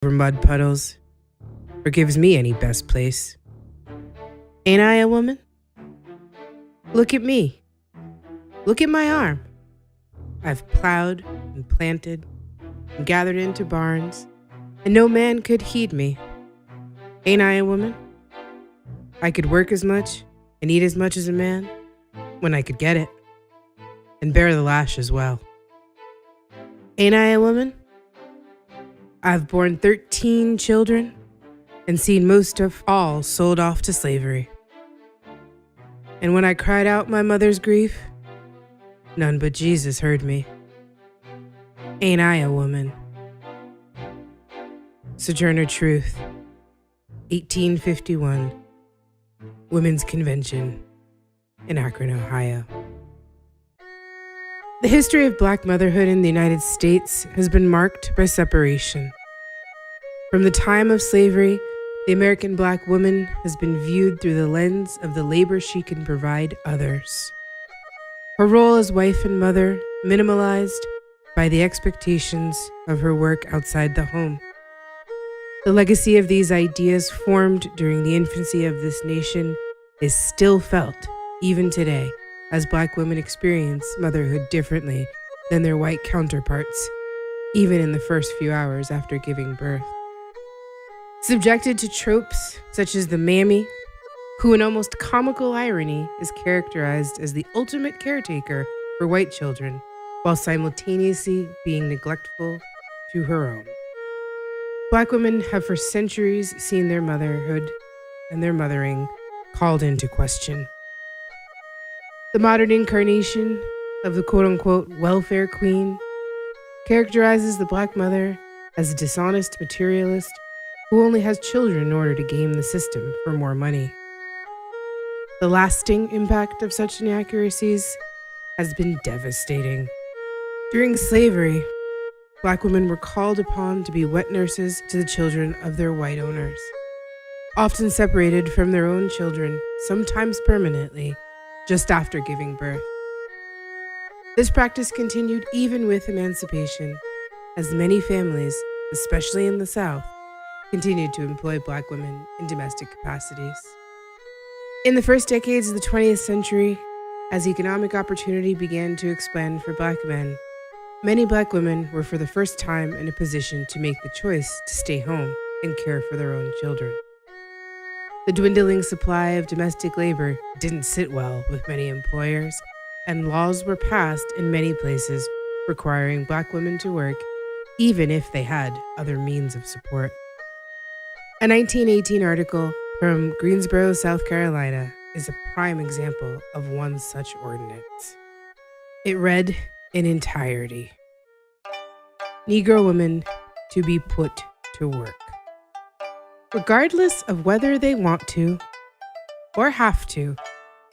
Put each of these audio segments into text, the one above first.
over mud puddles or gives me any best place. Ain't I a woman? Look at me. Look at my arm. I've plowed and planted and gathered into barns, and no man could heed me. Ain't I a woman? I could work as much and eat as much as a man when I could get it, and bear the lash as well. Ain't I a woman? I've borne 13 children and seen most of all sold off to slavery. And when I cried out my mother's grief, none but Jesus heard me. Ain't I a woman? Sojourner Truth, 1851, Women's Convention in Akron, Ohio. The history of Black motherhood in the United States has been marked by separation. From the time of slavery, the American Black woman has been viewed through the lens of the labor she can provide others. Her role as wife and mother minimalized by the expectations of her work outside the home. The legacy of these ideas formed during the infancy of this nation is still felt even today, as Black women experience motherhood differently than their white counterparts, even in the first few hours after giving birth. Subjected to tropes such as the mammy, who in almost comical irony is characterized as the ultimate caretaker for white children, while simultaneously being neglectful to her own. Black women have for centuries seen their motherhood and their mothering called into question. The modern incarnation of the quote-unquote welfare queen characterizes the Black mother as a dishonest materialist who only has children in order to game the system for more money. The lasting impact of such inaccuracies has been devastating. During slavery, Black women were called upon to be wet nurses to the children of their white owners, often separated from their own children, sometimes permanently, just after giving birth. This practice continued even with emancipation, as many families, especially in the South, continued to employ Black women in domestic capacities. In the first decades of the 20th century, as economic opportunity began to expand for Black men, many Black women were for the first time in a position to make the choice to stay home and care for their own children. The dwindling supply of domestic labor didn't sit well with many employers, and laws were passed in many places requiring Black women to work, even if they had other means of support. A 1918 article from Greensboro, South Carolina, is a prime example of one such ordinance. It read in entirety: Negro women to be put to work. Regardless of whether they want to or have to,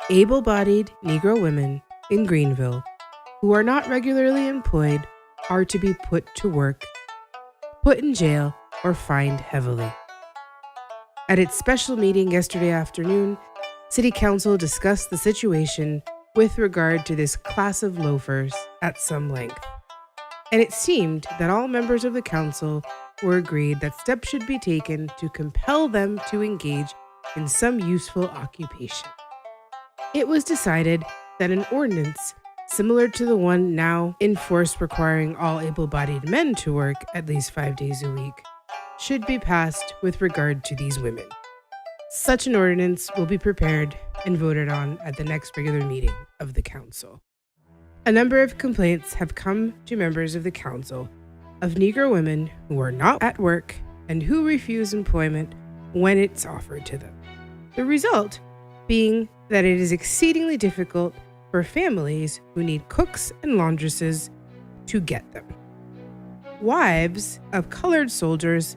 able-bodied Negro women in Greenville who are not regularly employed are to be put to work, put in jail, or fined heavily. At its special meeting yesterday afternoon, City Council discussed the situation with regard to this class of loafers at some length, and it seemed that all members of the council were agreed that steps should be taken to compel them to engage in some useful occupation. It was decided that an ordinance similar to the one now in force requiring all able-bodied men to work at least 5 days a week should be passed with regard to these women. Such an ordinance will be prepared and voted on at the next regular meeting of the council. A number of complaints have come to members of the council of Negro women who are not at work and who refuse employment when it's offered to them. The result being that it is exceedingly difficult for families who need cooks and laundresses to get them. Wives of colored soldiers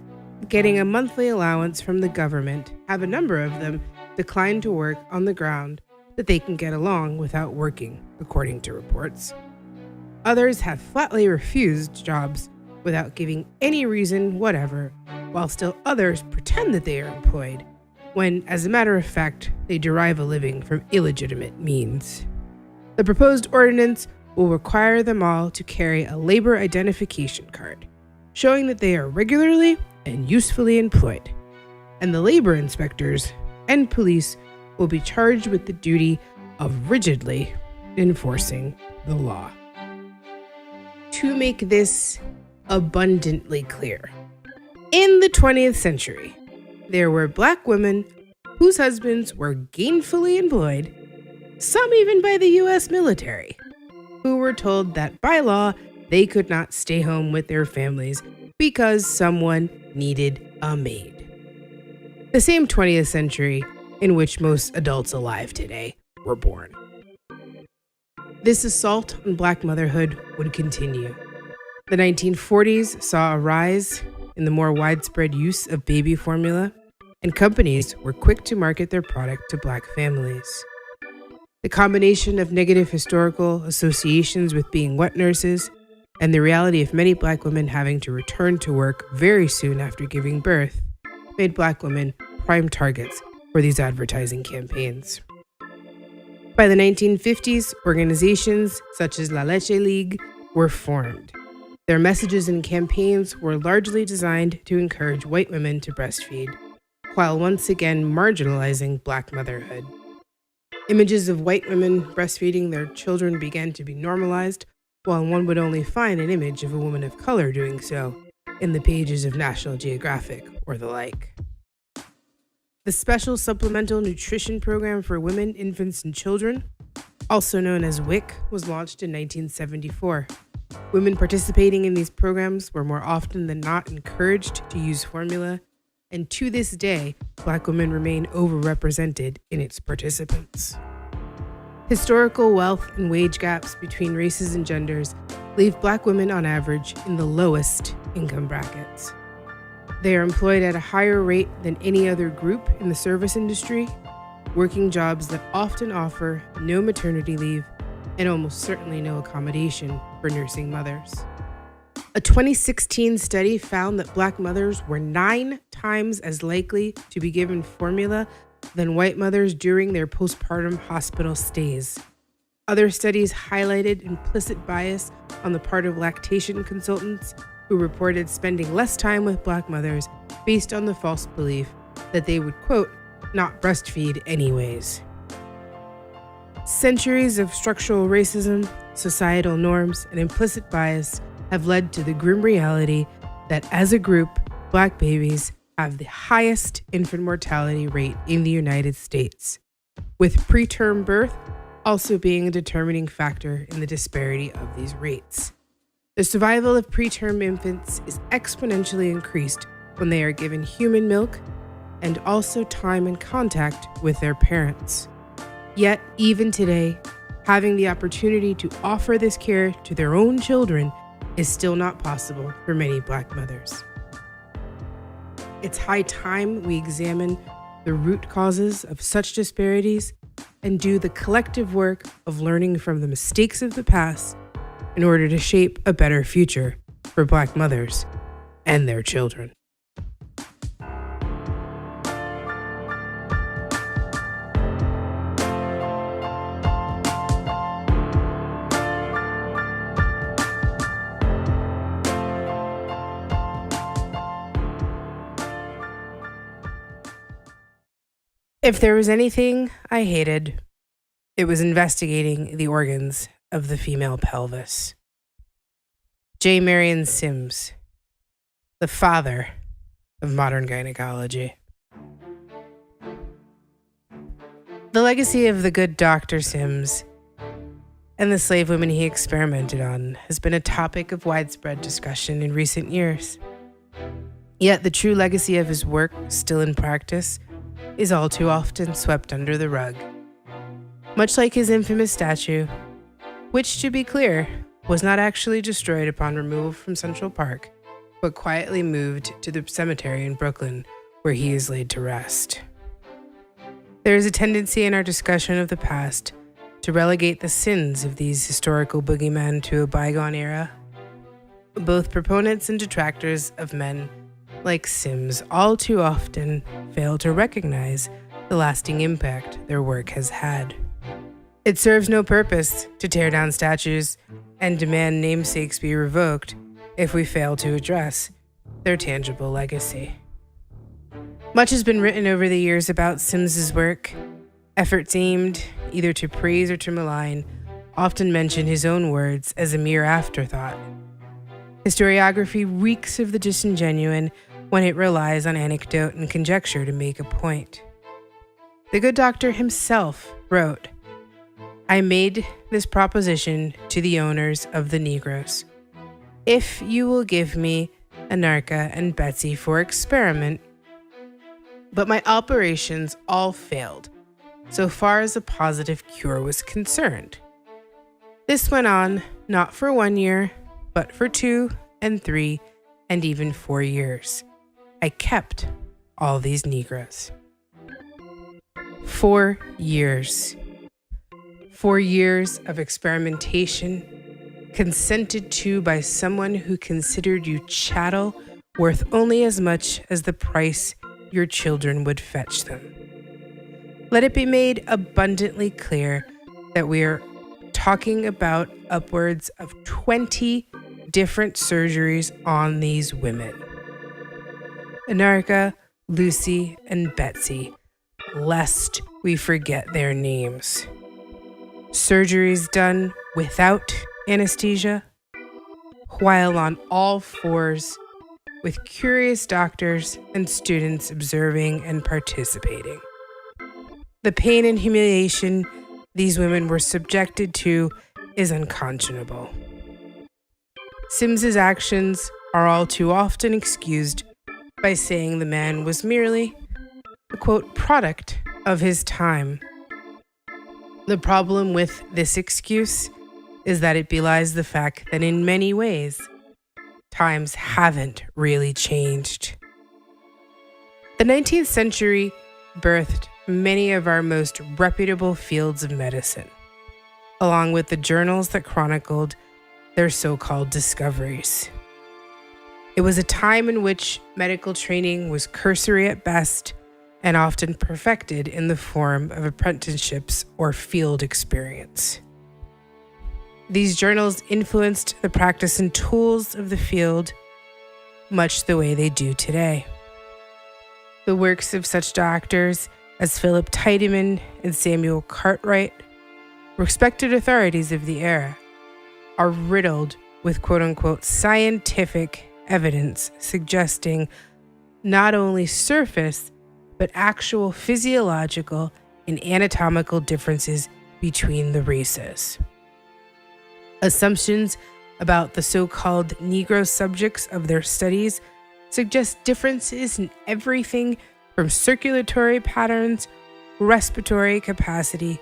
getting a monthly allowance from the government have a number of them declined to work on the ground that they can get along without working, according to reports. Others have flatly refused jobs without giving any reason whatever, while still others pretend that they are employed, when, as a matter of fact, they derive a living from illegitimate means. The proposed ordinance will require them all to carry a labor identification card, showing that they are regularly and usefully employed, and the labor inspectors and police will be charged with the duty of rigidly enforcing the law. To make this abundantly clear, in the 20th century, there were Black women whose husbands were gainfully employed, some even by the US military, who were told that by law they could not stay home with their families because someone needed a maid. The same 20th century in which most adults alive today were born. This assault on Black motherhood would continue. The 1940s saw a rise in the more widespread use of baby formula, and companies were quick to market their product to Black families. The combination of negative historical associations with being wet nurses and the reality of many Black women having to return to work very soon after giving birth made Black women prime targets for these advertising campaigns. By the 1950s, organizations such as La Leche League were formed. Their messages and campaigns were largely designed to encourage white women to breastfeed, while once again marginalizing Black motherhood. Images of white women breastfeeding their children began to be normalized, while one would only find an image of a woman of color doing so in the pages of National Geographic or the like. The Special Supplemental Nutrition Program for Women, Infants, and Children, also known as WIC, was launched in 1974. Women participating in these programs were more often than not encouraged to use formula, and to this day, Black women remain overrepresented in its participants. Historical wealth and wage gaps between races and genders leave Black women on average in the lowest income brackets. They are employed at a higher rate than any other group in the service industry, working jobs that often offer no maternity leave and almost certainly no accommodation for nursing mothers. A 2016 study found that Black mothers were 9 times as likely to be given formula than white mothers during their postpartum hospital stays. Other studies highlighted implicit bias on the part of lactation consultants who reported spending less time with Black mothers based on the false belief that they would, quote, not breastfeed anyways. Centuries of structural racism, societal norms, and implicit bias have led to the grim reality that as a group, Black babies have the highest infant mortality rate in the United States, with preterm birth also being a determining factor in the disparity of these rates. The survival of preterm infants is exponentially increased when they are given human milk and also time and contact with their parents. Yet, even today, having the opportunity to offer this care to their own children is still not possible for many Black mothers. It's high time we examine the root causes of such disparities and do the collective work of learning from the mistakes of the past in order to shape a better future for Black mothers and their children. If there was anything I hated, it was investigating the organs of the female pelvis. J. Marion Sims, the father of modern gynecology. The legacy of the good Dr. Sims and the slave women he experimented on has been a topic of widespread discussion in recent years. Yet the true legacy of his work, still in practice, is all too often swept under the rug. Much like his infamous statue, which, to be clear, was not actually destroyed upon removal from Central Park, but quietly moved to the cemetery in Brooklyn, where he is laid to rest. There is a tendency in our discussion of the past to relegate the sins of these historical boogeymen to a bygone era. Both proponents and detractors of men like Sims all too often fail to recognize the lasting impact their work has had. It serves no purpose to tear down statues and demand namesakes be revoked if we fail to address their tangible legacy. Much has been written over the years about Sims's work. Efforts aimed either to praise or to malign often mention his own words as a mere afterthought. Historiography reeks of the disingenuine when it relies on anecdote and conjecture to make a point. The good doctor himself wrote, "I made this proposition to the owners of the Negroes. If you will give me Anarcha and Betsy for experiment, but my operations all failed, so far as a positive cure was concerned. This went on not for 1 year, but for 2 and 3 and even 4 years. I kept all these Negroes." 4 years. 4 years of experimentation, consented to by someone who considered you chattel worth only as much as the price your children would fetch them. Let it be made abundantly clear that we are talking about upwards of 20 different surgeries on these women. Anarcha, Lucy, and Betsy, lest we forget their names. Surgeries done without anesthesia, while on all fours, with curious doctors and students observing and participating. The pain and humiliation these women were subjected to is unconscionable. Sims's actions are all too often excused by saying the man was merely a, quote, product of his time. The problem with this excuse is that it belies the fact that in many ways, times haven't really changed. The 19th century birthed many of our most reputable fields of medicine, along with the journals that chronicled their so-called discoveries. It was a time in which medical training was cursory at best and often perfected in the form of apprenticeships or field experience. These journals influenced the practice and tools of the field much the way they do today. The works of such doctors as Philip Tiedemann and Samuel Cartwright, respected authorities of the era, are riddled with quote-unquote scientific evidence suggesting not only surface but actual physiological and anatomical differences between the races. Assumptions about the so-called Negro subjects of their studies suggest differences in everything from circulatory patterns, respiratory capacity,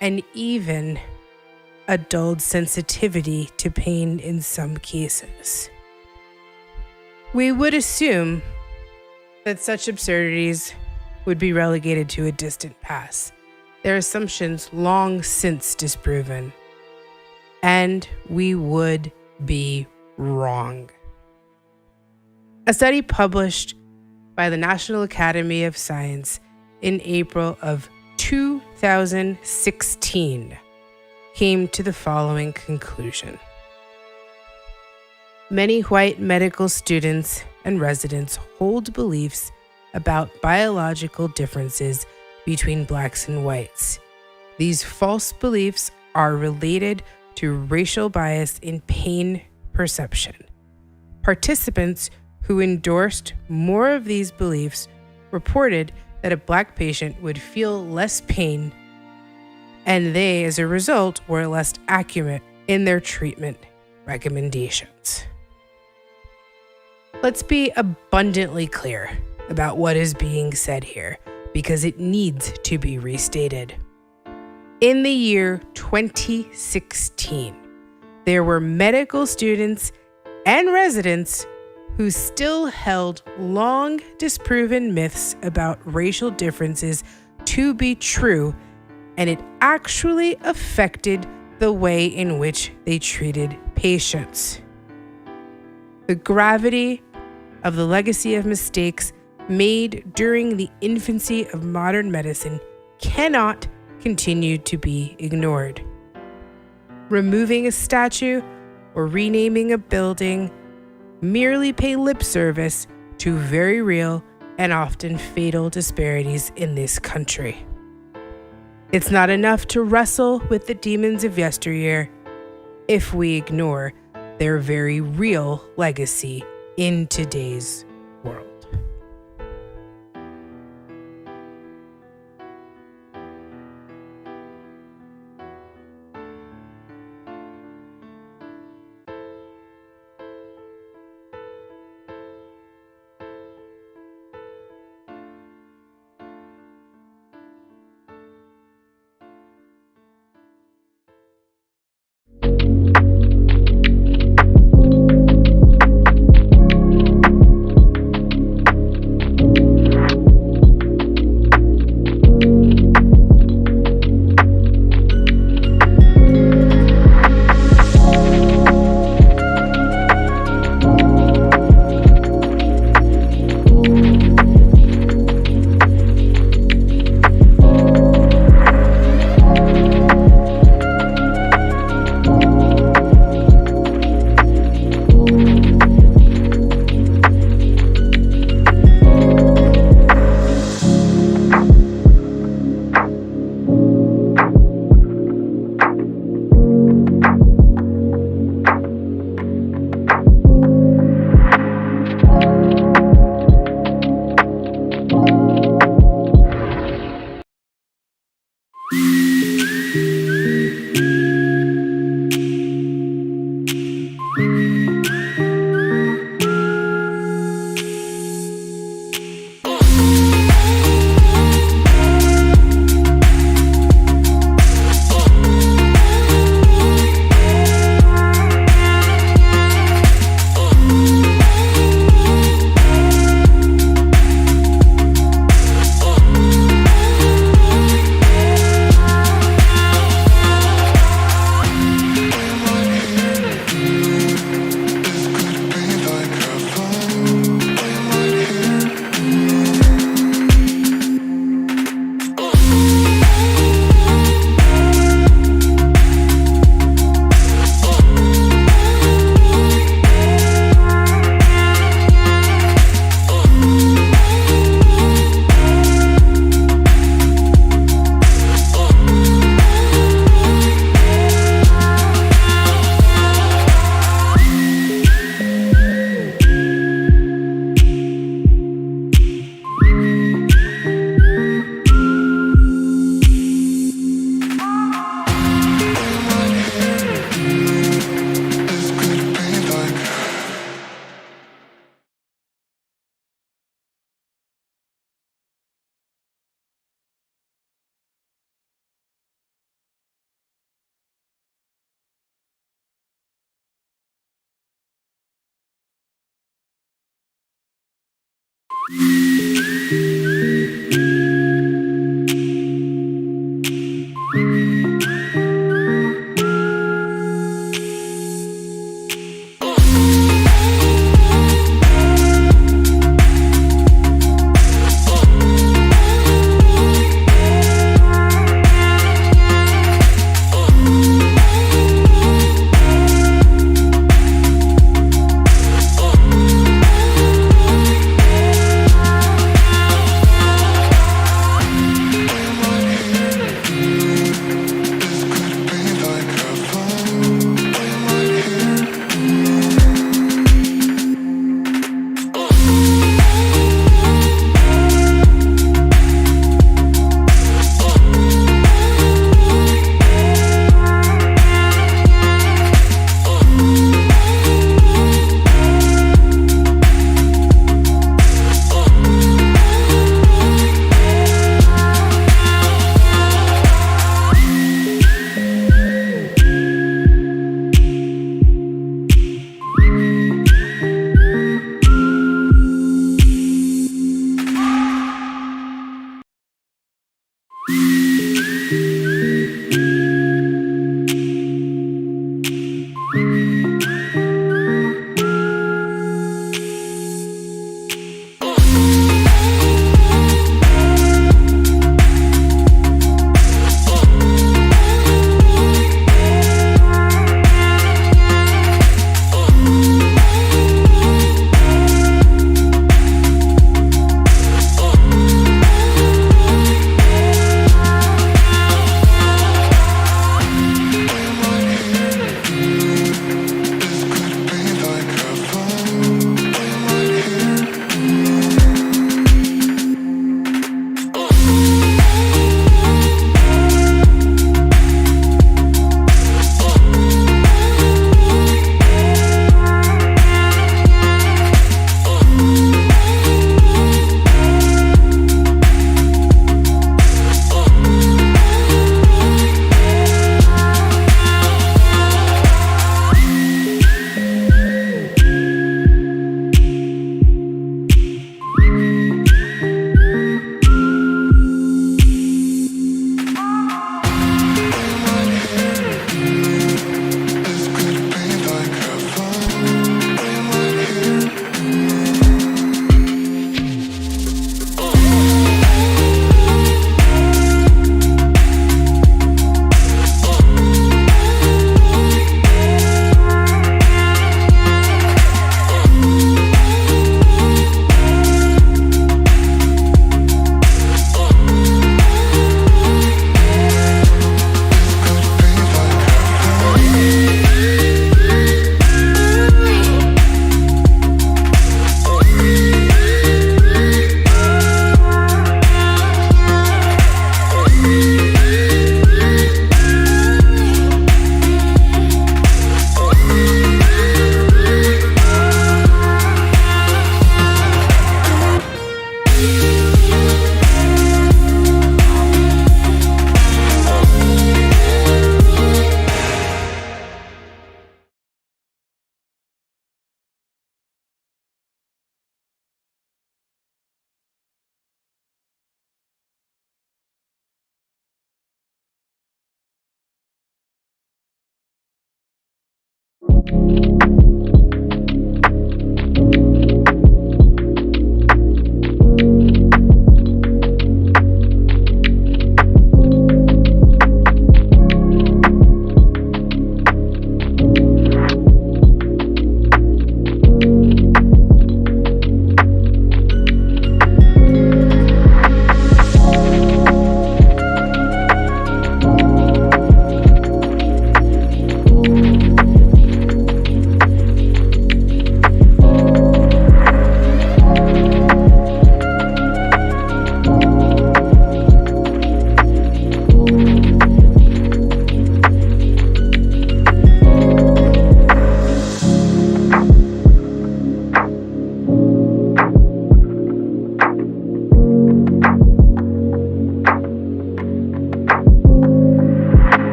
and even a dulled sensitivity to pain in some cases. We would assume that such absurdities would be relegated to a distant past, their assumptions long since disproven. And we would be wrong. A study published by the National Academy of Science in April of 2016 came to the following conclusion. Many white medical students and residents hold beliefs about biological differences between blacks and whites. These false beliefs are related to racial bias in pain perception. Participants who endorsed more of these beliefs reported that a black patient would feel less pain, and they, as a result, were less accurate in their treatment recommendations. Let's be abundantly clear about what is being said here, because it needs to be restated. In the year 2016, there were medical students and residents who still held long disproven myths about racial differences to be true, and it actually affected the way in which they treated patients. The gravity of the legacy of mistakes made during the infancy of modern medicine cannot continue to be ignored. Removing a statue or renaming a building merely pay lip service to very real and often fatal disparities in this country. It's not enough to wrestle with the demons of yesteryear if we ignore their very real legacy in today's world.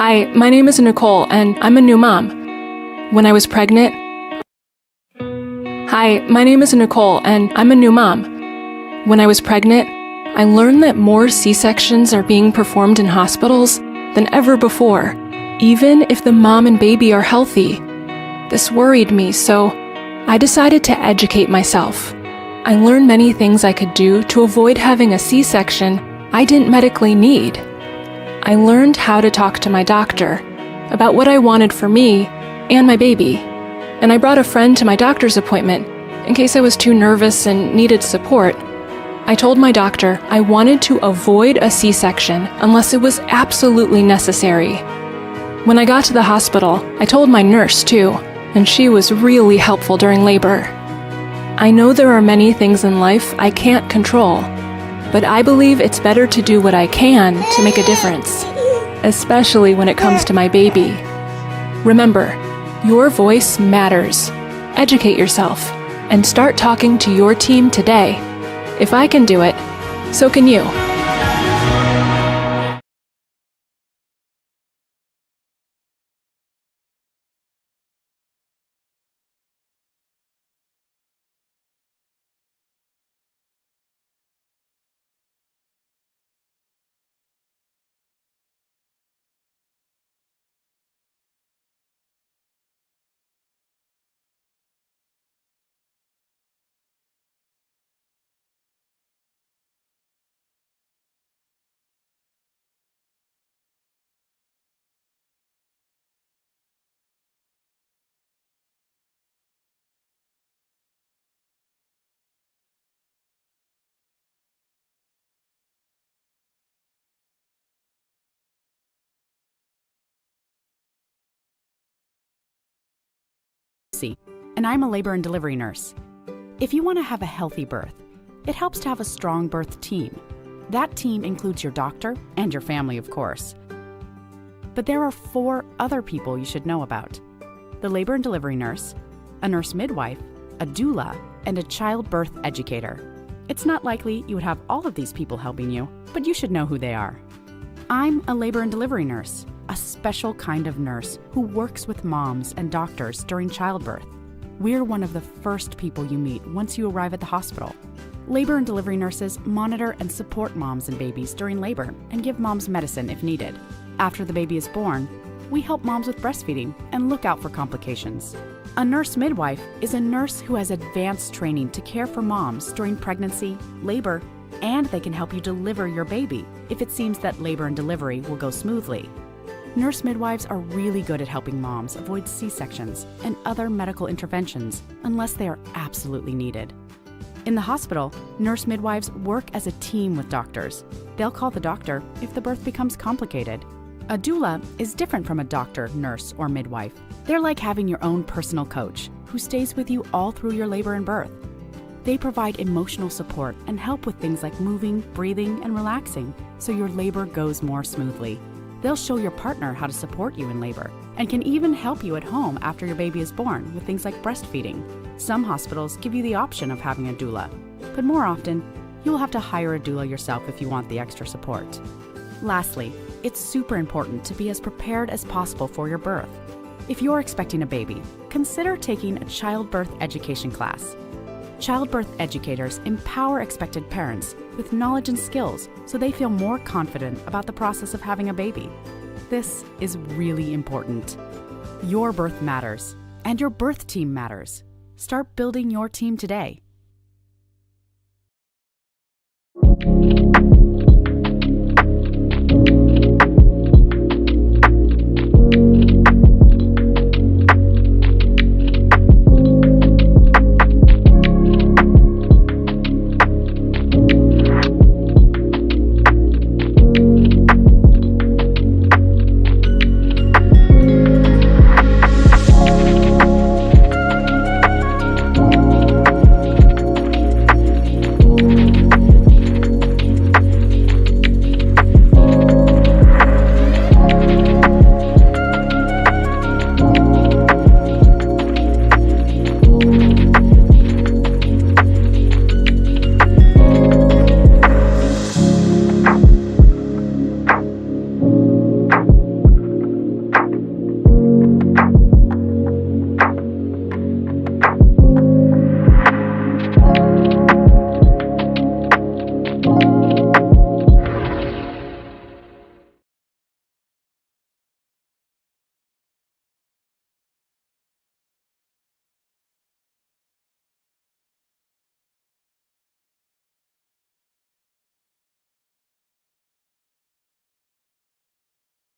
Hi, my name is Nicole, and I'm a new mom. When I was pregnant... Hi, my name is Nicole, and I'm a new mom. When I was pregnant, I learned that more C-sections are being performed in hospitals than ever before, even if the mom and baby are healthy. This worried me, so I decided to educate myself. I learned many things I could do to avoid having a C-section I didn't medically need. I learned how to talk to my doctor about what I wanted for me and my baby, and I brought a friend to my doctor's appointment in case I was too nervous and needed support. I told my doctor I wanted to avoid a C-section unless it was absolutely necessary. When I got to the hospital, I told my nurse too, and she was really helpful during labor. I know there are many things in life I can't control, but I believe it's better to do what I can to make a difference, especially when it comes to my baby. Remember, your voice matters. Educate yourself and start talking to your team today. If I can do it, so can you. And I'm a labor and delivery nurse. If you want to have a healthy birth, it helps to have a strong birth team. That team includes your doctor and your family, of course. But there are 4 other people you should know about: the labor and delivery nurse, a nurse midwife, a doula, and a childbirth educator. It's not likely you would have all of these people helping you, but you should know who they are. I'm a labor and delivery nurse, a special kind of nurse who works with moms and doctors during childbirth. We're one of the first people you meet once you arrive at the hospital. Labor and delivery nurses monitor and support moms and babies during labor and give moms medicine if needed. After the baby is born, we help moms with breastfeeding and look out for complications. A nurse midwife is a nurse who has advanced training to care for moms during pregnancy, labor, and they can help you deliver your baby if it seems that labor and delivery will go smoothly. Nurse midwives are really good at helping moms avoid C-sections and other medical interventions unless they are absolutely needed. In the hospital, nurse midwives work as a team with doctors. They'll call the doctor if the birth becomes complicated. A doula is different from a doctor, nurse, or midwife. They're like having your own personal coach who stays with you all through your labor and birth. They provide emotional support and help with things like moving, breathing, and relaxing so your labor goes more smoothly. They'll show your partner how to support you in labor and can even help you at home after your baby is born with things like breastfeeding. Some hospitals give you the option of having a doula, but more often, you'll have to hire a doula yourself if you want the extra support. Lastly, it's super important to be as prepared as possible for your birth. If you're expecting a baby, consider taking a childbirth education class. Childbirth educators empower expected parents with knowledge and skills so they feel more confident about the process of having a baby. This is really important. Your birth matters, and your birth team matters. Start building your team today.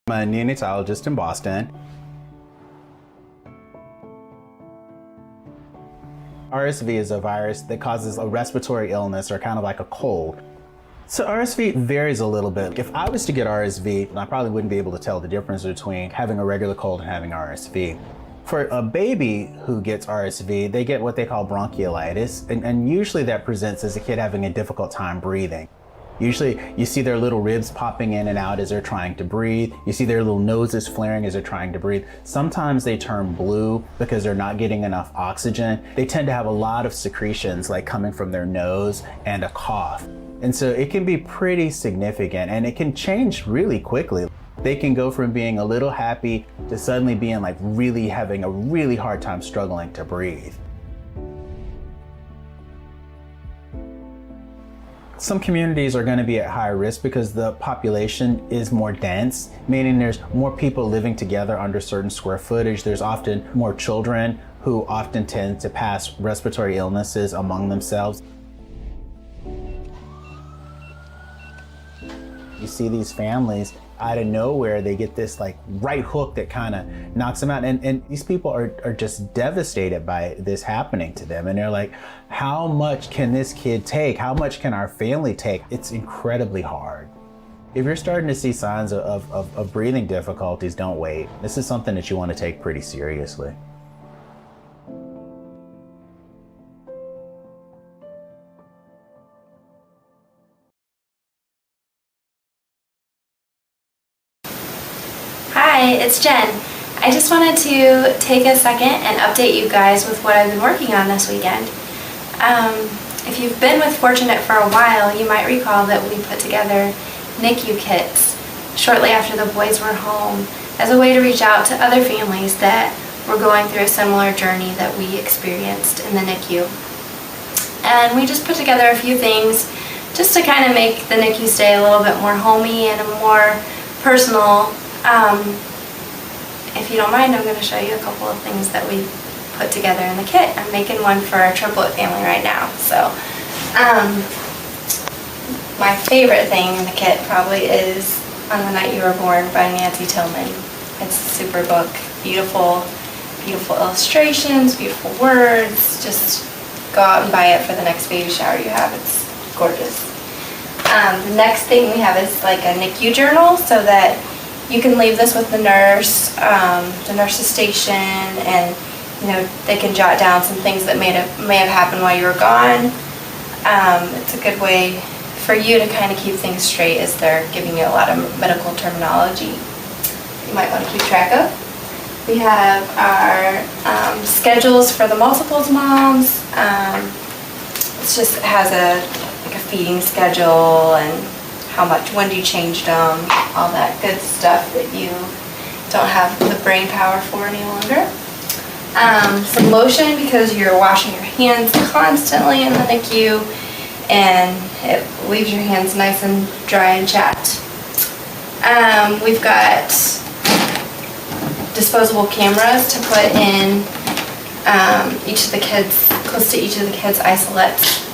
I'm a neonatologist in Boston. RSV is a virus that causes a respiratory illness or kind of like a cold. So RSV varies a little bit. If I was to get RSV, I probably wouldn't be able to tell the difference between having a regular cold and having RSV. For a baby who gets RSV, they get what they call bronchiolitis, and usually that presents as a kid having a difficult time breathing. Usually you see their little ribs popping in and out as they're trying to breathe. You see their little noses flaring as they're trying to breathe. Sometimes they turn blue because they're not getting enough oxygen. They tend to have a lot of secretions like coming from their nose and a cough. And so it can be pretty significant and it can change really quickly. They can go from being a little happy to suddenly being like really having a really hard time struggling to breathe. Some communities are going to be at higher risk because the population is more dense, meaning there's more people living together under certain square footage. There's often more children who often tend to pass respiratory illnesses among themselves. You see these families out of nowhere, they get this like right hook that kind of knocks them out. And these people are just devastated by this happening to them. And they're like, how much can this kid take? How much can our family take? It's incredibly hard. If you're starting to see signs of breathing difficulties, don't wait. This is something that you want to take pretty seriously. Hi, it's Jen. I just wanted to take a second and update you guys with what I've been working on this weekend. If you've been with Fortunate for a while, you might recall that we put together NICU kits shortly after the boys were home as a way to reach out to other families that were going through a similar journey that we experienced in the NICU. And we just put together a few things just to kind of make the NICU stay a little bit more homey and a more personal. If you don't mind, I'm going to show you a couple of things that we put together in the kit. I'm making one for our triplet family right now. So, my favorite thing in the kit probably is On the Night You Were Born by Nancy Tillman. It's a super book. Beautiful, beautiful illustrations, beautiful words. Just go out and buy it for the next baby shower you have. It's gorgeous. The next thing we have is like a NICU journal so that you can leave this with the nurse's station, and they can jot down some things that may have happened while you were gone. It's a good way for you to kind of keep things straight as they're giving you a lot of medical terminology you might want to keep track of. We have our schedules for the multiples moms. It has a feeding schedule and how much, when do you change them, all that good stuff that you don't have the brain power for any longer. Some lotion because you're washing your hands constantly in the NICU and it leaves your hands nice and dry and chapped. We've got disposable cameras to put in close to each of the kids' isolates,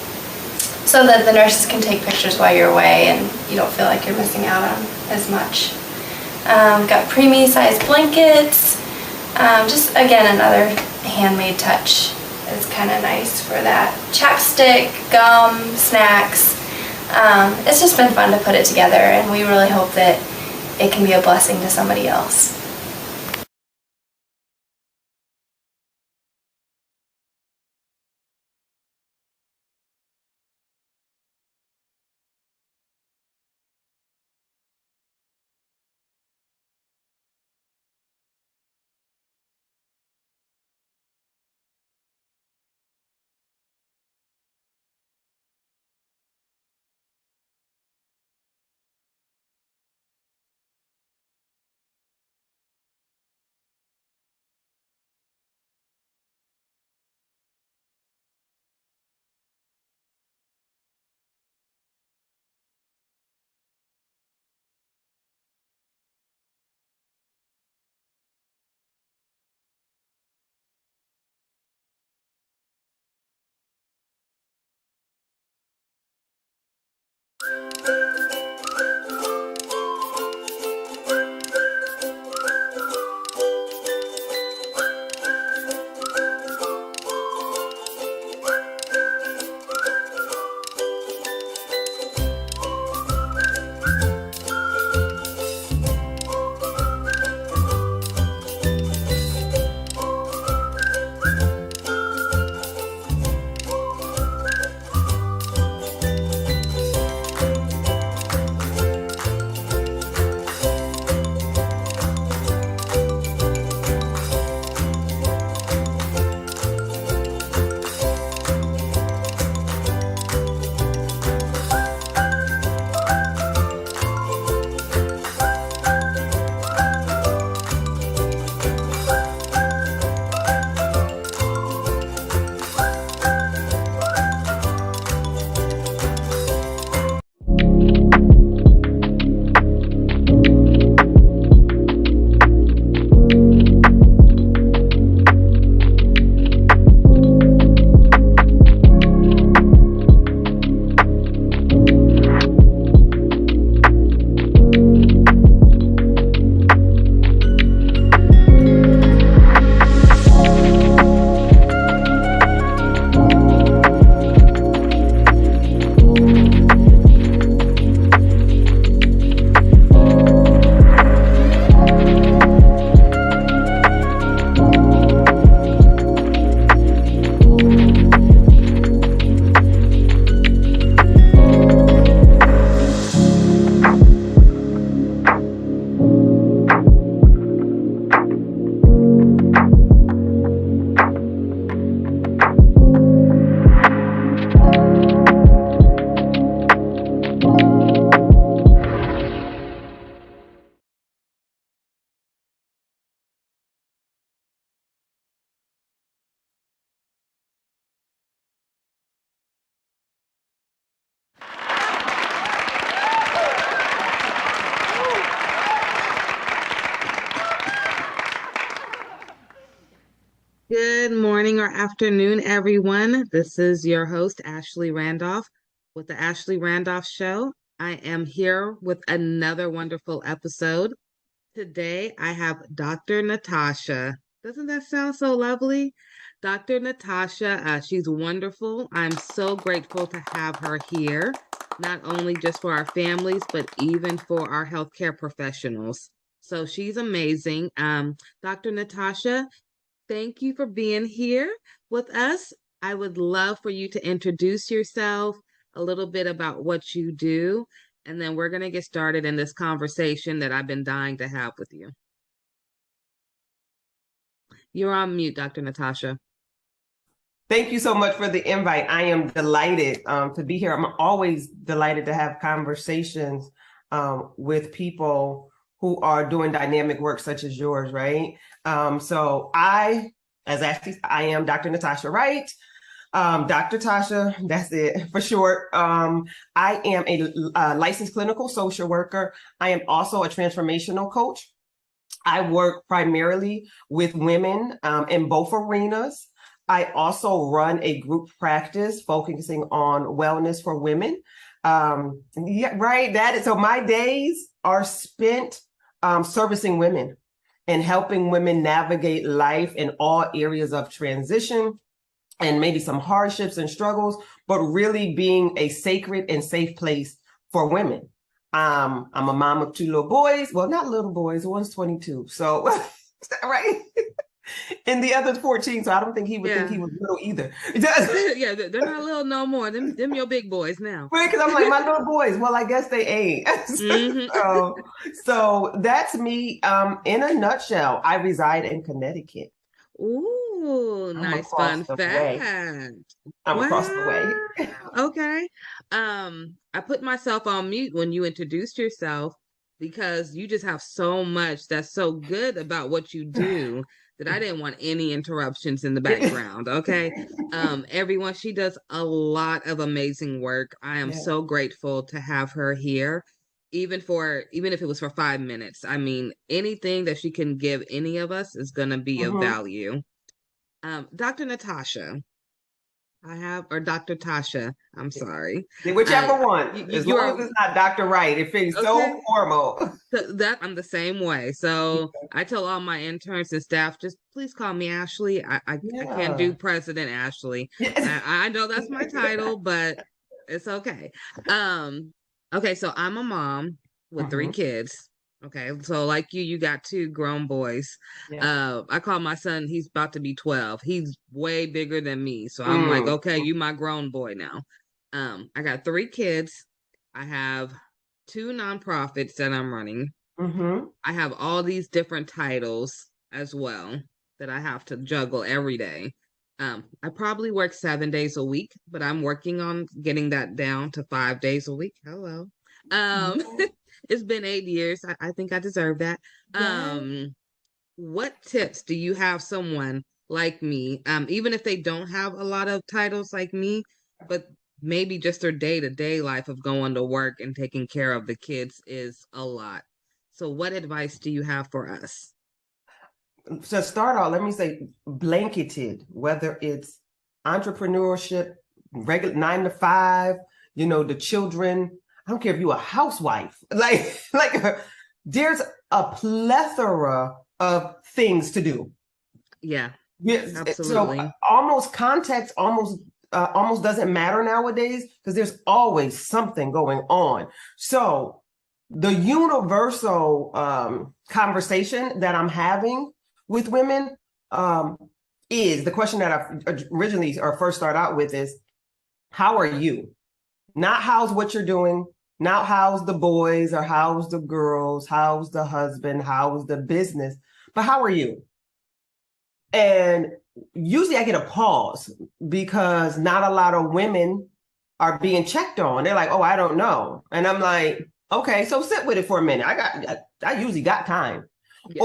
so that the nurses can take pictures while you're away and you don't feel like you're missing out on as much. Got preemie sized blankets. Just again, another handmade touch. It's kind of nice for that. Chapstick, gum, snacks. It's just been fun to put it together, and we really hope that it can be a blessing to somebody else. Good morning or afternoon, everyone. This is your host, Ashley Randolph, with the Ashley Randolph Show. I am here with another wonderful episode. Today, I have Dr. Natasha. Doesn't that sound so lovely? Dr. Natasha, she's wonderful. I'm so grateful to have her here, not only just for our families, but even for our healthcare professionals. So she's amazing. Dr. Natasha, thank you for being here with us. I would love for you to introduce yourself, a little bit about what you do, and then we're going to get started in this conversation that I've been dying to have with you. You're on mute, Dr. Natasha. Thank you so much for the invite. I am delighted to be here. I'm always delighted to have conversations with people who are doing dynamic work such as yours, right? So I am Dr. Natasha Wright. Dr. Tasha, that's it for short. I am a licensed clinical social worker. I am also a transformational coach. I work primarily with women in both arenas. I also run a group practice focusing on wellness for women. Yeah, right. So my days are spent servicing women and helping women navigate life in all areas of transition and maybe some hardships and struggles, but really being a sacred and safe place for women. I'm a mom of 2 little boys. Well, not little boys. One's 22. So, right. And the other's 14. So I don't think he would think he was little either. Yeah, they're not little no more. Them your big boys now. Right, because I'm like, my little boys. Well, I guess they ain't. So that's me in a nutshell. I reside in Connecticut. Ooh, nice fun fact. I'm across the way. Okay. I put myself on mute when you introduced yourself because you just have so much that's so good about what you do that I didn't want any interruptions in the background. Okay. Everyone, she does a lot of amazing work. I am so grateful to have her here. Even if it was for 5 minutes. I mean, anything that she can give any of us is going to be of value. Dr. Natasha, or Dr. Tasha, I'm sorry. Whichever one. As long as it's not Dr. Wright, it feels so formal. That I'm the same way. So I tell all my interns and staff, just please call me Ashley. I can't do President Ashley. I know that's my title, but it's okay. Okay, so I'm a mom with 3 kids. Okay, so like you got 2 grown boys. I call my son, he's about to be 12. He's way bigger than me. So I'm like, okay, you my grown boy now. I got 3 kids. I have 2 nonprofits that I'm running. I have all these different titles as well that I have to juggle every day. I probably work 7 days a week, but I'm working on getting that down to 5 days a week. Hello. It's been 8 years. I think I deserve that. What tips do you have someone like me, even if they don't have a lot of titles like me, but maybe just their day-to-day life of going to work and taking care of the kids is a lot. So what advice do you have for us? To start off, let me say blanketed, whether it's entrepreneurship, regular 9 to 5, the children. I don't care if you're a housewife, like there's a plethora of things to do. Yeah, absolutely. So almost context almost doesn't matter nowadays because there's always something going on. So the universal conversation that I'm having with women is the question that I originally or first start out with is, how are you? Not how's what you're doing, not how's the boys or how's the girls, how's the husband, how's the business, but how are you? And usually I get a pause because not a lot of women are being checked on. They're like, oh, I don't know. And I'm like, okay, so sit with it for a minute. I usually got time. Yeah.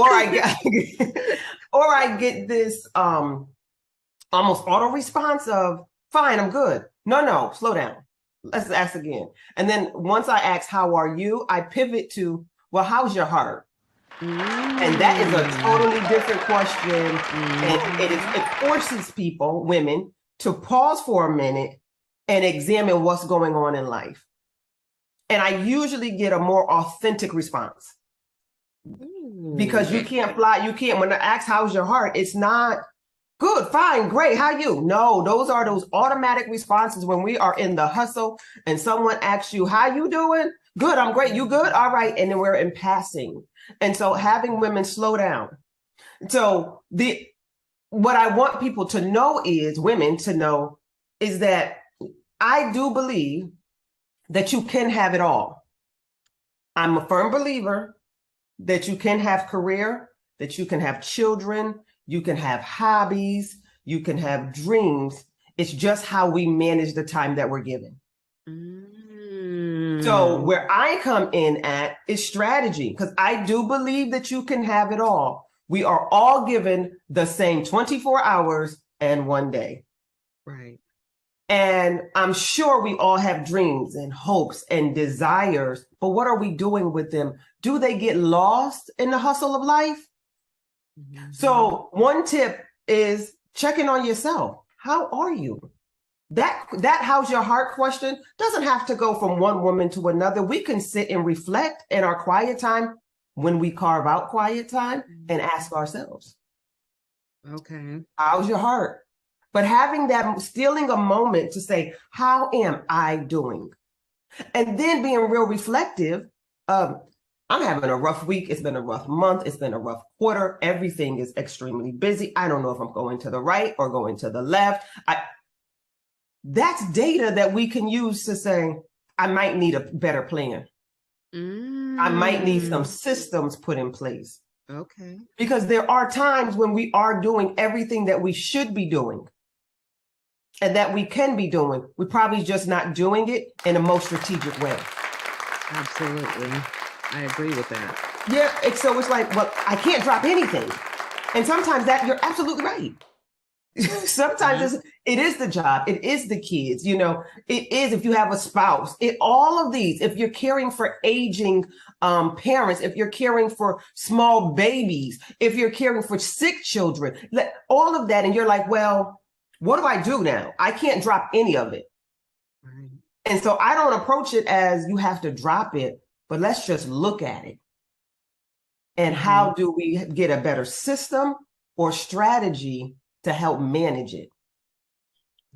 Or I get this almost auto response of, fine, I'm good. No, slow down. Let's ask again. And then once I ask, how are you? I pivot to, well, how's your heart? And that is a totally different question. And it forces people, women, to pause for a minute and examine what's going on in life. And I usually get a more authentic response. Because you can't fly, you can't, when I ask how's your heart, it's not good, fine, great, how you? No, those are those automatic responses when we are in the hustle and someone asks you, how you doing? Good, I'm great, you good? All right, and then we're in passing. And so having women slow down. So what I want people to know is, women to know, is that I do believe that you can have it all. I'm a firm believer that you can have career, that you can have children, you can have hobbies, you can have dreams. It's just how we manage the time that we're given. So where I come in at is strategy, because I do believe that you can have it all. We are all given the same 24 hours and 1 day. Right. And I'm sure we all have dreams and hopes and desires, but what are we doing with them? Do they get lost in the hustle of life? So one tip is checking on yourself. How are you? That how's your heart question doesn't have to go from one woman to another. We can sit and reflect in our quiet time when we carve out quiet time and ask ourselves, okay, how's your heart? But having that, stealing a moment to say, how am I doing? And then being real reflective of, I'm having a rough week. It's been a rough month. It's been a rough quarter. Everything is extremely busy. I don't know if I'm going to the right or going to the left. That's data that we can use to say, I might need a better plan. I might need some systems put in place. Okay. Because there are times when we are doing everything that we should be doing and that we can be doing. We're probably just not doing it in a most strategic way. Absolutely. I agree with that. Yeah. So it's like, well, I can't drop anything. And sometimes you're absolutely right. Sometimes it is the job. It is the kids. You know, it is if you have a spouse, all of these, if you're caring for aging parents, if you're caring for small babies, if you're caring for sick children, all of that. And you're like, well, what do I do now? I can't drop any of it. Right. And so I don't approach it as you have to drop it, but let's just look at it. And how do we get a better system or strategy to help manage it?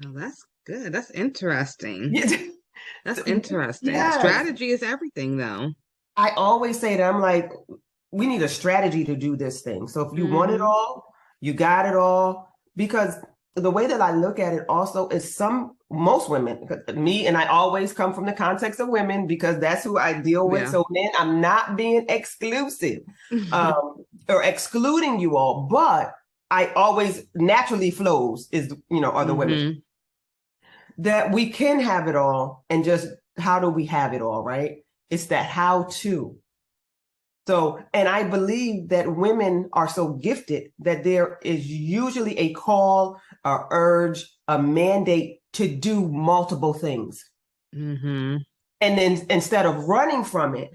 Oh, that's good. That's interesting. Yeah. That's interesting. Yes. Strategy is everything, though. I always say that, I'm like, we need a strategy to do this thing. So if you want it all, you got it all. Because the way that I look at it also is most women, me, and I always come from the context of women because that's who I deal with. Yeah. So men, I'm not being exclusive or excluding you all, but I always naturally flows are the women. That we can have it all, and just how do we have it all, right? It's that how to. So, and I believe that women are so gifted that there is usually a call, a urge, a mandate to do multiple things. And then instead of running from it,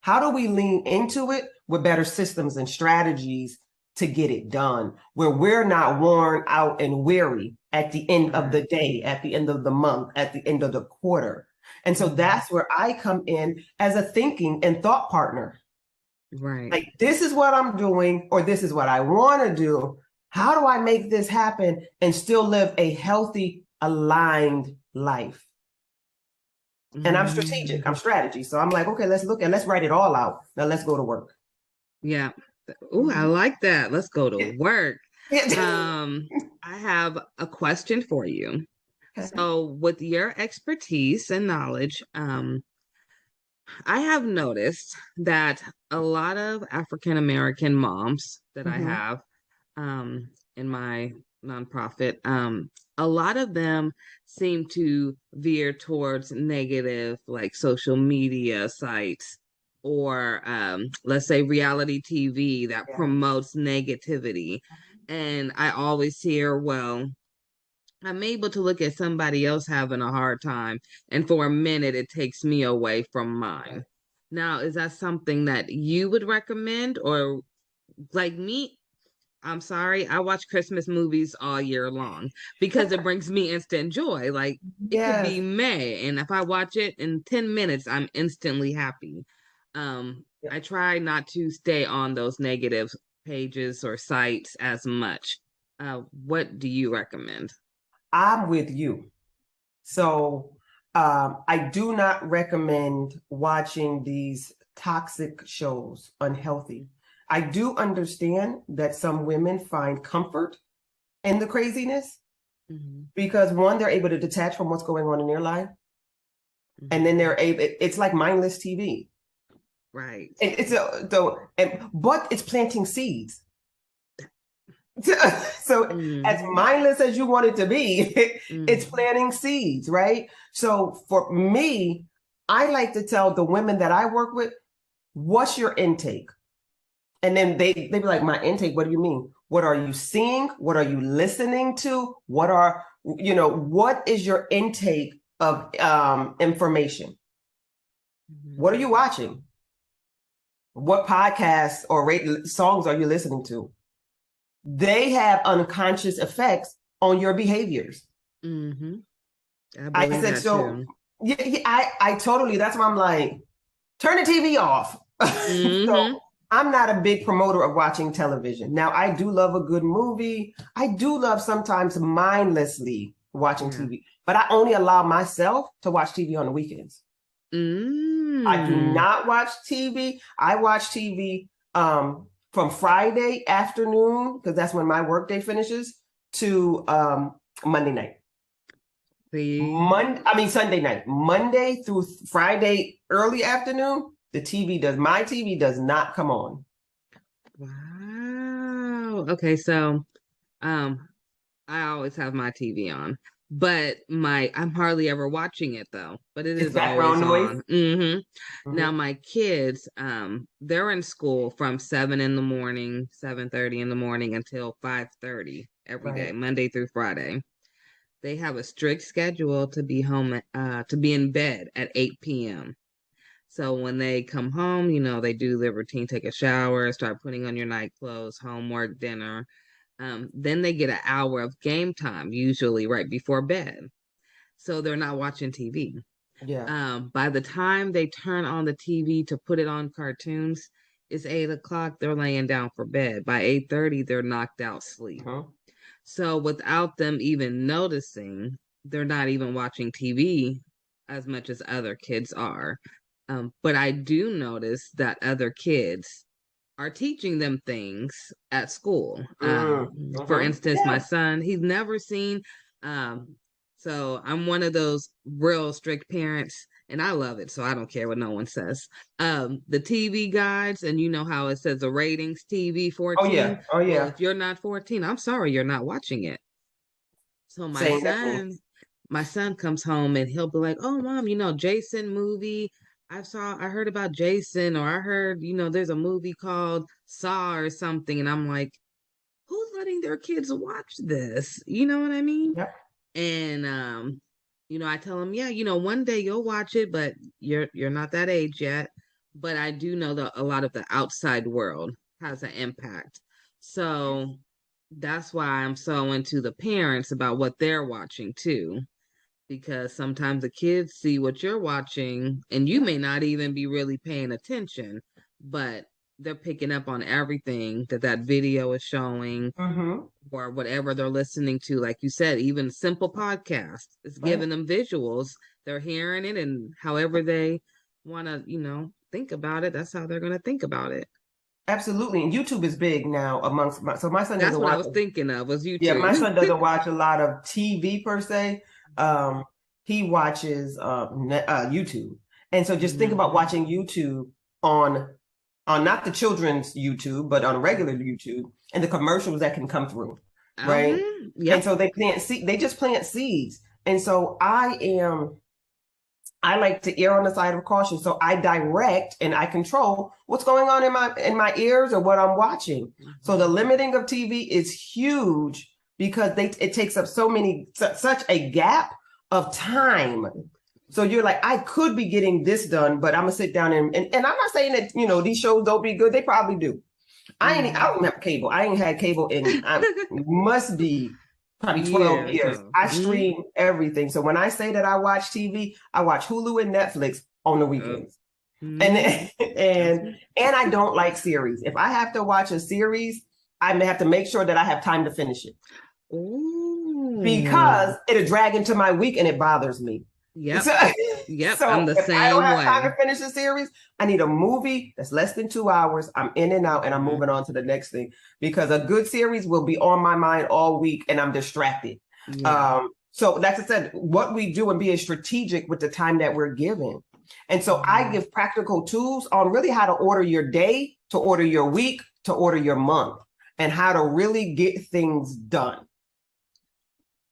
how do we lean into it with better systems and strategies to get it done, where we're not worn out and weary at the end of the day, at the end of the month, at the end of the quarter. And so that's where I come in as a thinking and thought partner. Right. Like, this is what I'm doing, or this is what I want to do. How do I make this happen and still live a healthy, aligned life? And I'm strategic, I'm strategy. So I'm like, okay, let's write it all out. Now let's go to work. Yeah. Oh, I like that. Let's go to work. I have a question for you. Okay. So with your expertise and knowledge, I have noticed that a lot of African American moms that I have in my nonprofit, a lot of them seem to veer towards negative, like social media sites or let's say reality TV that promotes negativity. And I always hear, well, I'm able to look at somebody else having a hard time, and for a minute, it takes me away from mine. Now, is that something that you would recommend, or like me? I'm sorry, I watch Christmas movies all year long because it brings me instant joy. Like it could be Yes. May, and if I watch it in 10 minutes, I'm instantly happy. I try not to stay on those negative pages or sites as much. What do you recommend? I'm with you. So I do not recommend watching these toxic shows, unhealthy. I do understand that some women find comfort in the craziness because one, they're able to detach from what's going on in their life. And then they're able, it's like mindless TV. Right. And but it's planting seeds. So as mindless as you want it to be, it's planting seeds, right? So for me, I like to tell the women that I work with, what's your intake? And then they be like, my intake, what do you mean? What are you seeing? What are you listening to? What is your intake of information? What are you watching? What podcasts or songs are you listening to? They have unconscious effects on your behaviors. I said so. Yeah, I totally. That's why I'm like, turn the TV off. So I'm not a big promoter of watching television. Now, I do love a good movie. I do love sometimes mindlessly watching TV, but I only allow myself to watch TV on the weekends. I do not watch TV. I watch TV from Friday afternoon, because that's when my workday finishes, to Monday night. Sunday night. Monday through Friday early afternoon, my TV does not come on. Wow. Okay, so I always have my TV on, but I'm hardly ever watching it though. But it's background always noise. on. Now my kids, they're in school from 7 in the morning, 7:30 in the morning until 5:30 every day, Monday through Friday. They have a strict schedule to be home, to be in bed at 8 p.m. So when they come home, they do their routine, take a shower, start putting on your night clothes, homework, dinner. Then they get an hour of game time, usually right before bed. So they're not watching TV. Yeah. By the time they turn on the TV to put it on cartoons, it's 8 o'clock. They're laying down for bed. By 8:30, they're knocked out sleep. So without them even noticing, they're not even watching TV as much as other kids are. But I do notice that other kids are teaching them things at school. For instance, my son, he's never seen. So I'm one of those real strict parents, and I love it. So I don't care what no one says. The TV guides, and you know how it says the ratings TV 14. Oh yeah. Well, if you're not 14, I'm sorry, you're not watching it. So my son comes home and he'll be like, "Oh, mom, Jason movie. I heard about Jason, or I heard, there's a movie called Saw or something." And I'm like, who's letting their kids watch this? You know what I mean? Yep. And, I tell them, one day you'll watch it, but you're not that age yet. But I do know that a lot of the outside world has an impact. So that's why I'm so into the parents about what they're watching too. Because sometimes the kids see what you're watching and you may not even be really paying attention, but they're picking up on everything that video is showing, or whatever they're listening to. Like you said, even simple podcasts, it's giving them visuals. They're hearing it, and however they want to, think about it, that's how they're going to think about it. Absolutely. And YouTube is big now amongst my son doesn't That's what I was thinking of, was YouTube. Yeah, my son doesn't watch a lot of TV per se. He watches YouTube. And so just think about watching YouTube on not the children's YouTube, but on regular YouTube, and the commercials that can come through. Right. And so they just plant seeds. And so I like to err on the side of caution. So I direct and I control what's going on in my ears or what I'm watching. So the limiting of TV is huge because it takes up such a gap of time So you're like, I could be getting this done, but I'm gonna sit down and I'm not saying that, you know, these shows don't be good. They probably do. I don't have cable. I ain't had cable in must be probably 12 years. I stream everything. So when I say that I watch TV, I watch Hulu and Netflix on the weekends. And I don't like series. If I have to watch a series, I may have to make sure that I have time to finish it. Because it'll drag into my week and it bothers me. Yep. So I'm the if same I don't have way. time to finish a series, I need a movie that's less than 2 hours. I'm in and out and I'm moving on to the next thing, because a good series will be on my mind all week and I'm distracted. So like I said, what we do and being strategic with the time that we're given. And so I give practical tools on really how to order your day, to order your week, to order your month, and how to really get things done.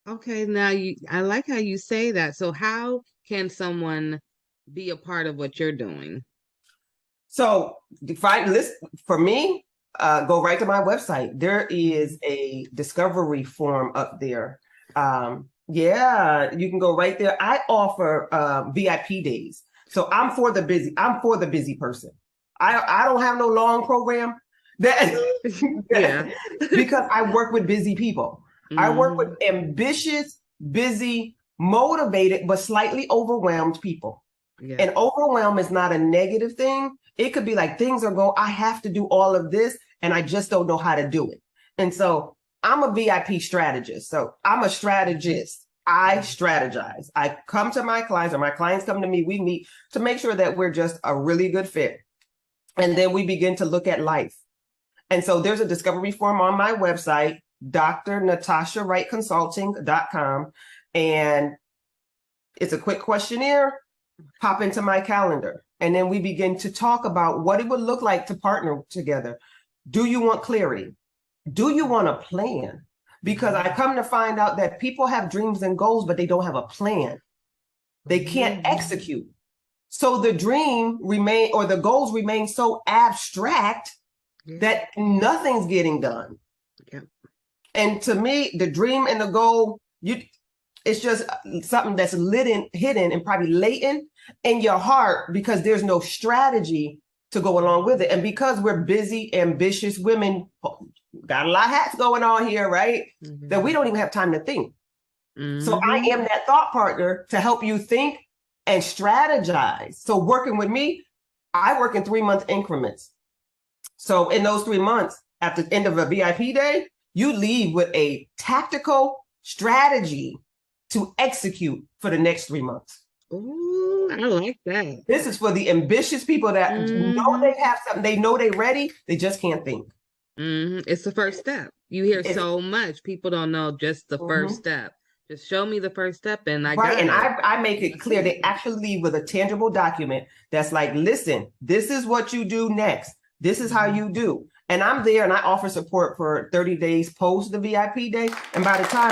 Okay, now I like how you say that. So how can someone be a part of what you're doing? So for me, go right to my website. There is a discovery form up there. You can go right there. I offer VIP days. So I'm for the busy person. I don't have no long program because I work with busy people. I work with ambitious, busy, motivated, but slightly overwhelmed people. And overwhelm is not a negative thing. It could be like things are going, I have to do all of this and I just don't know how to do it. And so I'm a VIP strategist. So I'm a strategist. I strategize. I come to my clients or my clients come to me. We meet to make sure that we're just a really good fit. And then we begin to look at life. And so there's a discovery form on my website, drnatashawrightconsulting.com. And it's a quick questionnaire. Pop into my calendar. And then we begin to talk about what it would look like to partner together. Do you want clarity? Do you want a plan? Because I come to find out that people have dreams and goals, but they don't have a plan. They can't execute. So the dream the goals remain so abstract that nothing's getting done. And to me, the dream and the goal, it's just something that's hidden and probably latent in your heart because there's no strategy to go along with it. And because we're busy, ambitious women, got a lot of hats going on here, right? That we don't even have time to think. So I am that thought partner to help you think and strategize. So working with me, I work in 3-month increments. So in those 3 months, at the end of a VIP day, you leave with a tactical strategy to execute for the next 3 months. Ooh, I like that. This is for the ambitious people that know they have something, they know they're ready, they just can't think. It's the first step. You hear so much. People don't know just the first step. Just show me the first step and I got it. I make it clear. They actually leave with a tangible document that's like, listen, this is what you do next. This is how you do. And I'm there and I offer support for 30 days post the VIP day. And by the time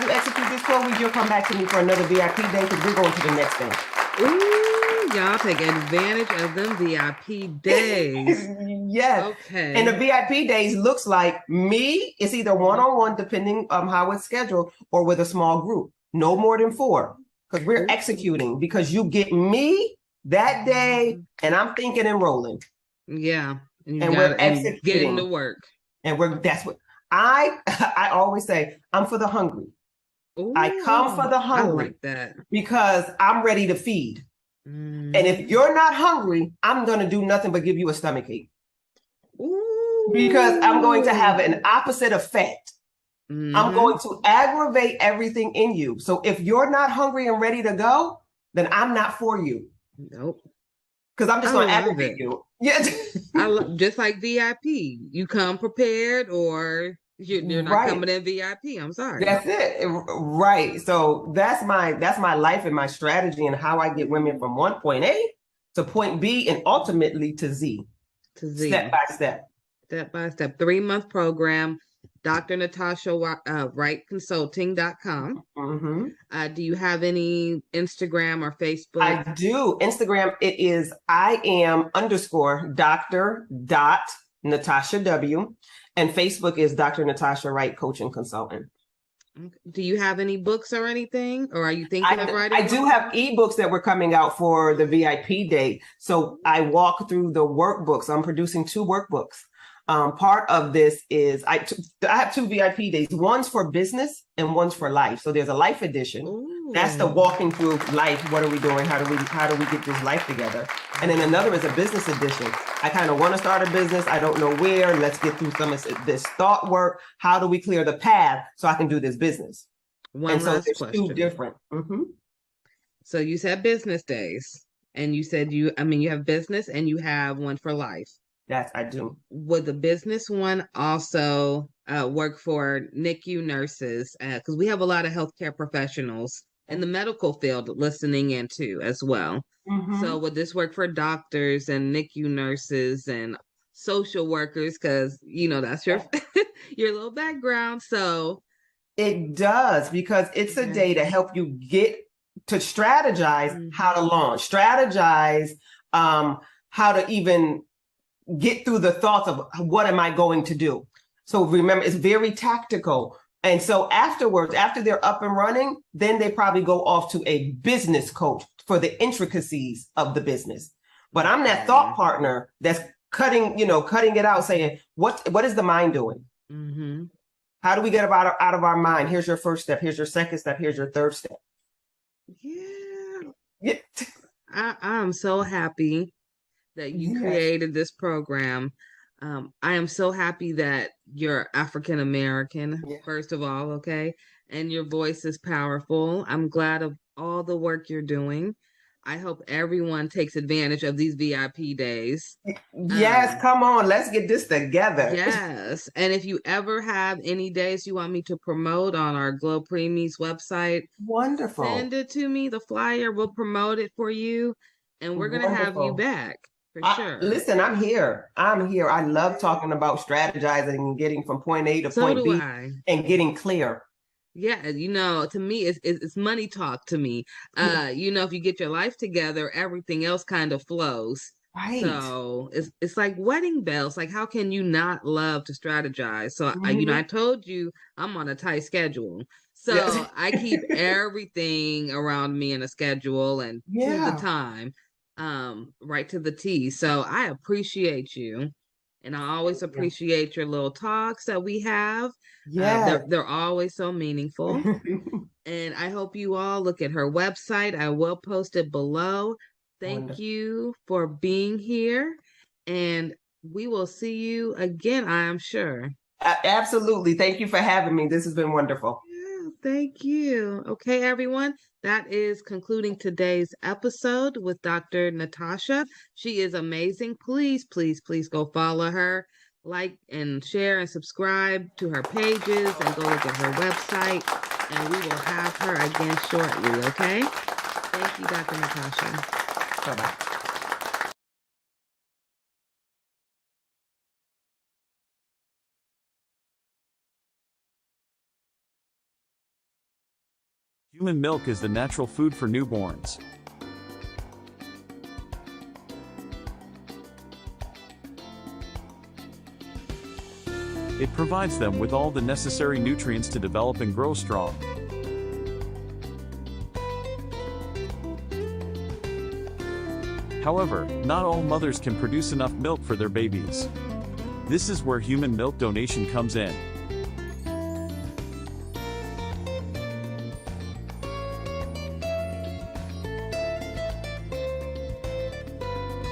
you execute this quote, you'll come back to me for another VIP day because we're going to the next thing. Ooh, y'all take advantage of them VIP days. Yes. Okay. And the VIP days looks like me. It's either one-on-one, depending on how it's scheduled, or with a small group. No more than 4, because we're executing. Because you get me that day, and I'm thinking and rolling. Yeah. And we're executing. Getting to work. And that's what I always say. I'm for the hungry. Ooh, I come for the hungry. I like that. Because I'm ready to feed. And if you're not hungry, I'm going to do nothing but give you a stomach ache. Ooh. Because I'm going to have an opposite effect. I'm going to aggravate everything in you. So if you're not hungry and ready to go, then I'm not for you. Nope. Because I'm just going to aggravate you. Yeah. Just like VIP. You come prepared or you're not coming in VIP. I'm sorry. That's it. Right. So that's my life and my strategy and how I get women from point A to point B and ultimately to Z. Step by step. Step by step. 3-month program. drnatashawrightconsulting.com. Do you have any Instagram or Facebook? I do. Instagram, it is IAM_Dr. Natasha W. And Facebook is Dr. Natasha Wright Coaching Consultant. Do you have any books or anything, or are you thinking of writing? I do have ebooks that were coming out for the VIP day. So I walk through the workbooks. I'm producing 2 workbooks. Part of this is I have 2 VIP days. One's for business and one's for life. So there's a life edition. Ooh. That's the walking through life. What are we doing? How do we get this life together? And then another is a business edition. I kind of want to start a business. I don't know where. Let's get through some of this thought work. How do we clear the path so I can do this business? One last there's question. 2 different. So you said business days, and you said you have business and you have one for life. Yes, I do. Would the business one also work for NICU nurses? Because we have a lot of healthcare professionals in the medical field listening in too as well. So would this work for doctors and NICU nurses and social workers? Because that's your your little background. So it does, because it's a day to help you get to strategize how to launch, strategize how to even get through the thoughts of what am I going to do? So remember, it's very tactical. And so afterwards, after they're up and running, then they probably go off to a business coach for the intricacies of the business. But I'm that thought partner that's cutting it out, saying, what is the mind doing? How do we get out of our mind? Here's your first step. Here's your second step. Here's your third step. Yeah. I'm so happy that you created this program. I am so happy that you're African American, first of all, okay? And your voice is powerful. I'm glad of all the work you're doing. I hope everyone takes advantage of these VIP days. Yes, come on, let's get this together. Yes. And if you ever have any days you want me to promote on our GLO Preemies website, wonderful. Send it to me, the flyer, we'll promote it for you, and we're going to have you back. Sure. Listen, I'm here. I love talking about strategizing and getting from point A to point B and getting clear. Yeah, to me, it's money talk to me. If you get your life together, everything else kind of flows. Right. So it's like wedding bells. Like, how can you not love to strategize? So, I told you I'm on a tight schedule. So I keep everything around me in a schedule and to the time. Right to the T. So I appreciate you, and I always appreciate your little talks that we have. They're always so meaningful. And I hope you all look at her website. I will post it below. Thank you for being here, and we will see you again, I am sure. Absolutely. Thank you for having me. This has been wonderful. Yeah, thank you. Okay, everyone. That is concluding today's episode with Dr. Natasha. She is amazing. Please, please, please go follow her, like and share and subscribe to her pages, and go look at her website. And we will have her again shortly, okay? Thank you, Dr. Natasha. Bye-bye. Human milk is the natural food for newborns. It provides them with all the necessary nutrients to develop and grow strong. However, not all mothers can produce enough milk for their babies. This is where human milk donation comes in.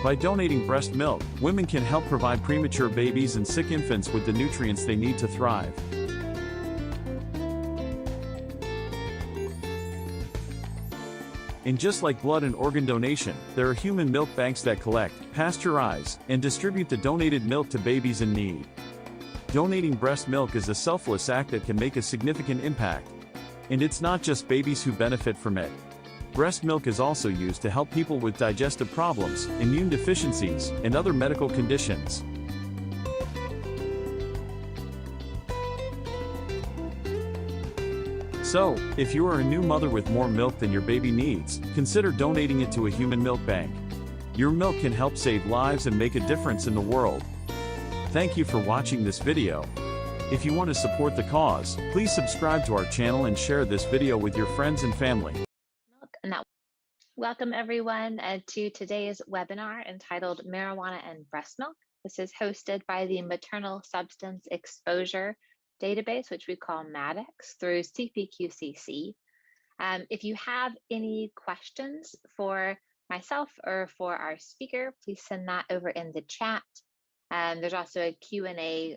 By donating breast milk, women can help provide premature babies and sick infants with the nutrients they need to thrive. And just like blood and organ donation, there are human milk banks that collect, pasteurize, and distribute the donated milk to babies in need. Donating breast milk is a selfless act that can make a significant impact. And it's not just babies who benefit from it. Breast milk is also used to help people with digestive problems, immune deficiencies, and other medical conditions. So, if you are a new mother with more milk than your baby needs, consider donating it to a human milk bank. Your milk can help save lives and make a difference in the world. Thank you for watching this video. If you want to support the cause, please subscribe to our channel and share this video with your friends and family. Welcome everyone to today's webinar entitled Marijuana and Breast Milk. This is hosted by the Maternal Substance Exposure Database, which we call MADEX, through CPQCC. If you have any questions for myself or for our speaker, please send that over in the chat. There's also a Q&A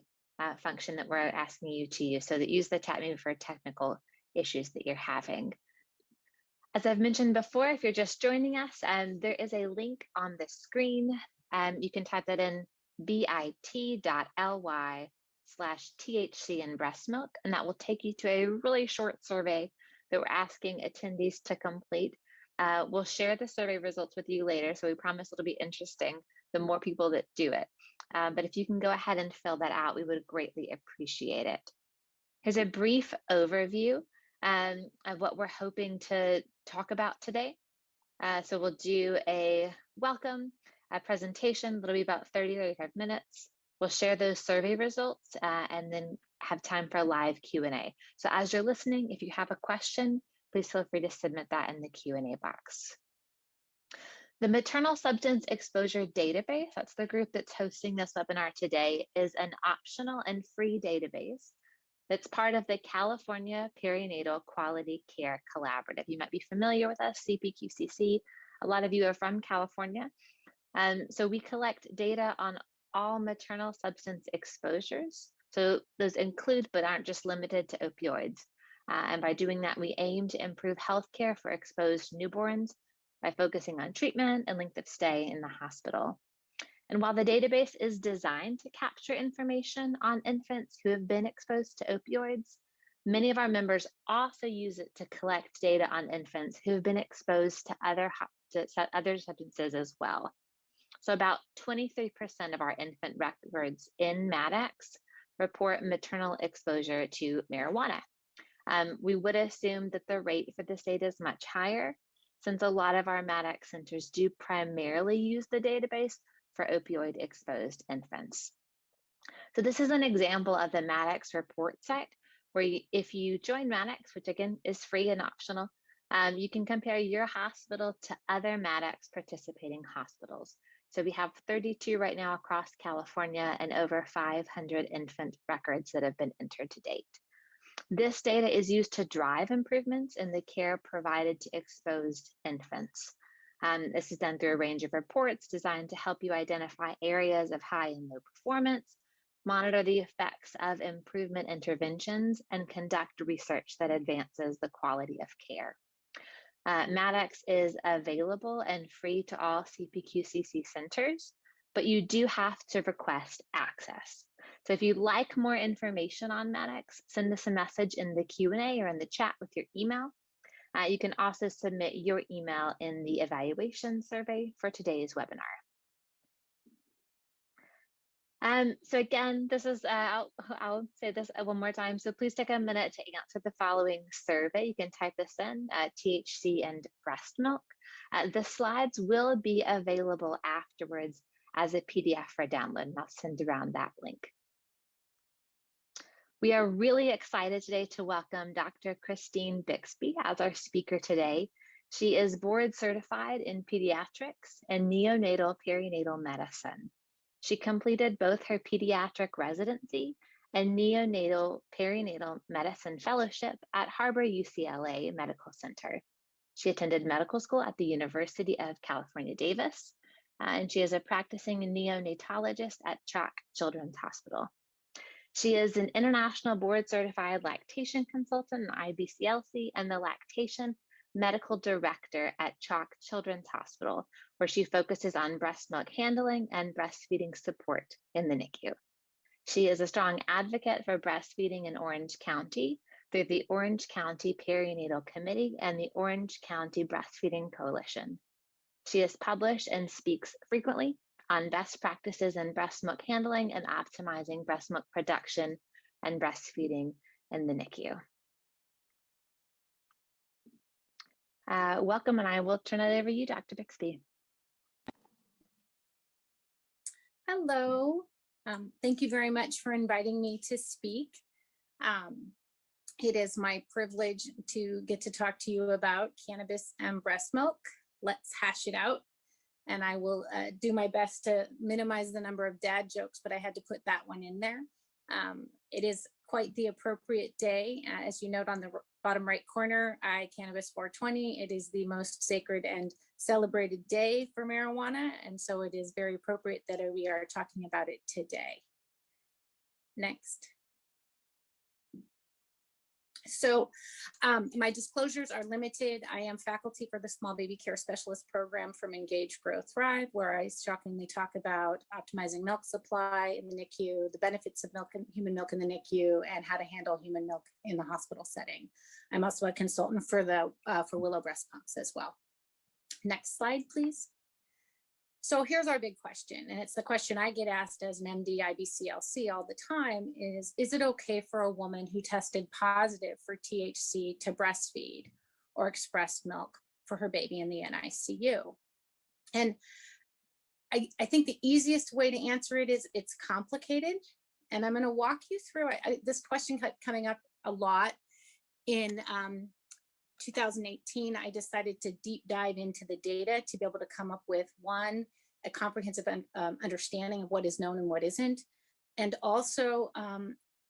function that we're asking you to use, so that use the chat maybe for technical issues that you're having. As I've mentioned before, if you're just joining us, there is a link on the screen. You can type that in bit.ly/THC and breast milk, and that will take you to a really short survey that we're asking attendees to complete. We'll share the survey results with you later, so we promise it'll be interesting the more people that do it. But if you can go ahead and fill that out, we would greatly appreciate it. Here's a brief overview of what we're hoping to talk about today. So we'll do a welcome, a presentation that'll be about 30-35 minutes. We'll share those survey results and then have time for a live Q&A. So as you're listening, if you have a question, please feel free to submit that in the Q&A box. The Maternal Substance Exposure Database, that's the group that's hosting this webinar today, is an optional and free database that's part of the California Perinatal Quality Care Collaborative. You might be familiar with us, CPQCC. A lot of you are from California. So we collect data on all maternal substance exposures. So those include, but aren't just limited to, opioids. And by doing that, we aim to improve healthcare for exposed newborns by focusing on treatment and length of stay in the hospital. And while the database is designed to capture information on infants who have been exposed to opioids, many of our members also use it to collect data on infants who have been exposed to other substances as well. So about 23% of our infant records in MADEX report maternal exposure to marijuana. We would assume that the rate for this data is much higher, since a lot of our MADEX centers do primarily use the database for opioid exposed infants. So this is an example of the MADEX report site, where if you join MADEX, which again is free and optional, you can compare your hospital to other MADEX participating hospitals. So we have 32 right now across California and over 500 infant records that have been entered to date. This data is used to drive improvements in the care provided to exposed infants. This is done through a range of reports designed to help you identify areas of high and low performance, monitor the effects of improvement interventions, and conduct research that advances the quality of care. MADEX is available and free to all CPQCC centers, but you do have to request access. So if you'd like more information on MADEX, send us a message in the Q&A or in the chat with your email. You can also submit your email in the evaluation survey for today's webinar. So again, this is, I'll say this one more time. So please take a minute to answer the following survey. You can type this in, THC and breast milk. The slides will be available afterwards as a PDF for download, and I'll send around that link. We are really excited today to welcome Dr. Christine Bixby as our speaker today. She is board certified in pediatrics and neonatal perinatal medicine. She completed both her pediatric residency and neonatal perinatal medicine fellowship at Harbor UCLA Medical Center. She attended medical school at the University of California, Davis, and she is a practicing neonatologist at Chalk Children's Hospital. She is an international board certified lactation consultant in IBCLC and the lactation medical director at Chalk Children's Hospital, where she focuses on breast milk handling and breastfeeding support in the NICU. She is a strong advocate for breastfeeding in Orange County through the Orange County Perinatal Committee and the Orange County Breastfeeding Coalition. She has published and speaks frequently on best practices in breast milk handling and optimizing breast milk production and breastfeeding in the NICU. Welcome, and I will turn it over to you, Dr. Bixby. Hello. Thank you very much for inviting me to speak. It is my privilege to get to talk to you about cannabis and breast milk. Let's hash it out. And I will do my best to minimize the number of dad jokes, but I had to put that one in there. It is quite the appropriate day. As you note on the bottom right corner, Cannabis 420. It is the most sacred and celebrated day for marijuana. And so it is very appropriate that we are talking about it today. Next. So my disclosures are limited. I am faculty for the Small Baby Care Specialist Program from Engage, Grow, Thrive, where I shockingly talk about optimizing milk supply in the NICU, the benefits of human milk in the NICU, and how to handle human milk in the hospital setting. I'm also a consultant for Willow breast pumps as well. Next slide, please. So here's our big question, and it's the question I get asked as an MD IBCLC all the time is it okay for a woman who tested positive for THC to breastfeed or express milk for her baby in the NICU? And I think the easiest way to answer it is it's complicated, and I'm gonna walk you through it. This question kept coming up a lot. In 2018, I decided to deep dive into the data to be able to come up with a comprehensive understanding of what is known and what isn't, and also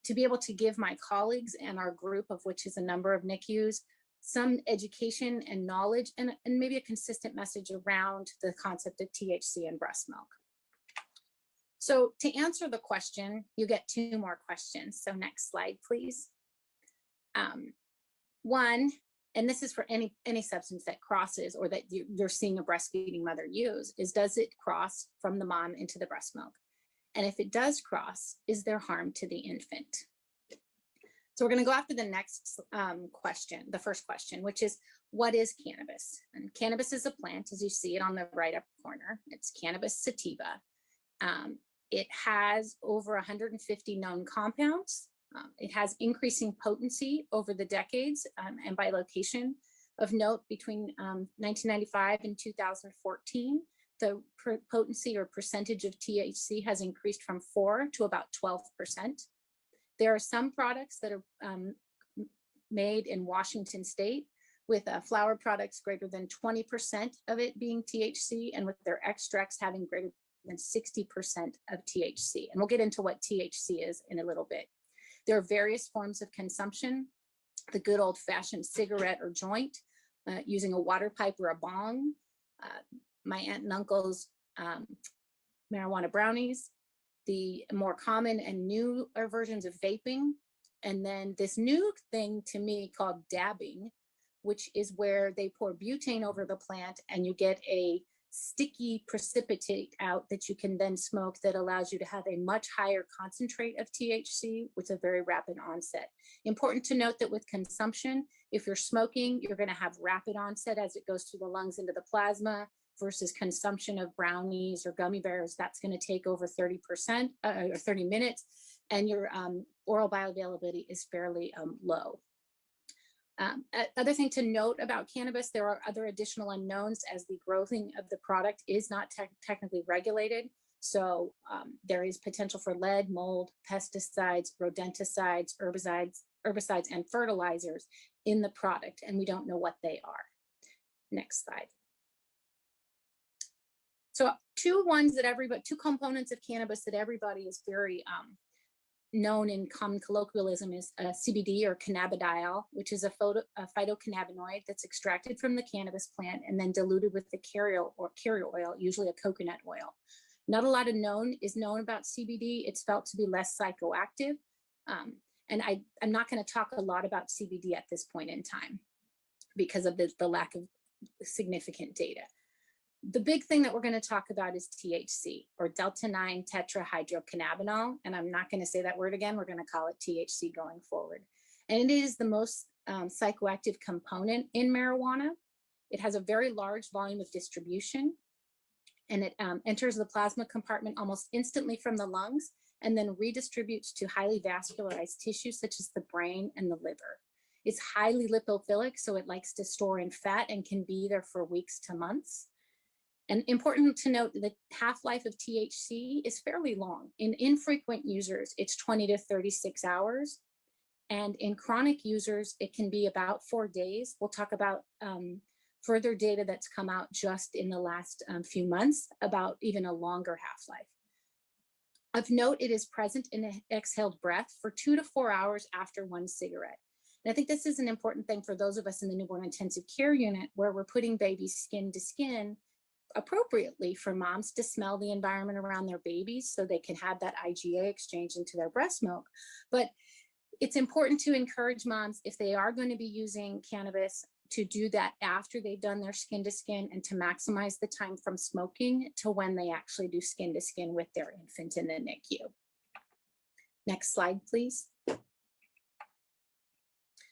to be able to give my colleagues and our group, of which is a number of NICUs, some education and knowledge and maybe a consistent message around the concept of THC and breast milk. So to answer the question, you get two more questions. So next slide, please. One, and this is for any substance that crosses or that you're seeing a breastfeeding mother use, is does it cross from the mom into the breast milk? And if it does cross, is there harm to the infant? So we're going to go after the next question, the first question, which is, what is cannabis? And cannabis is a plant, as you see it on the right up corner. It's Cannabis sativa. It has over 150 known compounds. It has increasing potency over the decades and by location. Of note, between 1995 and 2014, the potency or percentage of THC has increased from 4 to about 12%. There are some products that are made in Washington State with flower products greater than 20% of it being THC, and with their extracts having greater than 60% of THC. And we'll get into what THC is in a little bit. There are various forms of consumption, the good old fashioned cigarette or joint, using a water pipe or a bong, my aunt and uncle's marijuana brownies, the more common and newer versions of vaping, and then this new thing to me called dabbing, which is where they pour butane over the plant and you get a sticky precipitate out that you can then smoke that allows you to have a much higher concentrate of THC with a very rapid onset. Important to note that with consumption, if you're smoking, you're going to have rapid onset as it goes through the lungs into the plasma, versus consumption of brownies or gummy bears, that's going to take over 30% or 30 minutes, and your oral bioavailability is fairly low. Other thing to note about cannabis, there are other additional unknowns as the growing of the product is not technically regulated. So there is potential for lead, mold, pesticides, rodenticides, herbicides, and fertilizers in the product, and we don't know what they are. Next slide. So two components of cannabis that everybody is very known in common colloquialism is CBD or cannabidiol, which is a phytocannabinoid that's extracted from the cannabis plant and then diluted with the carrier oil, usually a coconut oil. Not a lot is known about CBD. It's felt to be less psychoactive. And I'm not going to talk a lot about CBD at this point in time because of the lack of significant data. The big thing that we're going to talk about is THC, or delta-9 tetrahydrocannabinol. And I'm not going to say that word again. We're going to call it THC going forward. And it is the most psychoactive component in marijuana. It has a very large volume of distribution, and it enters the plasma compartment almost instantly from the lungs and then redistributes to highly vascularized tissues such as the brain and the liver. It's highly lipophilic, so it likes to store in fat and can be there for weeks to months. And important to note, the half-life of THC is fairly long. In infrequent users, it's 20 to 36 hours. And in chronic users, it can be about 4 days. We'll talk about further data that's come out just in the last few months about even a longer half-life. Of note, it is present in an exhaled breath for 2 to 4 hours after one cigarette. And I think this is an important thing for those of us in the newborn intensive care unit where we're putting babies skin to skin appropriately for moms to smell the environment around their babies so they can have that IgA exchange into their breast milk. But it's important to encourage moms, if they are going to be using cannabis, to do that after they've done their skin to skin and to maximize the time from smoking to when they actually do skin to skin with their infant in the NICU. Next slide, please.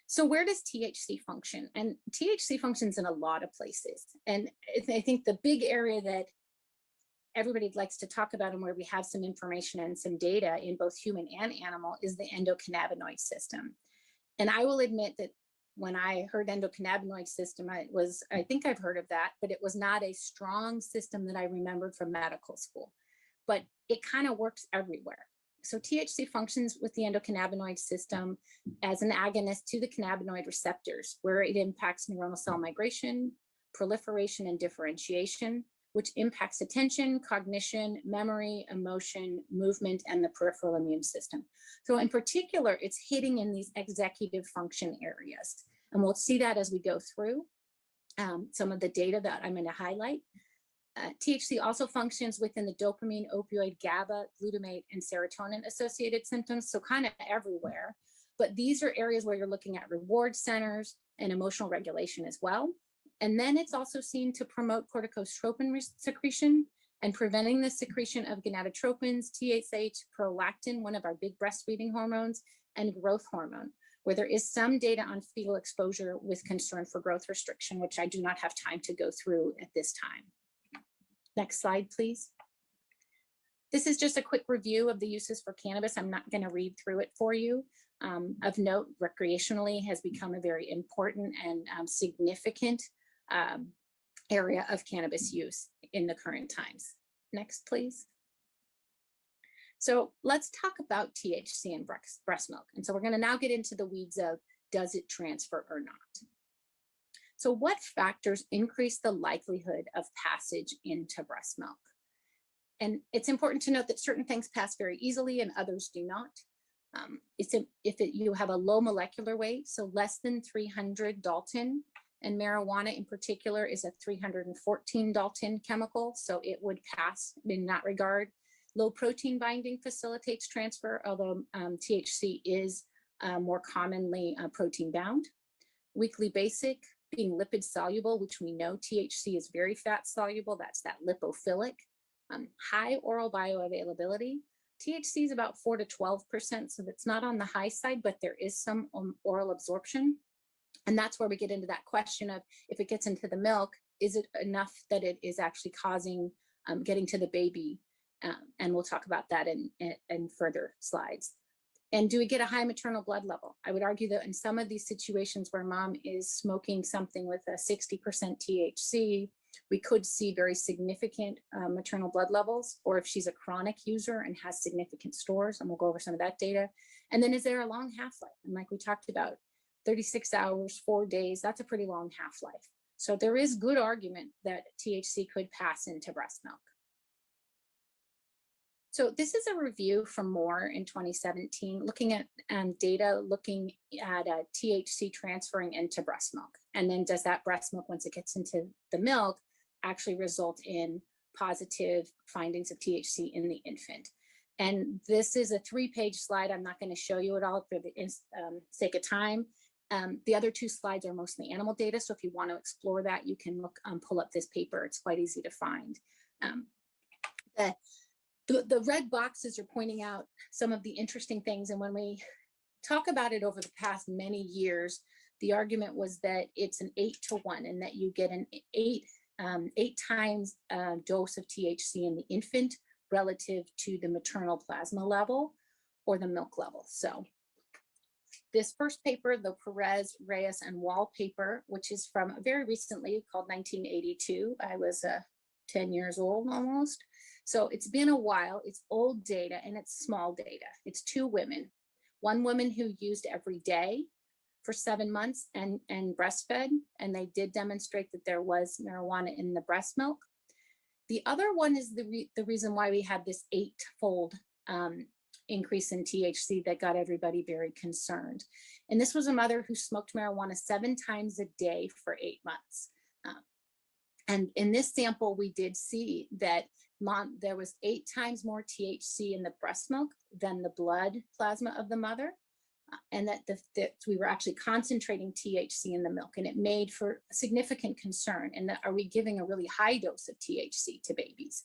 So where does THC function? And THC functions in a lot of places. And I think the big area that everybody likes to talk about and where we have some information and some data in both human and animal is the endocannabinoid system. And I will admit that when I heard endocannabinoid system, I think I've heard of that, but it was not a strong system that I remembered from medical school, but it kind of works everywhere. So THC functions with the endocannabinoid system as an agonist to the cannabinoid receptors, where it impacts neuronal cell migration, proliferation, and differentiation, which impacts attention, cognition, memory, emotion, movement, and the peripheral immune system. So in particular, it's hitting in these executive function areas. And we'll see that as we go through some of the data that I'm going to highlight. THC also functions within the dopamine, opioid, GABA, glutamate, and serotonin associated symptoms, so kind of everywhere. But these are areas where you're looking at reward centers and emotional regulation as well. And then it's also seen to promote corticotropin secretion and preventing the secretion of gonadotropins, TSH, prolactin, one of our big breastfeeding hormones, and growth hormone, where there is some data on fetal exposure with concern for growth restriction, which I do not have time to go through at this time. Next slide, please. This is just a quick review of the uses for cannabis. I'm not going to read through it for you. Of note, recreationally has become a very important and significant area of cannabis use in the current times. Next, please. So let's talk about THC and breast milk. And so we're going to now get into the weeds of, does it transfer or not? So what factors increase the likelihood of passage into breast milk? And it's important to note that certain things pass very easily and others do not. You have a low molecular weight, so less than 300 Dalton, and marijuana in particular is a 314 Dalton chemical, so it would pass in that regard. Low protein binding facilitates transfer, although THC is more commonly protein bound. Weakly basic, being lipid soluble, which we know THC is very fat soluble, that's that lipophilic. High oral bioavailability. THC is about 4 to 12%, so that's not on the high side, but there is some oral absorption. And that's where we get into that question of, if it gets into the milk, is it enough that it is actually causing getting to the baby? And we'll talk about that in further slides. And do we get a high maternal blood level? I would argue that in some of these situations where mom is smoking something with a 60% THC, we could see very significant maternal blood levels, or if she's a chronic user and has significant stores, and we'll go over some of that data. And then is there a long half-life? And like we talked about, 36 hours, 4 days, that's a pretty long half-life. So there is good argument that THC could pass into breast milk. So this is a review from Moore in 2017, looking at data, looking at THC transferring into breast milk. And then does that breast milk, once it gets into the milk, actually result in positive findings of THC in the infant? And this is a 3-page slide. I'm not going to show you it all for the sake of time. The other 2 slides are mostly animal data. So if you want to explore that, you can look, pull up this paper. It's quite easy to find. The red boxes are pointing out some of the interesting things. And when we talk about it over the past many years, the argument was that it's an 8-to-1 and that you get an 8 times dose of THC in the infant relative to the maternal plasma level or the milk level. So this first paper, the Perez, Reyes, and Wall paper, which is from very recently, called 1982. I was 10 years old almost. So it's been a while, it's old data and it's small data. It's 2 women one woman who used every day for 7 months and breastfed, and they did demonstrate that there was marijuana in the breast milk. The other one is the reason why we had this 8-fold increase in THC that got everybody very concerned. And this was a mother who smoked marijuana 7 times a day for 8 months. And in this sample, we did see that there was 8 times more THC in the breast milk than the blood plasma of the mother. And that we were actually concentrating THC in the milk, and it made for a significant concern. And that, are we giving a really high dose of THC to babies?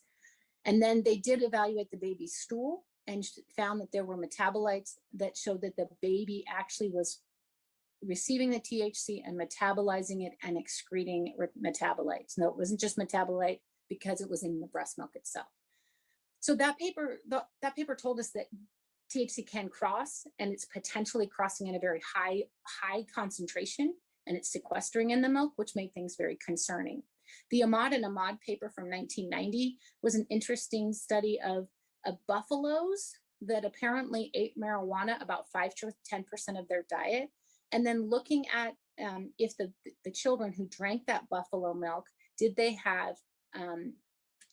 And then they did evaluate the baby's stool and found that there were metabolites that showed that the baby actually was receiving the THC and metabolizing it and excreting metabolites. No, it wasn't just metabolite because it was in the breast milk itself. So that paper told us that THC can cross, and it's potentially crossing at a very high concentration, and it's sequestering in the milk, which made things very concerning. The Ahmad and Ahmad paper from 1990 was an interesting study of buffaloes that apparently ate marijuana about 5 to 10% of their diet, and then looking at if the children who drank that buffalo milk, did they have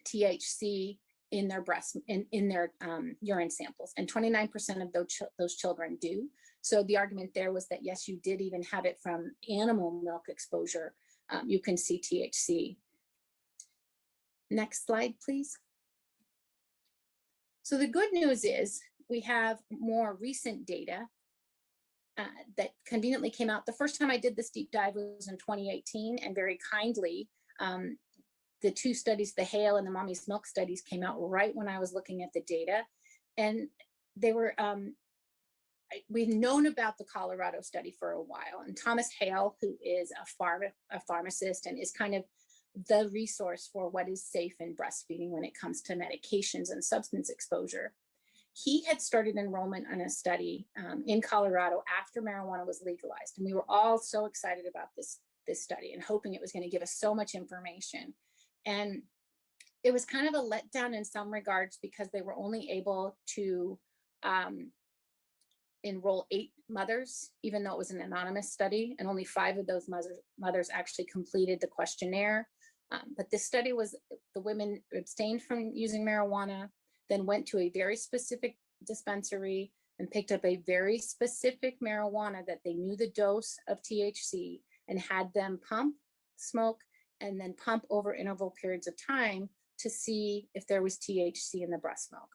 THC in their breast, in their urine samples, and 29% of those children do. So the argument there was that yes, you did even have it from animal milk exposure. You can see THC. Next slide, please. So the good news is we have more recent data that conveniently came out. The first time I did this deep dive was in 2018, and very kindly, the 2 studies, the Hale and the Mommy's Milk studies, came out right when I was looking at the data. And they were, we've known about the Colorado study for a while. And Thomas Hale, who is a pharmacist and is kind of the resource for what is safe in breastfeeding when it comes to medications and substance exposure, he had started enrollment on a study in Colorado after marijuana was legalized. And we were all so excited about this study and hoping it was going to give us so much information. And it was kind of a letdown in some regards because they were only able to enroll 8 mothers, even though it was an anonymous study, and only 5 of those mothers actually completed the questionnaire. But this study was, the women abstained from using marijuana, then went to a very specific dispensary and picked up a very specific marijuana that they knew the dose of THC, and had them pump, smoke, and then pump over interval periods of time to see if there was THC in the breast milk.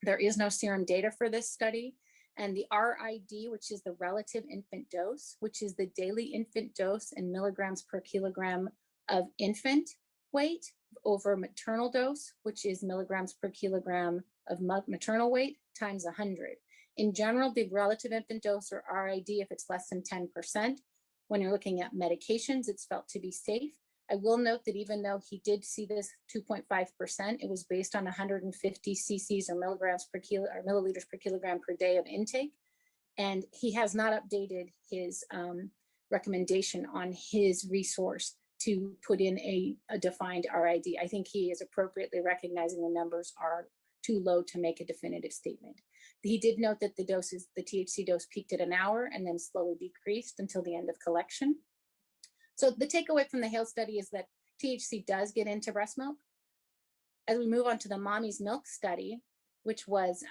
There is no serum data for this study. And the RID, which is the relative infant dose, which is the daily infant dose in milligrams per kilogram of infant weight over maternal dose, which is milligrams per kilogram of maternal weight times 100. In general, the relative infant dose, or RID, if it's less than 10%, when you're looking at medications, it's felt to be safe. I will note that even though he did see this 2.5%, it was based on 150 cc's or milligrams per kilo or milliliters per kilogram per day of intake. And he has not updated his recommendation on his resource to put in a defined RID. I think he is appropriately recognizing the numbers are too low to make a definitive statement. He did note that the THC dose peaked at an hour and then slowly decreased until the end of collection. So the takeaway from the Hale study is that THC does get into breast milk. As we move on to the Mommy's Milk study, which was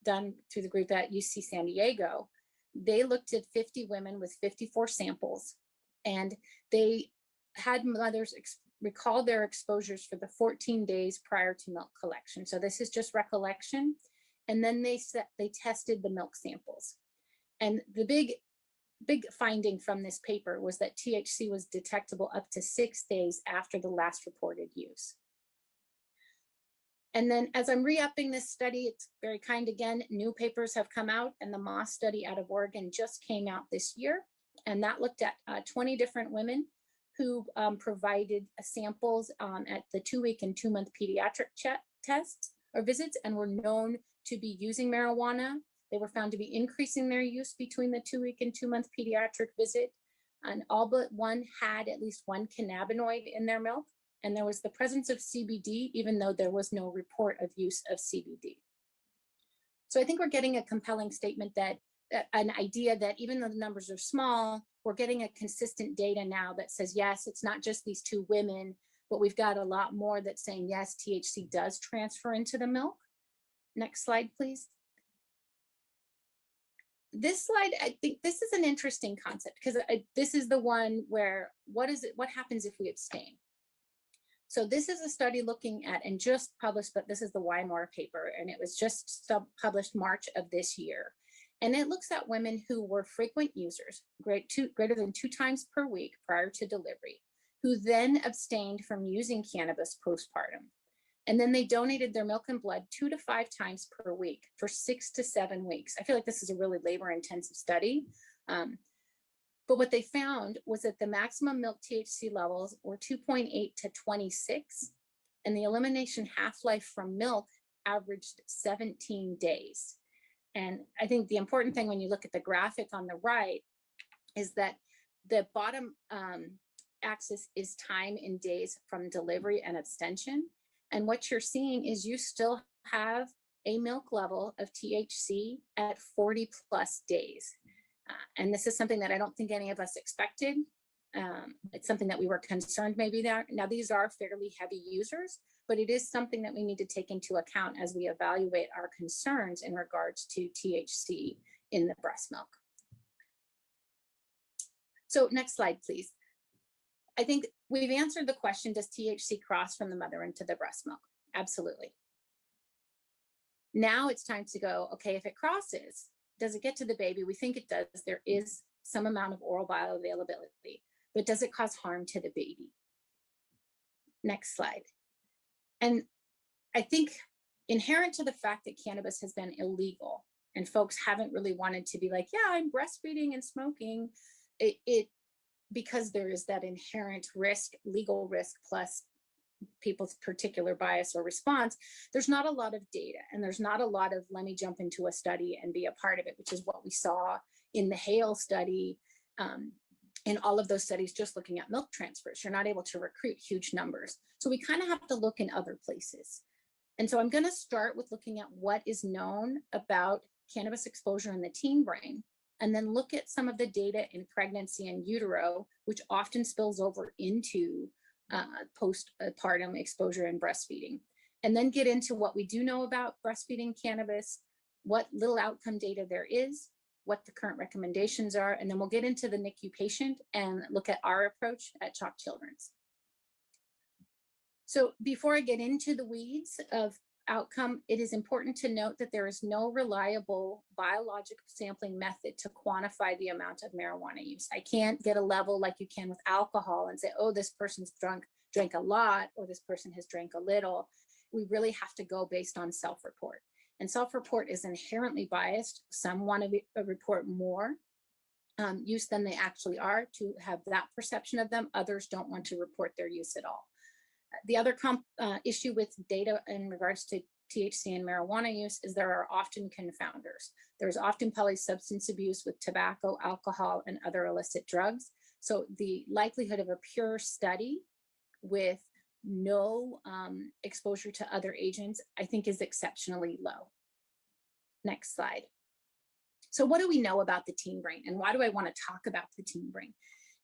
done through the group at UC San Diego, they looked at 50 women with 54 samples, and they had mothers recall their exposures for the 14 days prior to milk collection. So this is just recollection. And then they tested the milk samples. And the big finding from this paper was that THC was detectable up to 6 days after the last reported use. And then as I'm re-upping this study, it's very kind again, new papers have come out, and the Moss study out of Oregon just came out this year. And that looked at 20 different women who provided samples at the 2-week and 2-month pediatric tests or visits and were known to be using marijuana. They were found to be increasing their use between the 2-week and 2-month pediatric visit. And all but one had at least one cannabinoid in their milk. And there was the presence of CBD, even though there was no report of use of CBD. So I think we're getting a compelling statement that an idea that even though the numbers are small, we're getting a consistent data now that says, yes, it's not just these 2 women, but we've got a lot more that's saying, yes, THC does transfer into the milk. Next slide, please. This slide, I think this is an interesting concept because this is the one where what happens if we abstain? So this is a study looking at, and just published, but this is the Weimar paper, and it was just published March of this year. And it looks at women who were frequent users, greater than 2 times per week prior to delivery, who then abstained from using cannabis postpartum. And then they donated their milk and blood 2 to 5 times per week for 6 to 7 weeks. I feel like this is a really labor-intensive study. But what they found was that the maximum milk THC levels were 2.8 to 26, and the elimination half-life from milk averaged 17 days. And I think the important thing when you look at the graphic on the right is that the bottom axis is time in days from delivery and abstention. And what you're seeing is you still have a milk level of THC at 40 plus days. And this is something that I don't think any of us expected. It's something that we were concerned maybe there. Now, these are fairly heavy users, but it is something that we need to take into account as we evaluate our concerns in regards to THC in the breast milk. So next slide, please. I think we've answered the question, does THC cross from the mother into the breast milk? Absolutely. Now it's time to go, okay, if it crosses, does it get to the baby? We think it does. There is some amount of oral bioavailability, but does it cause harm to the baby? Next slide. And I think inherent to the fact that cannabis has been illegal and folks haven't really wanted to be like, yeah, I'm breastfeeding and smoking, because there is that inherent risk, legal risk, plus people's particular bias or response, there's not a lot of data, and there's not a lot of let me jump into a study and be a part of it, which is what we saw in the Hale study, in all of those studies just looking at milk transfers. You're not able to recruit huge numbers. So we kind of have to look in other places. And so I'm going to start with looking at what is known about cannabis exposure in the teen brain, and then look at some of the data in pregnancy and utero, which often spills over into postpartum exposure and breastfeeding. And then get into what we do know about breastfeeding cannabis, what little outcome data there is, what the current recommendations are, and then we'll get into the NICU patient and look at our approach at CHOP Children's. So before I get into the weeds of outcome, it is important to note that there is no reliable biologic sampling method to quantify the amount of marijuana use. I can't get a level like you can with alcohol and say, oh, this person's drank a lot, or this person has drank a little. We really have to go based on self-report. And self-report is inherently biased. Some want to report more use than they actually are to have that perception of them. Others don't want to report their use at all. The other issue with data in regards to THC and marijuana use is there are often confounders. There's often polysubstance abuse with tobacco, alcohol, and other illicit drugs. So the likelihood of a pure study with no exposure to other agents, I think, is exceptionally low. Next slide. So what do we know about the teen brain, and why do I want to talk about the teen brain?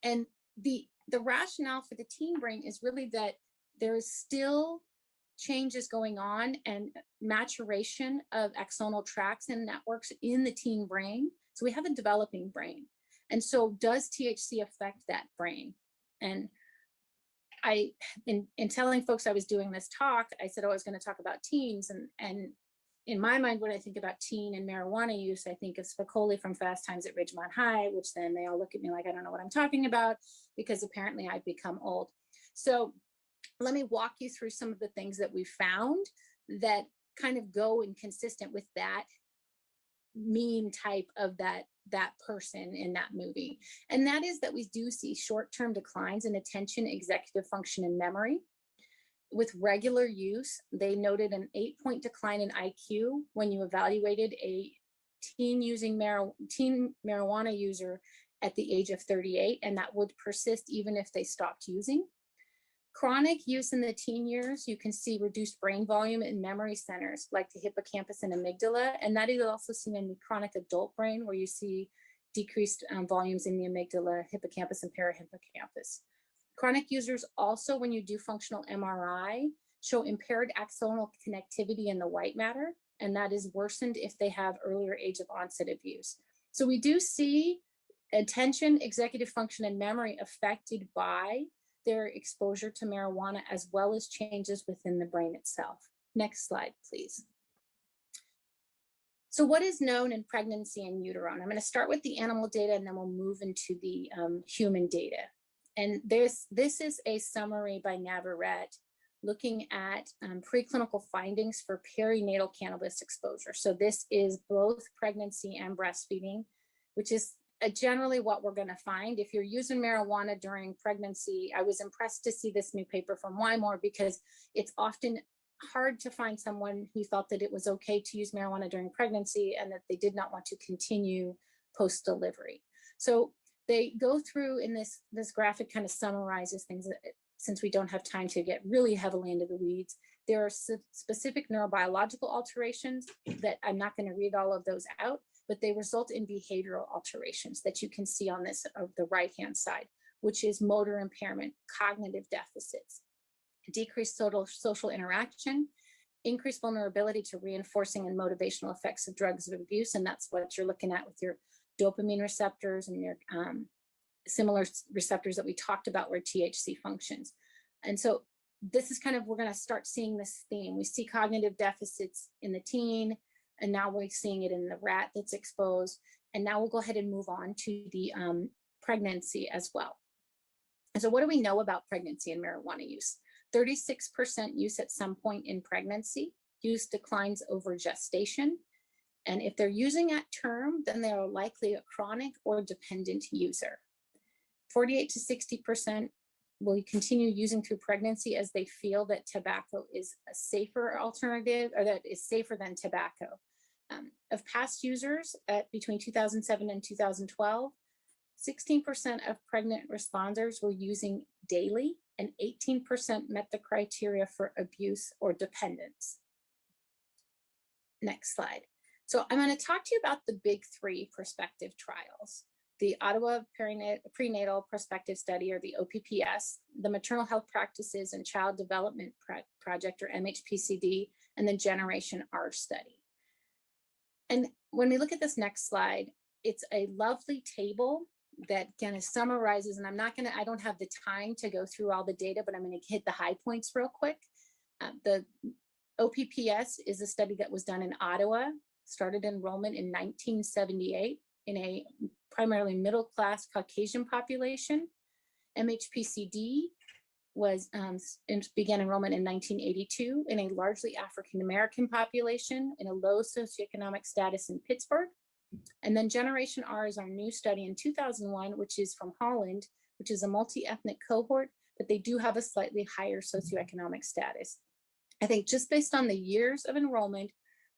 And the rationale for the teen brain is really that there's still changes going on and maturation of axonal tracts and networks in the teen brain. So we have a developing brain. And so does THC affect that brain? And in telling folks I was doing this talk, I said, oh, I was going to talk about teens. And in my mind, when I think about teen and marijuana use, I think of Spicoli from Fast Times at Ridgemont High, which then they all look at me like I don't know what I'm talking about, because apparently I've become old. So let me walk you through some of the things that we found that kind of go inconsistent with that meme type of that person in that movie. And that is that we do see short-term declines in attention, executive function, and memory. With regular use, they noted an 8-point decline in IQ when you evaluated a teen marijuana user at the age of 38, and that would persist even if they stopped using. Chronic use in the teen years, you can see reduced brain volume in memory centers like the hippocampus and amygdala. And that is also seen in the chronic adult brain, where you see decreased volumes in the amygdala, hippocampus, and parahippocampus. Chronic users also, when you do functional MRI, show impaired axonal connectivity in the white matter, and that is worsened if they have earlier age of onset of use. So we do see attention, executive function, and memory affected by their exposure to marijuana, as well as changes within the brain itself. Next slide, please. So what is known in pregnancy in utero? And I'm going to start with the animal data, and then we'll move into the human data. And this is a summary by Navarrete looking at preclinical findings for perinatal cannabis exposure. So this is both pregnancy and breastfeeding, which is generally what we're going to find. If you're using marijuana during pregnancy, I was impressed to see this new paper from Wymore, because it's often hard to find someone who thought that it was okay to use marijuana during pregnancy and that they did not want to continue post-delivery. So they go through in this graphic kind of summarizes things that, since we don't have time to get really heavily into the weeds. There are specific neurobiological alterations that I'm not going to read all of those out, but they result in behavioral alterations that you can see on this of the right-hand side, which is motor impairment, cognitive deficits, decreased social interaction, increased vulnerability to reinforcing and motivational effects of drugs of abuse. And that's what you're looking at with your dopamine receptors and your similar receptors that we talked about where THC functions. And so this is kind of, we're going to start seeing this theme. We see cognitive deficits in the teen, and now we're seeing it in the rat that's exposed. And now we'll go ahead and move on to the pregnancy as well. And so what do we know about pregnancy and marijuana use? 36% use at some point in pregnancy. Use declines over gestation. And if they're using at term, then they are likely a chronic or dependent user. 48 to 60% will continue using through pregnancy as they feel that tobacco is a safer alternative, or that is safer than tobacco. Of past users at between 2007 and 2012, 16% of pregnant responders were using daily, and 18% met the criteria for abuse or dependence. Next slide. So I'm going to talk to you about the big three prospective trials: the Ottawa Prenatal Prospective Study, or the OPPS, the Maternal Health Practices and Child Development Project, or MHPCD, and the Generation R study. And when we look at this next slide, it's a lovely table that kind of summarizes, and I don't have the time to go through all the data, but I'm going to hit the high points real quick. The OPPS is a study that was done in Ottawa, started enrollment in 1978 in a primarily middle-class Caucasian population. MHPCD began enrollment in 1982 in a largely African-American population in a low socioeconomic status in Pittsburgh. And then Generation R is our new study in 2001, which is from Holland, which is a multi-ethnic cohort, but they do have a slightly higher socioeconomic status. I think just based on the years of enrollment,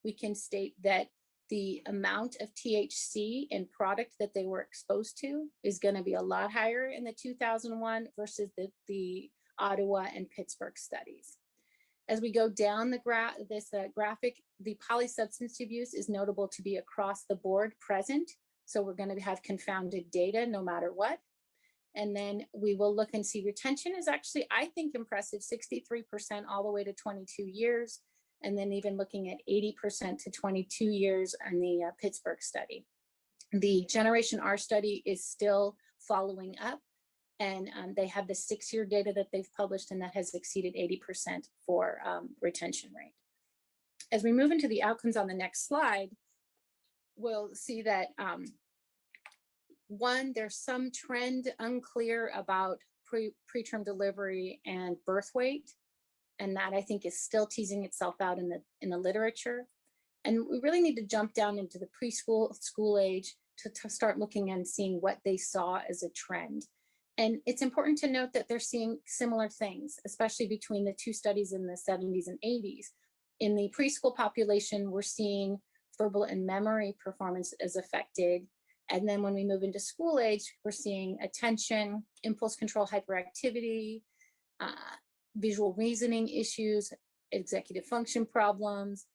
we can state that the amount of THC in product that they were exposed to is going to be a lot higher in the 2001 versus the Ottawa and Pittsburgh studies. As we go down the graphic, the polysubstance use is notable to be across the board present. So we're going to have confounded data no matter what. And then we will look and see retention is actually, I think, impressive, 63% all the way to 22 years. And then even looking at 80% to 22 years on the Pittsburgh study. The Generation R study is still following up, and they have the 6-year data that they've published, and that has exceeded 80% for retention rate. As we move into the outcomes on the next slide, we'll see that one, there's some trend unclear about preterm delivery and birth weight. And that, I think, is still teasing itself out in the literature. And we really need to jump down into the preschool, school age to start looking and seeing what they saw as a trend. And it's important to note that they're seeing similar things, especially between the two studies in the 70s and 80s. In the preschool population, we're seeing verbal and memory performance is affected. And then when we move into school age, we're seeing attention, impulse control, hyperactivity, visual reasoning issues, executive function problems,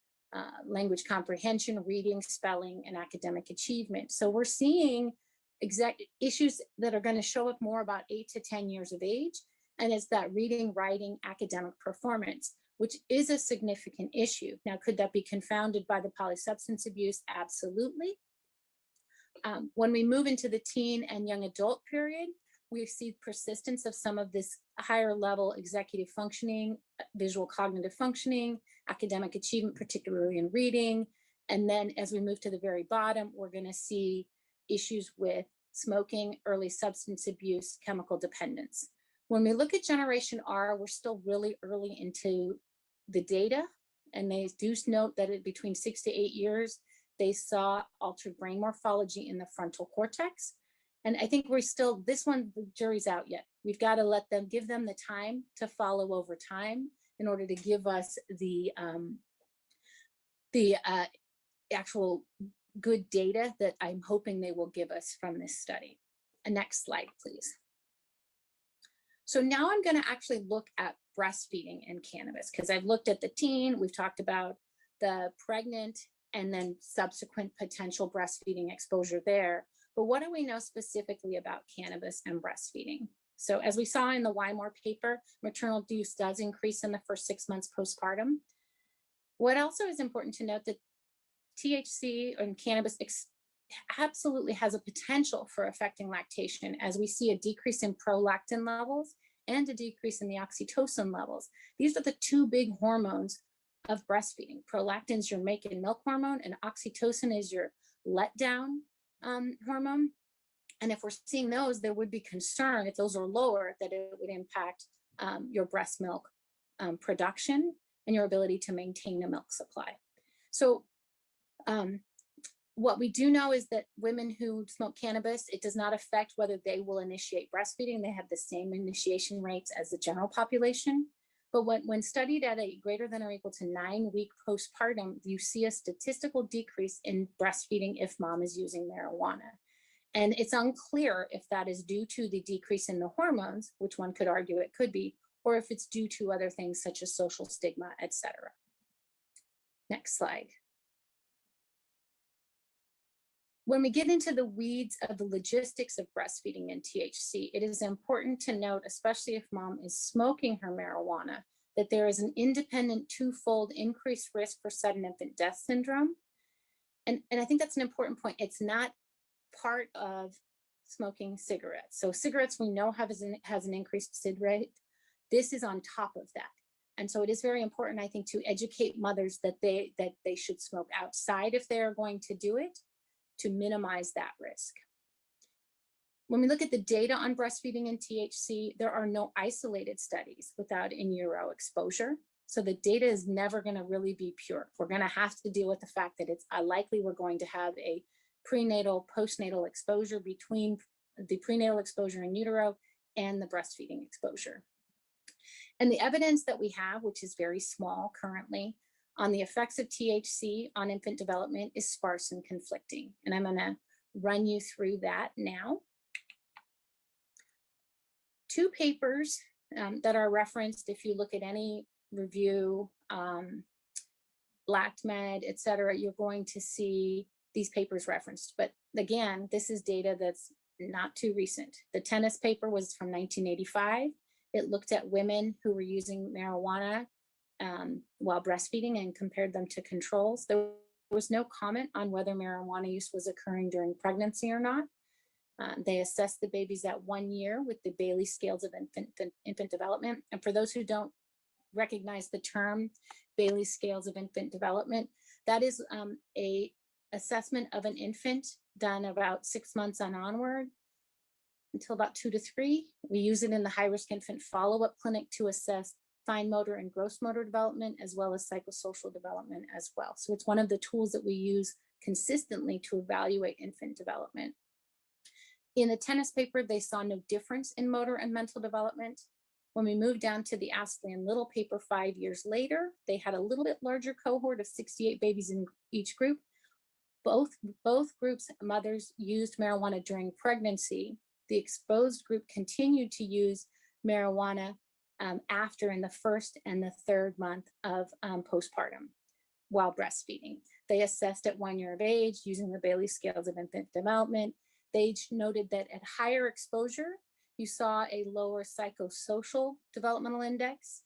language comprehension, reading, spelling, and academic achievement. So we're seeing issues that are going to show up more about 8 to 10 years of age. And it's that reading, writing, academic performance, which is a significant issue. Now, could that be confounded by the polysubstance abuse? Absolutely. When we move into the teen and young adult period, we see persistence of some of this higher level executive functioning, visual cognitive functioning, academic achievement, particularly in reading. And then as we move to the very bottom, we're going to see issues with smoking, early substance abuse, chemical dependence. When we look at Generation R, we're still really early into the data. And they do note that between 6 to 8 years, they saw altered brain morphology in the frontal cortex. And I think we're still, this one, the jury's out yet. We've got to give them the time to follow over time in order to give us the actual good data that I'm hoping they will give us from this study. Next slide, please. So now I'm going to actually look at breastfeeding and cannabis, because I've looked at the teen, we've talked about the pregnant, and then subsequent potential breastfeeding exposure there. But what do we know specifically about cannabis and breastfeeding? So as we saw in the Wymore paper, maternal use does increase in the first 6 months postpartum. What also is important to note that THC and cannabis absolutely has a potential for affecting lactation, as we see a decrease in prolactin levels and a decrease in the oxytocin levels. These are the two big hormones of breastfeeding. Prolactin is your make and milk hormone, and oxytocin is your letdown hormone. And if we're seeing those, there would be concern if those are lower that it would impact your breast milk production and your ability to maintain a milk supply. So what we do know is that women who smoke cannabis, it does not affect whether they will initiate breastfeeding. They have the same initiation rates as the general population. But when studied at a greater than or equal to 9-week postpartum, you see a statistical decrease in breastfeeding if mom is using marijuana. And it's unclear if that is due to the decrease in the hormones, which one could argue it could be, or if it's due to other things such as social stigma, etc. Next slide. When we get into the weeds of the logistics of breastfeeding and THC, it is important to note, especially if mom is smoking her marijuana, that there is an independent twofold increased risk for sudden infant death syndrome. And I think that's an important point. It's not part of smoking cigarettes. So cigarettes we know has an increased SID rate. This is on top of that. And so it is very important, I think, to educate mothers that they should smoke outside if they're going to do it, to minimize that risk. When we look at the data on breastfeeding and THC, there are no isolated studies without in utero exposure. So the data is never going to really be pure. We're going to have to deal with the fact that it's likely we're going to have a prenatal, postnatal exposure between the prenatal exposure in utero and the breastfeeding exposure. And the evidence that we have, which is very small currently, on the effects of THC on infant development is sparse and conflicting. And I'm going to run you through that now. 2 papers that are referenced, if you look at any review, LactMed, et cetera, you're going to see these papers referenced. But again, this is data that's not too recent. The tennis paper was from 1985. It looked at women who were using marijuana while breastfeeding and compared them to controls. There was no comment on whether marijuana use was occurring during pregnancy or not. They assessed the babies at 1 year with the Bailey scales of infant development. And for those who don't recognize the term Bailey scales of infant development, that is a assessment of an infant done about 6 months on onward until about 2 to 3. We use it in the high-risk infant follow-up clinic to assess fine motor and gross motor development, as well as psychosocial development as well. So it's one of the tools that we use consistently to evaluate infant development. In the tennis paper, they saw no difference in motor and mental development. When we moved down to the Astley and Little paper 5 years later, they had a little bit larger cohort of 68 babies in each group. Both groups, mothers used marijuana during pregnancy. The exposed group continued to use marijuana after in the first and the third month of postpartum while breastfeeding. They assessed at 1 year of age using the Bailey scales of infant development. They noted that at higher exposure, you saw a lower psychosocial developmental index,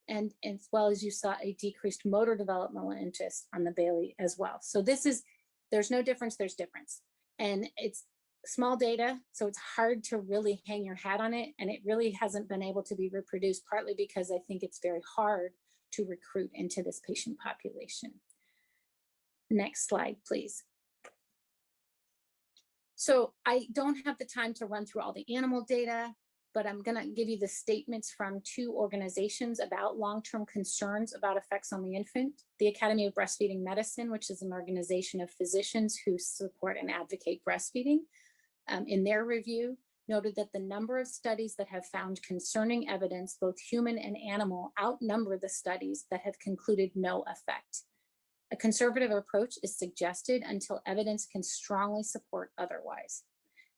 and as well as you saw a decreased motor developmental interest on the Bailey as well. So there's no difference, there's difference. And it's small data, so it's hard to really hang your hat on it. And it really hasn't been able to be reproduced, partly because I think it's very hard to recruit into this patient population. Next slide, please. So I don't have the time to run through all the animal data, but I'm going to give you the statements from 2 organizations about long-term concerns about effects on the infant. The Academy of Breastfeeding Medicine, which is an organization of physicians who support and advocate breastfeeding, in their review, noted that the number of studies that have found concerning evidence, both human and animal, outnumber the studies that have concluded no effect. A conservative approach is suggested until evidence can strongly support otherwise.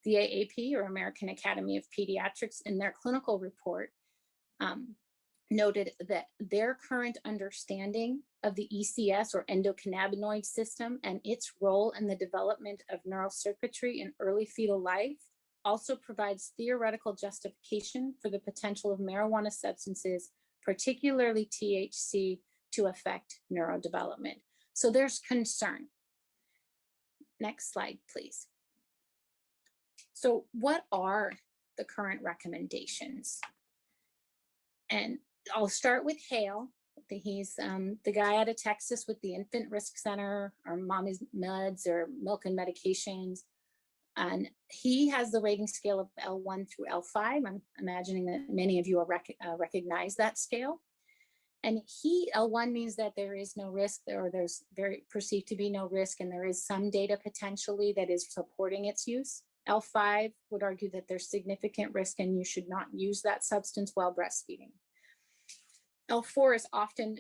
The AAP, or American Academy of Pediatrics, in their clinical report, noted that their current understanding of the ECS, or endocannabinoid system, and its role in the development of neural circuitry in early fetal life also provides theoretical justification for the potential of marijuana substances, particularly THC, to affect neurodevelopment. So there's concern. Next slide, please. So what are the current recommendations? And I'll start with Hale. He's the guy out of Texas with the Infant Risk Center, or Mommy's Meds, or Milk and Medications. And he has the rating scale of L1 through L5. I'm imagining that many of you are recognize that scale. And L1 means that there is no risk, or there's perceived to be no risk, and there is some data potentially that is supporting its use. L5 would argue that there's significant risk and you should not use that substance while breastfeeding. L4 is often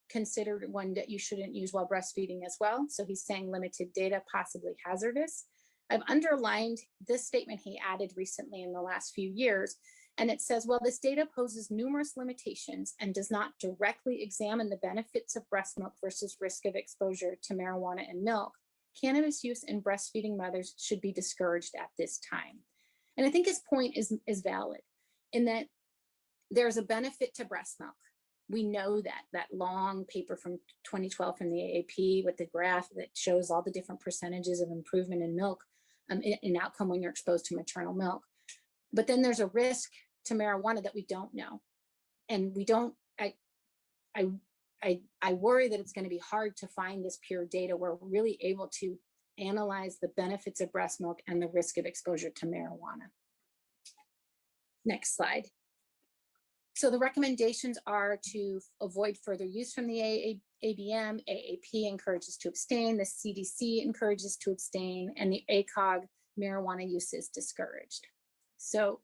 considered one that you shouldn't use while breastfeeding as well. So he's saying limited data, possibly hazardous. I've underlined this statement he added recently in the last few years, and it says, while this data poses numerous limitations and does not directly examine the benefits of breast milk versus risk of exposure to marijuana and milk, cannabis use in breastfeeding mothers should be discouraged at this time. And I think his point is valid in that there's a benefit to breast milk. We know that long paper from 2012 from the AAP with the graph that shows all the different percentages of improvement in milk in outcome when you're exposed to maternal milk. But then there's a risk to marijuana that we don't know. And we don't, I worry that it's going to be hard to find this pure data where we're really able to analyze the benefits of breast milk and the risk of exposure to marijuana. Next slide. So the recommendations are to avoid further use from the ABM, AAP encourages to abstain, the CDC encourages to abstain, and the ACOG, marijuana use is discouraged. So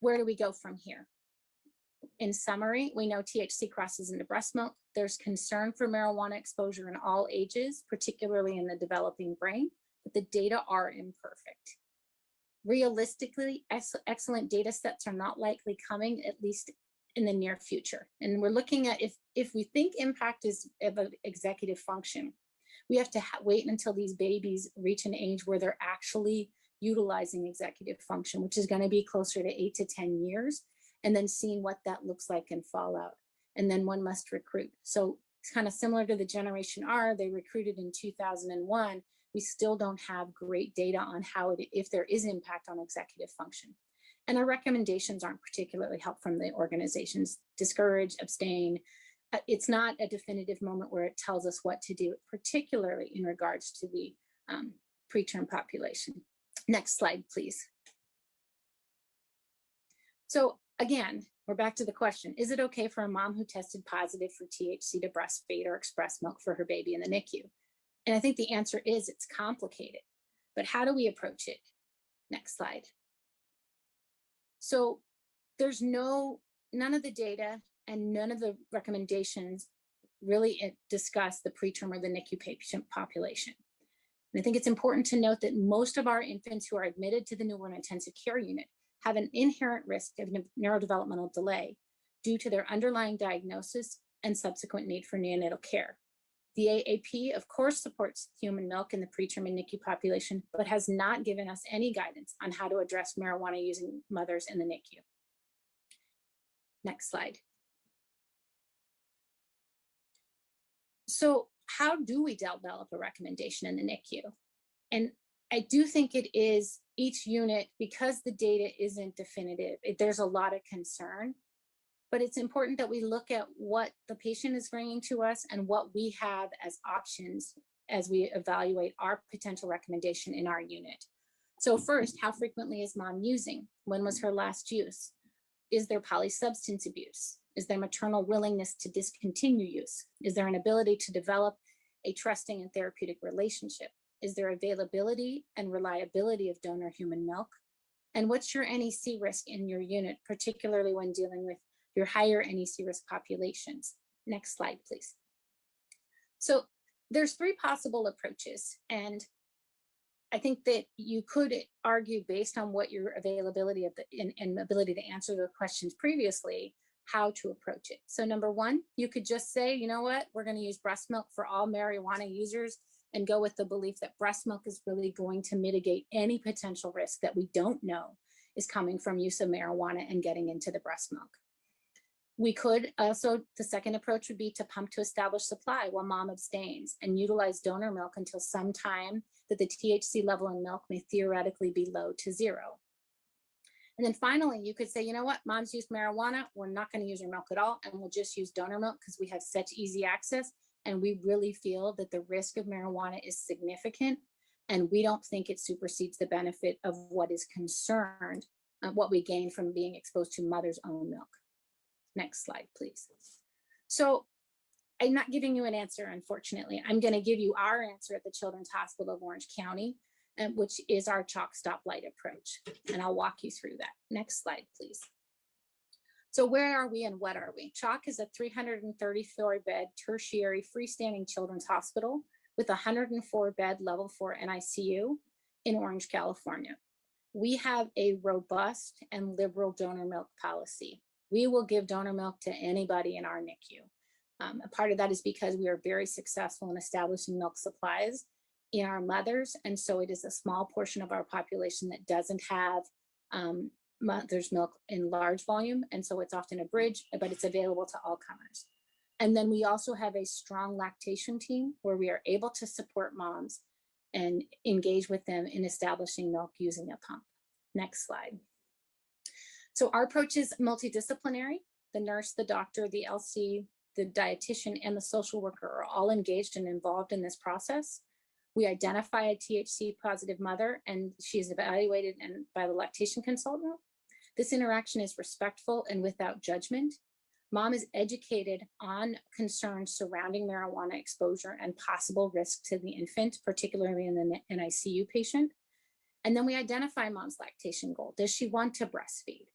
where do we go from here? In summary, we know THC crosses into breast milk. There's concern for marijuana exposure in all ages, particularly in the developing brain, but the data are imperfect. Realistically, excellent data sets are not likely coming, at least in the near future. And we're looking at if we think impact is of an executive function, we have to wait until these babies reach an age where they're actually utilizing executive function, which is going to be closer to 8 to 10 years, and then seeing what that looks like in fallout. And then one must recruit. So it's kind of similar to the Generation R. They recruited in 2001. We still don't have great data on if there is impact on executive function. And our recommendations aren't particularly helpful from the organizations. Discourage, abstain. It's not a definitive moment where it tells us what to do, particularly in regards to the preterm population. Next slide, please. So again, we're back to the question, is it okay for a mom who tested positive for THC to breastfeed or express milk for her baby in the NICU? And I think the answer is it's complicated, but how do we approach it? Next slide. So there's none of the data and none of the recommendations really discuss the preterm or the NICU patient population. And I think it's important to note that most of our infants who are admitted to the newborn intensive care unit have an inherent risk of neurodevelopmental delay due to their underlying diagnosis and subsequent need for neonatal care. The AAP, of course, supports human milk in the preterm and NICU population, but has not given us any guidance on how to address marijuana-using mothers in the NICU. Next slide. So how do we develop a recommendation in the NICU? And I do think it is each unit, because the data isn't definitive, there's a lot of concern, but it's important that we look at what the patient is bringing to us and what we have as options as we evaluate our potential recommendation in our unit. So first, how frequently is mom using? When was her last use? Is there polysubstance abuse? Is there maternal willingness to discontinue use? Is there an ability to develop a trusting and therapeutic relationship? Is there availability and reliability of donor human milk? And what's your NEC risk in your unit, particularly when dealing with your higher NEC risk populations? Next slide, please. So there's 3 possible approaches. And I think that you could argue, based on what your availability of and ability to answer the questions previously, how to approach it. So number 1, you could just say, you know what, we're going to use breast milk for all marijuana users and go with the belief that breast milk is really going to mitigate any potential risk that we don't know is coming from use of marijuana and getting into the breast milk. We could also, the second approach would be to pump to establish supply while mom abstains and utilize donor milk until some time that the THC level in milk may theoretically be low to 0. And then finally, you could say, you know what, mom's used marijuana, we're not going to use her milk at all, and we'll just use donor milk because we have such easy access, and we really feel that the risk of marijuana is significant, and we don't think it supersedes the benefit of what is concerned, what we gain from being exposed to mother's own milk. Next slide, please. So I'm not giving you an answer, unfortunately. I'm going to give you our answer at the Children's Hospital of Orange County, which is our chalk stoplight approach. And I'll walk you through that. Next slide, please. So where are we and what are we? Chalk is a 334-bed tertiary freestanding children's hospital with 104-bed level 4 NICU in Orange, California. We have a robust and liberal donor milk policy. We will give donor milk to anybody in our NICU. A part of that is because we are very successful in establishing milk supplies in our mothers, and so it is a small portion of our population that doesn't have mother's milk in large volume, and so it's often a bridge, but it's available to all comers. And then we also have a strong lactation team where we are able to support moms and engage with them in establishing milk using a pump. Next slide. So our approach is multidisciplinary. The nurse, the doctor, the LC, the dietitian, and the social worker are all engaged and involved in this process. We identify a THC positive mother, and she is evaluated by the lactation consultant. This interaction is respectful and without judgment. Mom is educated on concerns surrounding marijuana exposure and possible risk to the infant, particularly in the NICU patient. And then we identify mom's lactation goal. Does she want to breastfeed?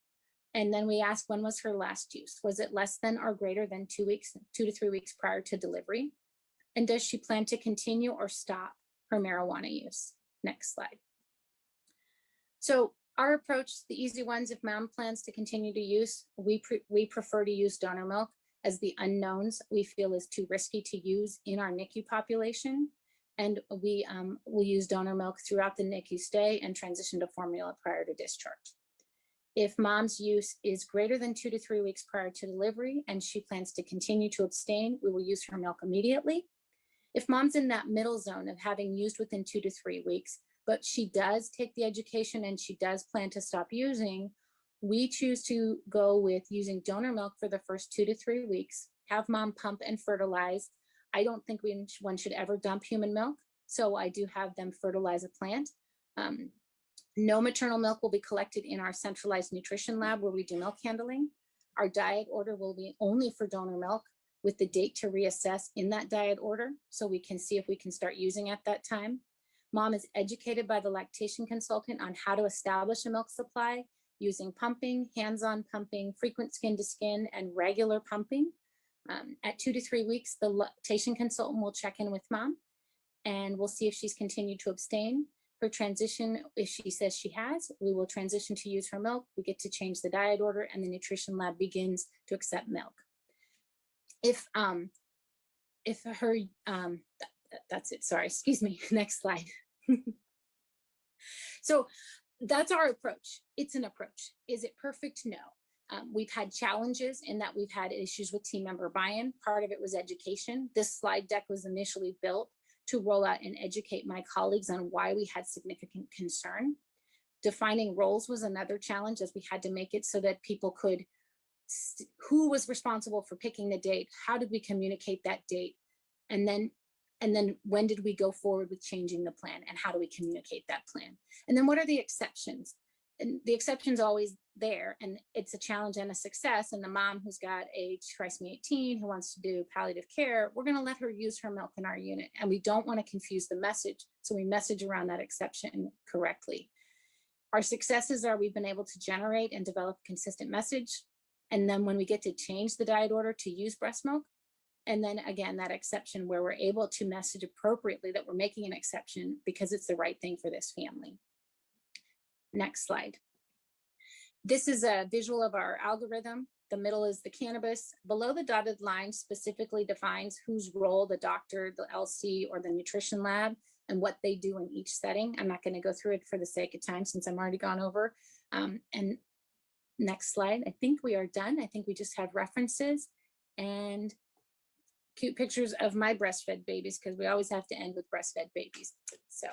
And then we ask, when was her last use? Was it less than or greater than 2 to 3 weeks prior to delivery? And does she plan to continue or stop her marijuana use? Next slide. So our approach, the easy ones, if mom plans to continue to use, we prefer to use donor milk, as the unknowns we feel is too risky to use in our NICU population. And we will use donor milk throughout the NICU stay and transition to formula prior to discharge. If mom's use is greater than 2 to 3 weeks prior to delivery and she plans to continue to abstain, we will use her milk immediately. If mom's in that middle zone of having used within 2 to 3 weeks, but she does take the education and she does plan to stop using, we choose to go with using donor milk for the first 2 to 3 weeks, have mom pump and fertilize. I don't think one should ever dump human milk, so I do have them fertilize a plant. No maternal milk will be collected in our centralized nutrition lab where we do milk handling. Our diet order will be only for donor milk, with the date to reassess in that diet order, so we can see if we can start using at that time. Mom is educated by the lactation consultant on how to establish a milk supply using pumping, hands-on pumping, frequent skin to skin, and regular pumping. At 2 to 3 weeks, the lactation consultant will check in with mom and we'll see if she's continued to abstain. Her transition, if she says she has, we will transition to use her milk. We get to change the diet order, and the nutrition lab begins to accept milk. If her, that's it, sorry, excuse me, next slide. So that's our approach. It's an approach. Is it perfect? No. We've had challenges in that we've had issues with team member buy-in. Part of it was education. This slide deck was initially built to roll out and educate my colleagues on why we had significant concern. Defining roles was another challenge, as we had to make it so that people could, who was responsible for picking the date? How did we communicate that date? And then when did we go forward with changing the plan, and how do we communicate that plan? And then what are the exceptions? And the exception's always there, and it's a challenge and a success. And the mom who's got a trisomy 18 who wants to do palliative care, we're going to let her use her milk in our unit, and we don't want to confuse the message, so we message around that exception correctly. Our successes are we've been able to generate and develop a consistent message, and then when we get to change the diet order to use breast milk, and then again, that exception where we're able to message appropriately that we're making an exception because it's the right thing for this family. Next slide. This is a visual of our algorithm. The middle is the cannabis. Below the dotted line specifically defines whose role the doctor, the LC, or the nutrition lab, and what they do in each setting. I'm not going to go through it for the sake of time since I'm already gone over. And next slide. I think we are done. I think we just have references and cute pictures of my breastfed babies, because we always have to end with breastfed babies. So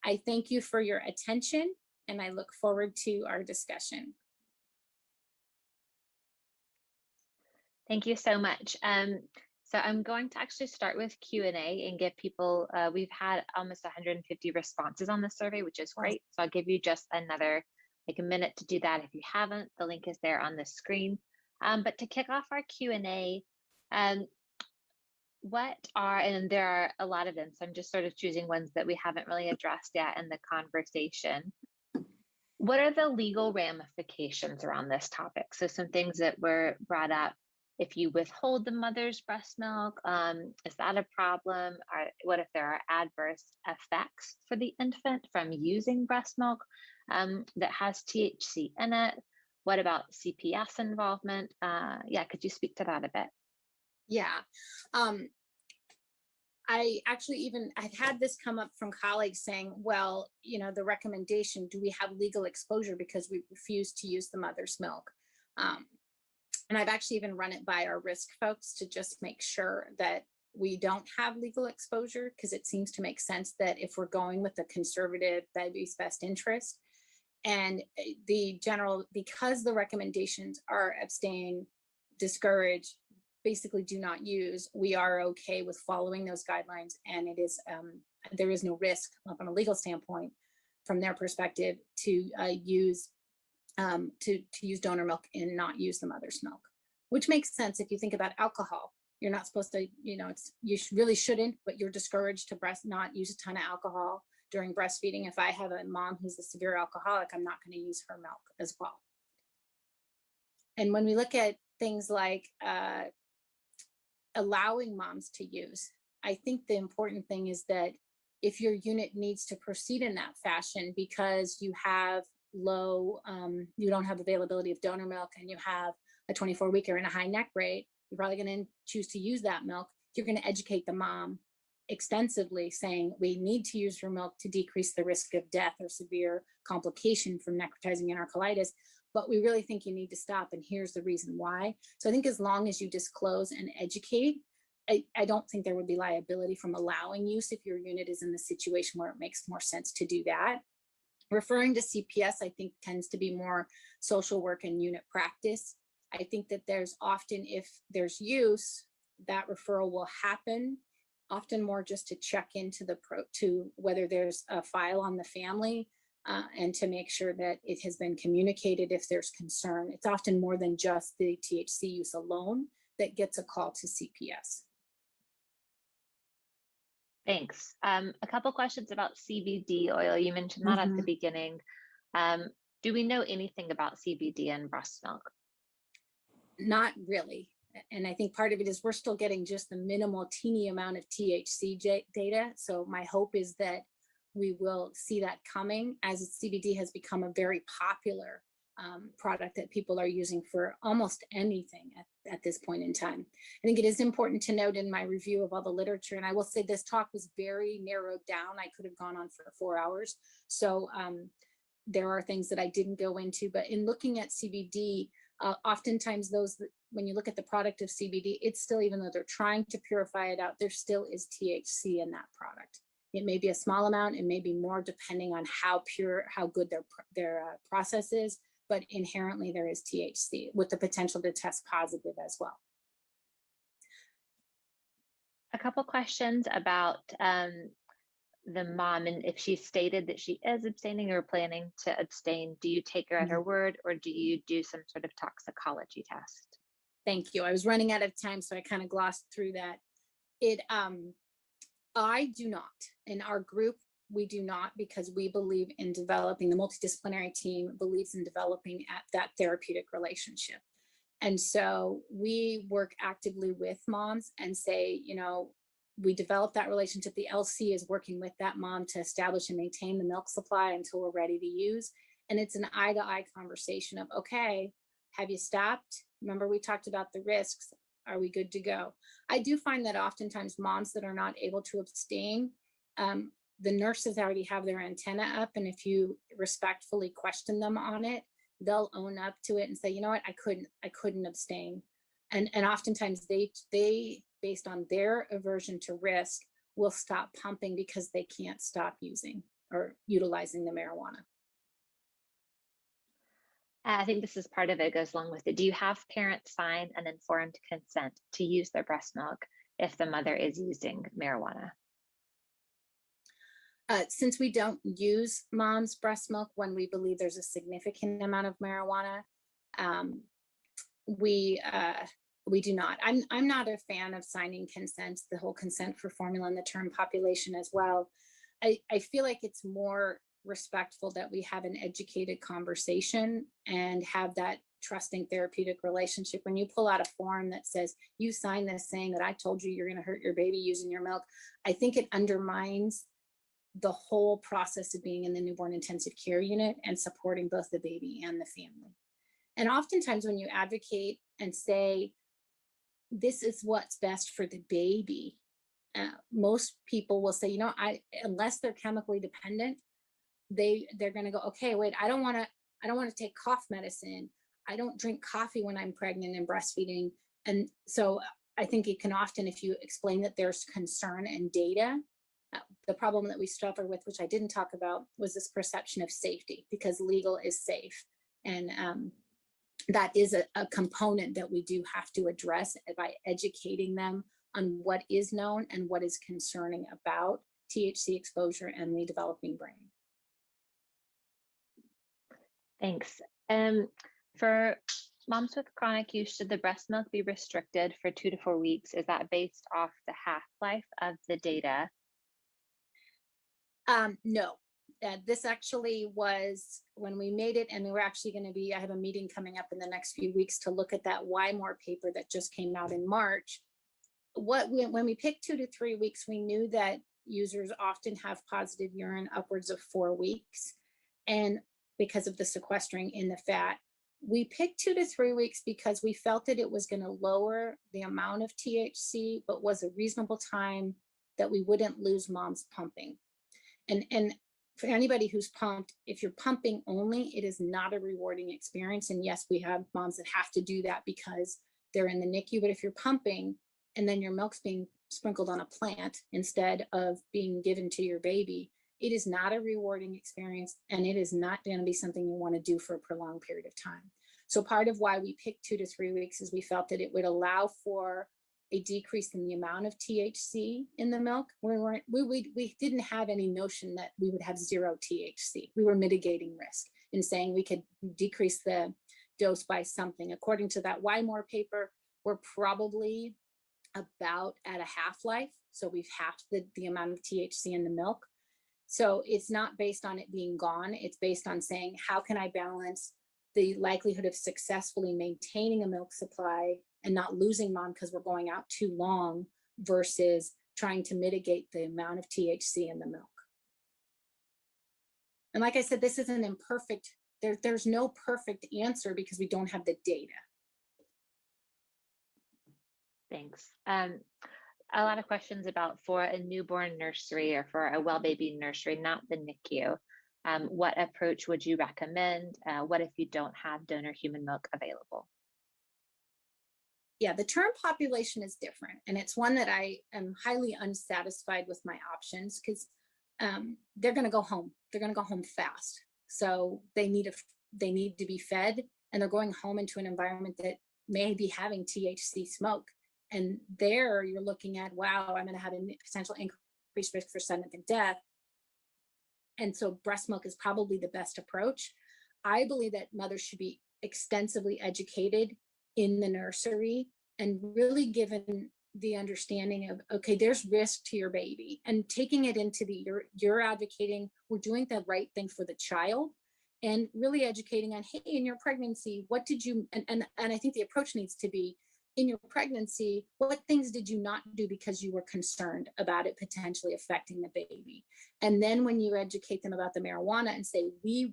I thank you for your attention, and I look forward to our discussion. Thank you so much. So I'm going to actually start with Q&A and give people, we've had almost 150 responses on the survey, which is great. So I'll give you just another, like a minute to do that if you haven't. The link is there on the screen. But to kick off our Q&A, what are, and there are a lot of them, so I'm just sort of choosing ones that we haven't really addressed yet in the conversation. What are the legal ramifications around this topic? So some things that were brought up. If you withhold the mother's breast milk, is that a problem? Or what if there are adverse effects for the infant from using breast milk that has THC in it? What about CPS involvement? Yeah, could you speak to that a bit? Yeah, I actually I've had this come up from colleagues saying, well, you know, the recommendation, do we have legal exposure because we refuse to use the mother's milk? And I've actually even run it by our risk folks to just make sure that we don't have legal exposure, because it seems to make sense that if we're going with the conservative baby's best interest, and the general, because the recommendations are abstain, discourage, basically do not use, we are okay with following those guidelines, and it is there is no risk from a legal standpoint from their perspective to use donor milk and not use the mother's milk, which makes sense if you think about alcohol. You're not supposed to, you know, really shouldn't, but you're discouraged to not use a ton of alcohol during breastfeeding. If I have a mom who's a severe alcoholic, I'm not going to use her milk as well. And when we look at things like allowing moms to use, I think the important thing is that if your unit needs to proceed in that fashion because you have low, you don't have availability of donor milk, and you have a 24-weeker and a high neck rate, you're probably going to choose to use that milk. You're going to educate the mom extensively, saying we need to use your milk to decrease the risk of death or severe complication from necrotizing enterocolitis, but we really think you need to stop, and here's the reason why. So I think as long as you disclose and educate, I don't think there would be liability from allowing use if your unit is in the situation where it makes more sense to do that. Referring to CPS, I think, tends to be more social work and unit practice. I think that there's often, if there's use, that referral will happen, often more just to check into to whether there's a file on the family, and to make sure that it has been communicated if there's concern. It's often more than just the THC use alone that gets a call to CPS. Thanks. A couple questions about CBD oil. You mentioned that at the beginning. Do we know anything about CBD in breast milk? Not really. And I think part of it is we're still getting just the minimal teeny amount of THC data. So my hope is that we will see that coming as CBD has become a very popular product that people are using for almost anything at this point in time. I think it is important to note in my review of all the literature, and I will say this talk was very narrowed down. I could have gone on for 4 hours. So there are things that I didn't go into, but in looking at CBD, oftentimes when you look at the product of CBD, it's still, even though they're trying to purify it out, there still is THC in that product. It may be a small amount, it may be more depending on how pure, how good their process is, but inherently there is THC with the potential to test positive as well. A couple questions about the mom, and if she stated that she is abstaining or planning to abstain, do you take her at her word, or do you do some sort of toxicology test? Thank you. I was running out of time, so I kind of glossed through that. I do not. In our group, we do not, because we believe in developing, the multidisciplinary team believes in developing at that therapeutic relationship. And so we work actively with moms and say, you know, we develop that relationship. The LC is working with that mom to establish and maintain the milk supply until we're ready to use. And it's an eye-to-eye conversation of, okay, have you stopped? Remember, we talked about the risks. Are we good to go? I do find that oftentimes moms that are not able to abstain, the nurses already have their antenna up. And if you respectfully question them on it, they'll own up to it and say, you know what, I couldn't abstain. And oftentimes they, based on their aversion to risk, will stop pumping because they can't stop using or utilizing the marijuana. I think this is part of it, goes along with it. Do you have parents sign an informed consent to use their breast milk if the mother is using marijuana? Since we don't use mom's breast milk when we believe there's a significant amount of marijuana, we do not. I'm not a fan of signing consents, the whole consent for formula and the term population as well. I feel like it's more respectful that we have an educated conversation and have that trusting therapeutic relationship. When you pull out a form that says you sign this saying that I told you you're going to hurt your baby using your milk, I think it undermines the whole process of being in the newborn intensive care unit and supporting both the baby and the family. And oftentimes when you advocate and say, this is what's best for the baby, most people will say, you know, unless they're chemically dependent, they're going to go, okay, wait, I don't want to take cough medicine. I don't drink coffee when I'm pregnant and breastfeeding. And so I think it can often, if you explain that there's concern and data, the problem that we suffer with, which I didn't talk about, was this perception of safety, because legal is safe. And that is a component that we do have to address by educating them on what is known and what is concerning about THC exposure and the developing brain. Thanks. For moms with chronic use, should the breast milk be restricted for 2 to 4 weeks? Is that based off the half-life of the data? No, this actually was when we made it, and we were actually going to be, I have a meeting coming up in the next few weeks to look at that Why More paper that just came out in March. When we picked 2 to 3 weeks, we knew that users often have positive urine upwards of 4 weeks. And because of the sequestering in the fat, we picked 2 to 3 weeks because we felt that it was going to lower the amount of THC, but was a reasonable time that we wouldn't lose mom's pumping. And for anybody who's pumped, if you're pumping only, it is not a rewarding experience. And yes, we have moms that have to do that because they're in the NICU, but if you're pumping and then your milk's being sprinkled on a plant instead of being given to your baby, it is not a rewarding experience, and it is not going to be something you want to do for a prolonged period of time. So part of why we picked 2 to 3 weeks is we felt that it would allow for a decrease in the amount of THC in the milk. We didn't have any notion that we would have 0 THC. We were mitigating risk in saying we could decrease the dose by something. According to that Why More paper, we're probably about at a half-life. So we've halved the amount of THC in the milk. So it's not based on it being gone. It's based on saying, how can I balance the likelihood of successfully maintaining a milk supply and not losing mom because we're going out too long versus trying to mitigate the amount of THC in the milk. And like I said, this is an imperfect, there's no perfect answer because we don't have the data. Thanks. A lot of questions about for a newborn nursery or for a well baby nursery, not the NICU. What approach would you recommend? What if you don't have donor human milk available? Yeah, the term population is different. And it's one that I am highly unsatisfied with my options because they're going to go home. They're going to go home fast. So they need to be fed, and they're going home into an environment that may be having THC smoke. And there you're looking at, wow, I'm going to have a potential increased risk for sudden infant death. And so breast milk is probably the best approach. I believe that mothers should be extensively educated in the nursery and really given the understanding of, okay, there's risk to your baby, and taking it into you're advocating, we're doing the right thing for the child, and really educating on, hey, in your pregnancy, what did you, and I think the approach needs to be, in your pregnancy, what things did you not do because you were concerned about it potentially affecting the baby? And then when you educate them about the marijuana and say, we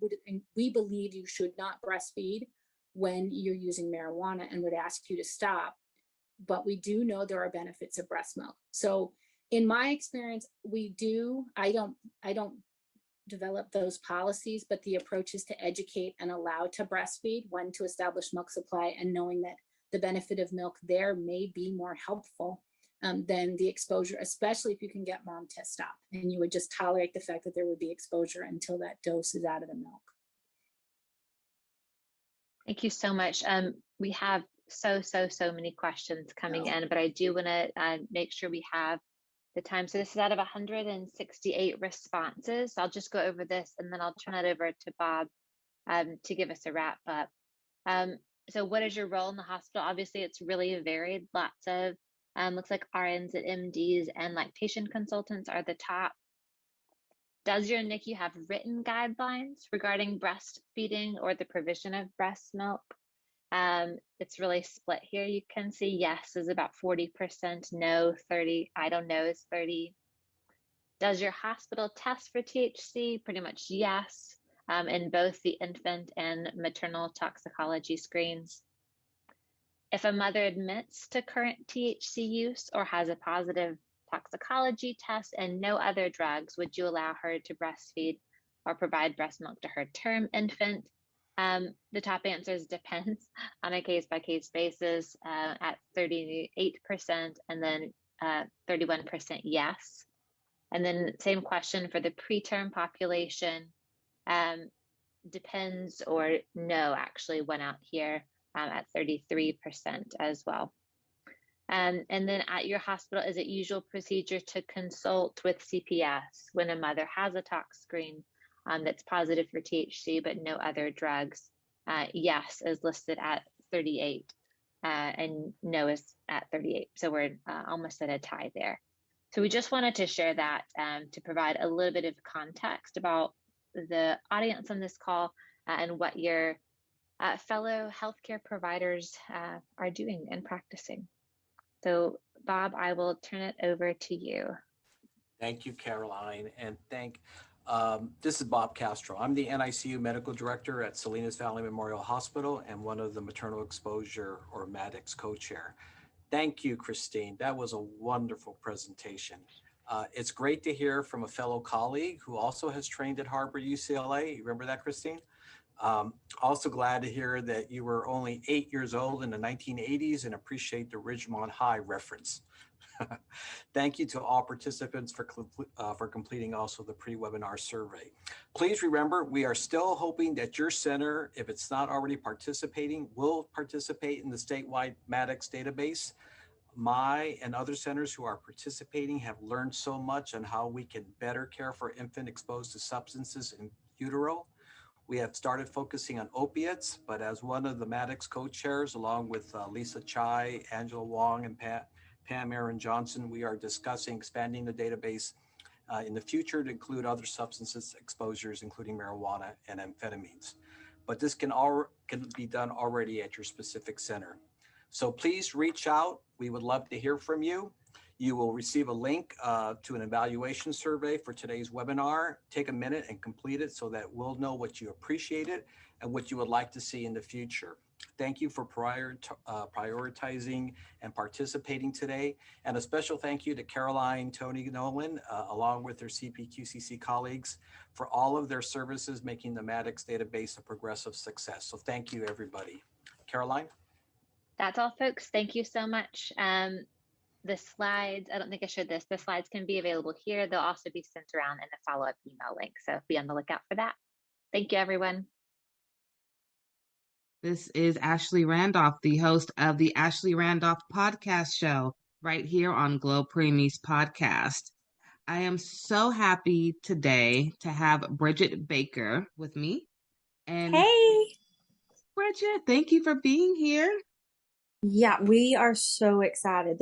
believe you should not breastfeed when you're using marijuana and would ask you to stop, but we do know there are benefits of breast milk. So in my experience, I don't develop those policies, but the approach is to educate and allow to breastfeed, when to establish milk supply, and knowing that the benefit of milk there may be more helpful than the exposure, especially if you can get mom to stop, and you would just tolerate the fact that there would be exposure until that dose is out of the milk. Thank you so much. We have so many questions coming in, but I do want to make sure we have the time. So this is out of 168 responses. So I'll just go over this and then I'll turn it over to Bob to give us a wrap up. So what is your role in the hospital? Obviously, it's really varied. Lots of, looks like RNs and MDs and lactation consultants are the top. Does your NICU have written guidelines regarding breastfeeding or the provision of breast milk? It's really split here. You can see yes is about 40%, no 30, I don't know is 30. Does your hospital test for THC? Pretty much yes, in both the infant and maternal toxicology screens. If a mother admits to current THC use or has a positive toxicology test and no other drugs, would you allow her to breastfeed or provide breast milk to her term infant? The top answers depends on a case-by-case basis at 38% and then 31% yes. And then same question for the preterm population, depends or no actually went out here at 33% as well. And then at your hospital, is it usual procedure to consult with CPS when a mother has a tox screen that's positive for THC but no other drugs? Yes is listed at 38 and no is at 38. So we're almost at a tie there. So we just wanted to share that to provide a little bit of context about the audience on this call and what your fellow healthcare providers are doing and practicing. So Bob, I will turn it over to you. Thank you, Caroline, and this is Bob Castro. I'm the NICU Medical Director at Salinas Valley Memorial Hospital and one of the Maternal Exposure or MADEX co-chair. Thank you, Christine. That was a wonderful presentation. It's great to hear from a fellow colleague who also has trained at Harbor UCLA. You remember that, Christine? Also glad to hear that you were only 8 years old in the 1980s and appreciate the Ridgemont High reference. Thank you to all participants for completing also the pre-webinar survey. Please remember, we are still hoping that your center, if it's not already participating, will participate in the statewide MADEX database. My and other centers who are participating have learned so much on how we can better care for infant exposed to substances in utero. We have started focusing on opiates, but as one of the MADEX co-chairs, along with Lisa Chai, Angela Wong, and Pam Aaron Johnson, we are discussing expanding the database in the future to include other substances exposures, including marijuana and amphetamines. But this can be done already at your specific center. So please reach out. We would love to hear from you. You will receive a link to an evaluation survey for today's webinar. Take a minute and complete it so that we'll know what you appreciated and what you would like to see in the future. Thank you for prioritizing and participating today. And a special thank you to Caroline, Tony, Nolan, along with their CPQCC colleagues for all of their services making the Maddox database a progressive success. So thank you, everybody. Caroline? That's all, folks. Thank you so much. The slides, I don't think I showed this, the slides can be available here. They'll also be sent around in a follow-up email link. So be on the lookout for that. Thank you, everyone. This is Ashley Randolph, the host of the Ashley Randolph Podcast Show, right here on Glo Preemies Podcast. I am so happy today to have Bridget Baker with me. And hey, Bridget, thank you for being here. Yeah, we are so excited.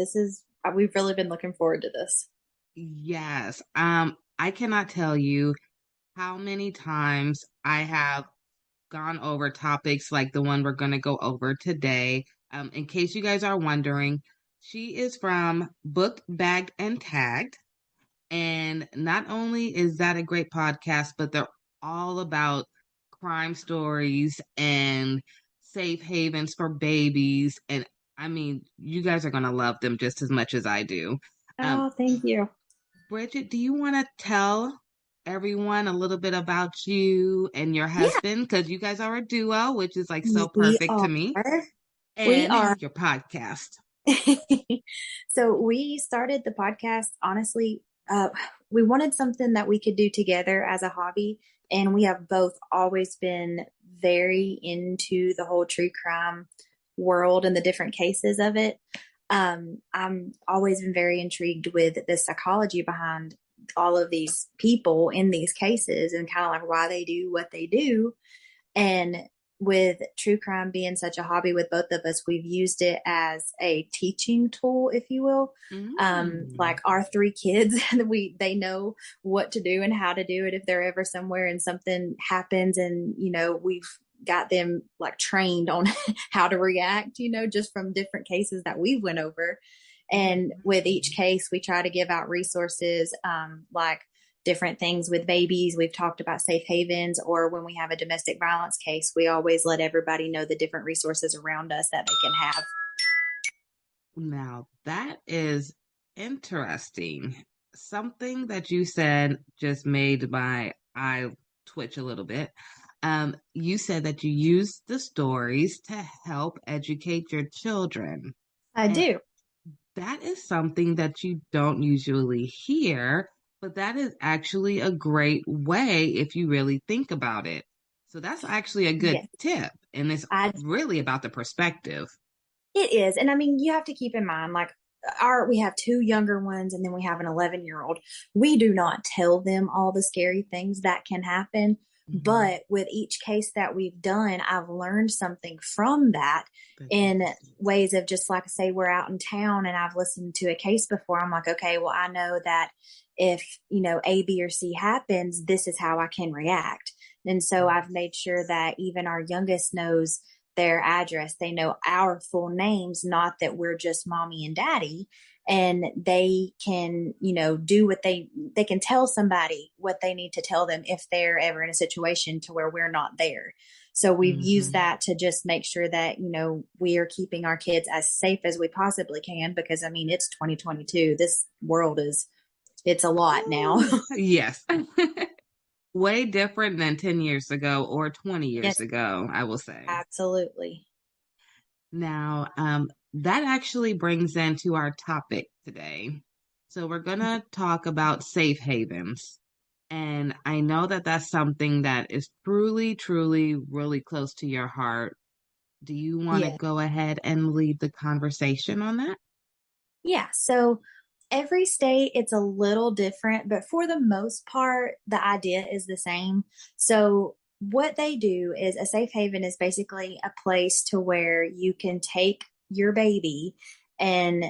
We've really been looking forward to this. Yes. I cannot tell you how many times I have gone over topics like the one we're going to go over today. In case you guys are wondering, she is from Booked, Bagged, and Tagged. And not only is that a great podcast, but they're all about crime stories and safe havens for babies. And I mean, you guys are going to love them just as much as I do. Oh, thank you. Bridget, do you want to tell everyone a little bit about you and your husband? Because you guys are a duo, which is like so perfect to me. We are. Your podcast. So we started the podcast, honestly, we wanted something that we could do together as a hobby. And we have both always been very into the whole true crime world and the different cases of it. I'm always been very intrigued with the psychology behind all of these people in these cases and kind of like why they do what they do. And with true crime being such a hobby with both of us, we've used it as a teaching tool, if you will. Like our three kids, they know what to do and how to do it if they're ever somewhere and something happens, and we've got them like trained on how to react, just from different cases that we went over. And with each case, we try to give out resources, like different things with babies. We've talked about safe havens, or when we have a domestic violence case, we always let everybody know the different resources around us that they can have. Now, that is interesting. Something that you said just made my eye twitch a little bit. You said that you use the stories to help educate your children. I do. That is something that you don't usually hear, but that is actually a great way if you really think about it. So that's actually a good tip. And it's really about the perspective. It is. And I mean, you have to keep in mind, like we have two younger ones and then we have an 11-year-old. We do not tell them all the scary things that can happen. But with each case that we've done, I've learned something from that in ways of just like, say, we're out in town and I've listened to a case before. I'm like, okay, well, I know that if, A, B, or C happens, this is how I can react. And so I've made sure that even our youngest knows their address. They know our full names, not that we're just mommy and daddy. And they can, do what they can tell somebody what they need to tell them if they're ever in a situation to where we're not there. So we've used that to just make sure that, we are keeping our kids as safe as we possibly can, because I mean, it's 2022. This world it's a lot now. Yes. Way different than 10 years ago or 20 years ago, I will say. Absolutely. Now, that actually brings into our topic today. So we're going to talk about safe havens. And I know that that's something that is truly, truly, really close to your heart. Do you want to go ahead and lead the conversation on that? Yeah. So every state, it's a little different, but for the most part, the idea is the same. So what they do is a safe haven is basically a place to where you can take your baby, and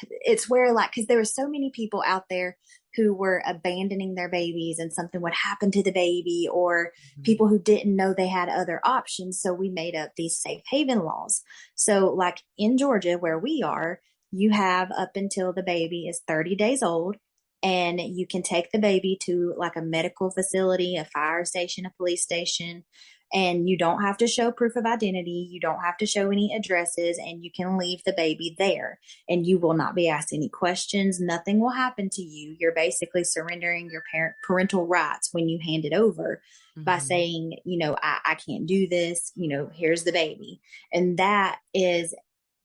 it's where, like, because there were so many people out there who were abandoning their babies and something would happen to the baby, or people who didn't know they had other options. So we made up these safe haven laws. So like in Georgia, where we are, you have up until the baby is 30 days old, and you can take the baby to like a medical facility, a fire station, a police station, and you don't have to show proof of identity. You don't have to show any addresses, and you can leave the baby there, and you will not be asked any questions. Nothing will happen to you. You're basically surrendering your parental rights when you hand it over by saying, I can't do this, here's the baby. And that is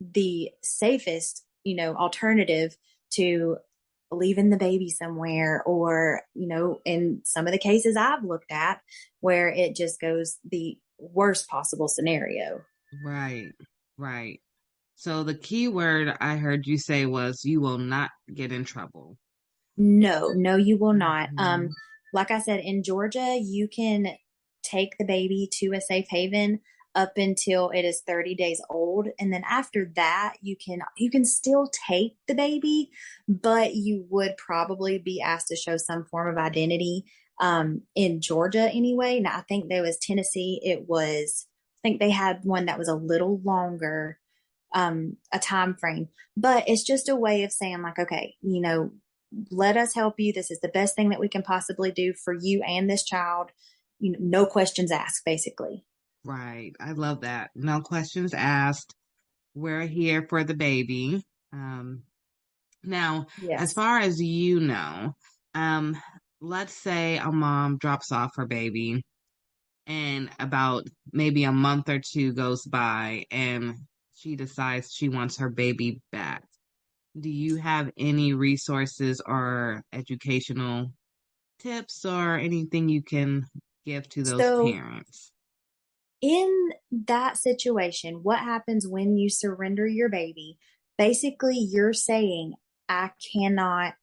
the safest, alternative to leaving the baby somewhere, or, in some of the cases I've looked at where it just goes the worst possible scenario. Right, right. So the key word I heard you say was you will not get in trouble. No, you will not. Like I said, in Georgia, you can take the baby to a safe haven up until it is 30 days old. And then after that, you can still take the baby, but you would probably be asked to show some form of identity. In Georgia anyway. Now I think there was Tennessee. I think they had one that was a little longer, a time frame, but it's just a way of saying like, okay, let us help you. This is the best thing that we can possibly do for you and this child. No questions asked, basically. Right. I love that. No questions asked. We're here for the baby. Now, Yes. as far as let's say a mom drops off her baby and about maybe a month or two goes by and she decides she wants her baby back. Do you have any resources or educational tips or anything you can give to those parents? In that situation, what happens when you surrender your baby? Basically, you're saying, I cannot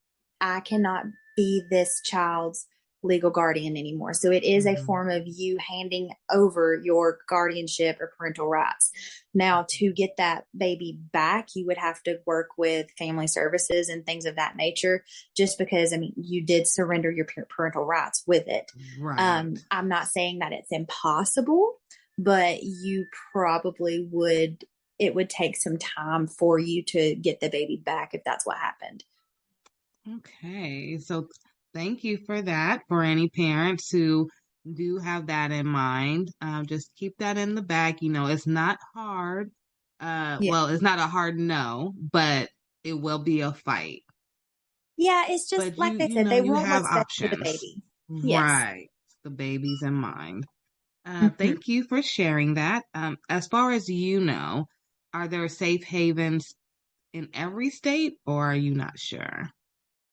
be this child's legal guardian anymore. So it is a form of you handing over your guardianship or parental rights. Now, to get that baby back, you would have to work with family services and things of that nature, just because, you did surrender your parental rights with it. Right. I'm not saying that it's impossible, but you probably it would take some time for you to get the baby back if that's what happened. Okay, so thank you for that. For any parents who do have that in mind, just keep that in the back. It's not hard. Well, it's not a hard no, but it will be a fight. Yeah, it's just but like they said, they you want have what's best for the options. baby. Yes. Right. The baby's in mind. Thank you for sharing that. As far as are there safe havens in every state, or are you not sure?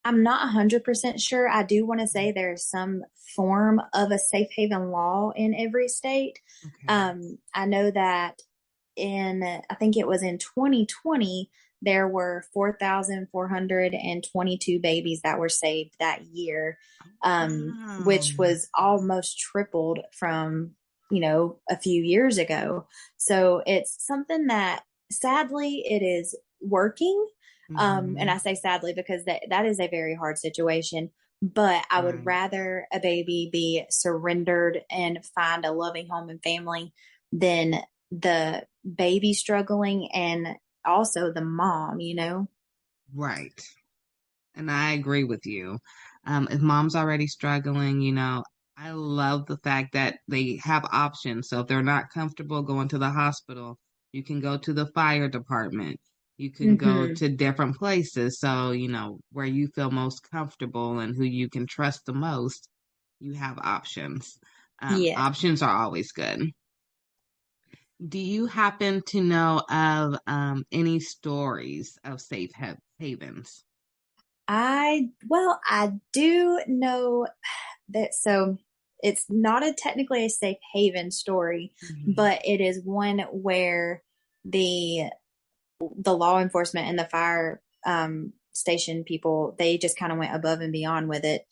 I'm not 100% sure. I do want to say there's some form of a safe haven law in every state. Okay. I know that I think it was in 2020, there were 4,422 babies that were saved that year, which was almost tripled from, a few years ago. So it's something that sadly it is working. And I say sadly because that is a very hard situation, but I would rather a baby be surrendered and find a loving home and family than the baby struggling and also the mom, Right. And I agree with you. If mom's already struggling, I love the fact that they have options. So if they're not comfortable going to the hospital, you can go to the fire department. You can go to different places. So, where you feel most comfortable and who you can trust the most, you have options. Options are always good. Do you happen to know of any stories of safe havens? I do know that. So it's not technically a safe haven story, but it is one where the law enforcement and the fire station people, they just kind of went above and beyond with it.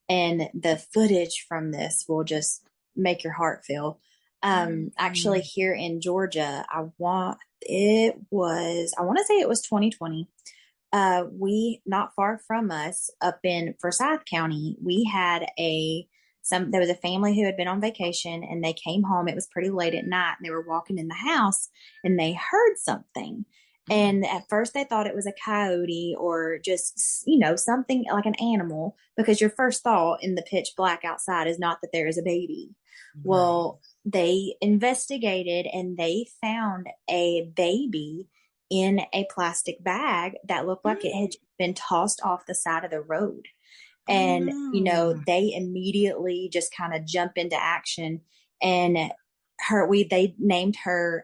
And the footage from this will just make your heart feel. Actually here in Georgia, I want to say it was 2020. We, not far from us up in Forsyth County, we had there was a family who had been on vacation and they came home. It was pretty late at night and they were walking in the house and they heard something. And at first they thought it was a coyote or just, you know, something like an animal, because your first thought in the pitch black outside is not that there is a baby. Right. Well, they investigated and they found a baby in a plastic bag that looked like it had been tossed off the side of the road. And, you know, they immediately just kind of jump into action, and they named her,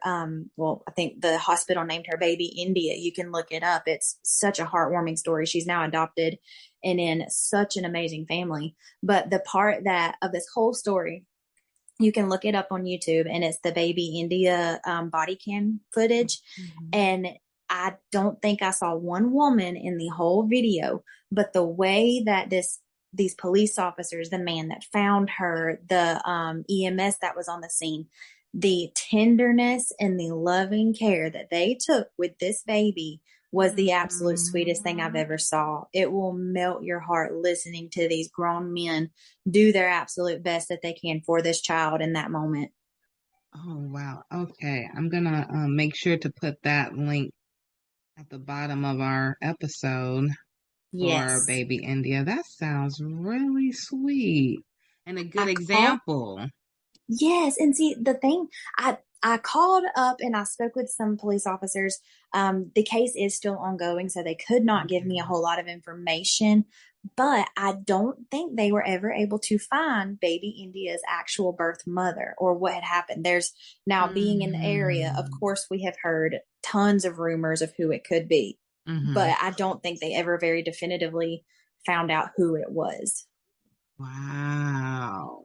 well, I think the hospital named her baby India. You can look it up. It's such a heartwarming story. She's now adopted and in such an amazing family. But the part that of this whole story, you can look it up on YouTube, and it's the baby India body cam footage. And I don't think I saw one woman in the whole video, but the way that these police officers, the man that found her, the EMS that was on the scene, the tenderness and the loving care that they took with this baby was the absolute sweetest thing I've ever saw. It will melt your heart listening to these grown men do their absolute best that they can for this child in that moment. Oh, wow. Okay. I'm going to make sure to put that link at the bottom of our episode for baby India. That sounds really sweet and a good example. Yes. And see, the thing, I called up and I spoke with some police officers. The case is still ongoing, so they could not give me a whole lot of information, but I don't think they were ever able to find baby India's actual birth mother or what had happened. There's now being in the area, of course, we have heard tons of rumors of who it could be, but I don't think they ever very definitively found out who it was. Wow.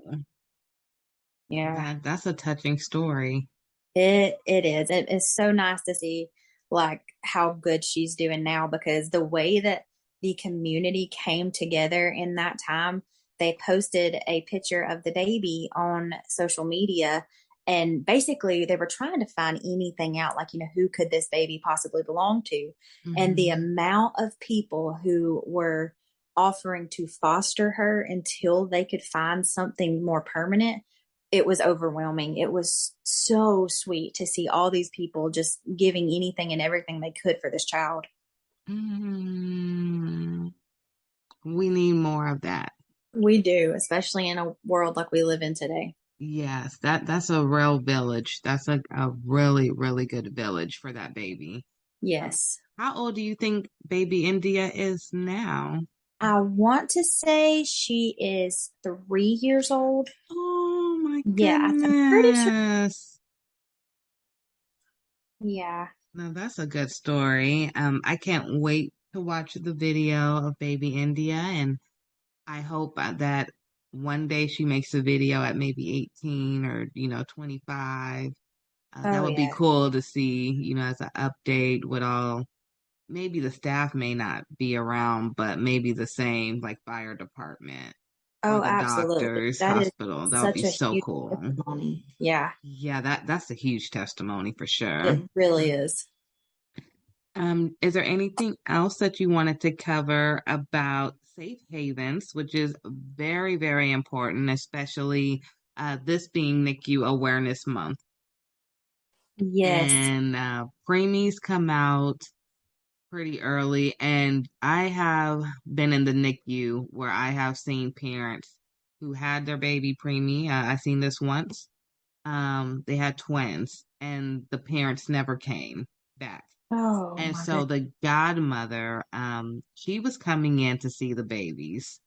Yeah. That's a touching story. It is. It is so nice to see like how good she's doing now, because the way that the community came together in that time, they posted a picture of the baby on social media, and basically they were trying to find anything out, like, you know, who could this baby possibly belong to? And the amount of people who were offering to foster her until they could find something more permanent, it was overwhelming. It was so sweet to see all these people just giving anything and everything they could for this child. We need more of that. We do, especially in a world like we live in today. Yes, that's a real village. That's a really, really good village for that baby. Yes. How old do you think baby India is now? I want to say she is 3 years old. Oh my goodness. Yeah, I'm pretty sure. Yeah. No, that's a good story. I can't wait to watch the video of baby India, and I hope that one day she makes a video at maybe 18 or 25. That would be cool to see, as an update with all. Maybe the staff may not be around, but maybe the same, like fire department or the absolutely. doctors, hospital. That would be so cool. Testimony. Yeah. Yeah, that's a huge testimony for sure. It really is. Is there anything else that you wanted to cover about safe havens, which is very, very important, especially this being NICU Awareness Month? Yes. And preemies come out pretty early, and I have been in the NICU where I have seen parents who had their baby preemie. I seen this once. They had twins, and the parents never came back. Oh, and so the godmother, she was coming in to see the babies,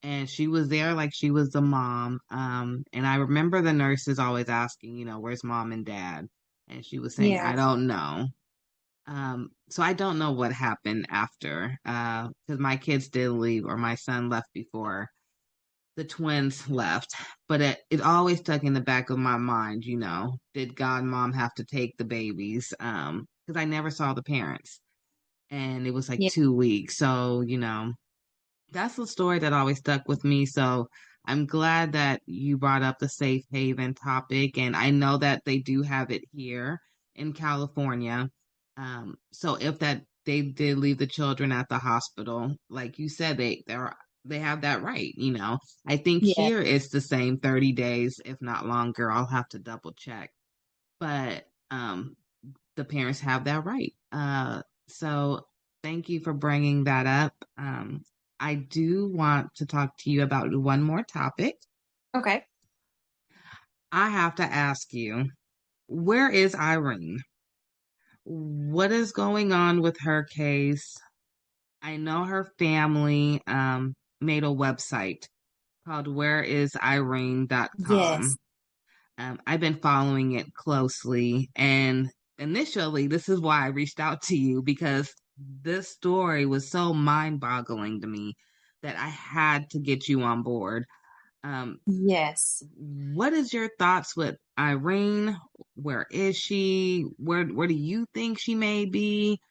and she was there like she was the mom. And I remember the nurses always asking, where's mom and dad? And she was saying, I don't know. So I don't know what happened after, because my kids did leave, or my son left before the twins left. But it always stuck in the back of my mind, did godmom have to take the babies? Because I never saw the parents, and it was like 2 weeks. So, that's the story that always stuck with me. So I'm glad that you brought up the safe haven topic, and I know that they do have it here in California. So if they did leave the children at the hospital, like you said, they have that right, I think here it's the same 30 days, if not longer. I'll have to double check. But the parents have that right. So thank you for bringing that up. I do want to talk to you about one more topic. Okay. I have to ask you, where is Irene? What is going on with her case? I know her family made a website called whereisirene.com. Yes. I've been following it closely, and initially, this is why I reached out to you, because this story was so mind-boggling to me that I had to get you on board. Yes. What is your thoughts with Irene? Where is she? Where do you think she may be?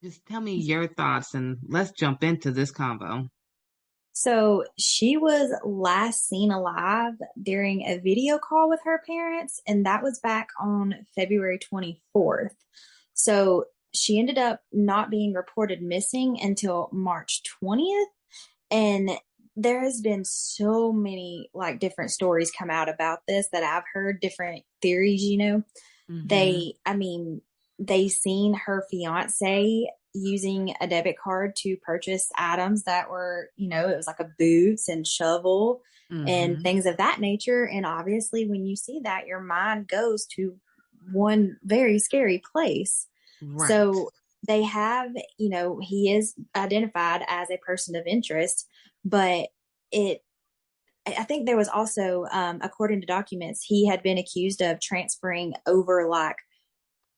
Just tell me your thoughts and let's jump into this convo. So she was last seen alive during a video call with her parents, and that was back on February 24th. So she ended up not being reported missing until March 20th. And there has been so many like different stories come out about this that I've heard, different theories, Mm-hmm. They seen her fiance using a debit card to purchase items that were, it was like a boots and shovel and Mm-hmm. things of that nature. And obviously, when you see that, your mind goes to one very scary place. Right. So they have, he is identified as a person of interest, but I think there was also, according to documents, he had been accused of transferring over like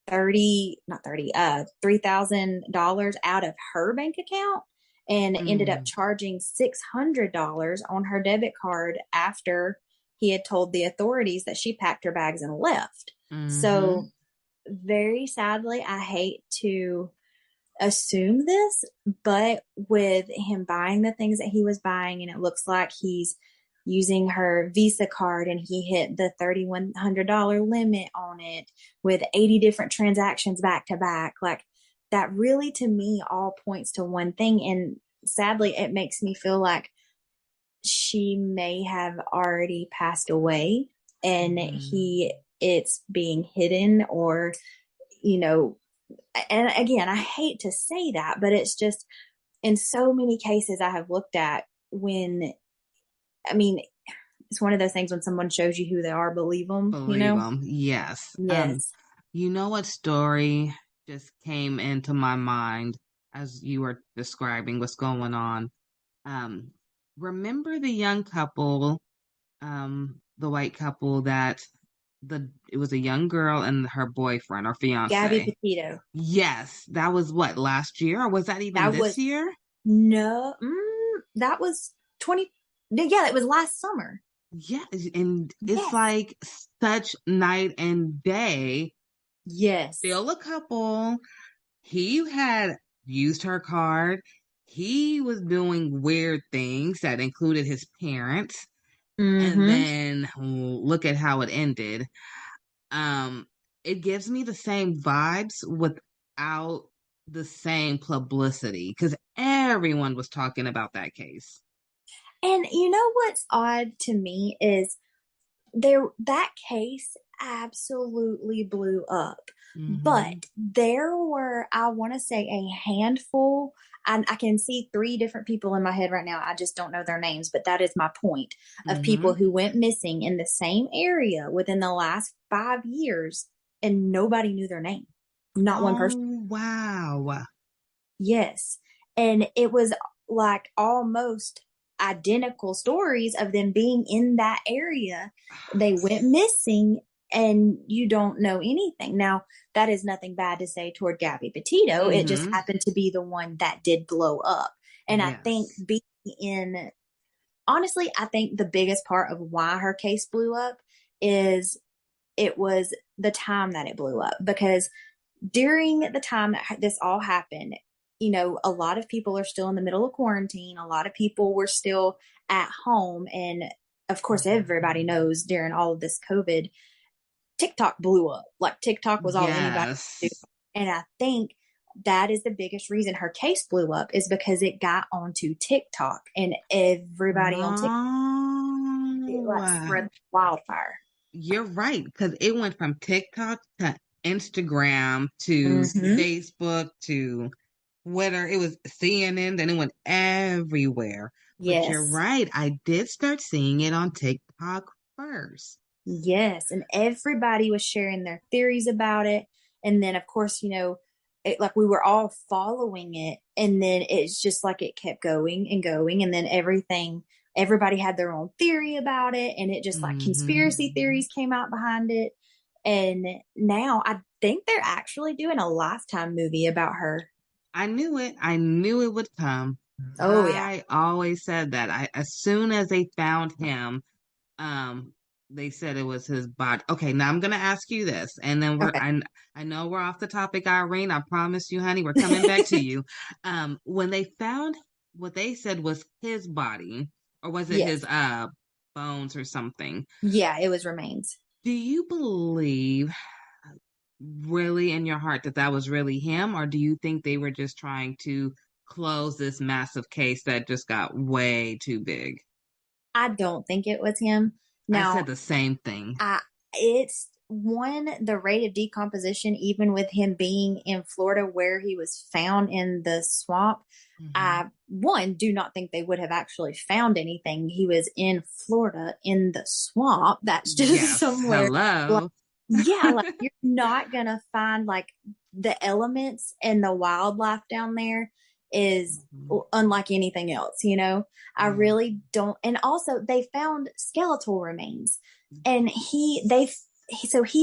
$3,000 out of her bank account and ended up Mm. charging $600 on her debit card after he had told the authorities that she packed her bags and left. Mm-hmm. So very sadly, I hate to assume this, but with him buying the things that he was buying, and it looks like he's using her Visa card and he hit the $3,100 limit on it with 80 different transactions back to back. Like that really to me all points to one thing. And sadly, it makes me feel like she may have already passed away and it's being hidden or, and again, I hate to say that, but it's just in so many cases I have looked at it's one of those things when someone shows you who they are, believe them, Believe them. Yes. Yes. You know what story just came into my mind as you were describing what's going on? Remember the young couple, the white couple that it was a young girl and her boyfriend or fiance. Gabby Petito. Yes, that was what, last year, or was that even this year? No, that was it was last summer. Yeah, and it's like such night and day. Yes. Still a couple. He had used her card. He was doing weird things that included his parents. Mm-hmm. And then look at how it ended. It gives me the same vibes without the same publicity because everyone was talking about that case. And what's odd to me is that case absolutely blew up. Mm-hmm. But there were, I want to say, a handful. And I can see 3 different people in my head right now. I just don't know their names, but that is my point of people who went missing in the same area within the last 5 years and nobody knew their name. Not one person. Wow. Yes. And it was like almost identical stories of them being in that area. They went missing and you don't know anything. Now, that is nothing bad to say toward Gabby Petito. It just happened to be the one that did blow up. And I think honestly, I think the biggest part of why her case blew up is it was the time that it blew up. Because during the time that this all happened, a lot of people are still in the middle of quarantine. A lot of people were still at home. And of course, everybody knows during all of this COVID, TikTok blew up. Like TikTok was all anybody could do. And I think that is the biggest reason her case blew up is because it got onto TikTok and everybody on TikTok, it like spread wildfire. You're right, because it went from TikTok to Instagram to Facebook to Twitter. It was CNN, then it went everywhere. But you're Yes. right. I did start seeing it on TikTok first. Yes. And everybody was sharing their theories about it. And then, of course, like we were all following it. And then it's just like it kept going and going. And then everybody had their own theory about it. And it just like conspiracy theories came out behind it. And now I think they're actually doing a Lifetime movie about her. I knew it. I knew it would come. Oh, yeah. I always said that. As soon as they found him, they said it was his body. Okay, now I'm gonna ask you this, and then I know we're off the topic, Irene. I promise you, honey, we're coming back to you. When they found what they said was his body, or was it his bones or something? Yeah, it was remains. Do you believe really in your heart that was really him, or do you think they were just trying to close this massive case that just got way too big? I don't think it was him. Now, I said the same thing. It's the rate of decomposition, even with him being in Florida where he was found in the swamp. I do not think they would have actually found anything. He was in Florida in the swamp. That's just somewhere. Hello. Like you're not going to find like the elements and the wildlife down there is unlike anything else, I really don't. And also they found skeletal remains, and he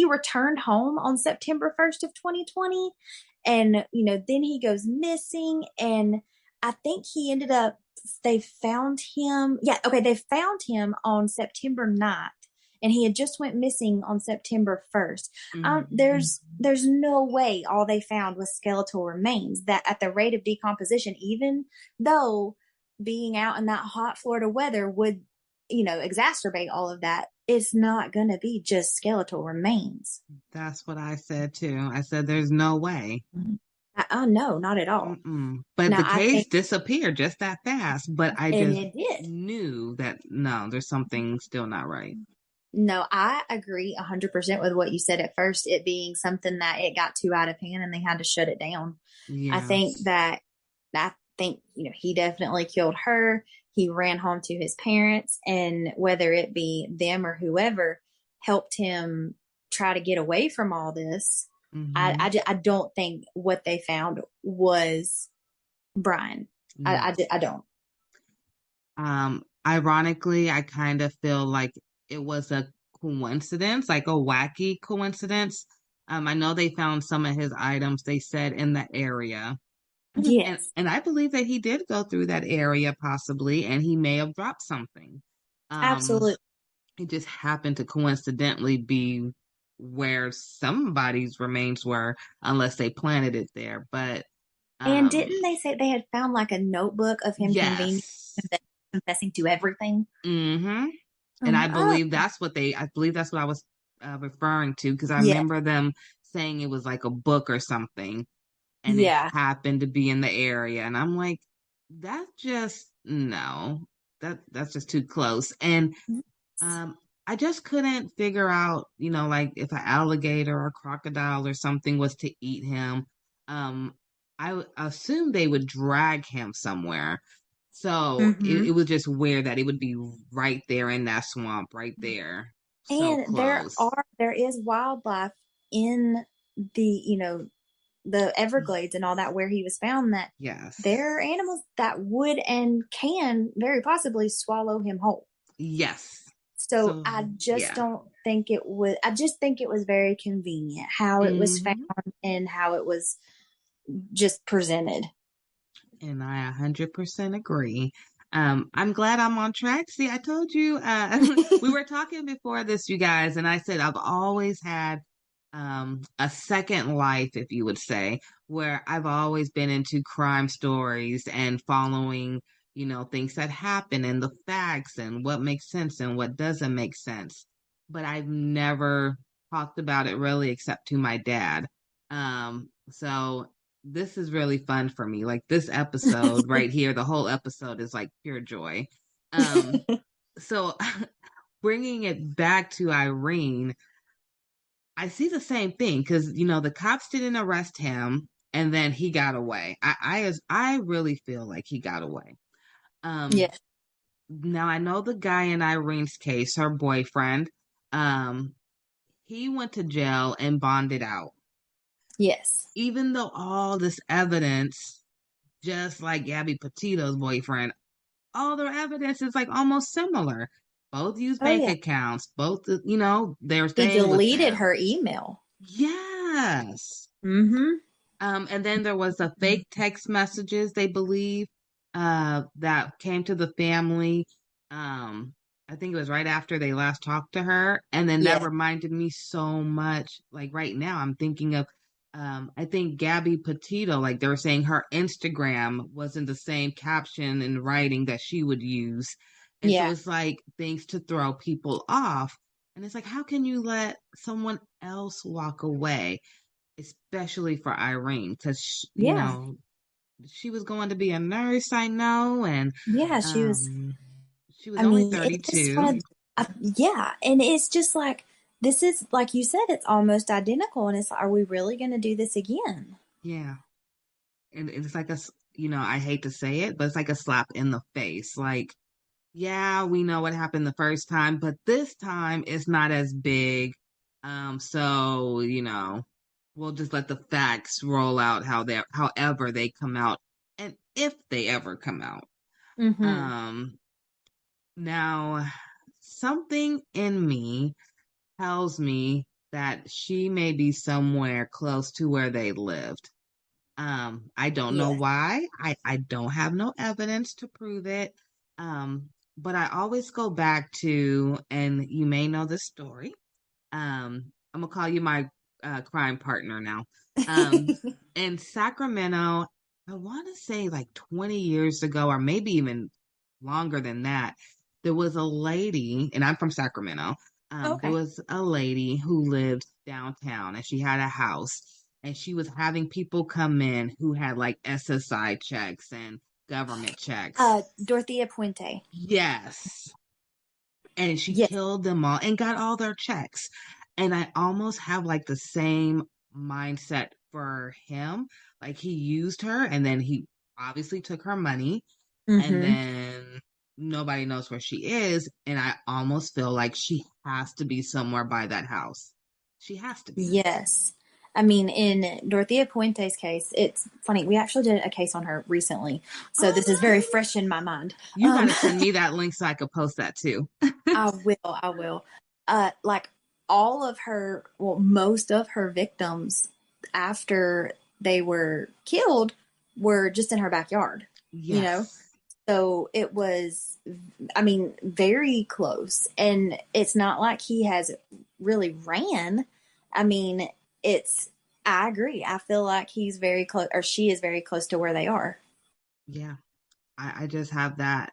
returned home on September 1st of 2020. And, then he goes missing, and I think they found him. Yeah. Okay. They found him on September 9th. And he had just went missing on September 1st. There's no way all they found was skeletal remains. That at the rate of decomposition, even though being out in that hot Florida weather would, exacerbate all of that, it's not going to be just skeletal remains. That's what I said too. I said there's no way. No, not at all. But the case disappeared just that fast. But I just knew that there's something still not right. No, I agree 100% with what you said at first, it being something that it got too out of hand and they had to shut it down. Yes. I think he definitely killed her. He ran home to his parents, and whether it be them or whoever helped him try to get away from all this. I don't think what they found was Brian. I don't. Ironically, I kind of feel like it was a coincidence, like a wacky coincidence. I know they found some of his items, they said, in the area. Yes. And I believe that he did go through that area possibly, and he may have dropped something. Absolutely. It just happened to coincidentally be where somebody's remains were, unless they planted it there. But and didn't they say they had found like a notebook of him confessing to everything? And I believe that's what I was referring to, because I remember them saying it was like a book or something, and it happened to be in the area. And I'm like, that's just that's just too close. And I just couldn't figure out, like if an alligator or crocodile or something was to eat him. I assumed they would drag him somewhere. So it was just weird that it would be right there in that swamp, right there. And so there is wildlife in the Everglades and all that where he was found, that there are animals that would and can very possibly swallow him whole. Yes. So I just don't think it was. I just think it was very convenient how it was found and how it was just presented. And I 100% agree. I'm glad I'm on track. See, I told you, we were talking before this, you guys, and I said I've always had a second life, if you would say, where I've always been into crime stories and following, things that happen and the facts and what makes sense and what doesn't make sense. But I've never talked about it really except to my dad. So this is really fun for me. Like this episode right here, the whole episode is like pure joy. So bringing it back to Irene, I see the same thing because the cops didn't arrest him, and then he got away. I really feel like he got away. Yes. Now I know the guy in Irene's case, her boyfriend, um, he went to jail and bonded out. Yes. Even though all this evidence, just like Gabby Petito's boyfriend, all their evidence is like almost similar. Both use Oh bank yeah. accounts. Both, they're He staying with deleted them. her email. Yes. Mm-hmm. And then there was a fake text messages, they believe, that came to the family. I think it was right after they last talked to her. And then that Yeah. reminded me so much. Like right now, I'm thinking of, I think Gabby Petito, like they were saying her Instagram wasn't the same caption and writing that she would use. And so Yeah. it's like things to throw people off. And it's like, how can you let someone else walk away? Especially for Irene, because Yeah. she was going to be a nurse, I know, and Yeah. She was. she was I only mean, it's just 32. one of. Yeah, and it's just like this is like you said. It's almost identical, and it's like, are we really going to do this again? Yeah, and it's like I hate to say it, but it's like a slap in the face. Like, yeah, we know what happened the first time, but this time it's not as big. So we'll just let the facts roll out however they come out, and if they ever come out. Mm-hmm. Now, something in me tells me that she may be somewhere close to where they lived. I don't know Yeah. why. I don't have no evidence to prove it. But I always go back to, and you may know this story. I'm gonna call you my crime partner now. In Sacramento, I want to say like 20 years ago, or maybe even longer than that, there was a lady, and I'm from Sacramento. There Okay. was a lady who lived downtown, and she had a house, and she was having people come in who had like SSI checks and government checks. Dorothea Puente. Yes. And she Yes. killed them all and got all their checks. And I almost have like the same mindset for him. Like he used her and then he obviously took her money and Mm-hmm. then nobody knows where she is. And I almost feel like she has to be somewhere by that house. She has to be. Yes. I mean, in Dorothea Puente's case, it's funny. We actually did a case on her recently. So this is very fresh in my mind. You got to send me that link so I could post that too. I will. Like all of her, well, most of her victims after they were killed were just in her backyard, Yes. So it was, I mean, very close. And it's not like he has really ran. I mean, I agree. I feel like he's very close, or she is very close to where they are. Yeah. I just have that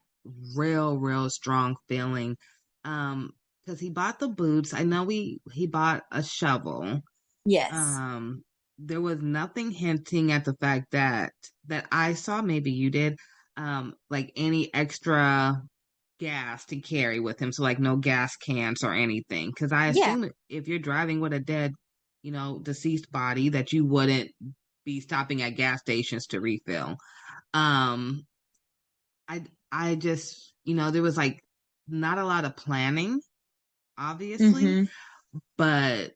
real strong feeling. Because he bought the boots. I know he bought a shovel. Yes. There was nothing hinting at the fact that I saw, maybe you did, like any extra gas to carry with him. So like no gas cans or anything. Because I Yeah. assume if you're driving with a dead, deceased body, that you wouldn't be stopping at gas stations to refill. Um, I just, there was like not a lot of planning, obviously, Mm-hmm. but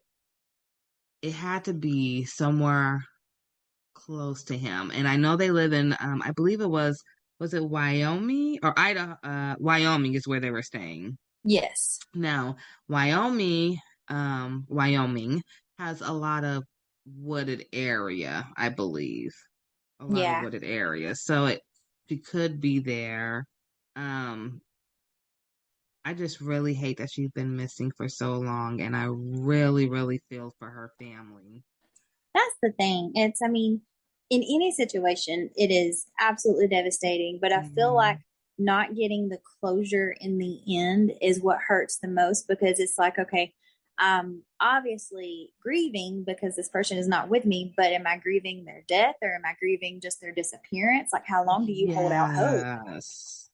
it had to be somewhere close to him. And I know they live in, I believe was it Wyoming or Idaho? Wyoming is where they were staying. Yes. Now, Wyoming has a lot of wooded area, I believe. A lot of Yeah. wooded area. So she could be there. I just really hate that she's been missing for so long, and I really feel for her family. That's the thing. I mean, in any situation, it is absolutely devastating, but I feel like not getting the closure in the end is what hurts the most because it's like, okay, I'm obviously grieving because this person is not with me, but am I grieving their death or am I grieving just their disappearance? Like, how long do you hold out hope? Yes.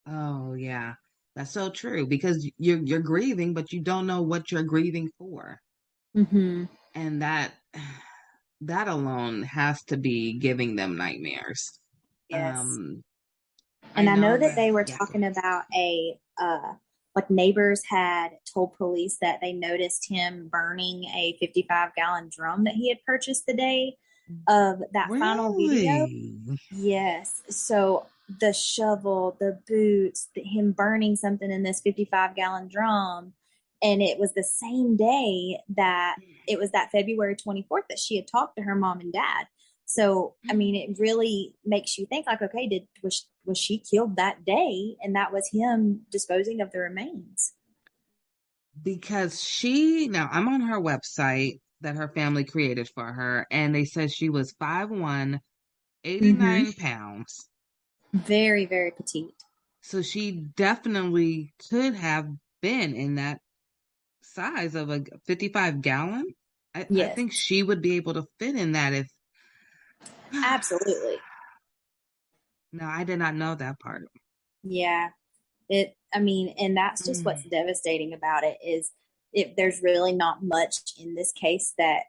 Oh, yeah. That's so true because you're grieving, but you don't know what you're grieving for. Mm-hmm. And that alone has to be giving them nightmares. Yes. I And I know know that that, they were yeah. talking about like neighbors had told police that they noticed him burning a 55-gallon drum that he had purchased the day of that final video. Really? Yes. So the shovel, the boots, him burning something in this 55-gallon drum. And it was the same day that it was that February 24th that she had talked to her mom and dad. So, I mean, it really makes you think like, okay, was she killed that day? And that was him disposing of the remains. Because now I'm on her website that her family created for her, and they said she was 5'1", 89 Mm-hmm. pounds. Very, very petite. So she definitely could have been in that size of a 55-gallon. I Yes, think she would be able to fit in that if. absolutely. No, I did not know that part. Yeah. I mean, and that's just what's devastating about it is if there's really not much in this case that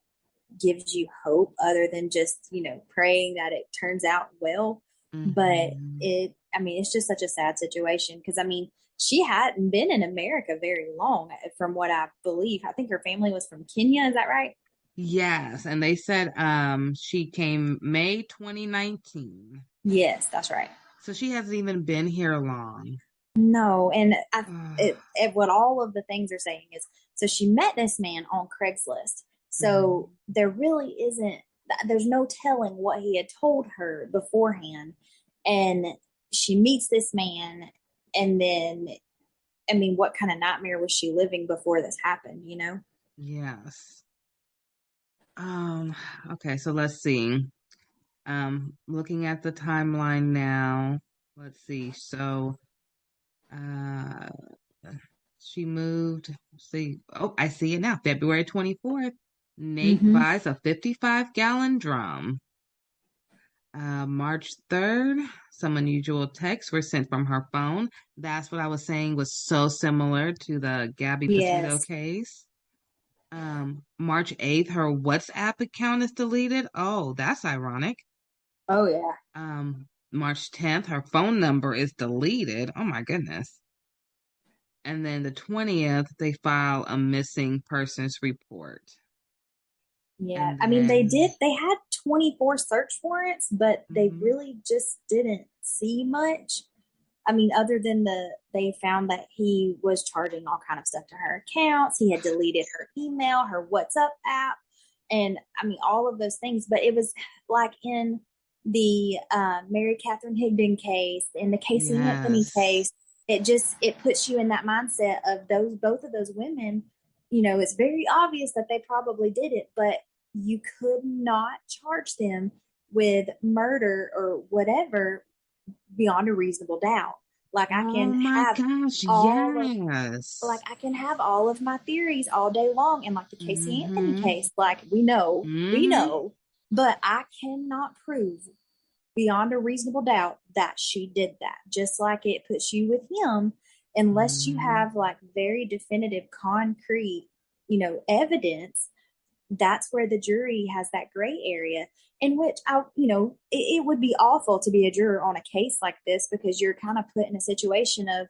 gives you hope other than just, praying that it turns out well. But I mean, it's just such a sad situation because, I mean, she hadn't been in America very long, from what I believe. I think her family was from Kenya. Is that right? Yes, and they said she came May 2019. Yes, that's right. So she hasn't even been here long. No, and what all of the things are saying is, so she met this man on Craigslist. So there really isn't, there's no telling what he had told her beforehand. And she meets this man, and then, I mean, what kind of nightmare was she living before this happened, Yes. Okay, so let's see. Looking at the timeline now. Let's see. So she moved. Let's see. Oh, I see it now. February 24th. Nate buys a 55-gallon drum. March 3rd, some unusual texts were sent from her phone. That's what I was saying was so similar to the Gabby Petito case. March 8th, her WhatsApp account is deleted. Oh, that's ironic. Oh, yeah. March 10th, her phone number is deleted. Oh, my goodness. And then the 20th, they file a missing persons report. Yeah, I mean, they had 24 search warrants, but they really just didn't see much. I mean, other than they found that he was charging all kind of stuff to her accounts. He had deleted her email, her WhatsApp app, and I mean, all of those things. But it was like in the Mary Catherine Higdon case, in the Casey Anthony case, it puts you in that mindset of both of those women. It's very obvious that they probably did it, but you could not charge them with murder or whatever beyond a reasonable doubt. Like I can I can have all of my theories all day long, and like the Casey Anthony case, like we know, but I cannot prove beyond a reasonable doubt that she did that. Just like it puts you with him, unless you have like very definitive, concrete, evidence. That's where the jury has that gray area, in which it would be awful to be a juror on a case like this, because you're kind of put in a situation of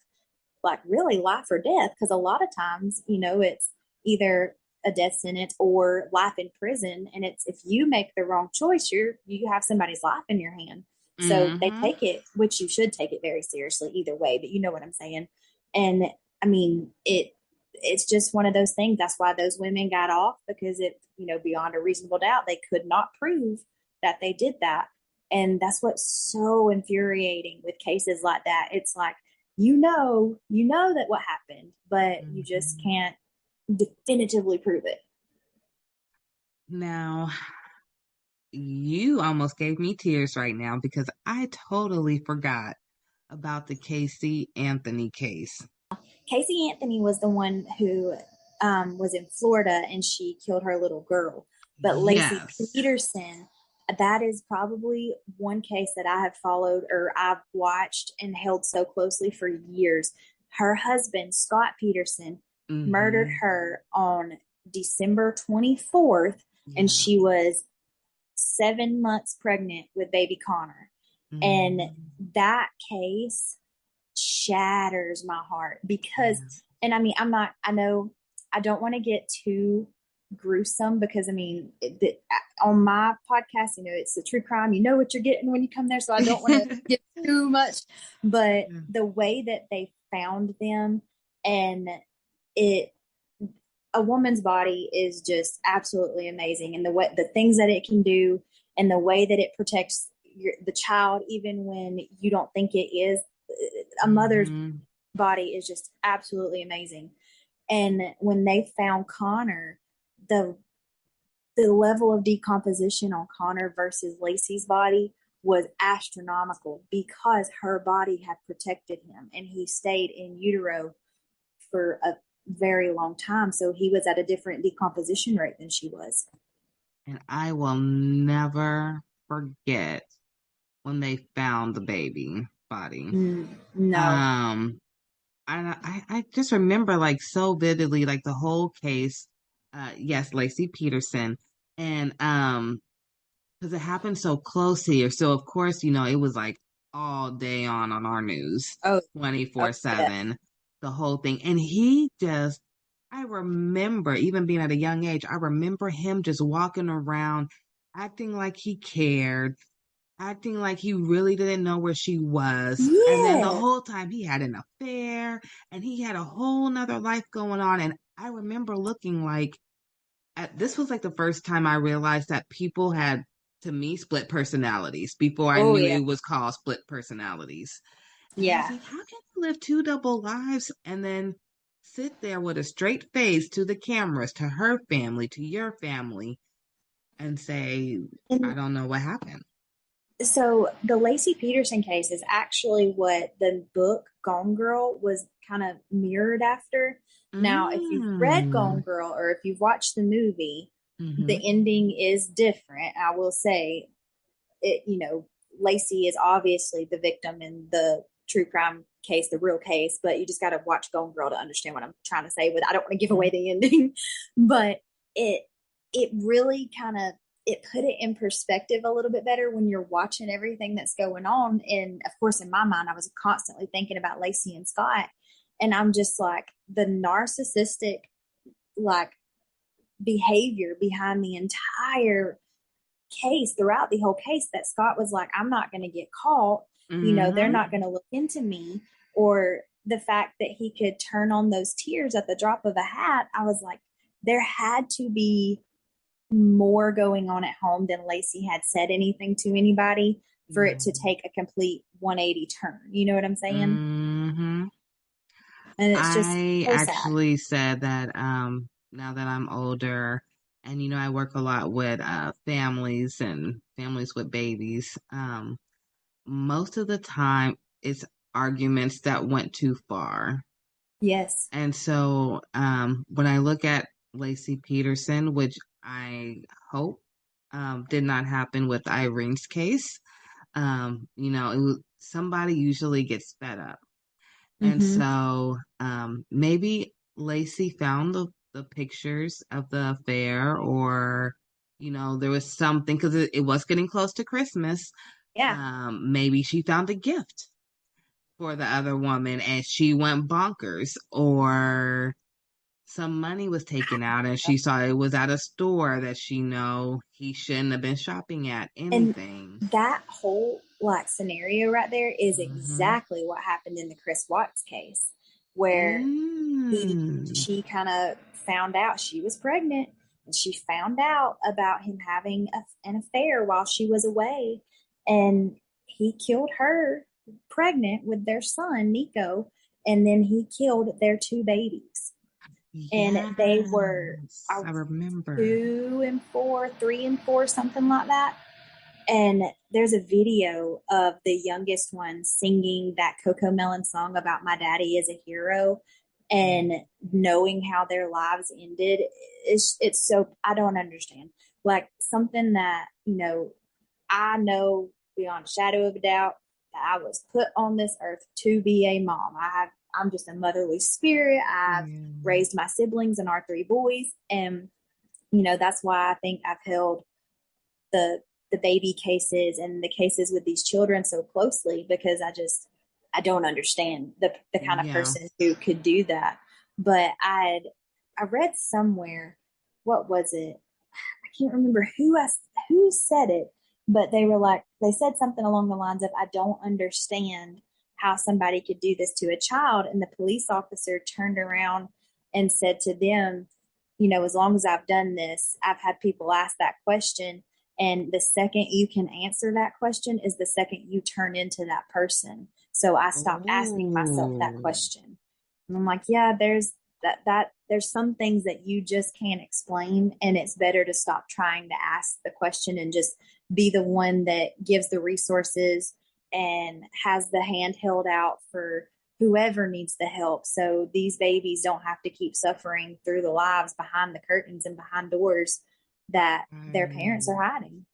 like really life or death. Because a lot of times, it's either a death sentence or life in prison. And it's, if you make the wrong choice, you have somebody's life in your hand. So they take it, which you should take it very seriously either way, but you know what I'm saying? And I mean, it's just one of those things. That's why those women got off, because beyond a reasonable doubt, they could not prove that they did that. And that's what's so infuriating with cases like that. It's like, you know that what happened, but you just can't definitively prove it. Now, you almost gave me tears right now because I totally forgot about the Casey Anthony case. Casey Anthony was the one who was in Florida, and she killed her little girl. But Lacey Peterson, that is probably one case that I have followed, or I've watched and held so closely for years. Her husband, Scott Peterson, murdered her on December 24th, and she was 7 months pregnant with baby Connor. And that case shatters my heart because, and I mean, I know I don't want to get too gruesome because I mean, on my podcast, you know, it's a true crime. You know what you're getting when you come there. So I don't want to get too much, but the way that they found them and a woman's body is just absolutely amazing. And the things that it can do and the way that it protects the child, even when you don't think it is, a mother's body is just absolutely amazing. And when they found Connor, the level of decomposition on Connor versus Lacey's body was astronomical because her body had protected him and he stayed in utero for a very long time. So he was at a different decomposition rate than she was. And I will never forget when they found the baby body. No. I just remember like so vividly, like the whole case. Yes, Lacey Peterson. And because it happened so close here. So of course, you know, it was like all day on our news. 24/7, the whole thing. And I remember even being at a young age, I remember him just walking around, acting like he cared, acting like he really didn't know where she was. And then the whole time he had an affair and he had a whole nother life going on. And I remember looking like, this was like the first time I realized that people had, to me, split personalities before I knew it was called split personalities. And I was like, how can you live two double lives and then sit there with a straight face to the cameras, to her family, to your family, and say, I don't know what happened? So the Lacey Peterson case is actually what the book Gone Girl was kind of mirrored after. Now, if you've read Gone Girl or if you've watched the movie, the ending is different. I will say it, you know, Lacey is obviously the victim in the true crime case, the real case, but you just got to watch Gone Girl to understand what I'm trying to say. But I don't want to give away the ending, but it really kind of, it put it in perspective a little bit better when you're watching everything that's going on. And of course, in my mind, I was constantly thinking about Lacey and Scott. And I'm just like, the narcissistic, like, behavior behind the entire case, throughout the whole case, that Scott was like, I'm not going to get caught. You know, they're not going to look into me. Or the fact that he could turn on those tears at the drop of a hat. I was like, there had to be more going on at home than Lacey had said anything to anybody for it to take a complete 180 turn. You know what I'm saying? And it's just I so actually said that now that I'm older and you know I work a lot with families and families with babies, most of the time it's arguments that went too far. Yes. And so when I look at Lacey Peterson, which I hope did not happen with Irene's case, you know, somebody usually gets fed up. And so maybe Lacey found the pictures of the affair, or, you know, there was something because it was getting close to Christmas. Yeah. Maybe she found a gift for the other woman and she went bonkers, or some money was taken out and she saw it was at a store that she know he shouldn't have been shopping at. Anything. And that whole like scenario right there is exactly what happened in the Chris Watts case, where she kind of found out she was pregnant and she found out about him having an affair while she was away, and he killed her pregnant with their son Nico, and then he killed their two babies. And they were, I remember, 2 and 4, 3 and 4, something like that. And there's a video of the youngest one singing that Coco Melon song about my daddy is a hero, and knowing how their lives ended. It's so, I don't understand. Like, something that, you know, I know beyond a shadow of a doubt that I was put on this earth to be a mom. I I'm just a motherly spirit. I've raised my siblings and our 3 boys. And, that's why I think I've held the baby cases and the cases with these children so closely, because I don't understand the kind of person who could do that. But I read somewhere, what was it? I can't remember who said it, but they said something along the lines of, I don't understand how somebody could do this to a child. And the police officer turned around and said to them, as long as I've done this, I've had people ask that question. And the second you can answer that question is the second you turn into that person. So I stopped asking myself that question. And I'm like, yeah, there's some things that you just can't explain. And it's better to stop trying to ask the question and just be the one that gives the resources and has the hand held out for whoever needs the help. So these babies don't have to keep suffering through the lives behind the curtains and behind doors that their parents are hiding.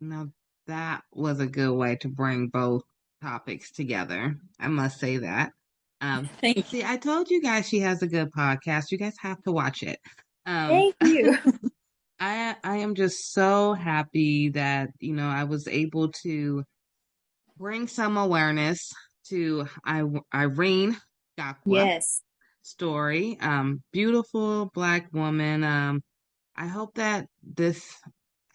Now, that was a good way to bring both topics together. I must say that. See, I told you guys she has a good podcast. You guys have to watch it. Thank you. I am just so happy that, I was able to bring some awareness to Irene Gakwa story. Beautiful Black woman. I hope that this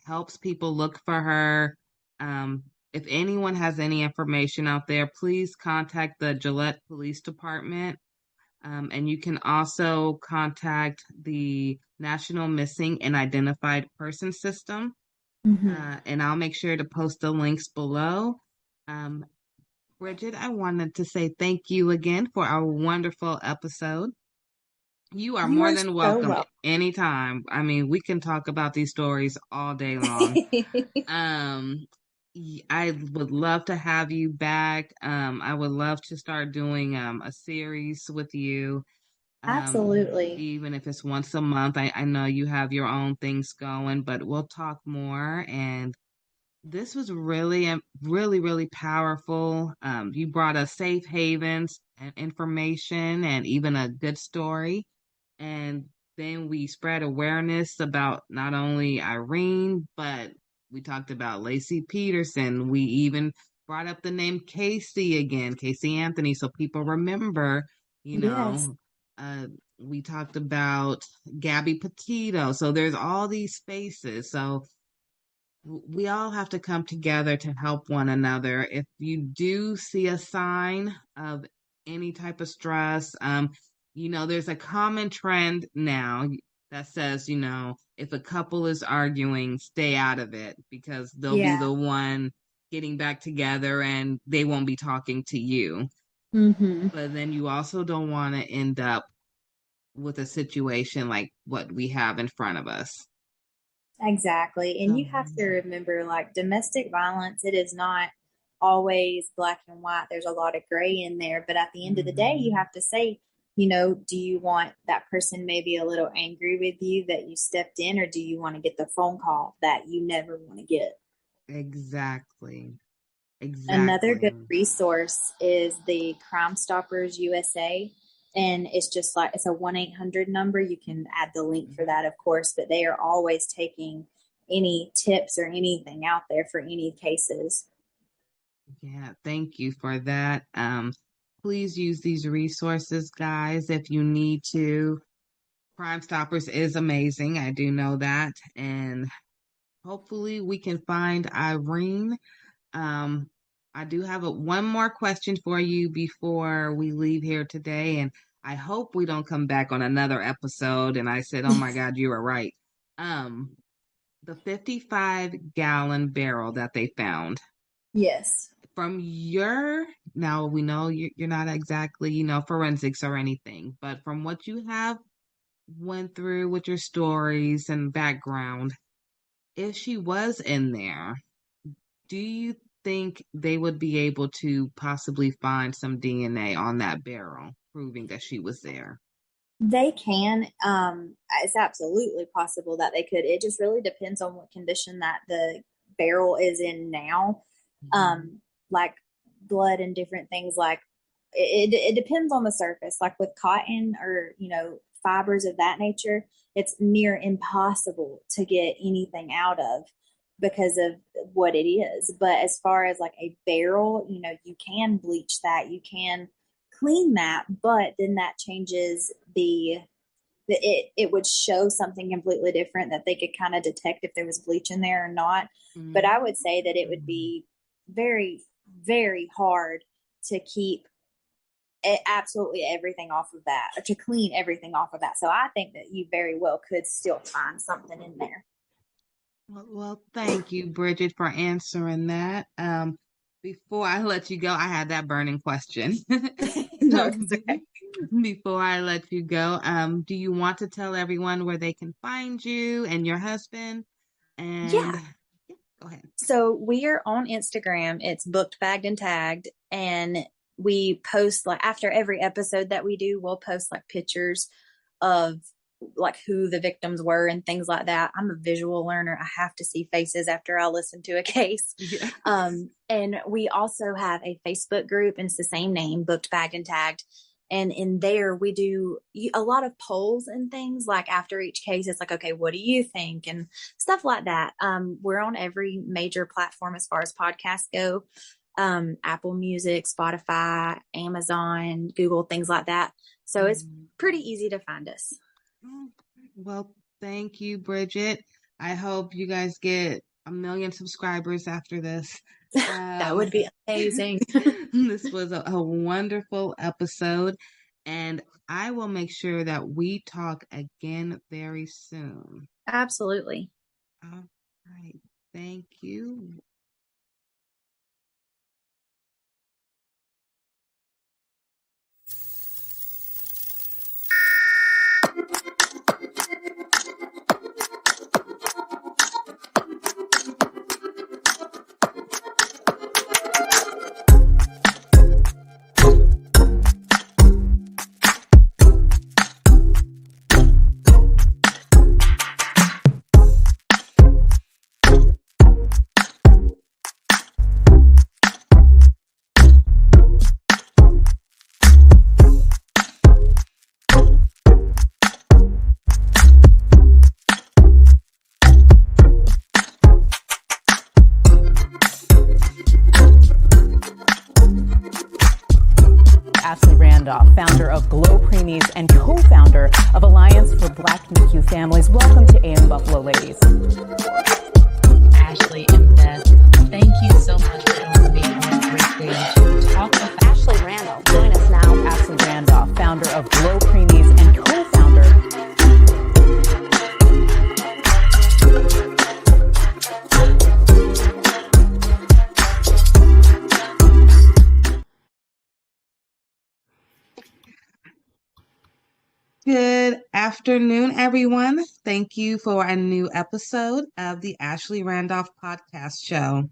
helps people look for her. If anyone has any information out there, please contact the Gillette Police Department. And you can also contact the National Missing and Identified Person System. And I'll make sure to post the links below. Bridget, I wanted to say thank you again for our wonderful episode. You are more than welcome anytime. I mean, we can talk about these stories all day long. I would love to have you back. I would love to start doing a series with you. Absolutely. Even if it's once a month. I know you have your own things going, but we'll talk more. And this was really, really, really powerful. You brought us safe havens and information and even a good story. And then we spread awareness about not only Irene, but we talked about Lacey Peterson. We even brought up the name Casey again, Casey Anthony, so people remember, we talked about Gabby Petito. So there's all these spaces. So we all have to come together to help one another. If you do see a sign of any type of stress, there's a common trend now that says, if a couple is arguing, stay out of it because they'll be the one getting back together and they won't be talking to you. But then you also don't want to end up with a situation like what we have in front of us. Exactly. And you have to remember, like, domestic violence, it is not always black and white. There's a lot of gray in there. But at the end of the day, you have to say, do you want that person maybe a little angry with you that you stepped in, or do you want to get the phone call that you never want to get? Exactly. Another good resource is the Crime Stoppers USA. And it's just like, it's a 1-800 number. You can add the link for that, of course, but they are always taking any tips or anything out there for any cases. Yeah, thank you for that. Please use these resources, guys, if you need to. Crime Stoppers is amazing. I do know that. And hopefully we can find Irene. I do have one more question for you before we leave here today. And I hope we don't come back on another episode. And I said, oh my God, you were right. The 55-gallon barrel that they found. Yes. From now we know you're not exactly, forensics or anything, but from what you have went through with your stories and background, if she was in there, do you think they would be able to possibly find some DNA on that barrel proving that she was there? They can. It's absolutely possible that they could. It just really depends on what condition that the barrel is in now. Like blood and different things like it depends on the surface. Like with cotton or, fibers of that nature, it's near impossible to get anything out of because of what it is. But as far as like a barrel, you can bleach that, you can clean that, but then that changes it would show something completely different that they could kind of detect if there was bleach in there or not. But I would say that it would be very, very hard to keep absolutely everything off of that, or to clean everything off of that. So I think that you very well could still find something in there. Well, thank you, Bridget, for answering that. Before I let you go, I had that burning question. No, it's okay. Before I let you go, do you want to tell everyone where they can find you and your husband? And Yeah. Go ahead. So we are on Instagram. It's Booked, Bagged, and Tagged. And we post, like, after every episode that we do, we'll post like pictures of like who the victims were and things like that. I'm a visual learner. I have to see faces after I listen to a case. Yeah. And we also have a Facebook group, and it's the same name, Booked, Bagged, and Tagged. And in there, we do a lot of polls and things. Like after each case, it's like, okay, what do you think? And stuff like that. We're on every major platform as far as podcasts go. Apple Music, Spotify, Amazon, Google, things like that. So it's pretty easy to find us. Well, thank you, Bridget. I hope you guys get 1 million subscribers after this. That would be amazing. This was a wonderful episode, and I will make sure that we talk again very soon. Absolutely. All right. Thank you. Founder of GLO Preemies and co-founder of Alliance for Black NICU Families. Welcome to AM Buffalo, ladies. Ashley and Beth, thank you so much for joining me on this great day to talk with Ashley Randolph. Join us now. Ashley Randolph, founder of GLO Preemies and co-founder. Good afternoon, everyone. Thank you for a new episode of the Ashley Randolph podcast show.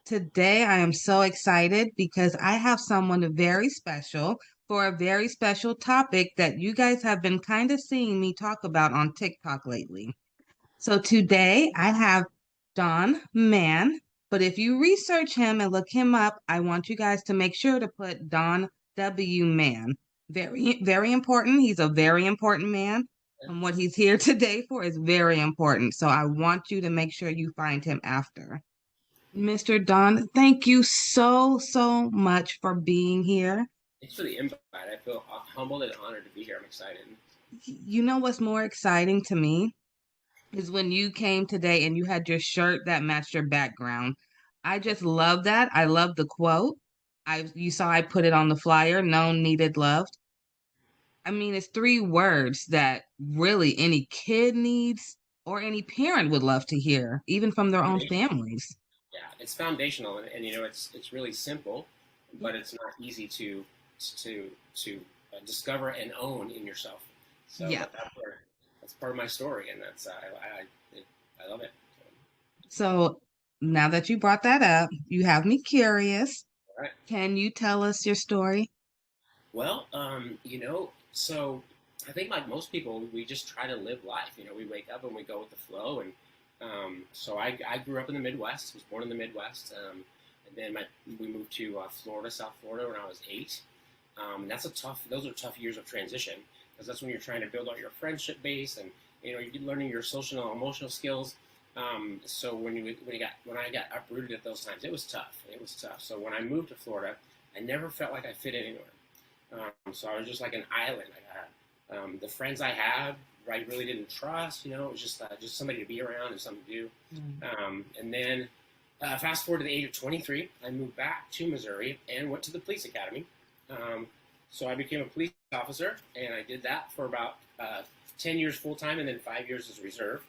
Today, I am so excited because I have someone very special for a very special topic that you guys have been kind of seeing me talk about on TikTok lately. So today, I have Don Mann, but if you research him and look him up, I want you guys to make sure to put Don W. Mann. Very, very important. He's a very important man. And what he's here today for is very important. So I want you to make sure you find him after. Mr. Don, thank you so much for being here. Thanks for the invite. I feel humbled and honored to be here. I'm excited. You know what's more exciting to me is when you came today and you had your shirt that matched your background. I just love that. I love the quote. You saw I put it on the flyer, known, needed, loved. I mean, it's 3 words that really any kid needs or any parent would love to hear, even from their own families. Yeah, it's foundational, and it's really simple, but it's not easy to discover and own in yourself. So yeah, that's part of my story, and that's I love it. So now that you brought that up, you have me curious. All right. Can you tell us your story? Well, so I think like most people, we just try to live life. We wake up and we go with the flow. And so I grew up in the Midwest, was born in the Midwest. And then we moved to Florida, South Florida, when I was 8. And those are tough years of transition, because that's when you're trying to build out your friendship base, and you're learning your social and emotional skills. So when I got uprooted at those times, it was tough. So when I moved to Florida, I never felt like I fit anywhere. So I was just like an island. The friends I had, I really didn't trust. It was just somebody to be around and something to do. And then fast forward to the age of 23, I moved back to Missouri and went to the police academy. So I became a police officer, and I did that for about 10 years full time, and then 5 years as reserve.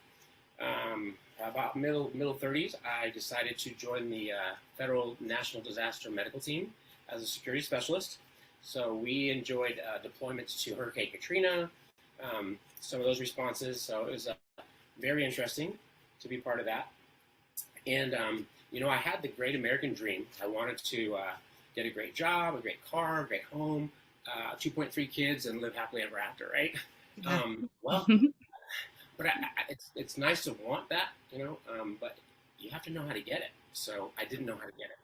About middle 30s, I decided to join the Federal National Disaster Medical Team as a security specialist. So we enjoyed deployments to Hurricane Katrina, some of those responses. So it was very interesting to be part of that. And, I had the great American dream. I wanted to get a great job, a great car, a great home, 2.3 kids, and live happily ever after, right? But it's nice to want that, but you have to know how to get it. So I didn't know how to get it.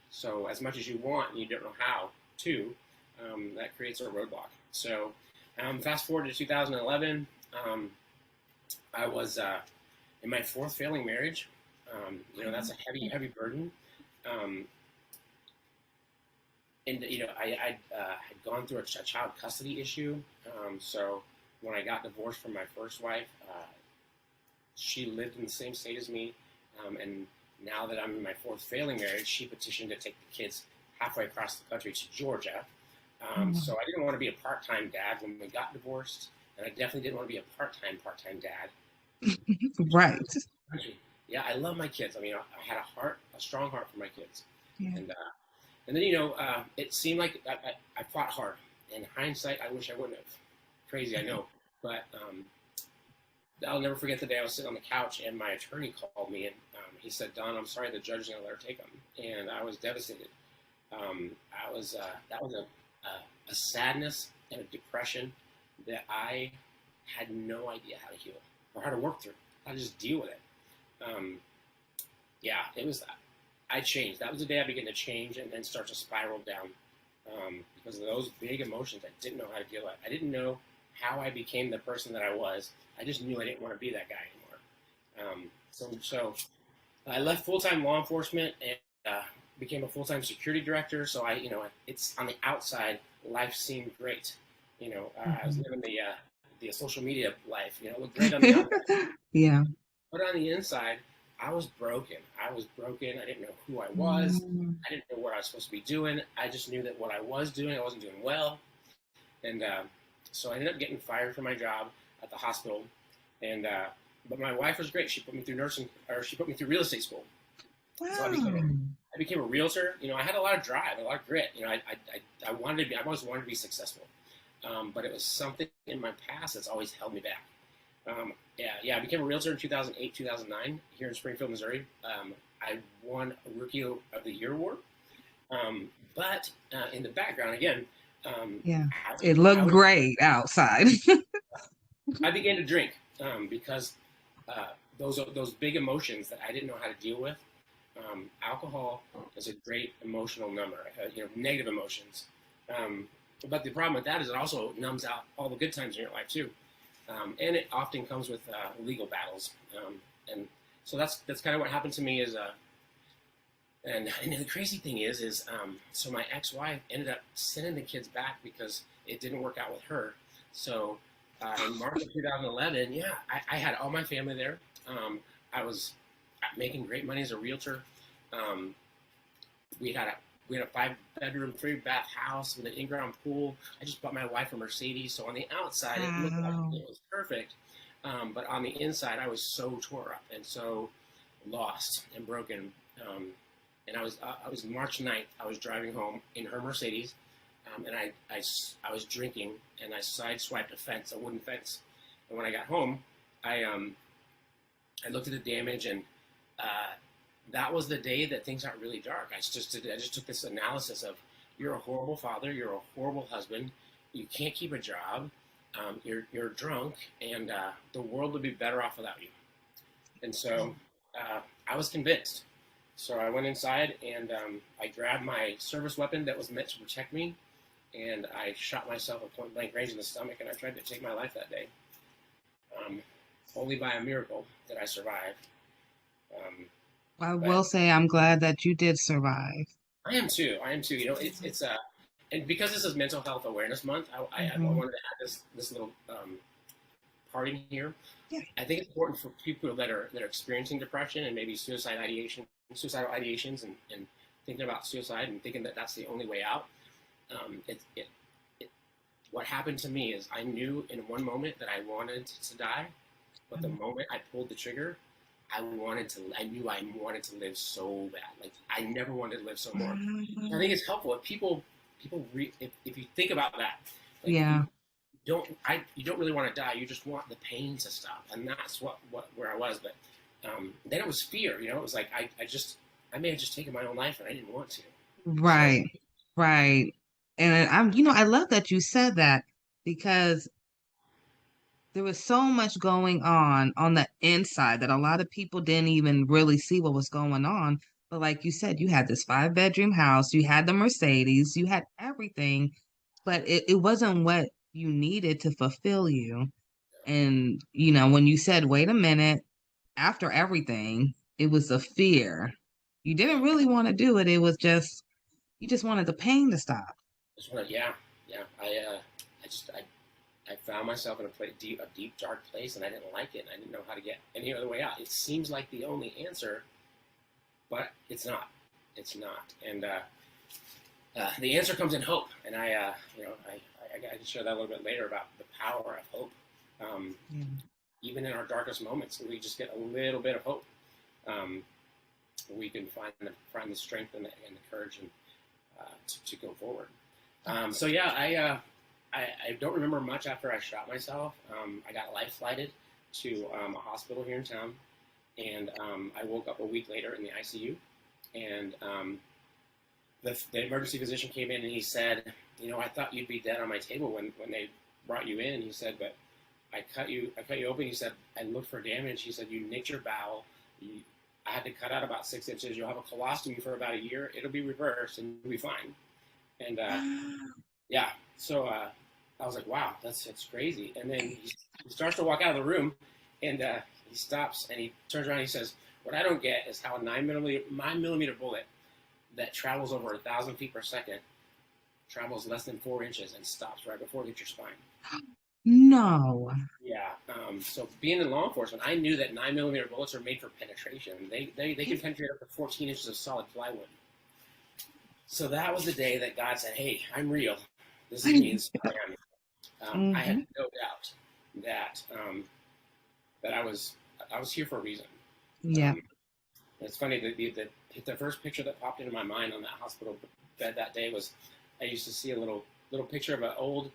So as much as you want and you don't know how to, that creates a roadblock. So fast forward to 2011, I was in my fourth failing marriage. That's a heavy burden. And I had gone through a child custody issue. So when I got divorced from my first wife, she lived in the same state as me. And now that I'm in my fourth failing marriage, she petitioned to take the kids halfway across the country to Georgia. So I didn't want to be a part-time dad when we got divorced, and I definitely didn't want to be a part-time dad. Right. Yeah, I love my kids. I had a strong heart for my kids. Yeah. And then, it seemed like I fought hard. In hindsight, I wish I wouldn't have. Crazy, I know. But I'll never forget the day I was sitting on the couch and my attorney called me, and he said, "Don, I'm sorry, the judge is going to let her take them." And I was devastated. That was a sadness and a depression that I had no idea how to heal or how to work through, how to just deal with it. It was, I changed. That was the day I began to change and then start to spiral down because of those big emotions I didn't know how to deal with. I didn't know how I became the person that I was. I just knew I didn't want to be that guy anymore. So I left full-time law enforcement and became a full-time security director. So it's on the outside, life seemed great. I was living the social media life. It looked great on the outside. Yeah. But on the inside, I was broken. I didn't know who I was. I didn't know what I was supposed to be doing. I just knew that what I was doing, I wasn't doing well. And so I ended up getting fired from my job at the hospital. And but my wife was great. She put me through she put me through real estate school. Wow. So I became a realtor. I had a lot of drive, a lot of grit. I always wanted to be successful. But it was something in my past that's always held me back. I became a realtor in 2008, 2009 here in Springfield, Missouri. I won a Rookie of the Year award. But in the background, again, it looked great outside. I began to drink because those big emotions that I didn't know how to deal with. Alcohol is a great emotional number, negative emotions. But the problem with that is it also numbs out all the good times in your life too. And it often comes with legal battles. And so that's kind of what happened to me is, and the crazy thing is so my ex-wife ended up sending the kids back because it didn't work out with her. So in March of 2011, I had all my family there. I was making great money as a realtor. We had a 5-bedroom, 3-bath house with an in-ground pool. I just bought my wife a Mercedes. So on the outside, it looked like it was perfect. But on the inside, I was so tore up and so lost and broken. And I was March 9th. I was driving home in her Mercedes, and I was drinking, and I sideswiped a wooden fence. And when I got home, I looked at the damage, and that was the day that things got really dark. I just took this analysis of, you're a horrible father, you're a horrible husband, you can't keep a job, you're drunk, and the world would be better off without you. And so I was convinced. So I went inside and I grabbed my service weapon that was meant to protect me, and I shot myself at point blank range in the stomach, and I tried to take my life that day. Only by a miracle did I survive. I will say I'm glad that you did survive. I am too. You know, it's and because this is Mental Health Awareness Month, I wanted to add this little parting here. Yeah. I think it's important for people that are experiencing depression and maybe suicidal ideations, and thinking about suicide and thinking that that's the only way out. What happened to me is I knew in one moment that I wanted to die, but the moment I pulled the trigger, I knew I wanted to live so bad. Like I never wanted to live so more. I think it's helpful if if you think about that. Like, Yeah. You don't really want to die. You just want the pain to stop, and that's where I was. But then it was fear. You know, it was like I may have just taken my own life, and I didn't want to. Right. So, Right. And I love that you said that, because there was so much going on the inside that a lot of people didn't even really see what was going on. But like you said, you had this 5-bedroom house, you had the Mercedes, you had everything, but it wasn't what you needed to fulfill you. And, when you said, wait a minute, after everything, it was a fear. You didn't really want to do it. It was just, you just wanted the pain to stop. yeah. I found myself in a deep, dark place, and I didn't like it. And I didn't know how to get any other way out. It seems like the only answer, but it's not. It's not. And the answer comes in hope. And I can share that a little bit later about the power of hope. Even in our darkest moments, we just get a little bit of hope. We can find the strength and the courage to go forward. I don't remember much after I shot myself. I got life flighted to a hospital here in town, and I woke up a week later in the ICU. And the emergency physician came in and he said, I thought you'd be dead on my table when they brought you in. He said, but I cut you open. He said, I looked for damage. He said, you nicked your bowel. I had to cut out about 6 inches. You'll have a colostomy for about a year. It'll be reversed and you'll be fine. And so I was like, wow, that's crazy. And then he starts to walk out of the room, and he stops and he turns around and he says, what I don't get is how a 9mm bullet that travels over 1,000 feet per second travels less than 4 inches and stops right before it hits your spine. No. Yeah. So being in law enforcement, I knew that 9mm bullets are made for penetration. They can penetrate up to 14 inches of solid plywood. So that was the day that God said, hey, I'm real. This is me. This is who I am. I had no doubt that I was here for a reason. Yeah. It's funny, the first picture that popped into my mind on that hospital bed that day was, I used to see a little picture of an old,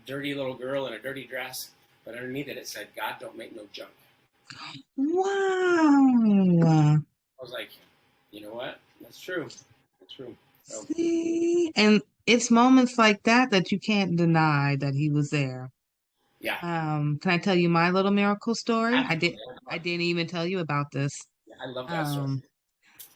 dirty little girl in a dirty dress, but underneath it said, God don't make no junk. Wow. I was like, you know what? That's true. That's true. So, see, and it's moments like that you can't deny that he was there. Yeah. Can I tell you my little miracle story? Absolutely. I didn't even tell you about this. Yeah, I love that story.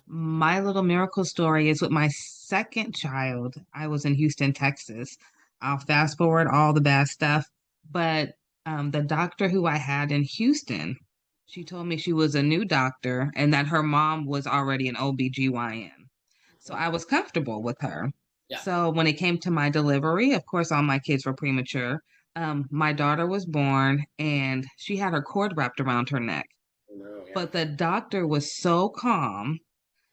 My little miracle story is with my second child. I was in Houston, Texas. I'll fast forward all the bad stuff, but the doctor who I had in Houston, she told me she was a new doctor and that her mom was already an OBGYN. So I was comfortable with her. Yeah. So when it came to my delivery, of course, all my kids were premature. My daughter was born and she had her cord wrapped around her neck. No, yeah. But the doctor was so calm.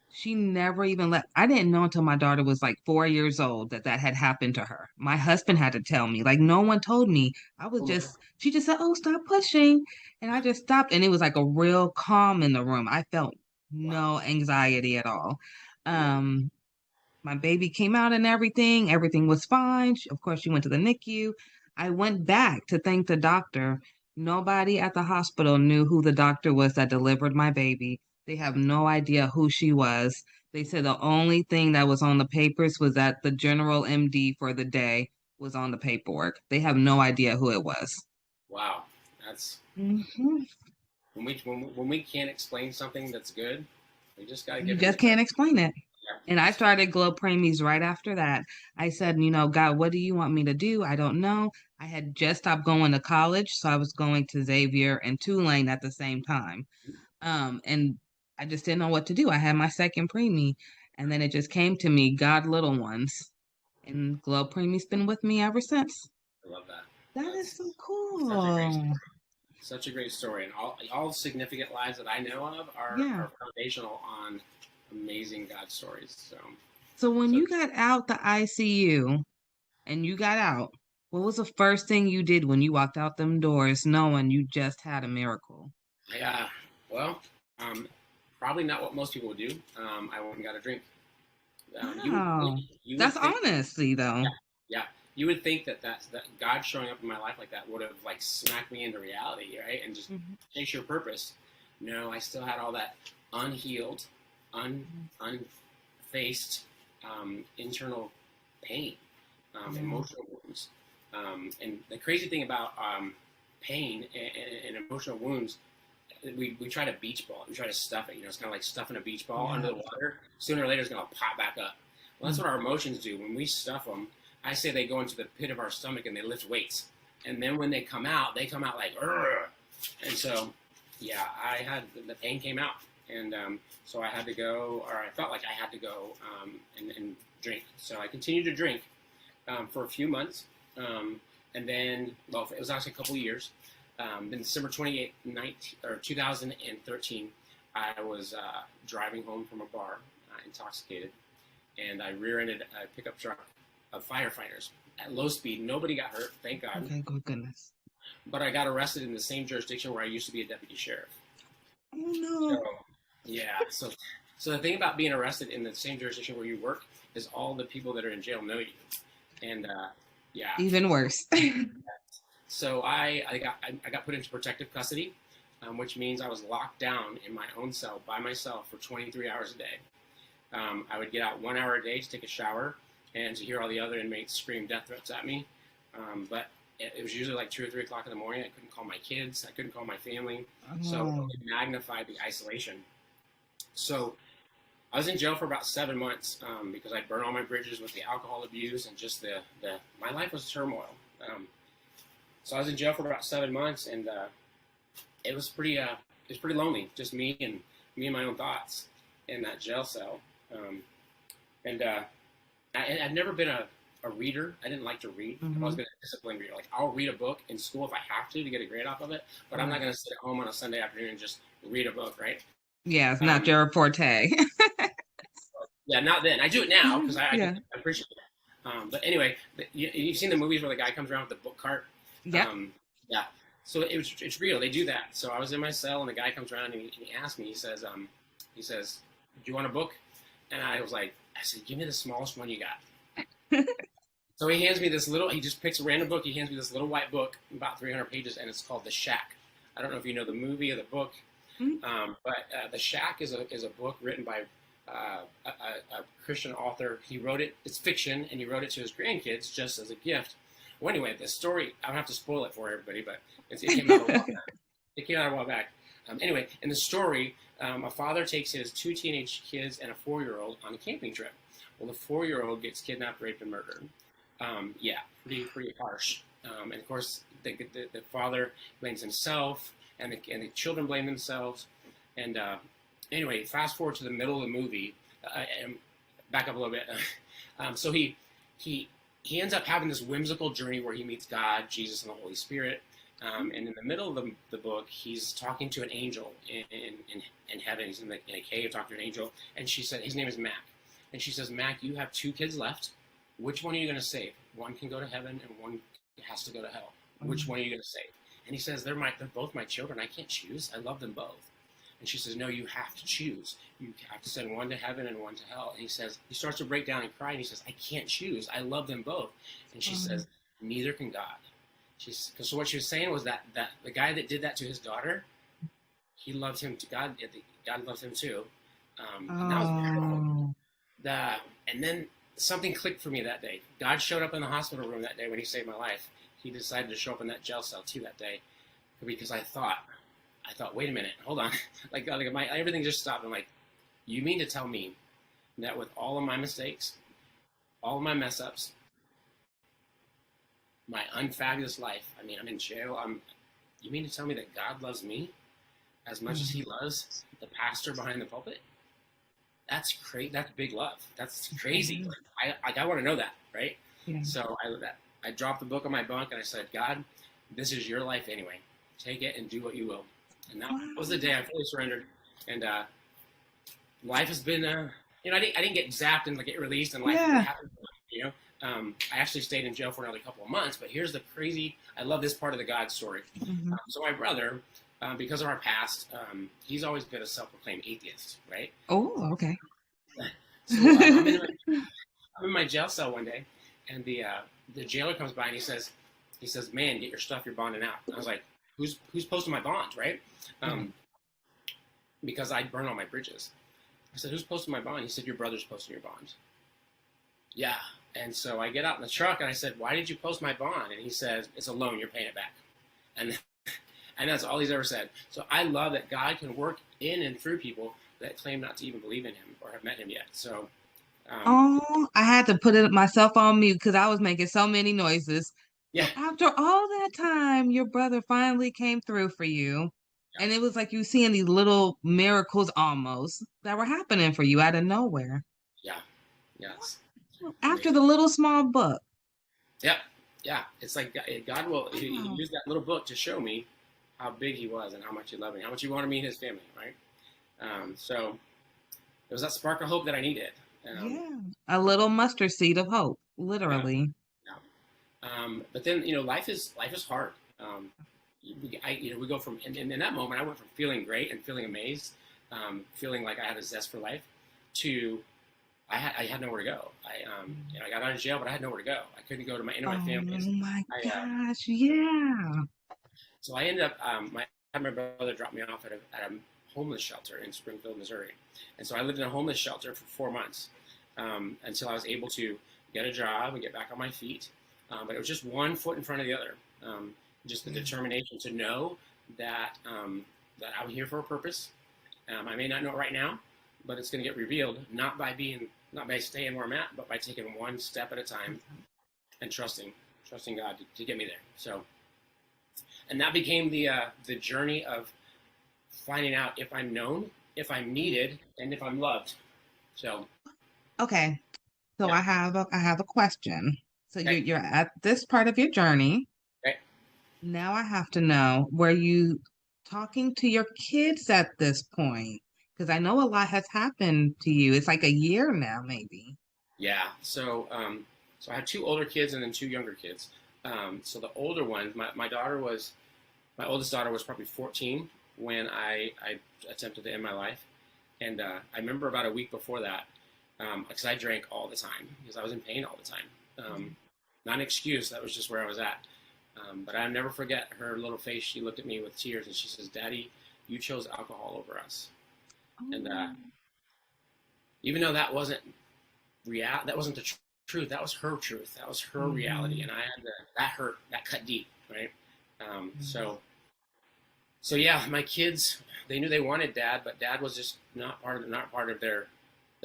She never even I didn't know until my daughter was like 4 years old that had happened to her. My husband had to tell me, like no one told me. She just said, oh, stop pushing. And I just stopped. And it was like a real calm in the room. I felt no anxiety at all. My baby came out and everything. Everything was fine. Of course, she went to the NICU. I went back to thank the doctor. Nobody at the hospital knew who the doctor was that delivered my baby. They have no idea who she was. They said the only thing that was on the papers was that the general MD for the day was on the paperwork. They have no idea who it was. Wow. That's when we can't explain something that's good, we just gotta give you just can't explain it. And I started Glo Preemies right after that. I said, you know, God, what do you want me to do? I don't know. I had just stopped going to college, so I was going to Xavier and Tulane at the same time. And I just didn't know what to do. I had my second preemie, and then it just came to me, God, little ones. And Glo Preemie's been with me ever since. I love that. That is so Such a great cool. story. Such a great story, and all significant lives that I know of are foundational on amazing God stories. So when you got out the ICU and you got out, what was the first thing you did when you walked out them doors, knowing you just had a miracle? Well, probably not what most people would do. I went and got a drink. Wow. That's honesty, though. Yeah. You would think that God showing up in my life like that would have like smacked me into reality, right? And just chase your purpose. No, I still had all that unhealed, unfaced internal pain, emotional wounds. And the crazy thing about pain and emotional wounds, we try to beach ball it. We try to stuff it. You know, it's kind of like stuffing a beach ball under the water. Sooner or later, it's going to pop back up. Well, that's what our emotions do. When we stuff them, I say they go into the pit of our stomach and they lift weights. And then when they come out like, Urgh. And so, yeah, the pain came out. And so I had to go, or I felt like I had to go and drink. So I continued to drink for a few months. And then, well, it was actually a couple of years. Then December 28th, 2013, I was driving home from a bar, intoxicated, and I rear-ended a pickup truck of firefighters at low speed. Nobody got hurt, thank God. Okay, good goodness. But I got arrested in the same jurisdiction where I used to be a deputy sheriff. Oh, no. So the thing about being arrested in the same jurisdiction where you work is all the people that are in jail know you. And, yeah. Even worse. So I got put into protective custody, which means I was locked down in my own cell by myself for 23 hours a day. I would get out 1 hour a day to take a shower and to hear all the other inmates scream death threats at me. But it was usually like 2 or 3 o'clock in the morning. I couldn't call my kids. I couldn't call my family. So it magnified the isolation. So I was in jail for about 7 months because I burned all my bridges with the alcohol abuse and just my life was turmoil. So I was in jail for about 7 months, and it was pretty lonely, just me and my own thoughts in that jail cell. I'd never been a reader. I didn't like to read. I was been a disciplined reader. Like, I'll read a book in school if I have to get a grade off of it, but I'm not going to sit at home on a Sunday afternoon and just read a book, right? Yeah, it's not your forte. Yeah, not then. I do it now because I appreciate it. But anyway, you've seen the movies where the guy comes around with the book cart? Yeah. Yeah. So it's real. They do that. So I was in my cell, and the guy comes around and he asked me. He says, "Do you want a book?" And I said, "Give me the smallest one you got." So he hands me this little. He just picks a random book. He hands me this little white book, about 300 pages, and it's called The Shack. I don't know if you know the movie or the book, but The Shack is a book written by a Christian author. He wrote it. It's fiction, and he wrote it to his grandkids just as a gift. Well, anyway, the story, I don't have to spoil it for everybody, but it came out a while back. It came out a while back. Anyway, in the story, a father takes his 2 teenage kids and a 4-year-old on a camping trip. Well, the 4-year-old gets kidnapped, raped, and murdered. Pretty harsh. And of course, the father blames himself, and the children blame themselves. And anyway, fast forward to the middle of the movie, and back up a little bit. So he ends up having this whimsical journey where he meets God, Jesus, and the Holy Spirit. And in the middle of the book, he's talking to an angel in heaven. He's in a cave talking to an angel. And she said, his name is Mac. And she says, "Mac, you have 2 kids left. Which one are you going to save? One can go to heaven and one has to go to hell. Which one are you going to save?" And he says, they're both my children. I can't choose. I love them both. And she says, "No, you have to choose. You have to send one to heaven and one to hell." And he starts to break down and cry, and he says, "I can't choose. I love them both." And she says, "Neither can God." So what she was saying was that the guy that did that to his daughter, he loved him. God loved him too. And that was beautiful. And then something clicked for me that day. God showed up in the hospital room that day when he saved my life. He decided to show up in that jail cell too that day, because I thought, wait a minute, hold on. Everything just stopped. I'm like, you mean to tell me that with all of my mistakes, all of my mess ups, my unfabulous life, I mean, I'm in jail. You mean to tell me that God loves me as much as he loves the pastor behind the pulpit? That's crazy. That's big love. That's crazy. I want to know that, right? Yeah. So I dropped the book on my bunk and I said, God, this is your life anyway. Take it and do what you will. And that was the day I fully surrendered. And life has been, you know, I didn't get zapped and like get released and life happened. You know, I actually stayed in jail for another couple of months. But here's the crazy. I love this part of the God story. So my brother, because of our past, he's always been a self-proclaimed atheist, right? Oh, okay. So I'm in my jail cell one day, and the jailer comes by and he says, "Man, get your stuff. You're bonding out." And I was like, "Who's posting my bond, right?" Because I burn all my bridges. I said, "Who's posting my bond?" He said, "Your brother's posting your bond." Yeah. And so I get out in the truck and I said, "Why did you post my bond?" And he says, "It's a loan. You're paying it back." And that's all he's ever said. So I love that God can work in and through people that claim not to even believe in him or have met him yet. So, I had to put it myself on mute because I was making so many noises. Yeah. So after all that time, your brother finally came through for you. Yeah. And it was like you seeing these little miracles almost that were happening for you out of nowhere. Yeah. Yes. After the little small book. Yep. Yeah. It's like God will he used that little book to show me how big he was and how much he loved me, how much he wanted me and his family, right? So it was that spark of hope that I needed. A little mustard seed of hope, literally. Yeah. But then, you know, life is hard. We go from, in that moment, I went from feeling great and feeling amazed, feeling like I had a zest for life, to I had nowhere to go. I got out of jail, but I had nowhere to go. I couldn't go to my family. Oh my gosh, yeah. So I ended up, I had my brother drop me off at a homeless shelter in Springfield, Missouri. And so I lived in a homeless shelter for 4 months until I was able to get a job and get back on my feet. But it was just one foot in front of the other. Just the determination to know that that I'm here for a purpose. I may not know it right now, but it's going to get revealed not by staying where I'm at, but by taking one step at a time and trusting God to get me there. So, and that became the journey of finding out if I'm known, if I'm needed, and if I'm loved. So, okay. So I have a question. So you're at this part of your journey. Okay. Now I have to know, were you talking to your kids at this point? Because I know a lot has happened to you. It's like a year now, maybe. Yeah. So I had 2 older kids and then 2 younger kids. So the older one, my oldest daughter was probably 14 when I attempted to end my life. And I remember about a week before that, because I drank all the time because I was in pain all the time. Not an excuse. That was just where I was at. But I'll never forget her little face. She looked at me with tears and she says, "Daddy, you chose alcohol over us." Oh. And even though that wasn't the truth, that was her truth. That was her reality. And I had that hurt, that cut deep, right? So yeah, my kids, they knew they wanted Dad, but Dad was just not part of their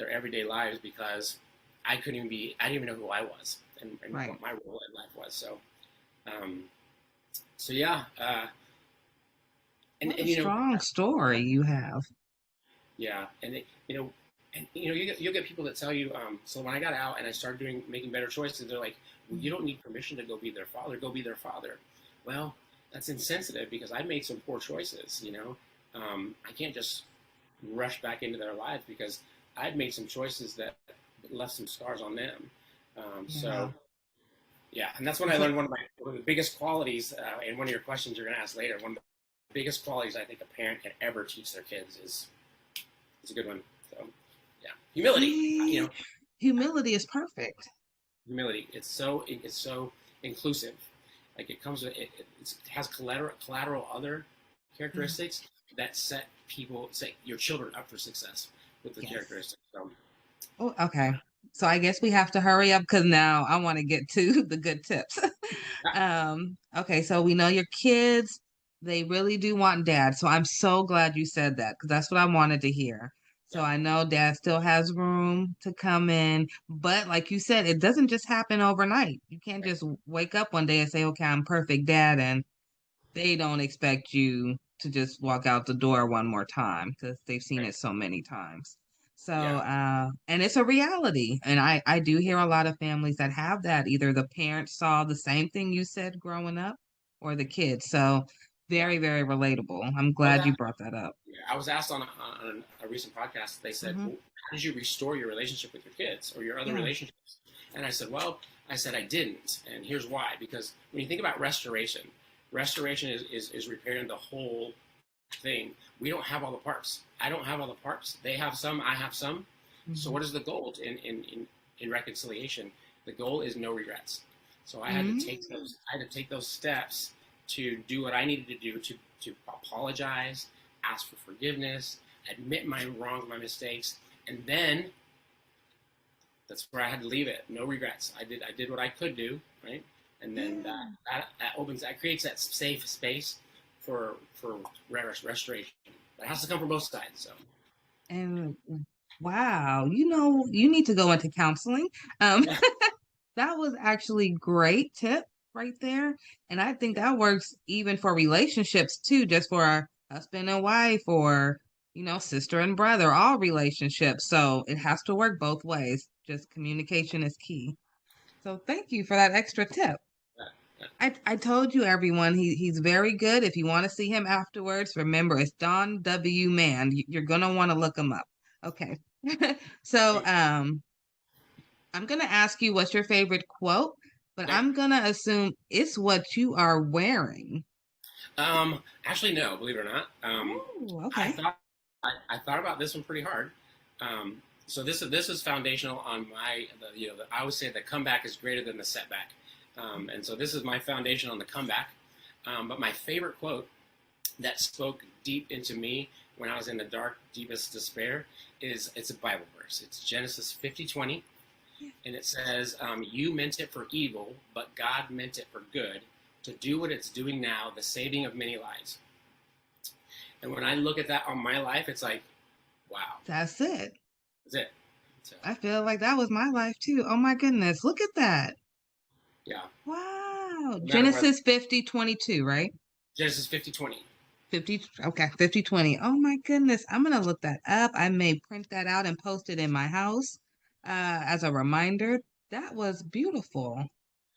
everyday lives because I didn't even know who I was and what my role in life was. So yeah. What a strong story you have. Yeah, and you'll get people that tell you. So when I got out and I started making better choices, they're like, "Well, you don't need permission to go be their father. Go be their father." Well, that's insensitive because I made some poor choices. You know, I can't just rush back into their lives because I'd made some choices that left some scars on them. So, yeah, and that's when I learned one of the biggest qualities. And one of your questions you're going to ask later. One of the biggest qualities I think a parent can ever teach their kids is a good one. So, yeah, humility. Humility is perfect. Humility. It's so inclusive. Like it comes with it has collateral other characteristics that set your children up for success with the characteristics. So. Oh, okay. So I guess we have to hurry up because now I want to get to the good tips. Okay, so we know your kids, they really do want Dad. So I'm so glad you said that because that's what I wanted to hear. So I know dad still has room to come in, but like you said, it doesn't just happen overnight. You can't just wake up one day and say, okay, I'm perfect dad, and they don't expect you to just walk out the door one more time because they've seen it so many times. So, and it's a reality. And I do hear a lot of families that have that. Either the parents saw the same thing you said growing up or the kids. So, very, very relatable. I'm glad you brought that up. Yeah, I was asked on a recent podcast, they said, well, how did you restore your relationship with your kids or your other relationships? And I said, well, I didn't. And here's why. Because when you think about restoration is repairing the whole thing. We don't have all the parts. I don't have all the parts. They have some, I have some. So what is the goal in reconciliation? The goal is no regrets. So I had to take those steps to do what I needed to do to apologize, ask for forgiveness, admit my wrongs, my mistakes, and then that's where I had to leave it. No regrets. I did what I could do, right? And then that creates that safe space for restoration. But it has to come from both sides. So. And wow, you need to go into counseling. That was actually great tip right there. And I think that works even for relationships too, just for a husband and wife or, sister and brother, all relationships. So it has to work both ways. Just communication is key. So thank you for that extra tip. I told you, everyone, he's very good. If you want to see him afterwards, remember, it's Don W. Mann. You're going to want to look him up. Okay. So I'm going to ask you what's your favorite quote, but I'm going to assume it's what you are wearing. Actually, no, believe it or not. Okay. I thought about this one pretty hard. So this is foundational on I always say the comeback is greater than the setback. And so this is my foundation on the comeback. But my favorite quote that spoke deep into me when I was in the dark, deepest despair it's a Bible verse. It's Genesis 50:20. And it says, you meant it for evil, but God meant it for good, to do what it's doing now, the saving of many lives. And when I look at that on my life, it's like, wow. That's it. That's it. So, I feel like that was my life too. Oh my goodness. Look at that. Yeah. Wow. Genesis 50:22, right? Genesis 50:20. 50:20. Oh my goodness. I'm going to look that up. I may print that out and post it in my house as a reminder. That was beautiful.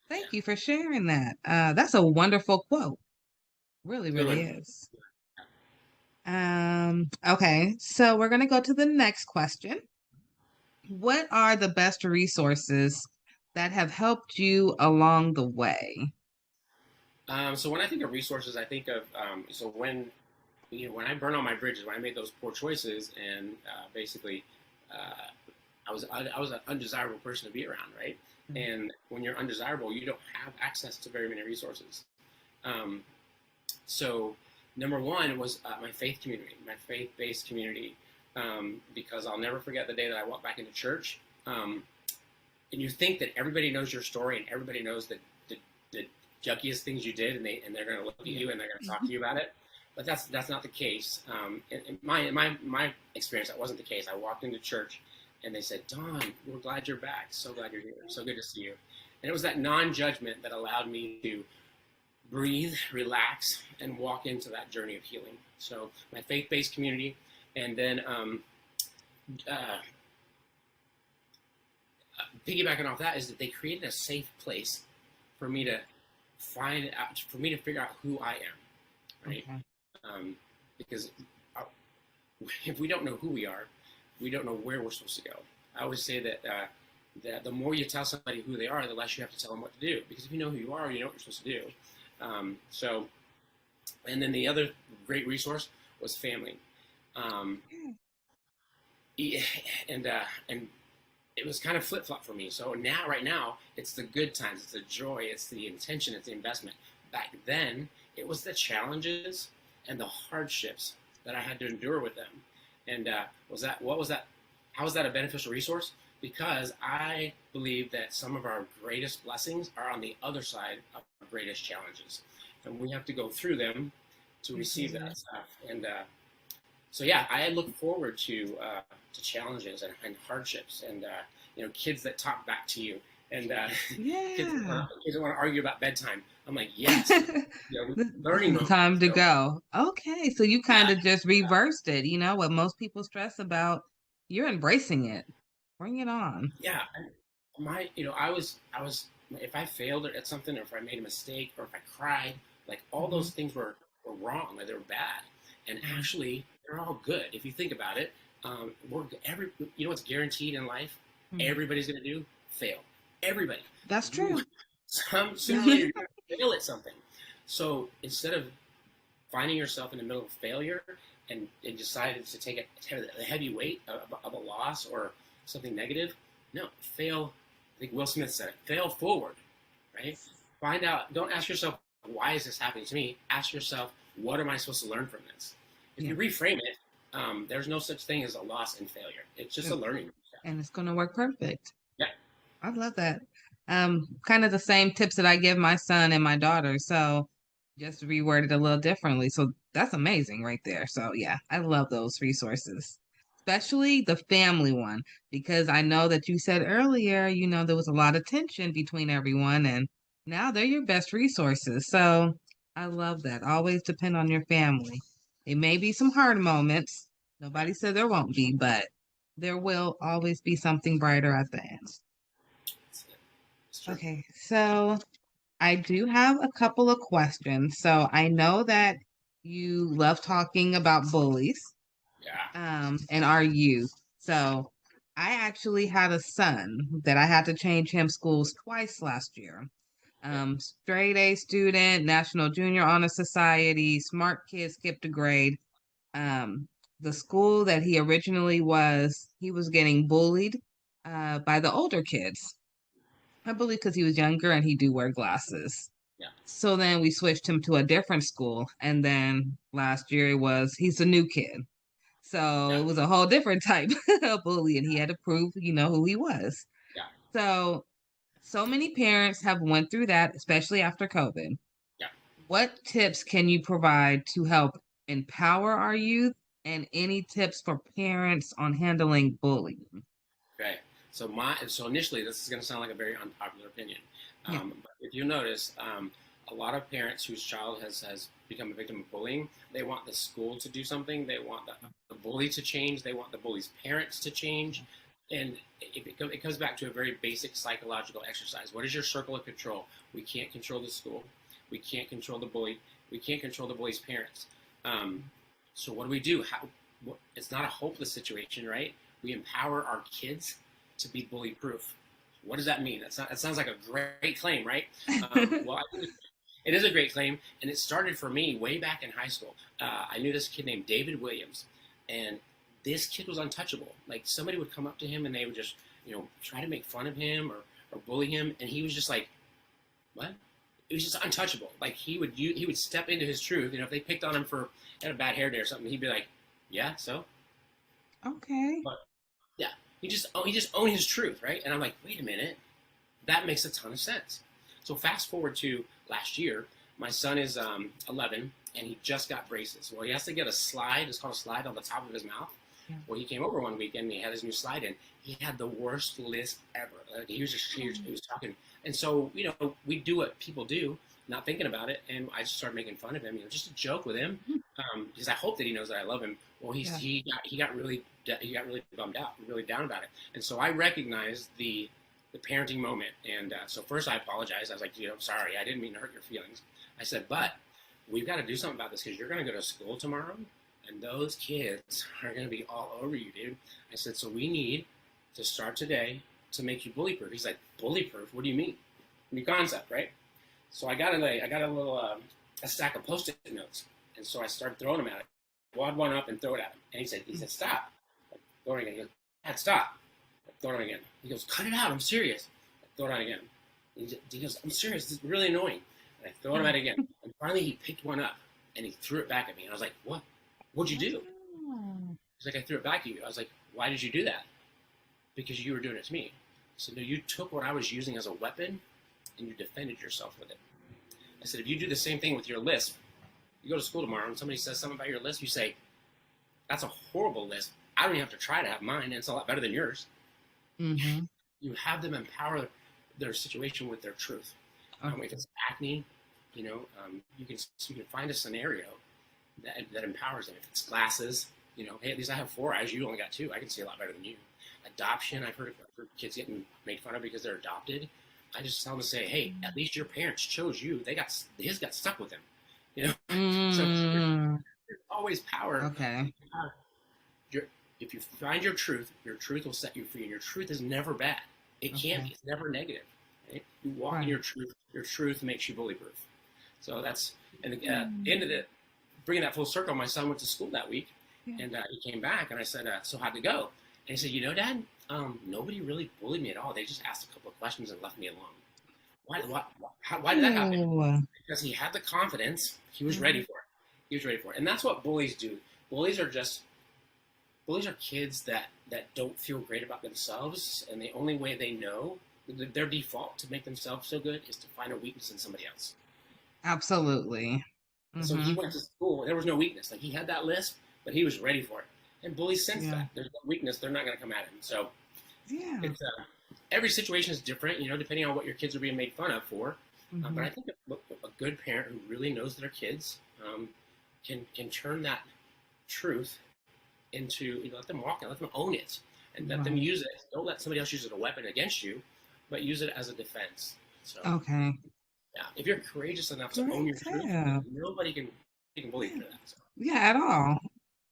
Thank you for sharing that. That's a wonderful quote. Really, really is. Okay, so we're going to go to the next question. What are the best resources that have helped you along the way? So when I think of resources, I think of so when I burn all my bridges, when I made those poor choices, and basically I was an undesirable person to be around, right? Mm-hmm. And when you're undesirable, you don't have access to very many resources. So number one was my faith community, my faith-based community, because I'll never forget the day that I walked back into church. And you think that everybody knows your story and everybody knows the junkiest things you did, and they're going to look at you and they're going to talk to you about it. But that's not the case. In my experience, that wasn't the case. I walked into church and they said, "Don, we're glad you're back. So glad you're here. So good to see you." And it was that non-judgment that allowed me to breathe, relax, and walk into that journey of healing. So my faith-based community, and then piggybacking off that is that they created a safe place for me to find out, for me to figure out who I am, right? Okay. Because if we don't know who we are, we don't know where we're supposed to go. I always say that that the more you tell somebody who they are, the less you have to tell them what to do. Because if you know who you are, you know what you're supposed to do. And then the other great resource was family. And it was kind of flip-flop for me. So right now, it's the good times, it's the joy, it's the intention, it's the investment. Back then, it was the challenges and the hardships that I had to endure with them. And how was that a beneficial resource? Because I believe that some of our greatest blessings are on the other side of our greatest challenges. And we have to go through them to receive that stuff. And So yeah, I look forward to challenges and hardships, and kids that talk back to you, and kids that want to argue about bedtime. I'm like, yes, learning moment. Time to go. Okay, so you kind of just reversed it. You know what most people stress about, you're embracing it. Bring it on. Yeah, I was if I failed at something, or if I made a mistake, or if I cried, like all those things were wrong, like they were bad, and actually they're all good if you think about it. What's guaranteed in life? Everybody's gonna do fail. Everybody. That's true. Sooner or later, you're gonna fail at something. So instead of finding yourself in the middle of failure and decided to take a heavy weight of a loss or something negative, no, fail. I think Will Smith said it. Fail forward, right? Find out. Don't ask yourself, why is this happening to me? Ask yourself, what am I supposed to learn from this? If you reframe it, there's no such thing as a loss and failure. It's just a learning. And it's going to work perfect. Yeah. I love that. Kind of the same tips that I give my son and my daughter. So just reworded a little differently. So that's amazing right there. So yeah, I love those resources, especially the family one, because I know that you said earlier, there was a lot of tension between everyone, and now they're your best resources. So I love that. Always depend on your family. It may be some hard moments. Nobody said there won't be, but there will always be something brighter at the end. Okay, so I do have a couple of questions. So I know that you love talking about bullies. Yeah. And our youth. So I actually had a son that I had to change him schools twice last year. Straight A student, National Junior Honor Society, smart kid, skipped a grade. The school that he originally was, he was getting bullied by the older kids. I believe because he was younger and he do wear glasses. Yeah. So then we switched him to a different school. And then last year he's a new kid. So it was a whole different type of bully, and he had to prove, who he was. Yeah. So many parents have went through that, especially after COVID. Yeah. What tips can you provide to help empower our youth, and any tips for parents on handling bullying? Okay. So initially, this is going to sound like a very unpopular opinion. But if you notice, a lot of parents whose child has become a victim of bullying, they want the school to do something. They want the bully to change. They want the bully's parents to change. And it comes back to a very basic psychological exercise. What is your circle of control? We can't control the school. We can't control the bully. We can't control the bully's parents. So what do? It's not a hopeless situation, right? We empower our kids to be bully-proof. What does that mean? It sounds like a great claim, right? Well, I think it is a great claim, and it started for me way back in high school. I knew this kid named David Williams, and this kid was untouchable. Like, somebody would come up to him, and they would just, try to make fun of him or bully him, and he was just like, what? It was just untouchable. Like, he would step into his truth. If they picked on him for had a bad hair day or something, he'd be like, yeah, so? Okay. But, yeah, he just owned his truth, right? And I'm like, wait a minute, that makes a ton of sense. So fast forward to last year, my son is 11, and he just got braces. Well, he has to get a slide. It's called a slide on the top of his mouth. Yeah. Well, he came over one weekend, and he had his new slide in. He had the worst lisp ever. He was talking. And so, we do what people do, not thinking about it, and I just started making fun of him, just a joke with him, because I hope that he knows that I love him. Well, he got really bummed out, really down about it. And so I recognized the parenting moment. And so first I apologized. I was like, I'm sorry. I didn't mean to hurt your feelings. I said, but we've got to do something about this, because you're going to go to school tomorrow, and those kids are going to be all over you, dude. I said, so we need to start today to make you bully-proof. He's like, bully-proof? What do you mean? New concept, right? So I got a little a stack of Post-it notes, and so I started throwing them at him. Wad one up and throw it at him. And he said, stop. Throw it again. He goes, Dad, stop. Throw it on again. He goes, cut it out. I'm serious. Throw it on again. He goes, I'm serious. This is really annoying. And I throw it at again. And finally he picked one up and he threw it back at me. And I was like, what? What'd you do? He's like, I threw it back at you. I was like, why did you do that? Because you were doing it to me. So no, you took what I was using as a weapon and you defended yourself with it. I said, if you do the same thing with your lisp, you go to school tomorrow and somebody says something about your lisp, you say, That's a horrible list. I don't even have to try to have mine, and it's a lot better than yours. Mm-hmm. You have them empower their situation with their truth. If it's acne, you can find a scenario that empowers them. If it's glasses, hey, at least I have 4 eyes. You only got 2. I can see a lot better than you. Adoption, I've heard of kids getting made fun of because they're adopted. I just tell them to say, hey, at least your parents chose you. His got stuck with them. So there's always power. Okay. If you find your truth will set you free, and your truth is never bad. It can't be. It's never negative. Right? You walk in your truth makes you bully-proof. So that's, and at the end of it, bringing that full circle, my son went to school that week, and he came back, and I said, so how'd it go? And he said, Dad, nobody really bullied me at all. They just asked a couple of questions and left me alone. Why did that happen? Because he had the confidence. He was ready for it. He was ready for it. And that's what bullies do. Bullies are kids that don't feel great about themselves, and the only way they know, their default to make themselves feel good, is to find a weakness in somebody else. Absolutely. So he went to school. There was no weakness. Like, he had that list, but he was ready for it. And bullies sense that there's no weakness. They're not going to come at him. So it's every situation is different, depending on what your kids are being made fun of for. But I think a good parent who really knows their kids can turn that truth into, let them walk it, let them own it, and let them use it. Don't let somebody else use it as a weapon against you, but use it as a defense. So if you're courageous enough to own your truth, nobody can bully you for that. So. Yeah, at all.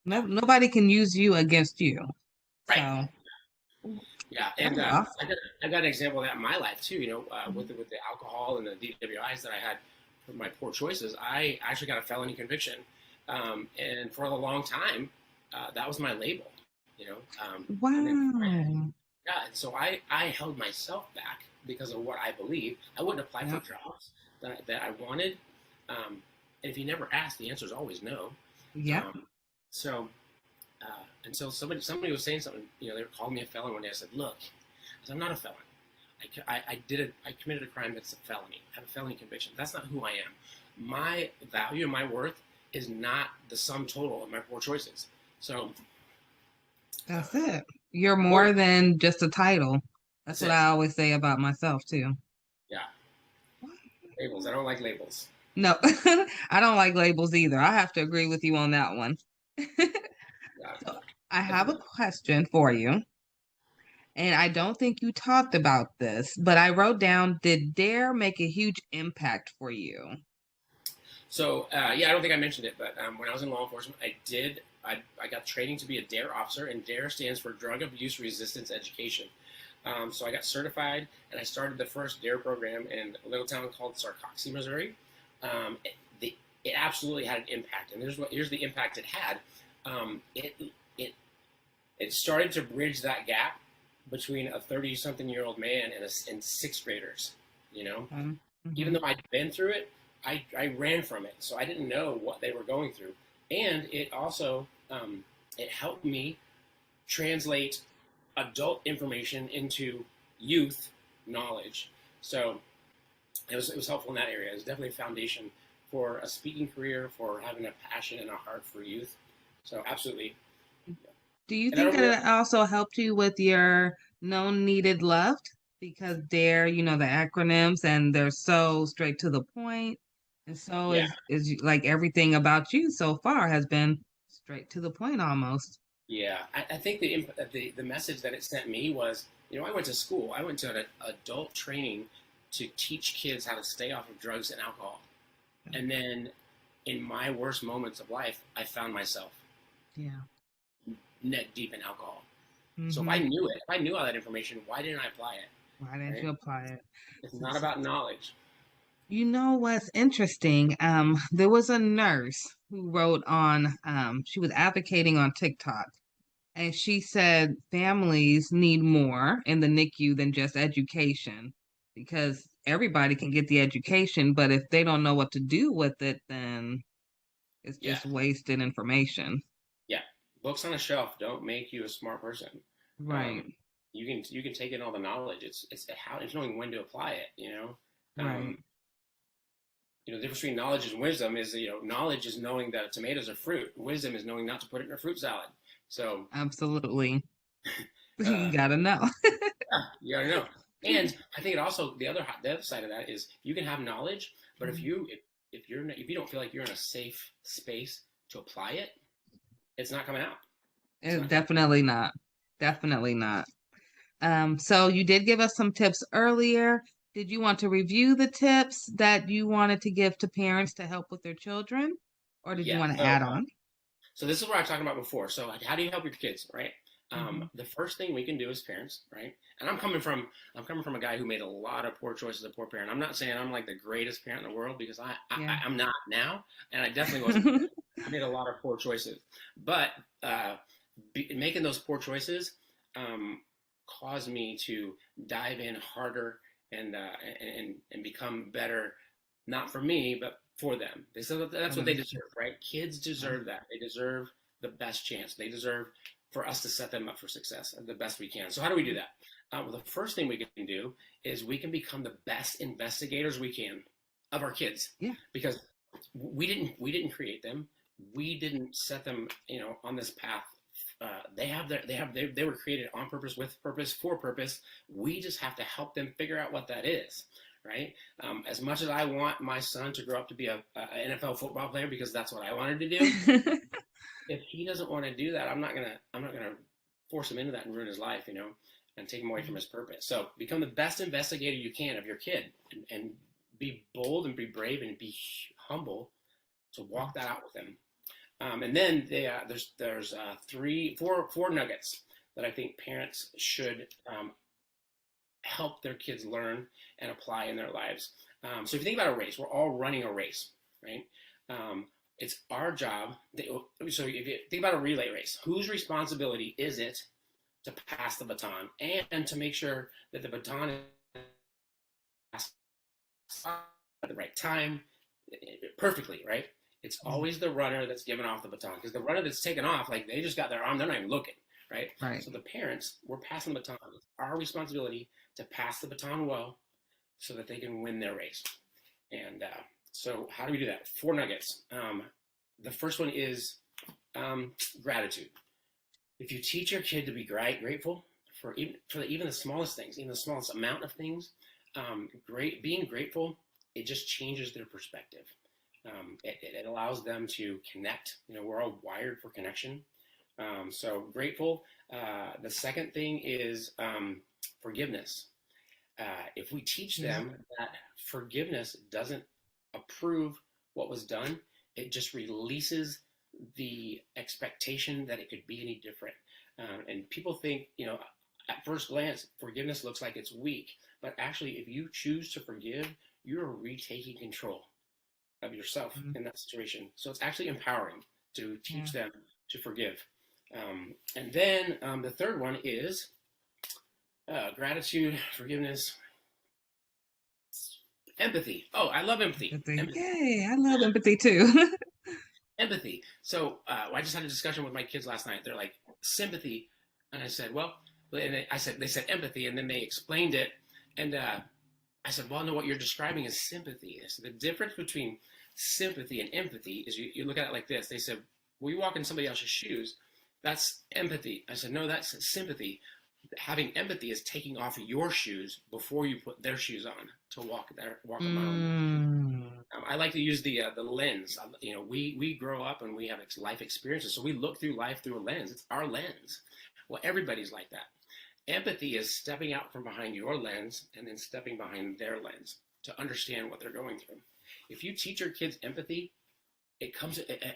Nobody can use you against you. Right. So. Yeah, and I got an example of that in my life too. With the alcohol and the DWIs that I had for my poor choices, I actually got a felony conviction, and for a long time, that was my label. Wow. And so I held myself back because of what I believed. I wouldn't apply for jobs that I wanted, and if you never ask, the answer is always no. Yeah. And so somebody was saying something, they were calling me a felon one day. I said, look, I'm not a felon. I committed a crime that's a felony. I have a felony conviction. That's not who I am. My value and my worth is not the sum total of my poor choices. So that's it. You're more than just a title. That's what I always say about myself too. Yeah. Labels. I don't like labels. No, I don't like labels either. I have to agree with you on that one. So I have a question for you. And I don't think you talked about this, but I wrote down, did DARE make a huge impact for you? So, I don't think I mentioned it, but when I was in law enforcement, I got training to be a DARE officer, and DARE stands for Drug Abuse Resistance Education. So I got certified, and I started the first DARE program in a little town called Sarcoxie, Missouri. It absolutely had an impact, and here's the impact it had. It started to bridge that gap between a 30-something-year-old man and 6th graders. Even though I'd been through it, I ran from it, so I didn't know what they were going through, and it also it helped me translate adult information into youth knowledge. So it was helpful in that area. It was definitely a foundation for a speaking career, for having a passion and a heart for youth. So absolutely. Do you think that it also helped you with your known needed loved? Because DARE, the acronyms, and they're so straight to the point. And so is like everything about you so far has been straight to the point almost. Yeah, I think the message that it sent me was, I went to school. I went to an adult training to teach kids how to stay off of drugs and alcohol. And then in my worst moments of life, I found myself neck deep in alcohol. So if I knew it, if I knew all that information, why didn't I apply it? Why didn't you apply it? It's not about knowledge. You know what's interesting? There was a nurse who wrote on, she was advocating on TikTok, and she said families need more in the NICU than just education, because everybody can get the education, but if they don't know what to do with it, then it's just wasted information. Yeah. Books on a shelf don't make you a smart person. Right. You can take in all the knowledge. It's knowing when to apply it, Right. the difference between knowledge and wisdom is, knowledge is knowing that tomatoes are fruit. Wisdom is knowing not to put it in a fruit salad. So Absolutely. You gotta know. yeah, you gotta know. And I think it also the other side of that is you can have knowledge, but if you don't feel like you're in a safe space to apply it, it's not coming out. Definitely not. Definitely not. So you did give us some tips earlier. Did you want to review the tips that you wanted to give to parents to help with their children, or did you want to add on? So this is what I was talking about before. So how do you help your kids, right? The first thing we can do as parents, right? And I'm coming from a guy who made a lot of poor choices as a poor parent. I'm not saying I'm like the greatest parent in the world, because I'm not now, and I definitely wasn't. I made a lot of poor choices, but making those poor choices caused me to dive in harder and become better, not for me, but for them. That's what they deserve, right? Kids deserve that. They deserve the best chance. They deserve for us to set them up for success the best we can. So how do we do that? Well, the first thing we can do is we can become the best investigators we can of our kids. Yeah. Because we didn't create them. We didn't set them, on this path. They were created on purpose, with purpose, for purpose. We just have to help them figure out what that is, right? As much as I want my son to grow up to be a NFL football player, because that's what I wanted to do, if he doesn't want to do that, I'm not gonna force him into that and ruin his life, and take him away from his purpose. So become the best investigator you can of your kid, and be bold and be brave and be humble to walk that out with them. And then there's 4 nuggets that I think parents should help their kids learn and apply in their lives. So if you think about a race, we're all running a race, right? It's our job. So if you think about a relay race, whose responsibility is it to pass the baton and to make sure that the baton is passed at the right time, perfectly, right? It's always the runner that's giving off the baton, because the runner that's taken off, like they just got their arm, they're not even looking, right? So the parents, we're passing the baton. It's our responsibility to pass the baton well so that they can win their race. And so how do we do that? 4 nuggets. The first one is gratitude. If you teach your kid to be grateful for even the smallest things, even the smallest amount of things, being grateful, it just changes their perspective. It allows them to connect. We're all wired for connection. So grateful. The second thing is forgiveness. If we teach them that forgiveness doesn't approve what was done, it just releases the expectation that it could be any different. And people think, at first glance, forgiveness looks like it's weak, but actually, if you choose to forgive, you're retaking control of yourself in that situation. So it's actually empowering to teach them to forgive. And then the third one is gratitude, forgiveness, empathy. Oh, I love empathy. Yay, I love empathy too. Empathy. So I just had a discussion with my kids last night. They're like, sympathy. And I said, well, they said empathy, and then they explained it. And I said, well, no, what you're describing is sympathy. So the difference between sympathy and empathy is you look at it like this. They said, well, you walk in somebody else's shoes. That's empathy. I said, no, that's sympathy. Having empathy is taking off your shoes before you put their shoes on to walk around. I like to use the lens. We grow up and we have life experiences, so we look through life through a lens. It's our lens. Well, everybody's like that. Empathy is stepping out from behind your lens and then stepping behind their lens to understand what they're going through. If you teach your kids empathy, it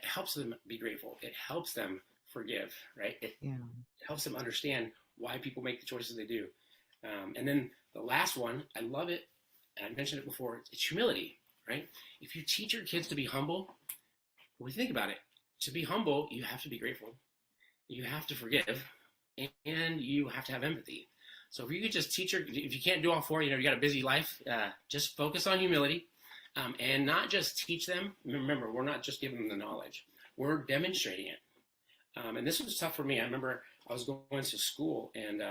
helps them be grateful. It helps them forgive, right? It helps them understand why people make the choices they do. And then the last one, I love it, and I mentioned it before, it's humility, right? If you teach your kids to be humble, when you think about it, to be humble, you have to be grateful. You have to forgive, and you have to have empathy. So if you could just teach if you can't do all 4, you got a busy life, just focus on humility, and not just teach them. Remember, we're not just giving them the knowledge. We're demonstrating it. And this was tough for me. I remember I was going to school, and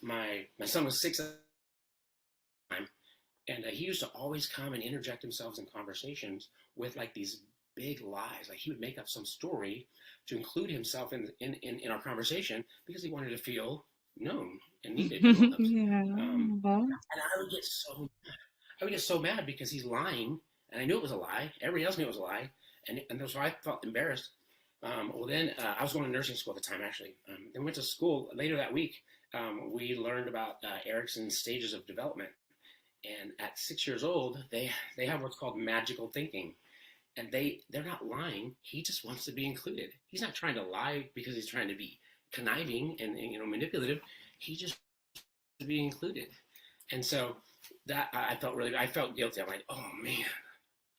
my son was 6 at the time, And he used to always come and interject himself in conversations with like these big lies. Like he would make up some story to include himself in our conversation because he wanted to feel known and needed and loved. Yeah. And I would get so mad because he's lying, and I knew it was a lie. Everybody else knew it was a lie, and so I felt embarrassed. Well, then I was going to nursing school at the time, actually. Then went to school later that week. We learned about Erickson's stages of development, and at 6 years old, they have what's called magical thinking, and they're not lying. He just wants to be included. He's not trying to lie because he's trying to be conniving and manipulative. He just wants to be included, and so that I felt guilty. I'm like, oh man,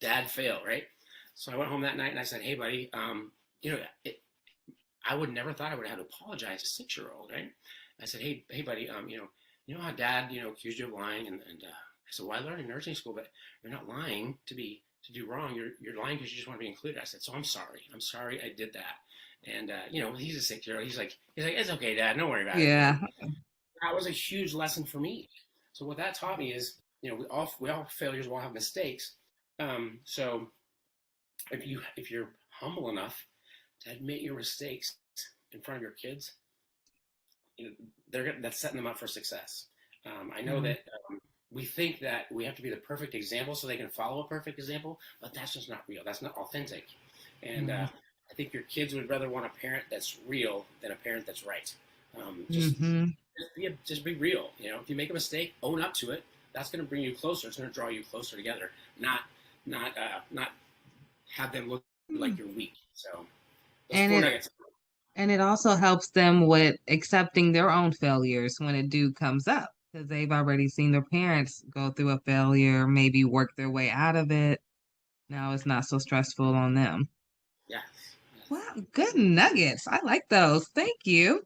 Dad failed, right? So I went home that night and I said, hey, buddy, I would never thought I would have to apologize to a 6-year-old, right? I said, hey, buddy, you know how Dad, accused you of lying, and I said, well, I learned in nursing school, but you're not lying to do wrong. You're lying because you just want to be included. I said, so I'm sorry I did that. And he's a 6-year-old. He's like, it's okay, Dad, don't worry about it. Yeah. That was a huge lesson for me. So what that taught me is, we all have failures, we all have mistakes. So if you're humble enough to admit your mistakes in front of your kids, that's setting them up for success. I know that we think that we have to be the perfect example so they can follow a perfect example, but that's just not real. That's not authentic. And I think your kids would rather want a parent that's real than a parent that's right. Just be real. If you make a mistake, own up to it. That's going to bring you closer. It's going to draw you closer together. Not have them look like you're weak. So, and it also helps them with accepting their own failures when it comes up, because they've already seen their parents go through a failure, maybe work their way out of it. Now it's not so stressful on them. Yeah. Wow, good nuggets. I like those. Thank you.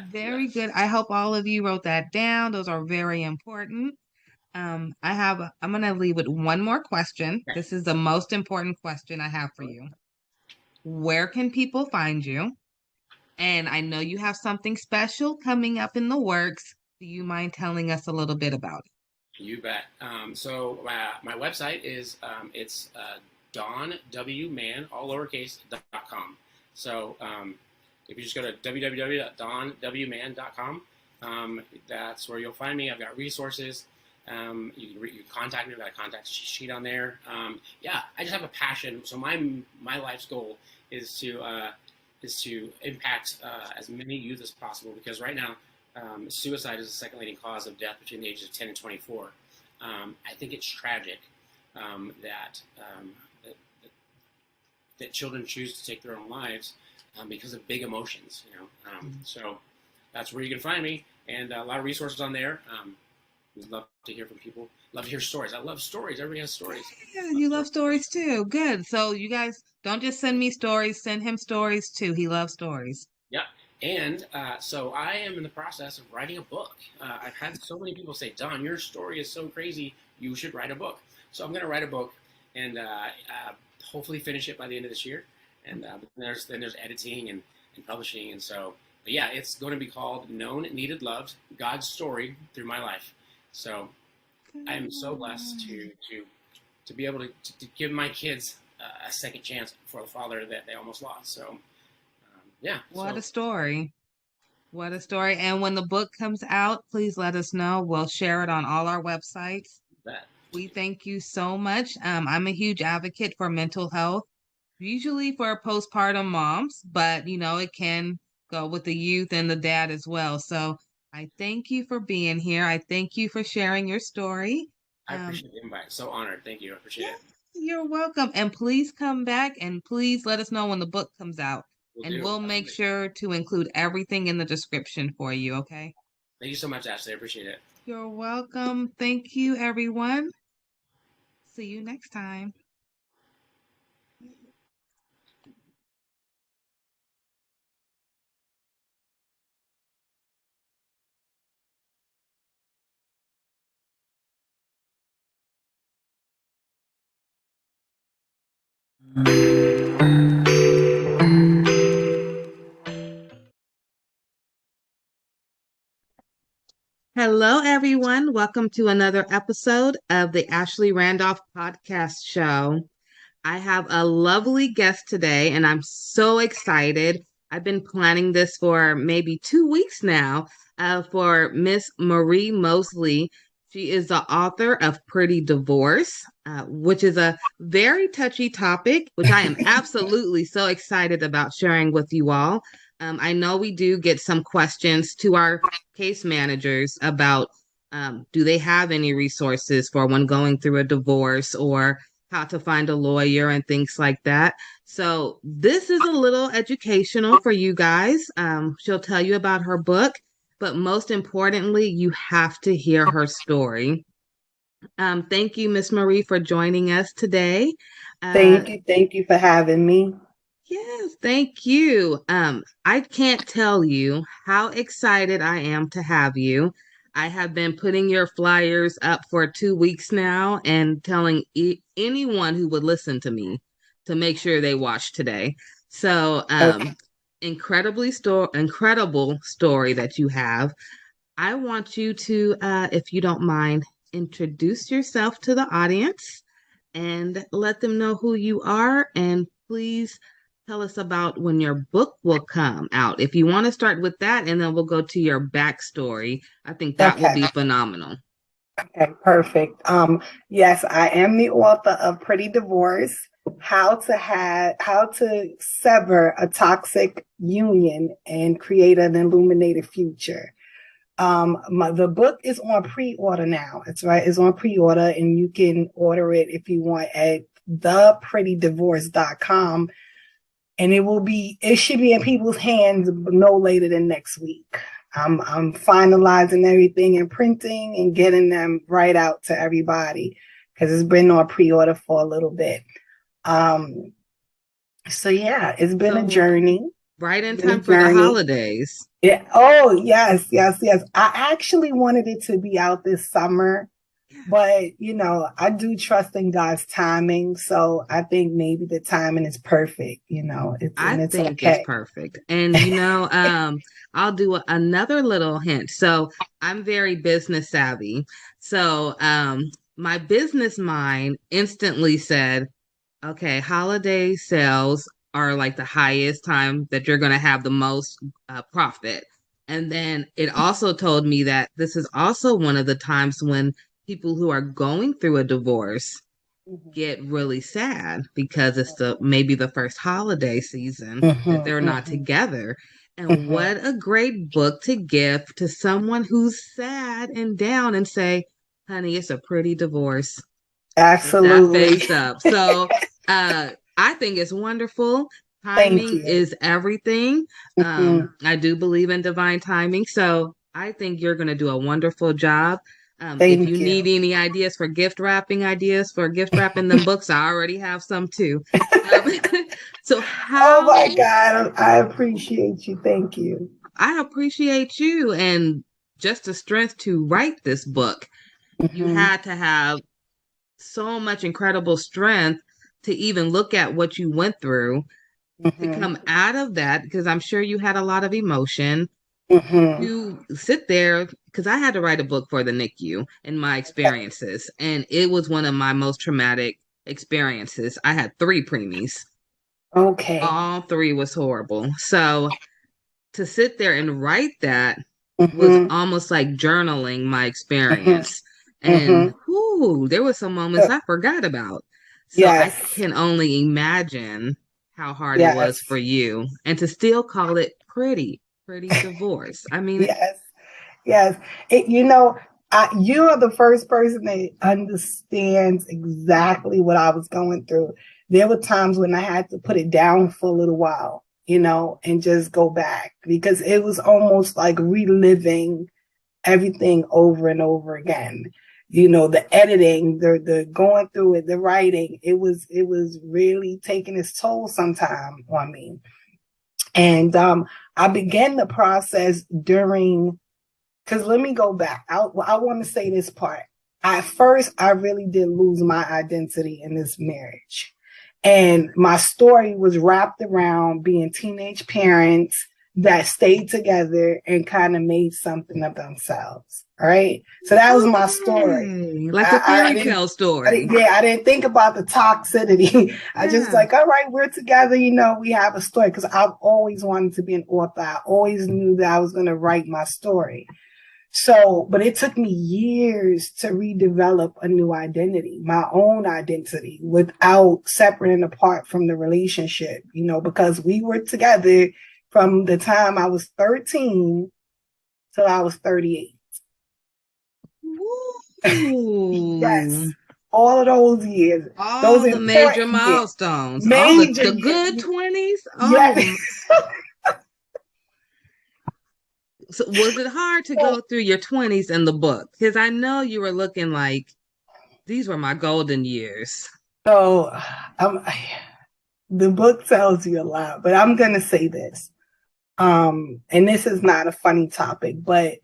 Very good. I hope all of you wrote that down. Those are very important. I'm going to leave with one more question. This is the most important question I have for you. Where can people find you? And I know you have something special coming up in the works. Do you mind telling us a little bit about it? You bet. So my website is it's DonWman, all lowercase.com. So if you just go to www.donwman.com, that's where you'll find me. I've got resources. You can contact me. I've got a contact sheet on there. I just have a passion. So my life's goal is to impact as many youth as possible, because right now suicide is the second leading cause of death between the ages of 10 and 24. I think it's tragic that children choose to take their own lives because of big emotions. So that's where you can find me, and a lot of resources on there. We'd love to hear from people. Love to hear stories. I love stories. Everybody has stories. Yeah, you love stories too. Good. So you guys don't just send me stories, send him stories too. He loves stories. Yep. And so I am in the process of writing a book. I've had so many people say, Don, your story is so crazy, you should write a book. So I'm going to write a book and hopefully finish it by the end of this year. And then there's editing and publishing. And so, but yeah, it's going to be called Known, Needed, Loved, God's Story Through My Life. So I am so blessed to be able to give my kids a second chance for a father that they almost lost. So What a story. What a story. And when the book comes out, please let us know. We'll share it on all our websites. We thank you so much. I'm a huge advocate for mental health, usually for postpartum moms, but it can go with the youth and the dad as well. So I thank you for being here. I thank you for sharing your story. I appreciate the invite. So honored. Thank you. I appreciate it. You're welcome. And please come back and please let us know when the book comes out. We'll make sure to include everything in the description for you, okay? Thank you so much, Ashley. I appreciate it. You're welcome. Thank you, everyone. See you next time. Hello, everyone. Welcome to another episode of the Ashley Randolph Podcast Show. I have a lovely guest today, and I'm so excited. I've been planning this for maybe 2 weeks now for Miss Marie Mosley. She is the author of Pretty Divorce, which is a very touchy topic, which I am absolutely so excited about sharing with you all. I know we do get some questions to our case managers about do they have any resources for when going through a divorce or how to find a lawyer and things like that. So this is a little educational for you guys. She'll tell you about her book, but most importantly, you have to hear her story. Thank you, Miss Marie, for joining us today. Thank you for having me. Yes, thank you. I can't tell you how excited I am to have you. I have been putting your flyers up for 2 weeks now and telling anyone who would listen to me to make sure they watch today. So, Okay. incredible story that you have. I want you to, if you don't mind, introduce yourself to the audience and let them know who you are. And please tell us about when your book will come out. If you want to start with that, and then we'll go to your backstory. I think that will be phenomenal. Okay, perfect. Yes, I am the author of Pretty Divorce, how to sever a toxic union and create an illuminated future. The book is on pre-order now. It's right. It's on pre-order, and you can order it if you want at theprettydivorce.com. And it should be in people's hands no later than next week. I'm finalizing everything and printing and getting them right out to everybody because it's been on pre-order for a little bit. So yeah, it's been a journey. Right in time for the holidays. Yeah. Oh, yes. I actually wanted it to be out this summer, but I do trust in God's timing. So I think maybe the timing is perfect. I think it's perfect. And I'll do another little hint. So I'm very business savvy. So my business mind instantly said, okay, holiday sales are like the highest time that you're going to have the most profit. And then it also told me that this is also one of the times when people who are going through a divorce get really sad because it's maybe the first holiday season that they're not together. And what a great book to give to someone who's sad and down and say, honey, it's a pretty divorce. Absolutely. That face up. So I think it's wonderful. Timing is everything. I do believe in divine timing. So I think you're going to do a wonderful job. If you need any ideas for gift wrapping them books, I already have some too. So how? Oh my God, I appreciate you. Thank you. I appreciate you, and just the strength to write this book. You had to have so much incredible strength to even look at what you went through to come out of that, because I'm sure you had a lot of emotion. To sit there, because I had to write a book for the NICU and my experiences, and it was one of my most traumatic experiences. I had 3 preemies. Okay. All 3 was horrible. So to sit there and write that was almost like journaling my experience. And there were some moments I forgot about. So I can only imagine how hard it was for you, and to still call it pretty divorce. I mean, yes. You are the first person that understands exactly what I was going through. There were times when I had to put it down for a little while, and just go back, because it was almost like reliving everything over and over again. The editing, the going through it, the writing, it was really taking its toll sometime on me. And I began the process because let me go back. I want to say this part. At first, I really did lose my identity in this marriage. And my story was wrapped around being teenage parents, that stayed together and kind of made something of themselves. All right. So that was my story. Like a fairy tale story. I didn't think about the toxicity. I just like, all right, we're together. You know, we have a story, because I've always wanted to be an author. I always knew that I was going to write my story. So, but it took me years to redevelop a new identity, my own identity, without separating apart from the relationship, you know, because we were together from the time I was 13 till I was 38. Yes. All of those years. All those the major milestones. Major, all the good 20s. Oh. Yes. So was it hard to go through your 20s in the book? Because I know you were looking like, these were my golden years. So the book tells you a lot, but I'm going to say this. And this is not a funny topic, but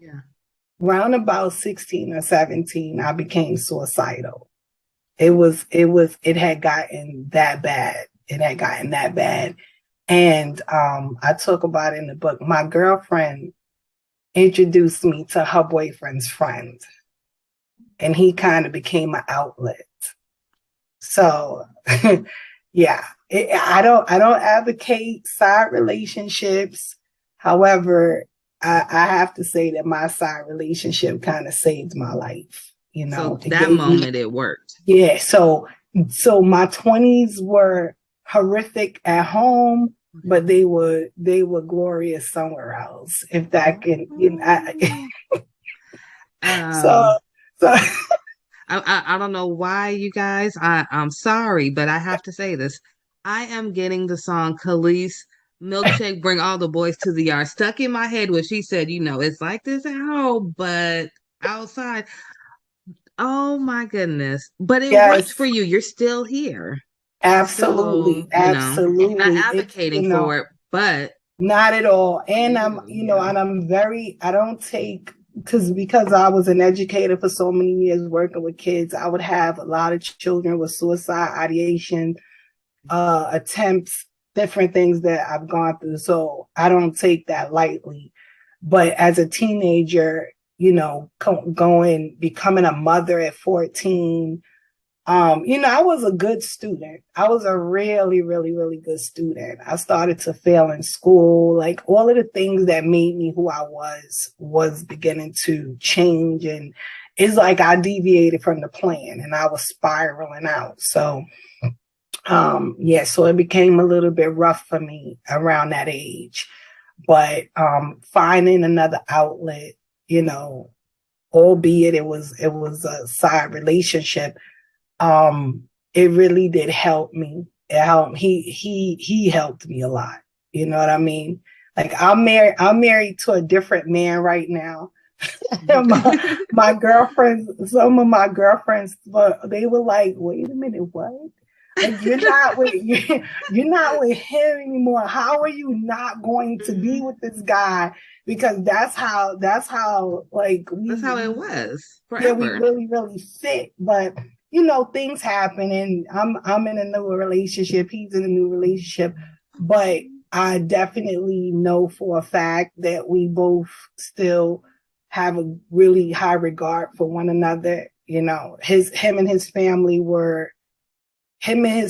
around about 16 or 17, I became suicidal. It had gotten that bad. It had gotten that bad. And I talk about it in the book. My girlfriend introduced me to her boyfriend's friend, and he kind of became an outlet. So yeah, I don't advocate side relationships. However, I have to say that my side relationship kind of saved my life. You know, so that moment it worked. Yeah. So my 20s were horrific at home, but they were glorious somewhere else. If that can, you know. So I don't know why, you guys. I'm sorry, but I have to say this. I am getting the song Khalees Milkshake Bring All the Boys to the Yard stuck in my head when she said, you know, it's like this at home, but outside. Oh my goodness. But it worked for you. You're still here. Absolutely. So, absolutely. I'm not advocating for it, but not at all. And I'm, you know, and I don't take, because I was an educator for so many years working with kids, I would have a lot of children with suicide ideation, attempts, different things that I've gone through. So I don't take that lightly. But as a teenager, you know, becoming a mother at 14, you know, I was a good student. I was a really, really, really good student. I started to fail in school. Like all of the things that made me who I was beginning to change. And it's like I deviated from the plan and I was spiraling out. So, so it became a little bit rough for me around that age. But finding another outlet, you know, albeit it was a side relationship, it really did help me. It helped. He helped me a lot. You know what I mean? Like I'm married to a different man right now. my girlfriends, some of my girlfriends, they were like, "Wait a minute, what? Like you're not with him anymore. How are you not going to be with this guy?" Because that's how like that's how it was forever. Yeah, we really, really fit. But you know, things happen, and I'm in a new relationship. He's in a new relationship, but I definitely know for a fact that we both still have a really high regard for one another. You know, him and his family were my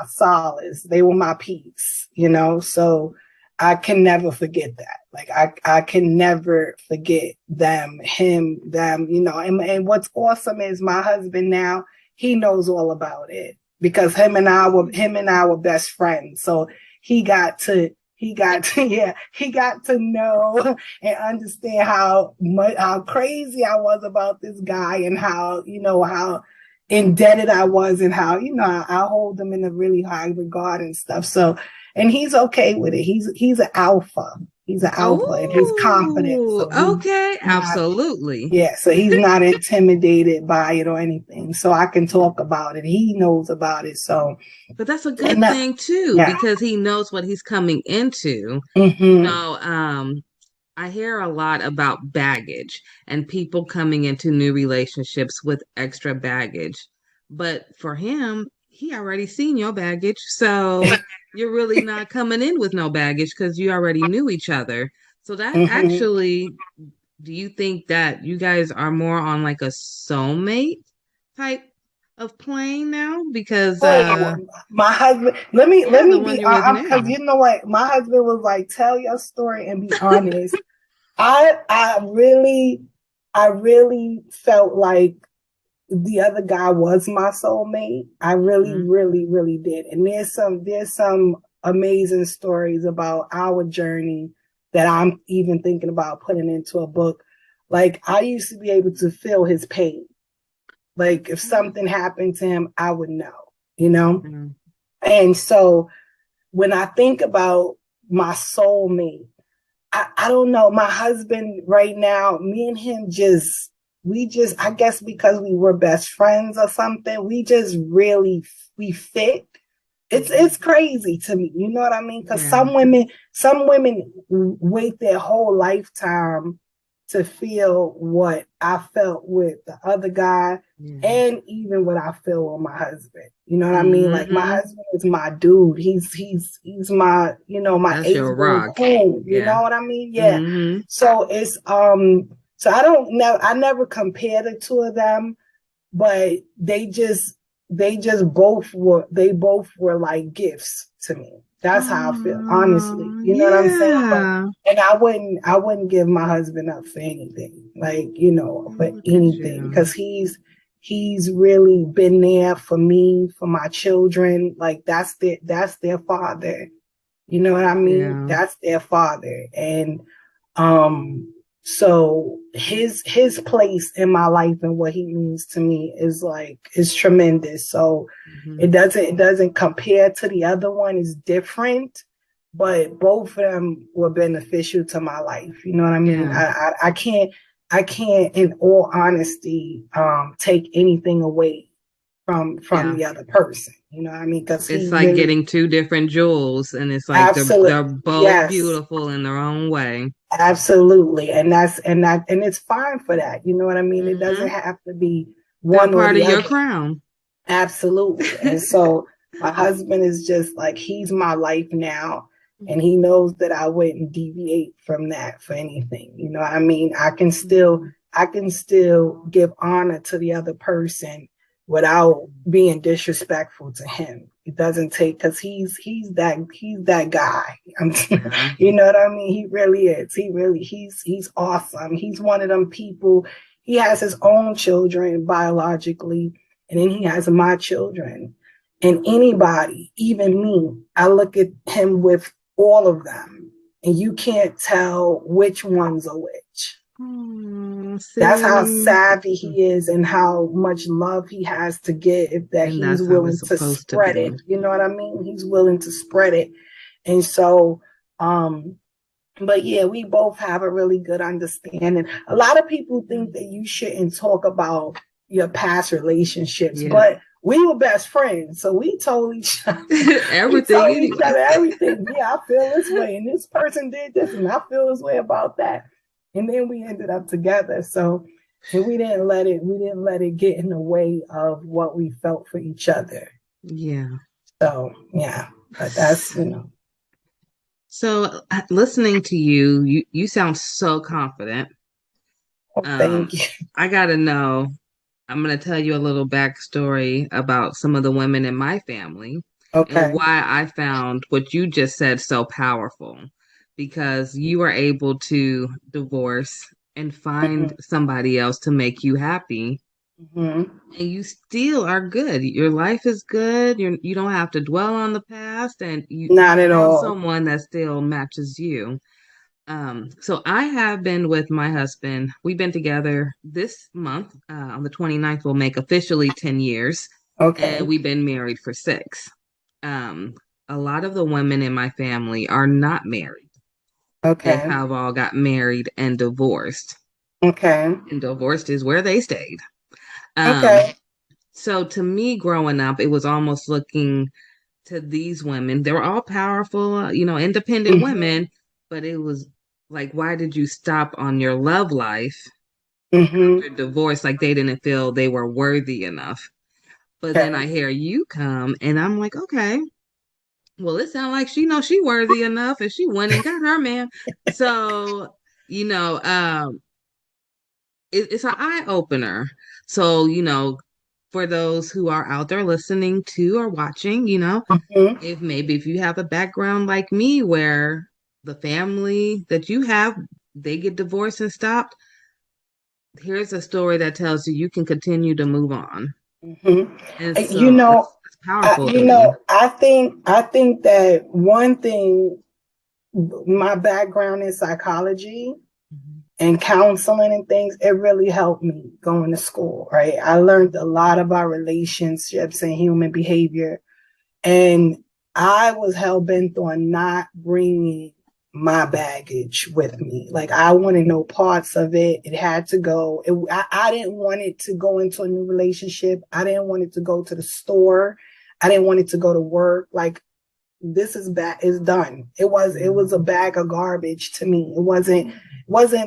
solace. They were my peace, you know, so I can never forget that. Like I can never forget them, you know, and what's awesome is my husband now, he knows all about it because him and I were best friends. So he got to know and understand how crazy I was about this guy and how indebted I was and how, you know, I hold him in a really high regard and stuff. So, and he's okay with it. He's an alpha. He's an alpha and he's confident. So absolutely. Yeah. So he's not intimidated by it or anything. So I can talk about it. He knows about it. So, but that's a good thing too, because he knows what he's coming into. Mm-hmm. You know, I hear a lot about baggage and people coming into new relationships with extra baggage. But for him, he already seen your baggage. So you're really not coming in with no baggage because you already knew each other. So that Mm-hmm. actually, do you think that you guys are more on like a soulmate type of plane now? Because My husband, let me the one be, you're with because now. you know what, my husband was like, tell your story and be honest. I really felt like the other guy was my soulmate. I really, really, really did. And there's some amazing stories about our journey that I'm even thinking about putting into a book. Like, I used to be able to feel his pain. Like, if something happened to him, I would know, you know? And so when I think about my soulmate, I don't know. My husband right now, me and him I guess because we were best friends or something, we fit. It's crazy to me. You know what I mean? Because some women wait their whole lifetime to feel what I felt with the other guy and even what I feel with my husband. You know what I mean? Like, my husband is my dude. He's my, my That's your rock. Cool. You know what I mean? Yeah. So it's so I never compare the two of them, but they both were like gifts to me. That's how I feel, honestly. You know what I'm saying? But, and I wouldn't give my husband up for anything, like, for anything, because he's really been there for me, for my children. Like, that's their father. You know what I mean? Yeah. That's their father. And so his place in my life and what he means to me is tremendous. So it doesn't compare to the other one. It's different, but both of them were beneficial to my life. You know what I mean? Yeah. I can't in all honesty take anything away from the other person. You know what I mean? Because it's like getting two different jewels, and it's like they're both beautiful in their own way. Absolutely. And it's fine for that. You know what I mean? It doesn't have to be one part or the of your other. crown. Absolutely. And so my husband is just like, he's my life now. And he knows that I wouldn't deviate from that for anything. You know what I mean? I can still give honor to the other person without being disrespectful to him. It doesn't take, because he's that guy. You know what I mean? He really is. He's awesome. He's one of them people. He has his own children biologically, and then he has my children. And anybody, even me, I look at him with all of them, and you can't tell which one's a which. That's how savvy he is and how much love he has to give, that he's willing to spread it. You know what I mean? He's willing to spread it. And so, but yeah, we both have a really good understanding. A lot of people think that you shouldn't talk about your past relationships, but we were best friends, so we told each other everything. Everything. Yeah, I feel this way, and this person did this, and I feel this way about that. And then we ended up together. So, and we didn't let it get in the way of what we felt for each other. Yeah. So yeah, but that's, So listening to you sound so confident. Thank you. I gotta know. I'm gonna tell you a little backstory about some of the women in my family. Okay. And why I found what you just said so powerful. Because you are able to divorce and find somebody else to make you happy. And you still are good. Your life is good. You don't have to dwell on the past, and you not at all. Someone that still matches you. So I have been with my husband. We've been together this month. On the 29th, we'll make officially 10 years. Okay. And we've been married for 6. A lot of the women in my family are not married. Okay. They have all got married and divorced. Okay. And divorced is where they stayed. Okay. So to me, growing up, it was almost looking to these women. They were all powerful, independent women, but it was like, why did you stop on your love life after divorce? Like, they didn't feel they were worthy enough. But then I hear you come, and I'm like, okay. well, it sounds like she knows she worthy enough and she went and got her man. So, it's an eye opener. So, for those who are out there listening to or watching, if you have a background like me where the family that you have, they get divorced and stopped, here's a story that tells you can continue to move on. And so it's powerful. I think that one thing, my background in psychology and counseling and things, it really helped me going to school, right? I learned a lot about relationships and human behavior. And I was hell-bent on not bringing my baggage with me. Like, I wanted no parts of it. It had to go. I didn't want it to go into a new relationship. I didn't want it to go to the store. I didn't want it to go to work. Like, this is done. It was a bag of garbage to me. It wasn't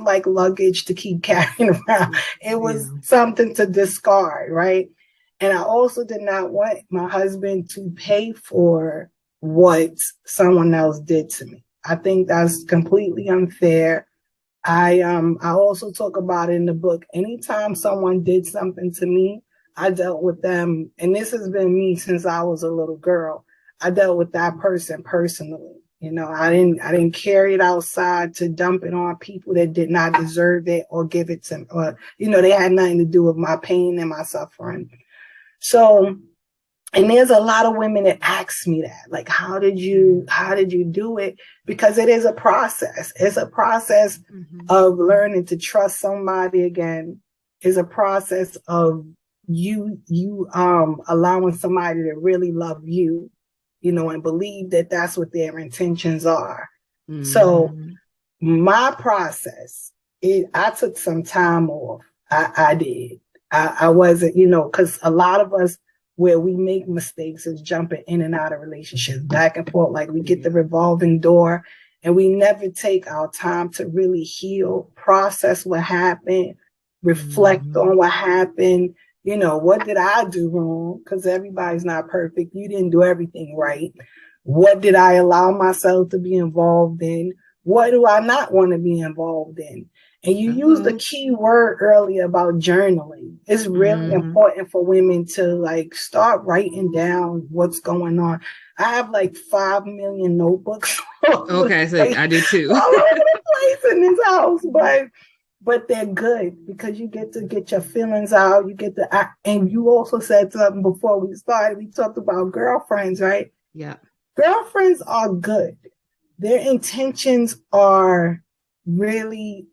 like luggage to keep carrying around. It was something to discard, right? And I also did not want my husband to pay for what someone else did to me. I think that's completely unfair. I also talk about it in the book. Anytime someone did something to me, I dealt with them, and this has been me since I was a little girl. I dealt with that person personally. I didn't carry it outside to dump it on people that did not deserve it or give it to me, or they had nothing to do with my pain and my suffering. So, and there's a lot of women that ask me that, like, how did you do it? Because it is a process. It's a process of learning to trust somebody again. It's a process of you allowing somebody to really love you, and believe that that's what their intentions are. So my process, I took some time off. I did. I wasn't, because a lot of us, where we make mistakes is jumping in and out of relationships, back and forth. Like, we get the revolving door and we never take our time to really heal, process what happened, reflect on what happened. What did I do wrong? Because everybody's not perfect. You didn't do everything right. What did I allow myself to be involved in? What do I not want to be involved in? And you used the key word earlier about journaling. It's really important for women to start writing down what's going on. I have 5 million notebooks. Okay, so I do too. All over the place in this house, but they're good because you get to get your feelings out. You get to act, and you also said something before we started. We talked about girlfriends, right? Yeah. Girlfriends are good. Their intentions are good.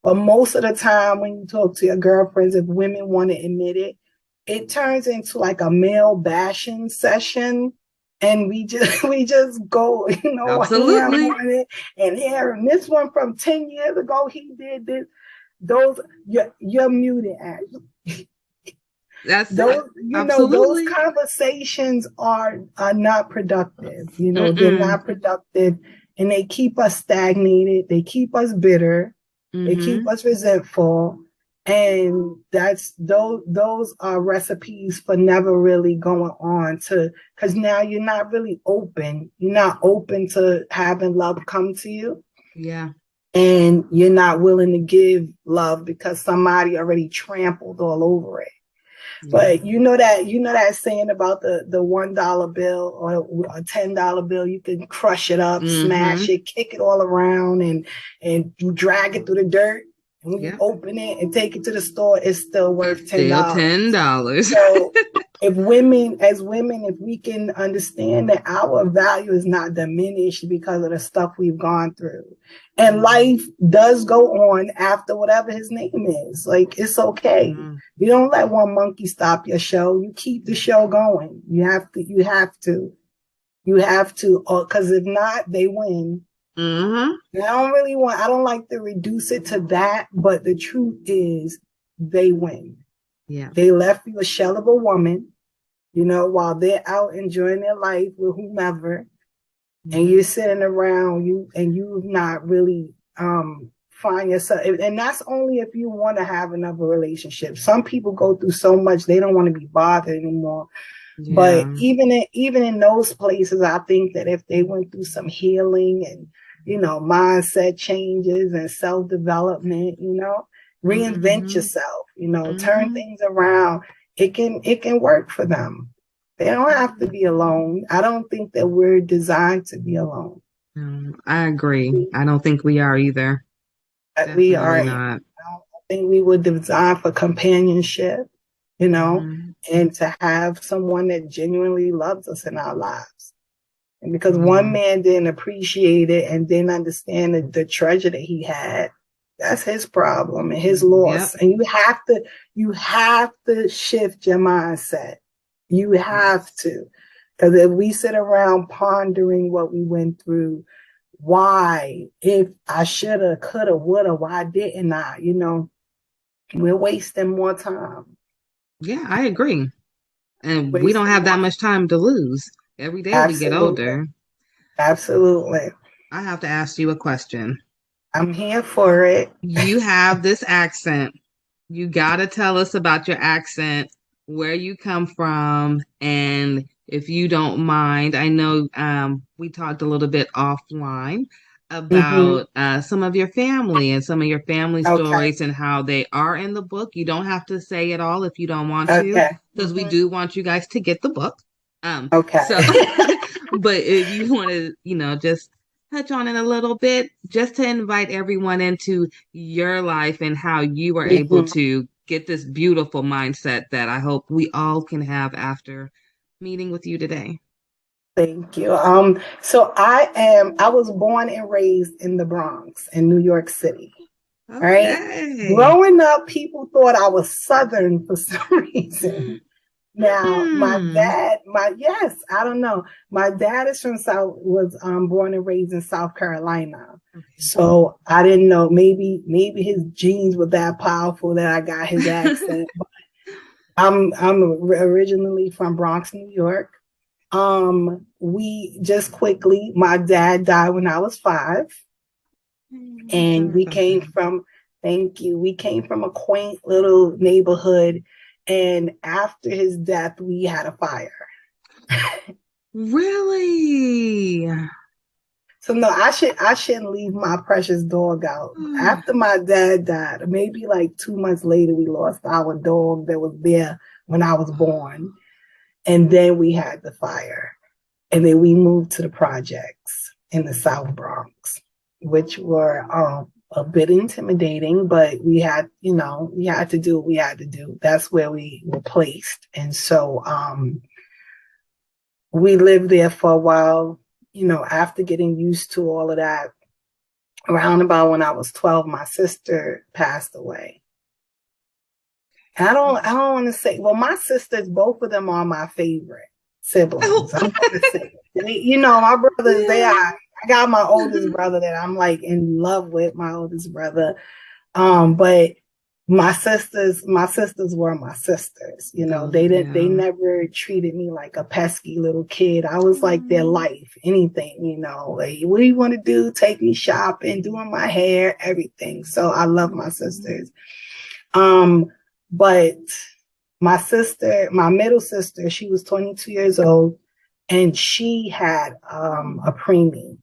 But most of the time when you talk to your girlfriends, if women want to admit it, it turns into like a male bashing session. And we just go, Absolutely. And here, and this one from 10 years ago, he did this. You're muted, Ashley. That's those, Absolutely. those conversations are not productive. They're not productive, and they keep us stagnated. They keep us bitter. They keep us resentful. And those are recipes for never really going on because now you're not really open. You're not open to having love come to you. Yeah. And you're not willing to give love because somebody already trampled all over it. Yeah. But you know that saying about the $1 bill or a $10 bill, you can crush it up, smash it, kick it all around, and you drag it through the dirt. And when you open it and take it to the store, it's still worth $10. Still $10. So if we can understand that our value is not diminished because of the stuff we've gone through. And life does go on after whatever his name is. Like, it's okay. You don't let one monkey stop your show. You keep the show going. You have to, because if not, they win. I don't like to reduce it to that, but the truth is they win. Yeah. They left you a shell of a woman, while they're out enjoying their life with whomever, and you're sitting around and you've not really find yourself, and that's only if you want to have another relationship. Some people go through so much they don't want to be bothered anymore. But Yeah. even in those places, I think that if they went through some healing and, mindset changes and self-development, reinvent yourself, turn things around, it can work for them. They don't have to be alone. I don't think that we're designed to be alone. I agree. I don't think we are either. We Definitely are not. I think we were designed for companionship, and to have someone that genuinely loves us in our lives. And because one man didn't appreciate it and didn't understand the treasure that he had, that's his problem and his loss. Yep. And you have to shift your mindset. You have to. Because if we sit around pondering what we went through, why, if I shoulda, coulda, woulda, why didn't I, we're wasting more time. Yeah, I agree. And we don't have that much time to lose. Every day we get older. Absolutely. I have to ask you a question. I'm here for it. You have this accent. You got to tell us about your accent, where you come from, and if you don't mind, I know we talked a little bit offline about some of your family and some of your family stories and how they are in the book. You don't have to say it all if you don't want to, because we do want you guys to get the book. So, but if you want to, just touch on it a little bit, just to invite everyone into your life and how you were able to get this beautiful mindset that I hope we all can have after meeting with you today. Thank you. So I was born and raised in the Bronx in New York City. Right? Growing up, people thought I was Southern for some reason. Now, my dad, I don't know. My dad is was born and raised in South Carolina. So I didn't know, maybe his genes were that powerful that I got his accent. But I'm originally from Bronx, New York. We just quickly, my dad died when I was 5. And we came from, we came from a quaint little neighborhood. And after his death, we had a fire. Really? So no, I shouldn't leave my precious dog out. After my dad died, maybe like 2 months later, we lost our dog that was there when I was born. And then we had the fire. And then we moved to the projects in the South Bronx, which were a bit intimidating, but we had to do what we had to do. That's where we were placed. And so we lived there for a while, after getting used to all of that. Around about when I was 12, my sister passed away. And I don't want to say, well, my sisters, both of them are my favorite siblings. I'm going to say, my brothers, I got my oldest brother that I'm like in love with, my oldest brother. But my sisters were my sisters. They never treated me like a pesky little kid. I was like their life, anything, like, what do you want to do? Take me shopping, doing my hair, everything. So I love my sisters. But my middle sister, she was 22 years old and she had a preemie.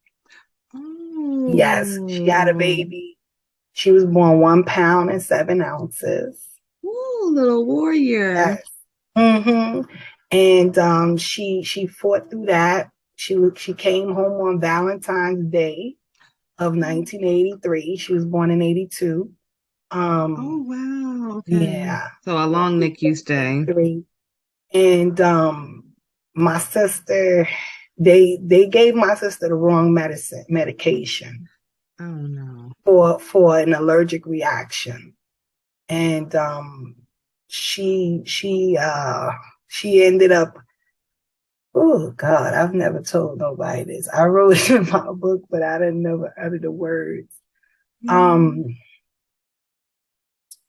Yes, she had a baby. She was born 1 pound and 7 ounces. Ooh, little warrior. Yes. And she fought through that. She came home on Valentine's Day of 1983. She was born in 82. Oh wow. Okay. Yeah. So a long NICU stay. And my sister, they gave my sister the wrong medication. Oh no. For an allergic reaction. And she ended up, oh God, I've never told nobody this. I wrote it in my book, but I didn't never utter the words.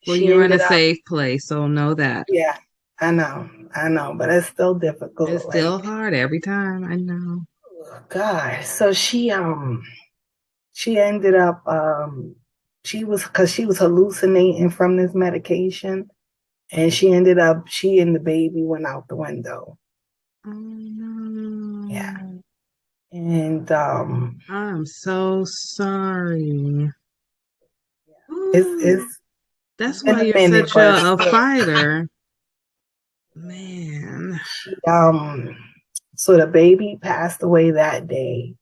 Well, you're in a safe place, so know that. Yeah, I know, but it's still difficult. It's still hard every time. I know. Oh, God, so she ended up she was hallucinating from this medication, and she and the baby went out the window. Oh no. Yeah. And I'm so sorry. it's That's been why a you're minute, such but a fighter. Man. so the baby passed away that day,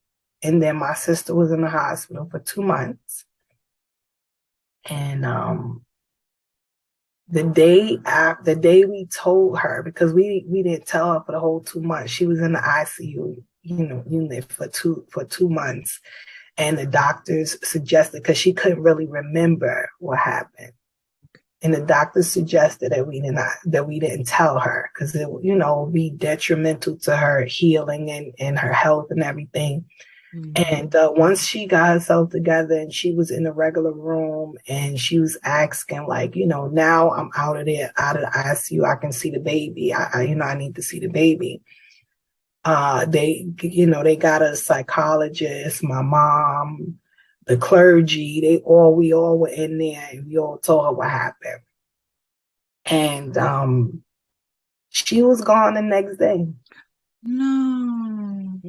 and then my sister was in the hospital for 2 months. And the day we told her, because we didn't tell her for the whole 2 months, she was in the ICU, unit for 2 months, and the doctors suggested, because she couldn't really remember what happened, and the doctors suggested that we didn't tell her, because it would be detrimental to her healing and her health and everything. And once she got herself together and she was in the regular room and she was asking, like, now I'm out of the ICU, I can see the baby. I need to see the baby. They got a psychologist, my mom, the clergy, we all were in there, and we all told her what happened. And she was gone the next day. No.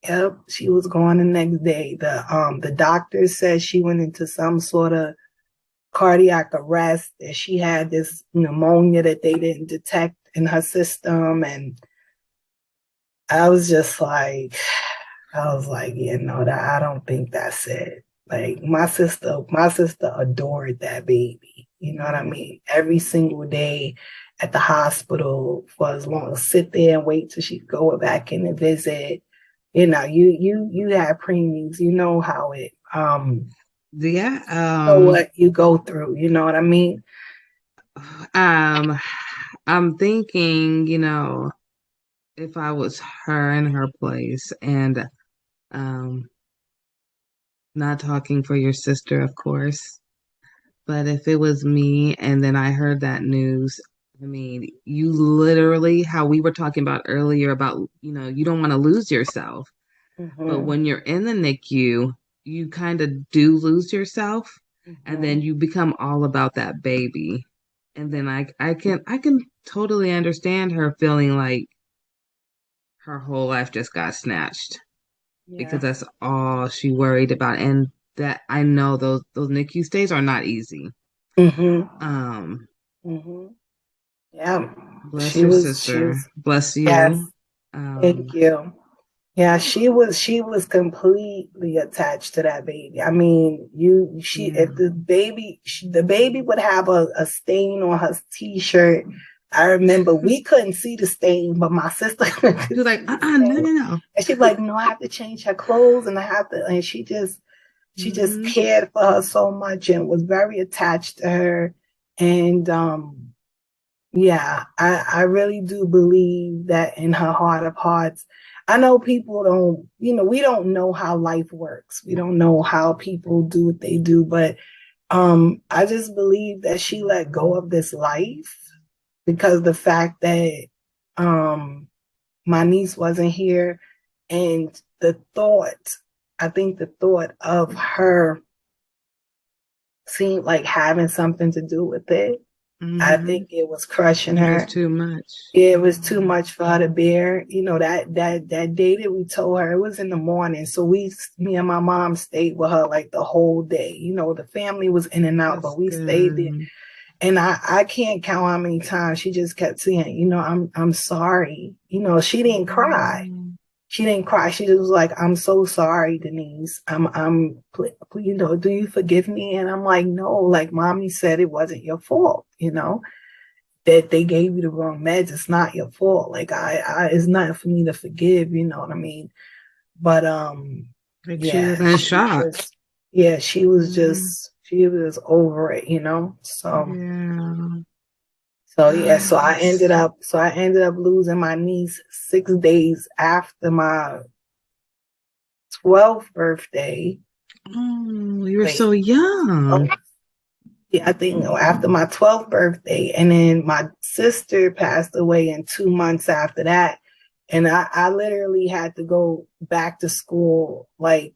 Yep, she was gone the next day. The doctor said she went into some sort of cardiac arrest, that she had this pneumonia that they didn't detect in her system. And I was like, yeah, no, I don't think that's it. Like, my sister adored that baby. You know what I mean? Every single day at the hospital, for as long as sit there and wait till she go back in and visit. You have preemies, you know how it what you go through, you know what I mean? I'm thinking, if I was her in her place, and not talking for your sister, of course, but if it was me and then I heard that news, I mean, you literally, how we were talking about earlier about, you don't want to lose yourself. But when you're in the NICU, you kind of do lose yourself, and then you become all about that baby. And then I can totally understand her feeling like her whole life just got snatched, because that's all she worried about. And that, I know those NICU stays are not easy. Yeah. Bless your sister. Bless you. Yes. Thank you. Yeah, she was completely attached to that baby. I mean, if the baby would have a stain on her t-shirt. I remember we couldn't see the stain, but my sister she was like, no. And she's like, no, I have to change her clothes, and she just cared for her so much and was very attached to her. And yeah, I really do believe that in her heart of hearts. I know people don't, we don't know how life works. We don't know how people do what they do, but I just believe that she let go of this life, because the fact that my niece wasn't here, and I think the thought of her seemed like having something to do with it. I think it was crushing her. It was too much. Yeah, it was too much for her to bear. That day that we told her, it was in the morning. So me and my mom stayed with her like the whole day. The family was in and out, but we stayed there. And I can't count how many times she just kept saying, I'm sorry. She didn't cry. She didn't cry. She just was like, I'm so sorry, Denise. Do you forgive me? And I'm like, no, like mommy said, it wasn't your fault, that they gave you the wrong meds. It's not your fault. Like it's nothing for me to forgive, you know what I mean? But, she was in shock. She was over it, So I ended up losing my niece 6 days after my 12th birthday. Oh, you were so young. Yeah, I think after my 12th birthday, and then my sister passed away in 2 months after that. And I literally had to go back to school. Like,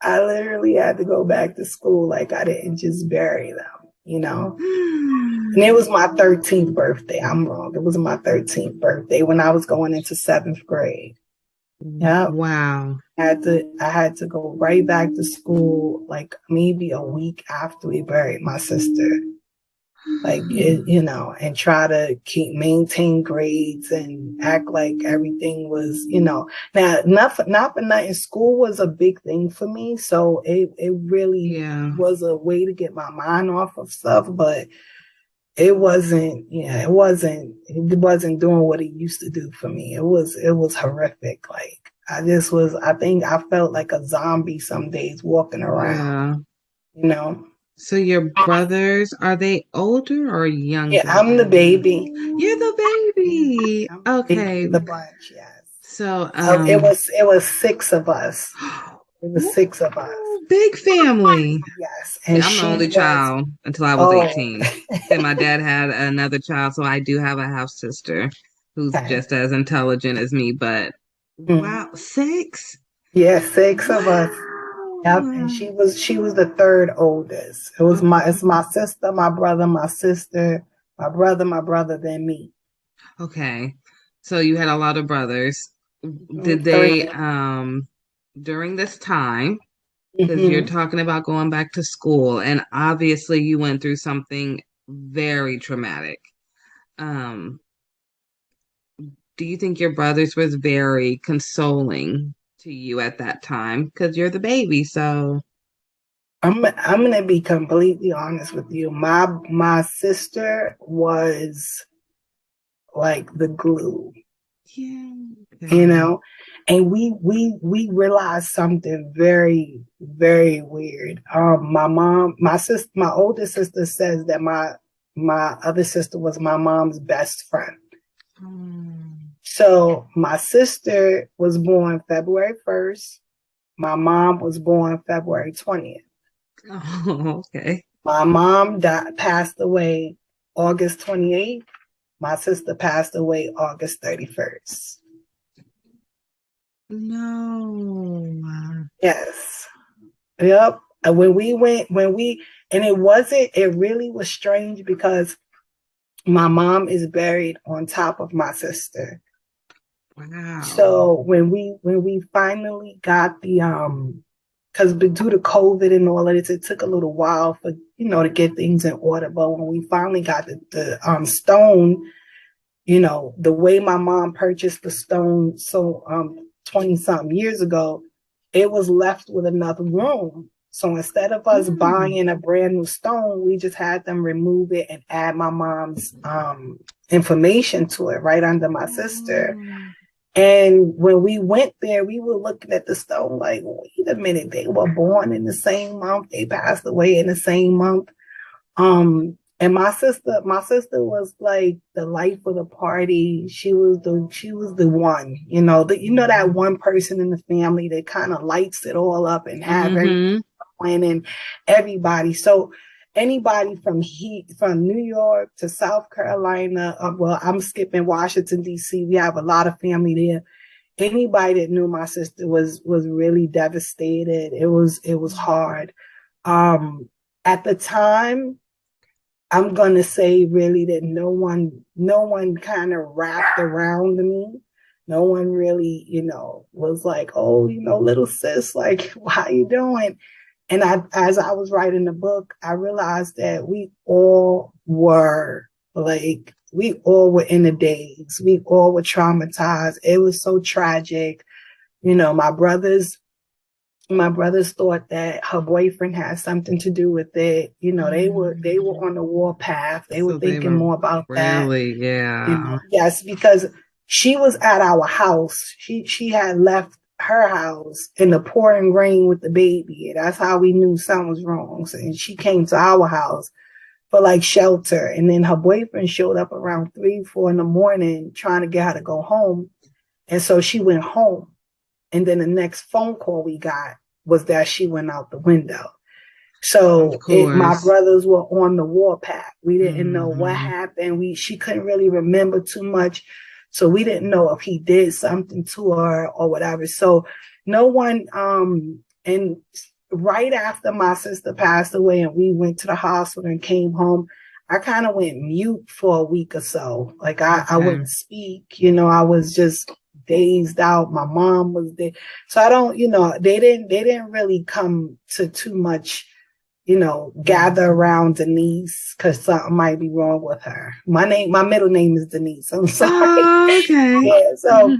I literally had to go back to school. Like, I didn't just bury them. you know. And it was my 13th birthday. I'm wrong. It was my 13th birthday when I was going into 7th grade. Yeah. Wow. I had to go right back to school, like maybe a week after we buried my sister. Like, you know, and try to maintain grades and act like everything was, you know. Now, not for nothing, school was a big thing for me. So it really was a way to get my mind off of stuff, but it wasn't doing what it used to do for me. It was horrific. Like, I think I felt like a zombie some days walking around, you know. So your brothers, are they older or younger? Yeah, I'm the baby. You're the baby. Okay. The bunch, yes. So it was 6 of us. It was 6 of us. Big family. Yes. And I'm the only child until I was 18. Then my dad had another child, so I do have a half sister who's just as intelligent as me. But wow, 6? Yeah, 6 of us. Yep, and she was the 3rd oldest. It's my sister, my brother, my sister, my brother, then me. Okay. So you had a lot of brothers. Did they during this time, because you're talking about going back to school, and obviously you went through something very traumatic. Do you think your brothers was very consoling to you at that time? Because you're the baby, so I'm gonna be completely honest with you. My sister was like the glue. Yeah. You know, and we realized something very, very weird. My older sister says that my other sister was my mom's best friend. So my sister was born February 1st. My mom was born February 20th. Oh, okay. My mom passed away August 28th. My sister passed away August 31st. No. Yes. Yep. And it really was strange because my mom is buried on top of my sister. Wow. So when we finally got because due to COVID and all of this, it took a little while for, to get things in order. But when we finally got the stone, the way my mom purchased the stone, so 20-something years ago, it was left with enough room. So instead of us buying a brand new stone, we just had them remove it and add my mom's information to it right under my sister. And when we went there, we were looking at the stone like, wait a minute, they were born in the same month. They passed away in the same month. And my sister was like the life of the party. She was the one, that one person in the family that kind of lights it all up and have everything and everybody. So anybody from New York to South Carolina, I'm skipping Washington, D.C. We have a lot of family there. Anybody that knew my sister was really devastated. It was hard. At the time, I'm going to say really that no one kind of wrapped around me. No one really, was like, oh, little sis, like, how you doing? And as I was writing the book, I realized that we all were in the daze. We all were traumatized. It was so tragic. My brothers thought that her boyfriend had something to do with it. They were on the warpath. They were thinking more about that. Really, yeah. Yes, because she was at our house. She had left her house in the pouring rain with the baby. That's how we knew something was wrong. So, and she came to our house for like shelter. And then her boyfriend showed up around 3-4 in the morning trying to get her to go home. And so she went home. And then the next phone call we got was that she went out the window. So my brothers were on the warpath. We didn't know what happened. She couldn't really remember too much. So we didn't know if he did something to her or whatever. So no one, and right after my sister passed away and we went to the hospital and came home, I kind of went mute for a week or so. Like I wouldn't speak, I was just dazed out. My mom was there. So I don't, they didn't really come to too much, gather around Denise because something might be wrong with her. My middle name is Denise. I'm sorry. Oh, okay. Yeah. So,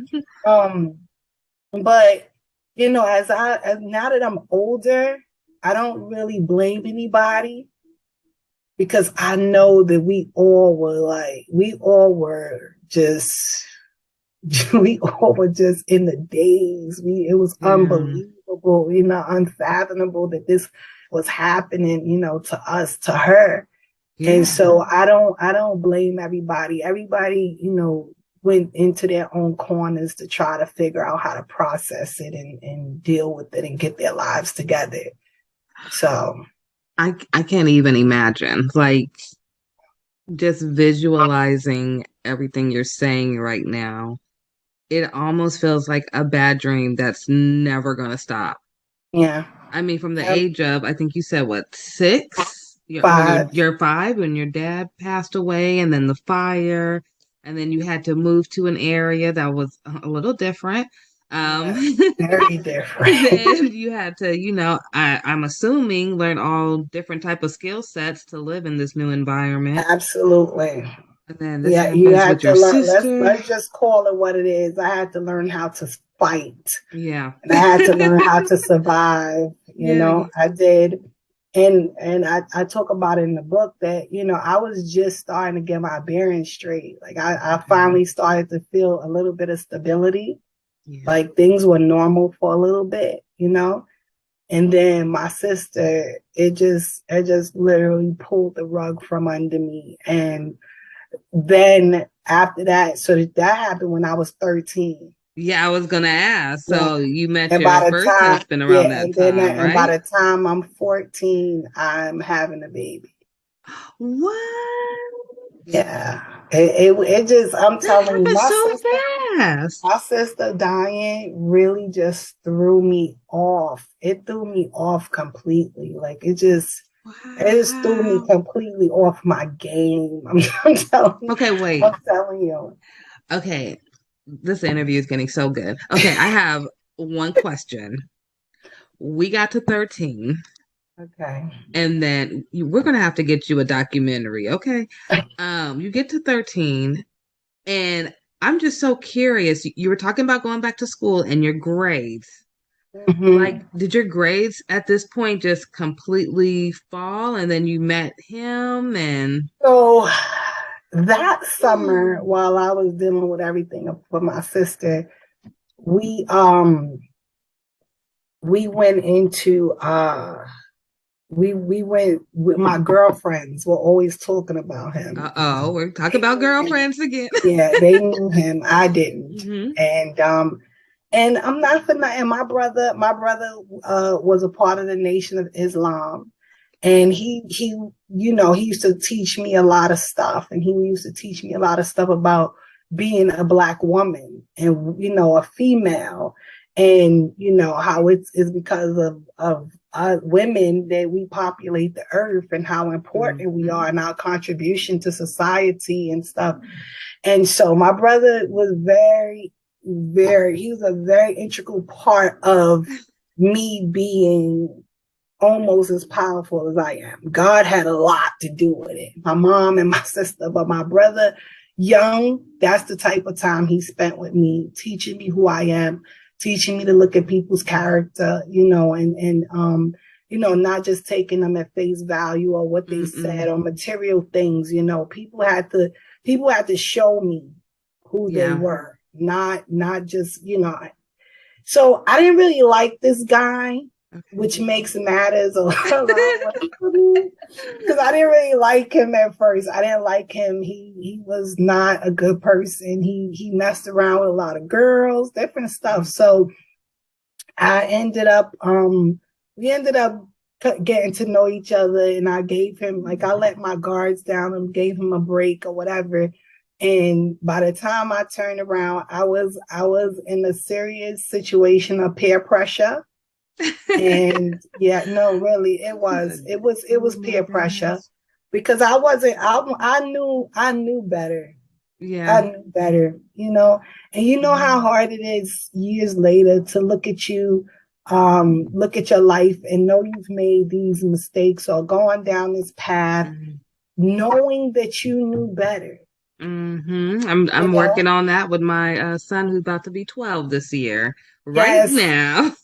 but as now that I'm older, I don't really blame anybody because I know that we all were just in the daze. It was unbelievable, unfathomable that this was happening, to us, to her. Yeah. And so I don't blame everybody. Everybody, went into their own corners to try to figure out how to process it and deal with it and get their lives together. So I can't even imagine, like, just visualizing everything you're saying right now. It almost feels like a bad dream that's never going to stop. Yeah. I mean, from the age of, I think you said, what, 6? You're 5 when your dad passed away, and then the fire, and then you had to move to an area that was a little different. Very different. Then you had to, I'm assuming, learn all different type of skill sets to live in this new environment. Absolutely. And then this you have with to your learn. sister. Let's just call it what it is. I had to learn how to fight. Yeah. And I had to learn how to survive. I did. And I talk about it in the book that, I was just starting to get my bearings straight. Like I finally started to feel a little bit of stability. Yeah. Like things were normal for a little bit, and then my sister, it just literally pulled the rug from under me. And then after that, so that happened when I was 13. Yeah, I was gonna ask. So you met your first husband around that time, right? And by the time I'm 14, I'm having a baby. What? Yeah. It just, I'm telling you, my sister dying really just threw me off. It threw me off completely. Like it just threw me completely off my game. I'm telling you. Okay, wait. I'm telling you. Okay. This interview is getting so good. Okay, I have one question. We got to 13. Okay. And then we're going to have to get you a documentary, okay? You get to 13, and I'm just so curious. You were talking about going back to school and your grades. Mm-hmm. Like, did your grades at this point just completely fall, and then you met him? And so that summer, while I was dealing with everything with my sister, we went into we went with my girlfriends were always talking about him. We're talking about girlfriends again. Yeah, they knew him. I didn't. Mm-hmm. And I'm not for nothing. My brother was a part of the Nation of Islam. And he used to teach me a lot of stuff. And he used to teach me a lot of stuff about being a Black woman and, a female. And, how it's because of women that we populate the earth and how important we are and our contribution to society and stuff. And so my brother was he was a very integral part of me being almost as powerful as I am. God had a lot to do with it. My mom and my sister, but my brother, young, that's the type of time he spent with me, teaching me who I am, teaching me to look at people's character, and not just taking them at face value or what they said or material things. People had to show me who they were, not just, So I didn't really like this guy, which makes matters a lot because I didn't really like him at first. I didn't like him. He was not a good person. He messed around with a lot of girls, different stuff. So I ended up, we ended up getting to know each other, and I gave him, I let my guards down and gave him a break or whatever. And by the time I turned around, I was in a serious situation of peer pressure. And yeah, no, really, it was peer pressure because I knew better. Yeah. I knew better, and you know how hard it is years later to look at look at your life and know you've made these mistakes or going down this path, knowing that you knew better. I'm working on that with my son who's about to be 12 this year. Yes. Right now.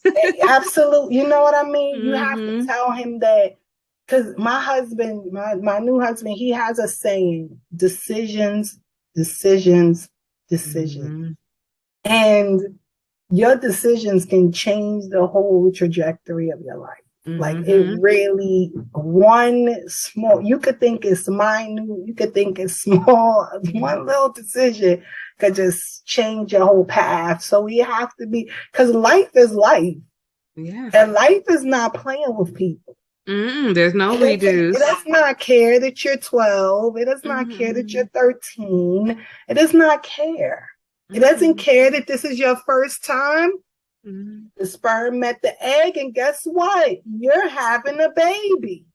Absolutely. You know what I mean? You have to tell him that, because my husband, my new husband, he has a saying: decisions, decisions, decisions. And your decisions can change the whole trajectory of your life. Like it really, you could think it's minute, you could think it's small, one little decision could just change your whole path. So we have to be, because life is life. Yeah. And life is not playing with people. There's no redos. It does not care that you're 12. It does not care that you're 13. It does not care. It doesn't care that this is your first time. The sperm met the egg, and guess what? You're having a baby.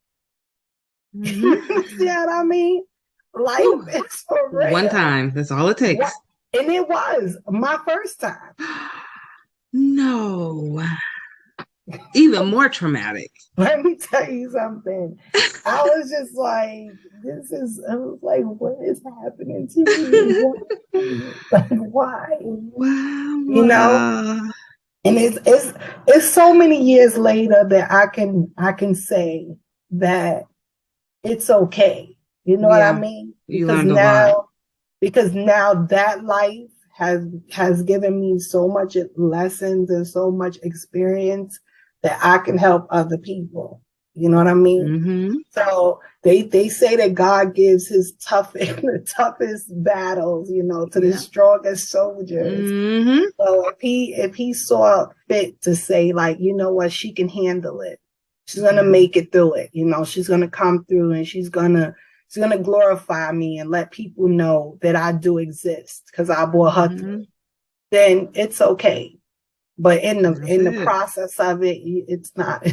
See what I mean? Life is for real. One time. That's all it takes. And it was my first time. No. Even more traumatic. Let me tell you something. I was just like, I was like, what is happening to me? Like, why? Wow. You know? And it's so many years later that I can say that it's okay. You know what I mean? Because now that life has given me so much lessons and so much experience that I can help other people. You know what I mean? So they say that God gives his the toughest battles, to the strongest soldiers. So if he saw fit to say, like, you know what, she can handle it. She's gonna make it through it. She's gonna come through and she's gonna glorify me and let people know that I do exist because I brought her through. Then it's okay. But in the process of it, it's not.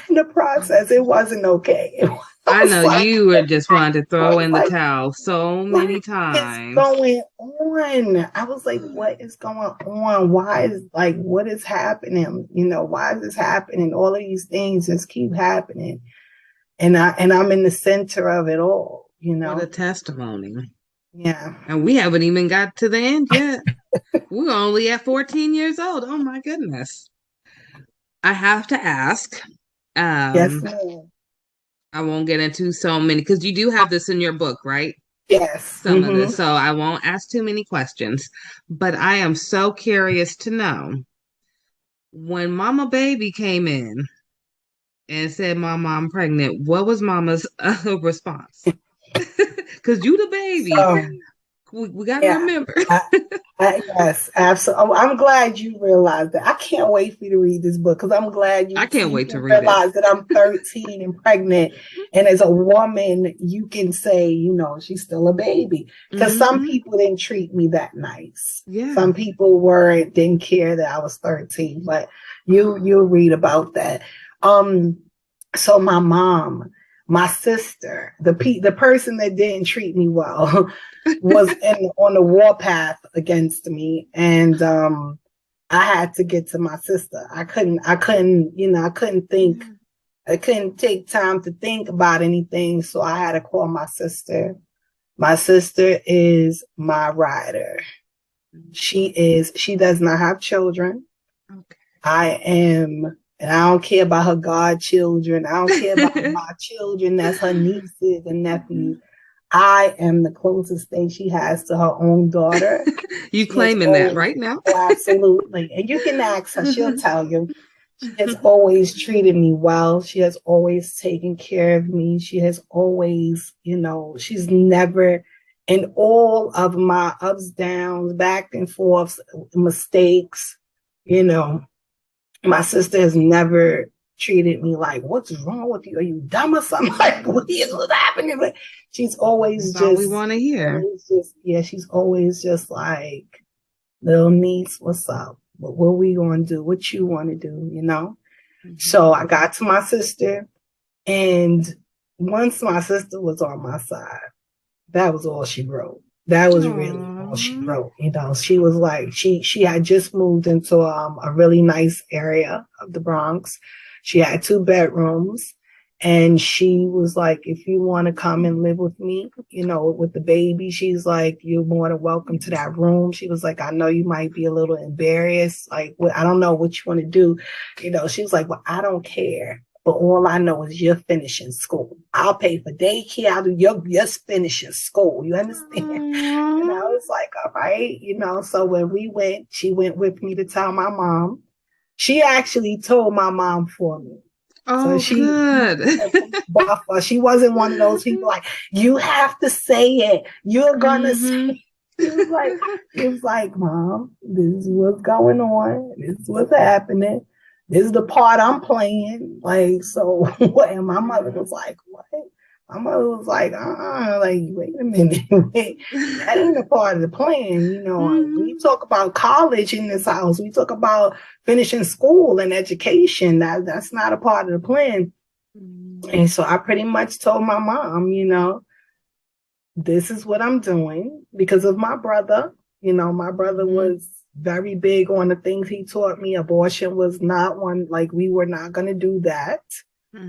In the process, it wasn't okay. I know you were just wanting to throw in the towel so many times. What's going on? I was like, what is going on? What is happening? Why is this happening? All of these things just keep happening. And I'm in the center of it all, What a testimony. Yeah. And we haven't even got to the end yet. We're only at 14 years old. Oh my goodness. I have to ask. Yes, ma'am. I won't get into so many because you do have this in your book, right? Yes. Some of this. So I won't ask too many questions. But I am so curious to know, when Mama Baby came in and said, Mama, I'm pregnant, what was Mama's response? Because you the baby. We got to remember. Yes, absolutely. I'm glad you realized that. I can't wait for you to read this book because I'm glad I can't wait to read realize that I'm 13 and pregnant. And as a woman, you can say, she's still a baby. Because some people didn't treat me that nice. Yeah. Some people didn't care that I was 13. But you'll read about that. So my mom, my sister, the person that didn't treat me well, was on the warpath against me, and I had to get to my sister. I couldn't think. I couldn't take time to think about anything, so I had to call my sister. My sister is my rider. She does not have children. Okay. I am. And I don't care about her godchildren. I don't care about my children. That's her nieces and nephews. I am the closest thing she has to her own daughter. You claiming that right now? Oh, absolutely. And you can ask her. She'll tell you. She has always treated me well. She has always taken care of me. She has always, she's never, in all of my ups, downs, back and forths, mistakes, my sister has never treated me like, what's wrong with you? Are you dumb or something? Like, what's happening? Like, she's always That's all we want to hear. She's always just like, little niece, what's up? What we going to do? What you want to do? So I got to my sister, and once my sister was on my side, that was all she wrote. That was really all she wrote. You know, she was like, she had just moved into a really nice area of the Bronx. She had 2 bedrooms, and she was like, if you want to come and live with me, you know, with the baby, she's like, you're more than welcome to that room. She was like, I know you might be a little embarrassed. Like, I don't know what you want to do. You know, she was like, well, I don't care. But all I know is you're finishing school. I'll pay for daycare. I'll do you're finishing school. You understand? And I was like, all right, you know. So when we went, she went with me to tell my mom. She actually told my mom for me. Oh, so good. Buffer. She wasn't one of those people like, you have to say it. You're gonna say it. It was like, Mom, this is what's going on. This is what's happening. This is the part I'm playing. Like, so what? And my mother was like, what? My mother was like, like, wait a minute. Wait, that ain't a part of the plan. You know, we talk about college in this house. We talk about finishing school and education. That's not a part of the plan. And so I pretty much told my mom, you know, this is what I'm doing because of my brother. You know, my brother was very big on the things he taught me. Abortion was not one, like, we were not going to do that.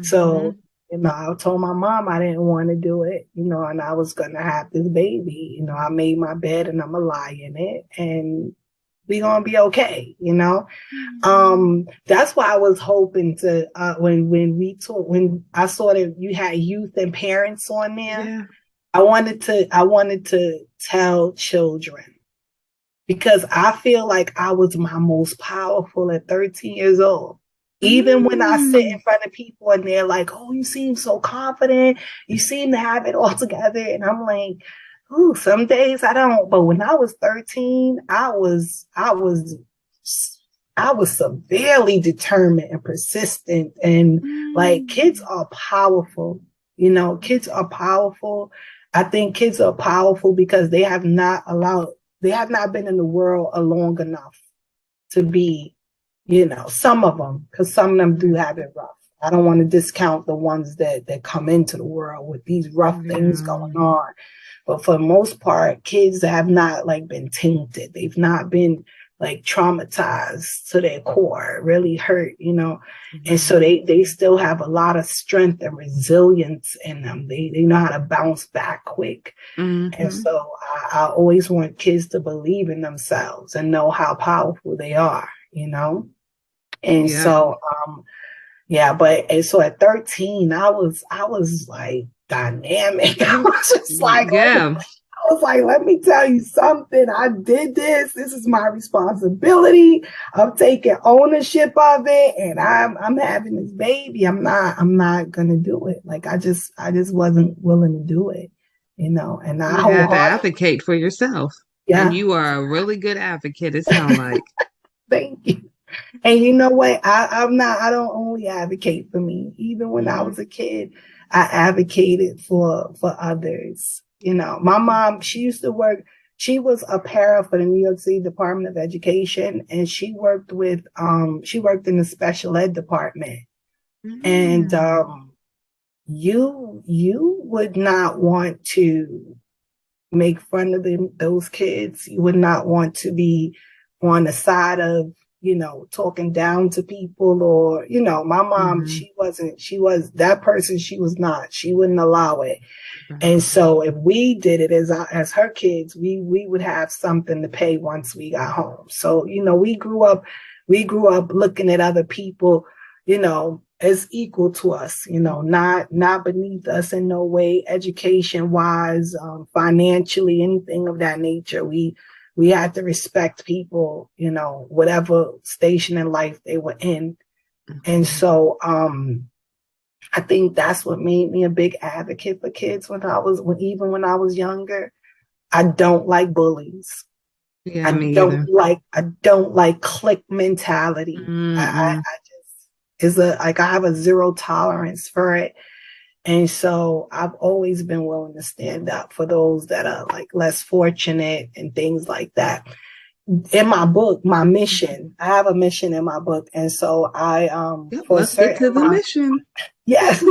So, you know, I told my mom I didn't want to do it, you know, and I was going to have this baby. You know, I made my bed and I'm going to lie in it and we going to be okay, you know. That's why I was hoping to, when I saw that you had youth and parents on there, I wanted to tell children. Because I feel like I was my most powerful at 13 years old. Even when I sit in front of people and they're like, oh, you seem so confident. You seem to have it all together. And I'm like, ooh, some days I don't. But when I was 13, I was severely determined and persistent. And like, kids are powerful. You know, kids are powerful. I think kids are powerful because they have not been in the world long enough to be, you know, some of them, because some of them do have it rough. I don't want to discount the ones that come into the world with these rough things going on. But for the most part, kids have not like been tainted. They've not been like traumatized to their core, really hurt, you know. And so they still have a lot of strength and resilience in them. They know how to bounce back quick. And so I always want kids to believe in themselves and know how powerful they are, you know. And so and so at 13 I was like dynamic. I was just like, I was like, let me tell you something. I did this. This is my responsibility. I'm taking ownership of it, and I'm having this baby. I'm not gonna do it. Like I just wasn't willing to do it, you know. And I had to advocate for yourself. Yeah, and you are a really good advocate. It sounds like. Thank you. And you know what? I don't only advocate for me. Even when I was a kid, I advocated for others. You know, my mom, she used to work, she was a para for the New York City Department of Education, and she worked in the special ed department. And you would not want to make fun of those kids. You would not want to be on the side of, you know, talking down to people, or, you know, my mom, she was that person. She was not, she wouldn't allow it. And so if we did it as her kids, we would have something to pay once we got home. So, you know, we grew up looking at other people, you know, as equal to us, you know, not beneath us in no way, education wise, financially, anything of that nature. We had to respect people, you know, whatever station in life they were in. And so I think that's what made me a big advocate for kids even when I was younger. I don't like bullies. Yeah, I don't like clique mentality. I have a zero tolerance for it. And so I've always been willing to stand up for those that are like less fortunate and things like that. in my book, my mission, I have a mission in my book. And so let's get to the mission. Yes.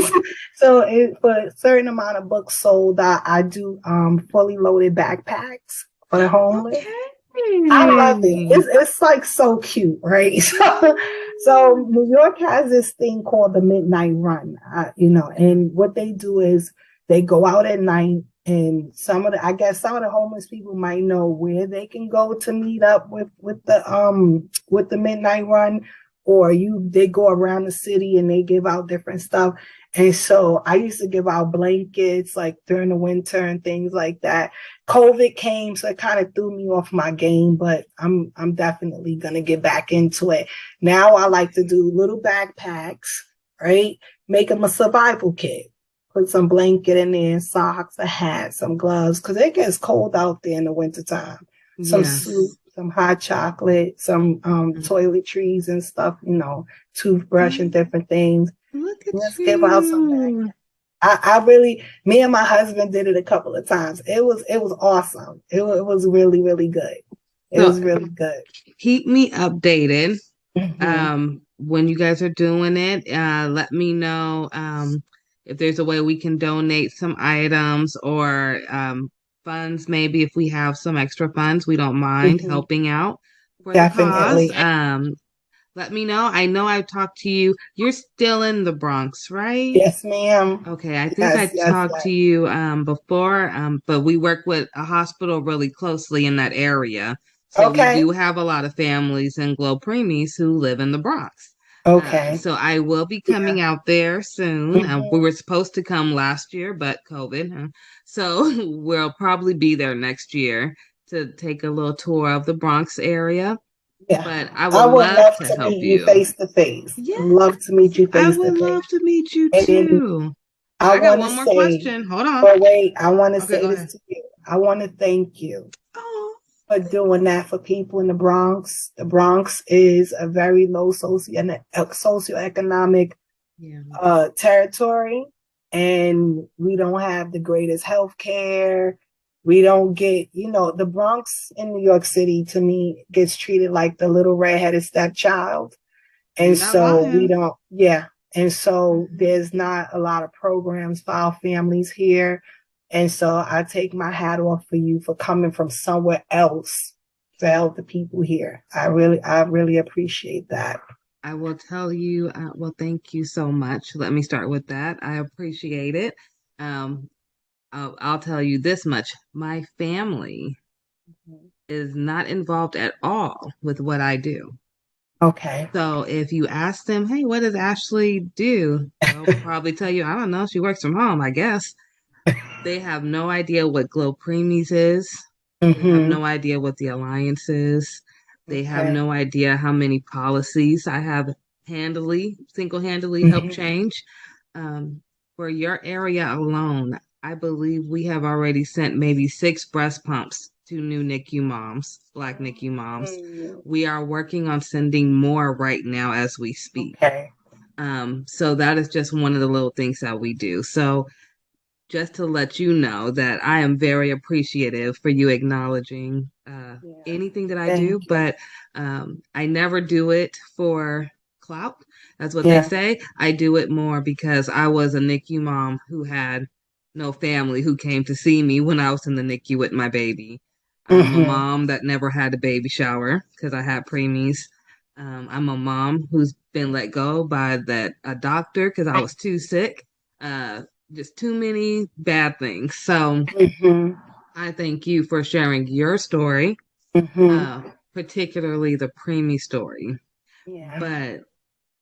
So for a certain amount of books sold, I do fully loaded backpacks for the homeless. Okay. I love it. It's like so cute, right? So New York has this thing called the Midnight Run, and what they do is they go out at night, and some of the homeless people might know where they can go to meet up with the Midnight Run, or they go around the city and they give out different stuff. And so I used to give out blankets like during the winter and things like that. COVID came, so it kind of threw me off my game, but I'm definitely gonna get back into it. Now I like to do little backpacks, right? Make them a survival kit. Put some blanket in there, socks, a hat, some gloves, because it gets cold out there in the wintertime. Some soup, some hot chocolate, some toiletries and stuff, toothbrush and different things. Look at Let's give out some. Me and my husband did it a couple of times. It was awesome. It was really, really good. It was really good. Keep me updated. When you guys are doing it, let me know if there's a way we can donate some items or funds. Maybe if we have some extra funds, we don't mind helping out for Definitely. the cause. Let me know. I know I've talked to you. You're still in the Bronx, right? Yes, ma'am. Okay, I think I talked to you before, but we work with a hospital really closely in that area. So we do have a lot of families in Glo Preemies who live in the Bronx. Okay. So I will be coming out there soon. We were supposed to come last year, but COVID. So we'll probably be there next year to take a little tour of the Bronx area. Yeah. But I would love to help meet you face to face. Love to meet you face to face. I would love to meet you too. I got one more question. Hold on. But wait, I want to say this to you. I want to thank you for doing that for people in the Bronx. The Bronx is a very low socioeconomic territory, and we don't have the greatest health care. We don't get, the Bronx in New York City, to me, gets treated like the little redheaded stepchild. And so And so there's not a lot of programs for our families here. And so I take my hat off for you for coming from somewhere else to help the people here. I really appreciate that. I will tell you, thank you so much. Let me start with that. I appreciate it. I'll tell you this much. My family is not involved at all with what I do. Okay. So if you ask them, hey, what does Ashley do? They'll probably tell you, I don't know. She works from home, I guess. They have no idea what Glo Preemies is. They have no idea what the Alliance is. They have no idea how many policies I have single-handedly helped change. For your area alone, I believe we have already sent maybe 6 breast pumps to new NICU moms, Black NICU moms. We are working on sending more right now as we speak. Okay. So that is just one of the little things that we do. So just to let you know that I am very appreciative for you acknowledging anything that I do, but I never do it for clout. That's what they say. I do it more because I was a NICU mom who had no family who came to see me when I was in the NICU with my baby. I'm a mom that never had a baby shower because I had preemies. I'm a mom who's been let go by a doctor because I was too sick. Just too many bad things. So I thank you for sharing your story, particularly the preemie story. Yeah. But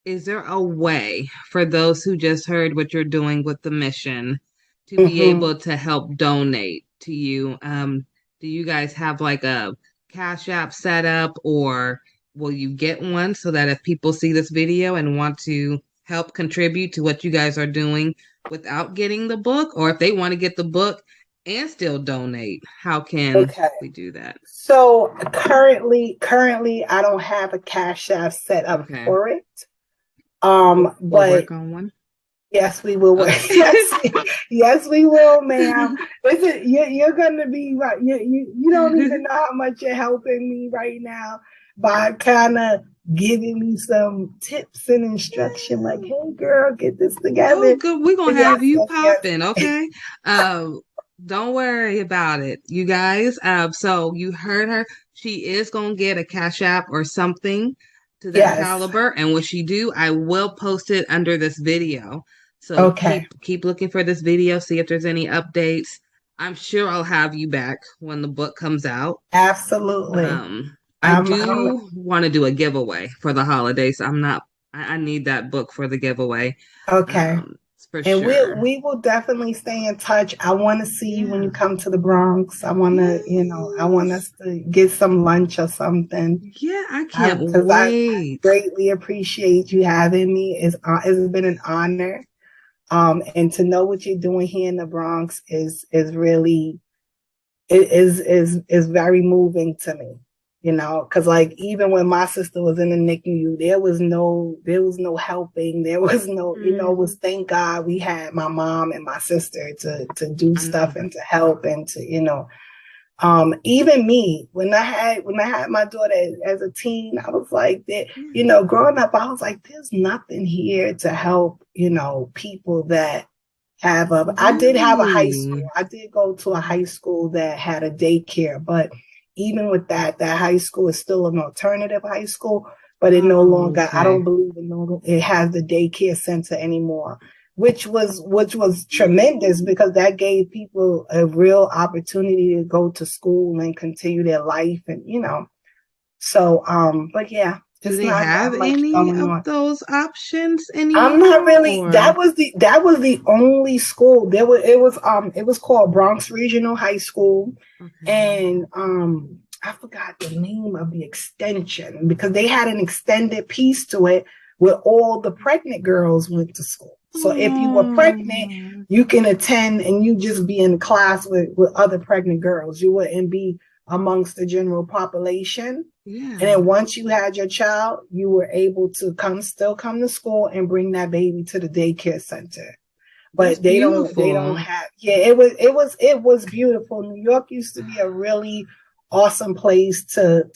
is there a way for those who just heard what you're doing with the mission to be able to help donate to you? Do you guys have like a Cash App set up, or will you get one so that if people see this video and want to help contribute to what you guys are doing without getting the book, or if they want to get the book and still donate, how can we do that? So currently I don't have a Cash App set up for it. We'll but work on one. Yes, we will. Yes, we will, ma'am. Listen, you're gonna be right. You don't even know how much you're helping me right now by kind of giving me some tips and instruction. Like, hey, girl, get this together. Oh, good. We're gonna have you popping, okay? Don't worry about it, you guys. So you heard her. She is gonna get a Cash App or something to that caliber, and what she do, I will post it under this video. So keep looking for this video, see if there's any updates. I'm sure I'll have you back when the book comes out. Absolutely. I do want to do a giveaway for the holidays. I need that book for the giveaway. Okay. For and sure. we will definitely stay in touch. I want to see you when you come to the Bronx. I want to, I want us to get some lunch or something. Yeah, I can't wait. I greatly appreciate you having me. It's been an honor. And to know what you're doing here in the Bronx is really, it is very moving to me. Because like even when my sister was in the NICU, there was no helping. There was no, it was thank God we had my mom and my sister to do stuff and to help and to, even me when I had my daughter as a teen, I was like that, growing up, I was like, there's nothing here to help, people that have I did have a high school. I did go to a high school that had a daycare, but even with that high school is still an alternative high school, but it no longer, I don't believe it has the daycare center anymore, which was tremendous because that gave people a real opportunity to go to school and continue their life and, so, but yeah. Do they have any of those options anymore? I'm not really. That was the only school. It was called Bronx Regional High School, and I forgot the name of the extension because they had an extended piece to it where all the pregnant girls went to school. So if you were pregnant, you can attend and you just be in class with other pregnant girls. You wouldn't be amongst the general population. Yeah. And then once you had your child, you were able to still come to school and bring that baby to the daycare center. But they don't have, it was beautiful. New York used to be a really awesome place to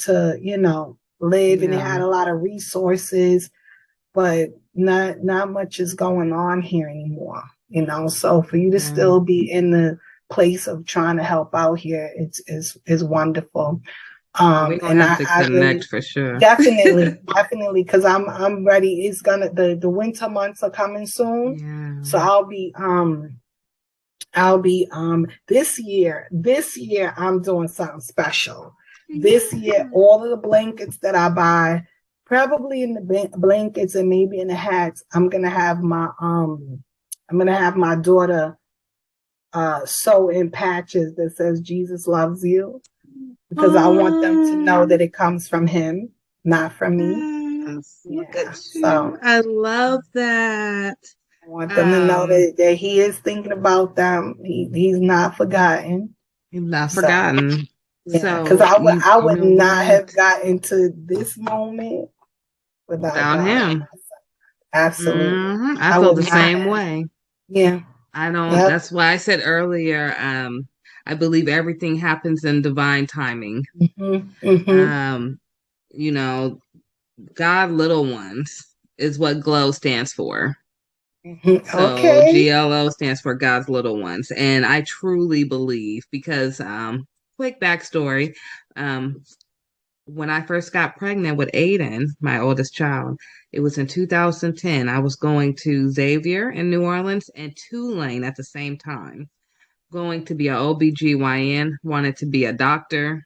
live, and it had a lot of resources, but not much is going on here anymore, so for you to still be in the place of trying to help out here, it's wonderful. We're gonna have to connect really, for sure. Definitely, because I'm ready. It's gonna the winter months are coming soon, so I'll be this year I'm doing something special. This year, all of the blankets that I buy, probably in the blankets and maybe in the hats, I'm gonna have my daughter sew in patches that says Jesus loves you. Because I want them to know that it comes from him, not from me. Yes, look at you. So, I love that. I want them to know that he is thinking about them. He's not forgotten. He's not forgotten. Yeah, because I would not have gotten to this moment without him. Absolutely. I feel the same way. Yeah. I don't. Yep. That's why I said earlier. I believe everything happens in divine timing. God little ones is what GLO stands for. So GLO stands for God's little ones. And I truly believe because quick backstory, when I first got pregnant with Aiden, my oldest child, it was in 2010. I was going to Xavier in New Orleans and Tulane at the same time. Going to be an OBGYN, wanted to be a doctor.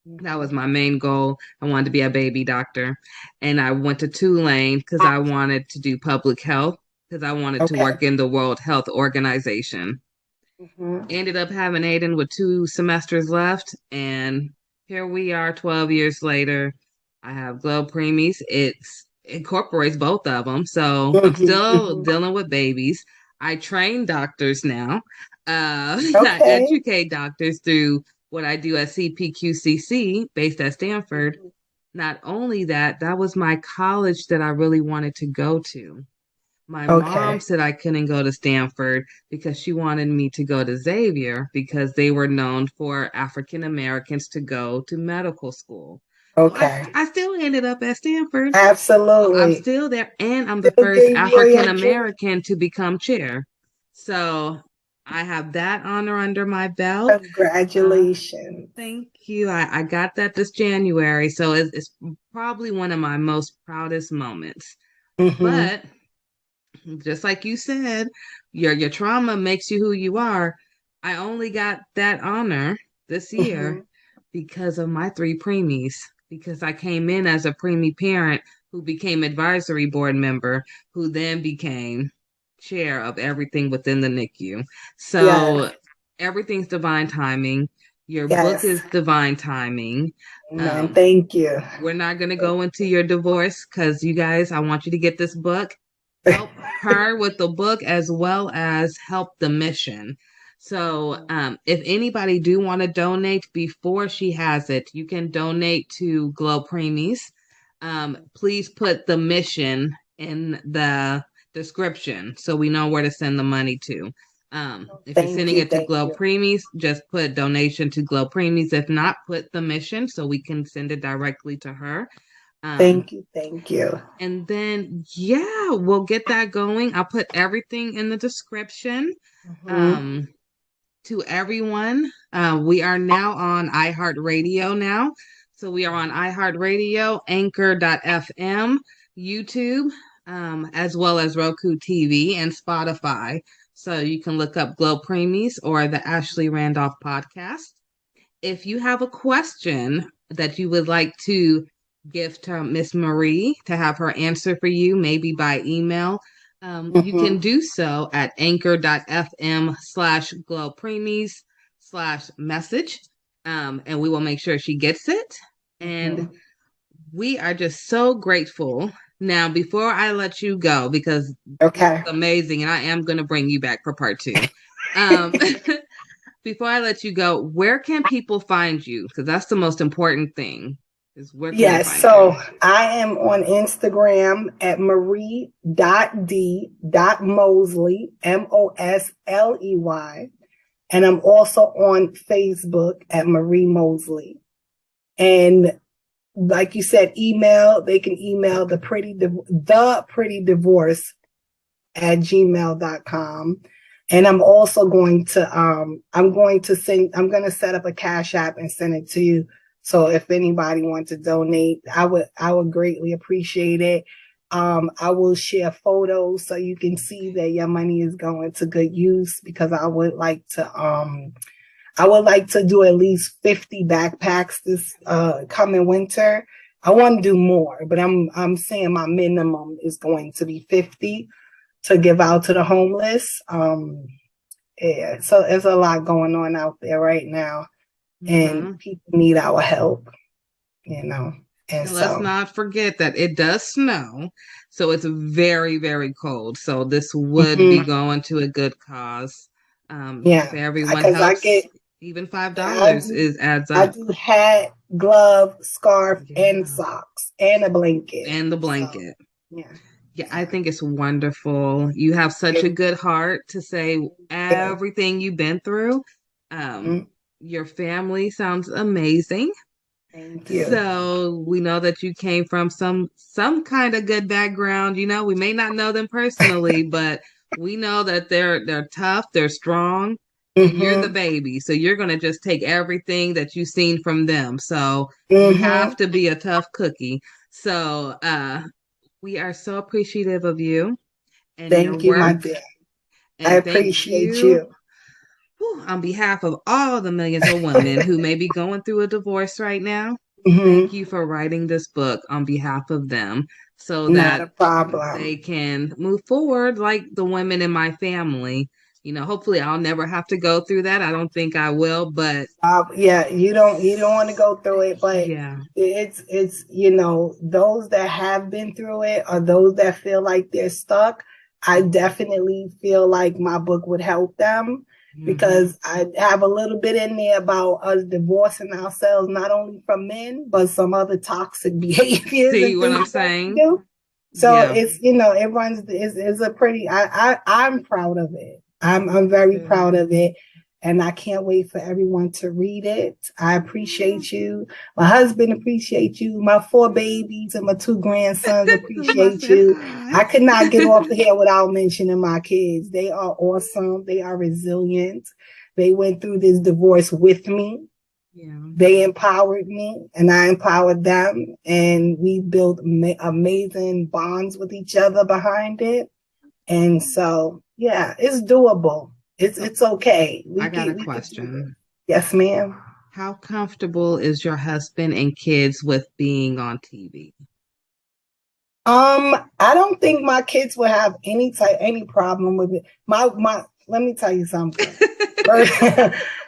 That was my main goal. I wanted to be a baby doctor. And I went to Tulane because I wanted to do public health because I wanted to work in the World Health Organization. Ended up having Aiden with 2 semesters left. And here we are 12 years later. I have GLO Preemies. It incorporates both of them. So I'm still dealing with babies. I train doctors now. I educate doctors through what I do at CPQCC based at Stanford. Not only that, that was my college that I really wanted to go to. My Okay. mom said I couldn't go to Stanford because she wanted me to go to Xavier because they were known for African Americans to go to medical school. So Okay. I still ended up at Stanford. Absolutely. I'm still there, and I'm the Still first gave you African your dream. American to become chair. So I have that honor under my belt. Congratulations. Thank you. I got that this January, so it's probably one of my most proudest moments. Mhm. But just like you said, your trauma makes you who you are. I only got that honor this year because of my 3 preemies, because I came in as a preemie parent who became advisory board member, who then became chair of everything within the NICU. So Yes. everything's divine timing. Your book Yes. is divine timing. Amen. Thank you. We're not going to go into your divorce because you guys, I want you to get this book. Help her with the book as well as help the mission. So if anybody do want to donate before she has it, you can donate to GLO Preemies. Please put the mission in the description so we know where to send the money to. If you're sending it to GLO Preemies, just put donation to GLO Preemies. If not, put the mission so we can send it directly to her. Thank you. Thank you. And then, yeah, we'll get that going. I'll put everything in the description. To everyone, we are now on iHeartRadio now. So we are on iHeartRadio, Anchor.fm, YouTube, as well as Roku TV and Spotify. So you can look up GLO Preemies or the Ashley Randolph podcast. If you have a question that you would like to give to Miss Marie to have her answer for you, maybe by email, you can do so at anchor.fm/Glo Preemies/message. And we will make sure she gets it. And we are just so grateful. Now, before I let you go, because it's amazing, and I am going to bring you back for part 2. Before I let you go, where can people find you? Because that's the most important thing. Is where can Yes, find so you? I am on Instagram at marie.d.mosley, Mosley. And I'm also on Facebook at Marie Mosley. And like you said, they can email the pretty divorce at gmail.com. And I'm also going to I'm going to set up a Cash App and send it to you. So if anybody wants to donate, I would greatly appreciate it. I will share photos so you can see that your money is going to good use, because I would like to do at least 50 backpacks this coming winter. I want to do more, but I'm saying my minimum is going to be 50 to give out to the homeless. Yeah, so there's a lot going on out there right now. And people need our help, And let's not forget that it does snow, so it's very, very cold. So this would be going to a good cause. If everyone helps, even $5 adds up. I do hat, glove, scarf, and socks, and a blanket. And the blanket. So, yeah, I think it's wonderful. You have such a good heart to say everything you've been through. Your family sounds amazing. Thank you. So we know that you came from some kind of good background. We may not know them personally, but we know that they're tough, they're strong, and you're the baby. So you're gonna just take everything that you've seen from them. So you have to be a tough cookie. So we are so appreciative of you and thank your you, my work. dear. And I appreciate you. On behalf of all the millions of women who may be going through a divorce right now, thank you for writing this book on behalf of them, so that they can move forward like the women in my family. Hopefully I'll never have to go through that. I don't think I will, but you don't want to go through it, but it's those that have been through it, or those that feel like they're stuck, I definitely feel like my book would help them. Because I have a little bit in there about us divorcing ourselves, not only from men, but some other toxic behaviors. See what I'm saying? So it's, it runs, it's a pretty, I'm proud of it. I'm very proud of it. And I can't wait for everyone to read it. I appreciate you. My husband appreciates you. My 4 babies and my 2 grandsons appreciate you. I could not get off the here without mentioning my kids. They are awesome. They are resilient. They went through this divorce with me. Yeah. They empowered me and I empowered them. And we built amazing bonds with each other behind it. And so, yeah, it's doable. It's okay. I got a question. Yes, ma'am. How comfortable is your husband and kids with being on TV? I don't think my kids will have any problem with it. Let me tell you something.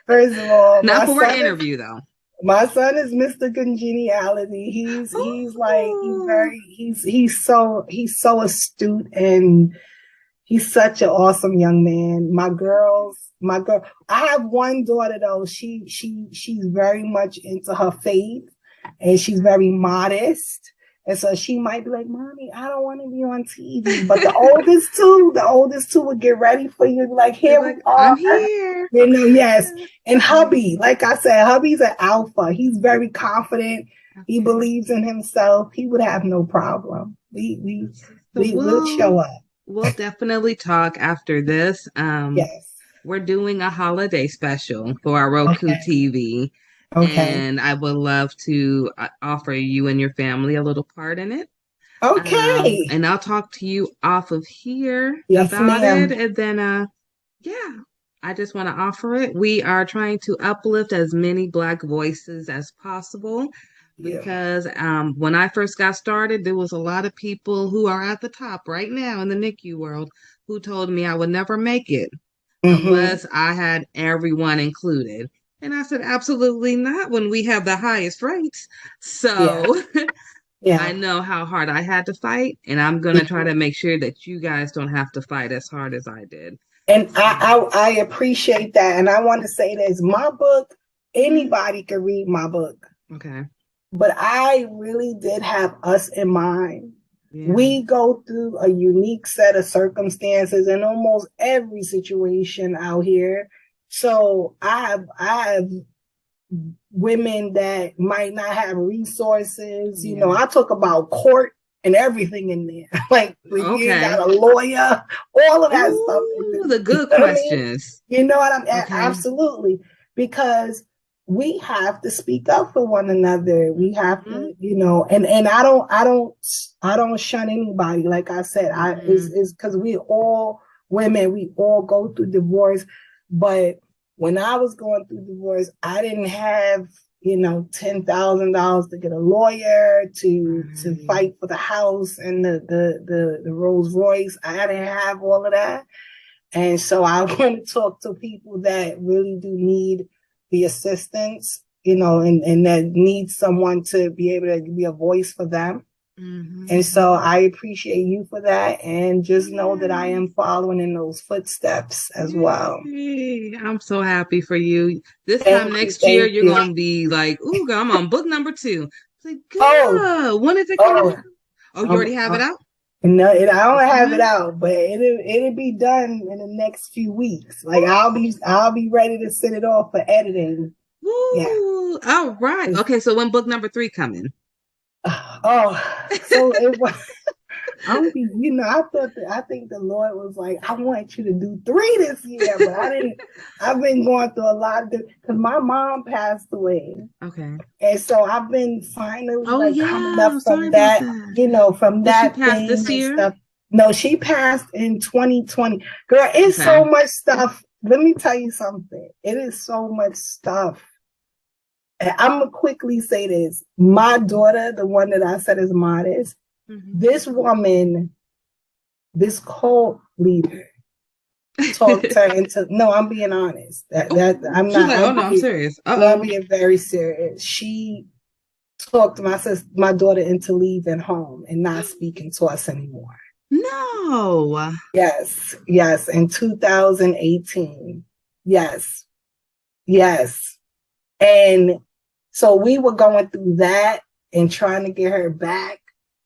First of all, not for an interview though. My son is Mr. Congeniality. He's so astute, and he's such an awesome young man. My girl, I have one daughter though. She's very much into her faith, and she's very modest. And so she might be like, "Mommy, I don't want to be on TV." But the oldest two would get ready for you. Like, here we are. I'm here. Yes. And hubby, like I said, hubby's an alpha. He's very confident. He believes in himself. He would have no problem. We'll show up. We'll definitely talk after this. Yes. We're doing a holiday special for our Roku TV. Okay. And I would love to offer you and your family a little part in it. Okay. And I'll talk to you off of here about it. And then, I just want to offer it. We are trying to uplift as many Black voices as possible. Because when I first got started, there was a lot of people who are at the top right now in the NICU world who told me I would never make it unless I had everyone included. And I said, absolutely not when we have the highest rates. So I know how hard I had to fight, and I'm going to try to make sure that you guys don't have to fight as hard as I did. And I appreciate that. And I want to say this, my book, anybody can read my book. Okay. But I really did have us in mind. Yeah. We go through a unique set of circumstances in almost every situation out here. So I have women that might not have resources. You know, I talk about court and everything in there. Like when you got a lawyer, all of that stuff. The good questions. You know what I mean? Okay. Absolutely. Because we have to speak up for one another. We have to, and I don't shun anybody. Like I said, it's because we all women, we all go through divorce. But when I was going through divorce, I didn't have, $10,000 to get a lawyer to fight for the house and the Rolls Royce. I didn't have all of that. And so I want to talk to people that really do need the assistance, and that needs someone to be able to be a voice for them. And so I appreciate you for that, and just know that I am following in those footsteps as well. I'm so happy for you. This time next year, you're going to be like, ooh, I'm on book number 2. It's like, when is it coming out? Oh, you already have it out? No, I don't have it out, but it'll be done in the next few weeks. Like I'll be ready to send it off for editing. Ooh, all right. Okay, so when book number 3 coming? So it was. I think the Lord was like, I want you to do 3 this year, but I didn't. I've been going through a lot of because my mom passed away. Okay. And so I've been finally coming up from that, from that. Did she pass this year? Stuff. No, she passed in 2020. Girl, it's so much stuff. Let me tell you something. It is so much stuff. And I'm gonna quickly say this. My daughter, the one that I said is modest, this woman, this cult leader, talked her into. No, I'm being honest. I'm not. I'm serious. I'm being very serious. She talked my daughter into leaving home and not speaking to us anymore. No. Yes. In 2018. Yes. And so we were going through that and trying to get her back.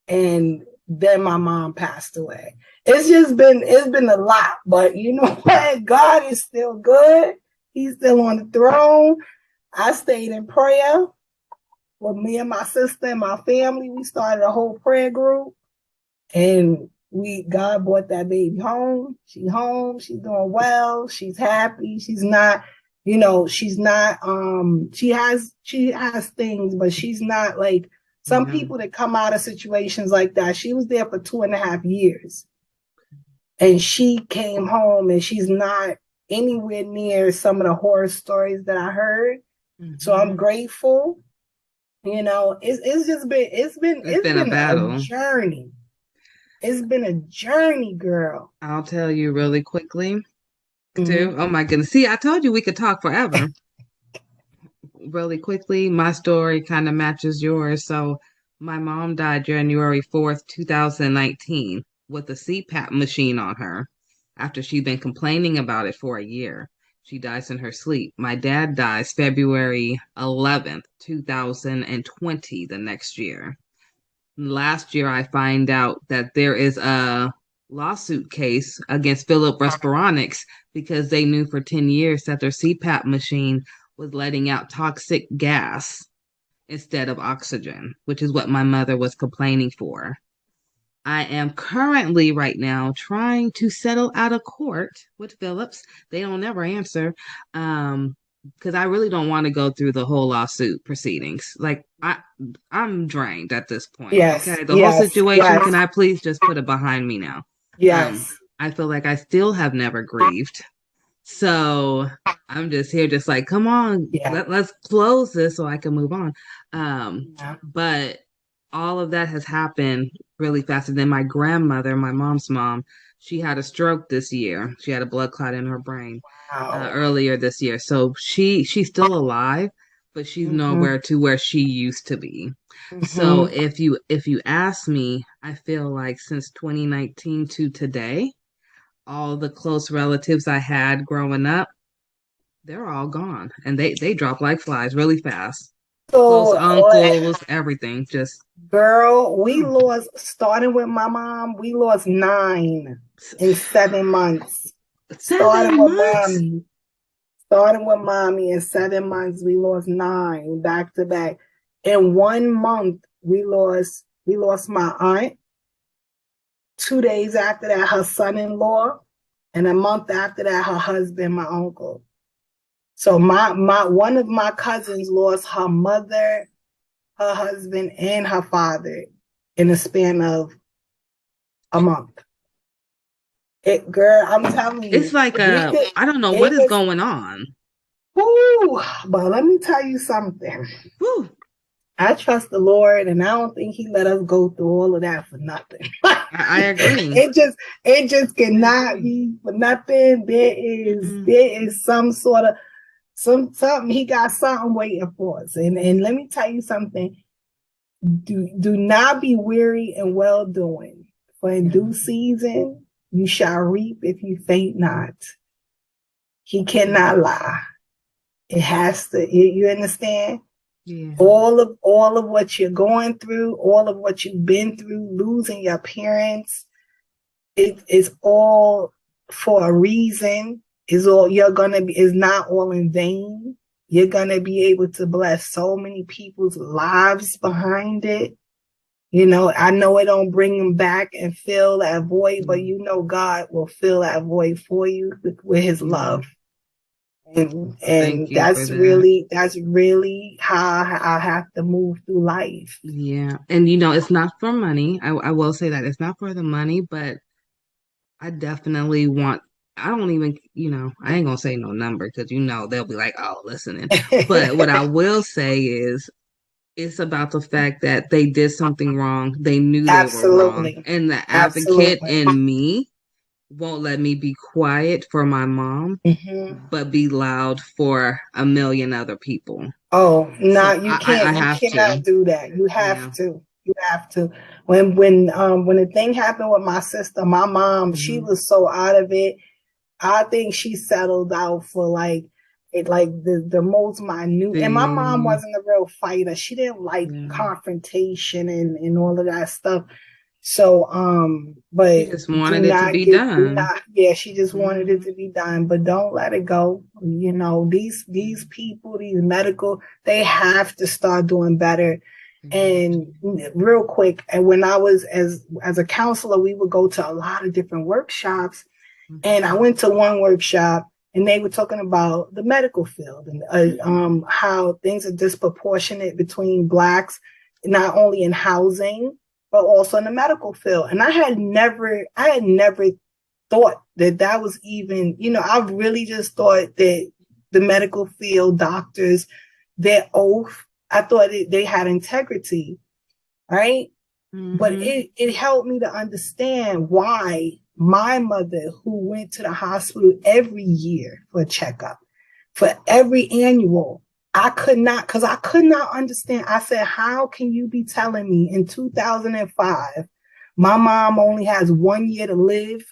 And then my mom passed away. It's been a lot, but you know what? God is still good. He's still on the throne. I stayed in prayer with me and my sister and my family. We started a whole prayer group, and God brought that baby home. She's home. She's doing well. She's happy. She's not, she's not, she has things, but she's not like some people that come out of situations like that. She was there for 2.5 years, and she came home, and she's not anywhere near some of the horror stories that I heard. So I'm grateful. It's been a battle. A journey. It's been a journey, girl. I'll tell you really quickly, too. Oh my goodness. See, I told you we could talk forever. Really quickly, my story kind of matches yours. So my mom died January 4th, 2019 with a CPAP machine on her after she'd been complaining about it for a year. She dies in her sleep. My dad dies February 11th, 2020, the next year. Last year, I find out that there is a lawsuit case against Philip Respironics because they knew for 10 years that their CPAP machine was letting out toxic gas instead of oxygen, which is what my mother was complaining for. I am currently right now trying to settle out of court with Phillips. They don't ever answer. Because I really don't want to go through the whole lawsuit proceedings. Like I'm drained at this point. Yes. Okay. The whole situation, can I please just put it behind me now? Yes. I feel like I still have never grieved. So I'm just here just like, come on, let's close this so I can move on. But all of that has happened really fast. And then my grandmother, my mom's mom, she had a stroke this year. She had a blood clot in her brain earlier this year. So she's still alive, but she's nowhere to where she used to be. So if you ask me, I feel like since 2019 to today, all the close relatives I had growing up, they're all gone, and they drop like flies really fast. Close uncles, everything. Just girl, we lost, starting with my mom, we lost 9 in 7 months. Starting with mommy in 7 months, we lost 9 back to back. In 1 month, we lost my aunt. 2 days after that, her son-in-law, and a month after that, her husband, my uncle. So one of my cousins lost her mother, her husband, and her father in a span of a month. Girl, I'm telling you, it's like I don't know what is going on. Woo, but let me tell you something. Woo. I trust the Lord, and I don't think He let us go through all of that for nothing. I agree. It just cannot be for nothing. There is some sort of something. He got something waiting for us. And let me tell you something. Do not be weary in well doing, for in due season you shall reap if you faint not. He cannot lie. It has to. You understand? Yeah. All of what you're going through, all of what you've been through, losing your parents, it is all for a reason. Is not all in vain. You're gonna be able to bless so many people's lives behind it. I know it don't bring them back and fill that void, but God will fill that void for you with His love. And that's really how I have to move through life. Yeah. And it's not for money. I will say that it's not for the money, but I definitely I don't even, I ain't gonna say no number because they'll be like, oh, listening. But what I will say is it's about the fact that they did something wrong. They knew they were wrong. And the advocate in me won't let me be quiet for my mom, but be loud for a million other people. Oh, no, you can't. You cannot do that. You have to. You have to. When the thing happened with my sister, my mom, she was so out of it. I think she settled out for the most minute. And my mom wasn't a real fighter. She didn't like confrontation and all of that stuff. So, but She just wanted it to be done. she just wanted it to be done, but don't let it go. You know, these people, these medical, they have to start doing better. And real quick, and when I was as a counselor, we would go to a lot of different workshops. And I went to one workshop and they were talking about the medical field and how things are disproportionate between Blacks, not only in housing, but also in the medical field. And I had never thought that was even, you know, I really just thought that the medical field, doctors, their oath, I thought they had integrity, right? But it helped me to understand why my mother, who went to the hospital every year for a checkup, for every annual, I could not understand. I said, how can you be telling me in 2005, my mom only has 1 year to live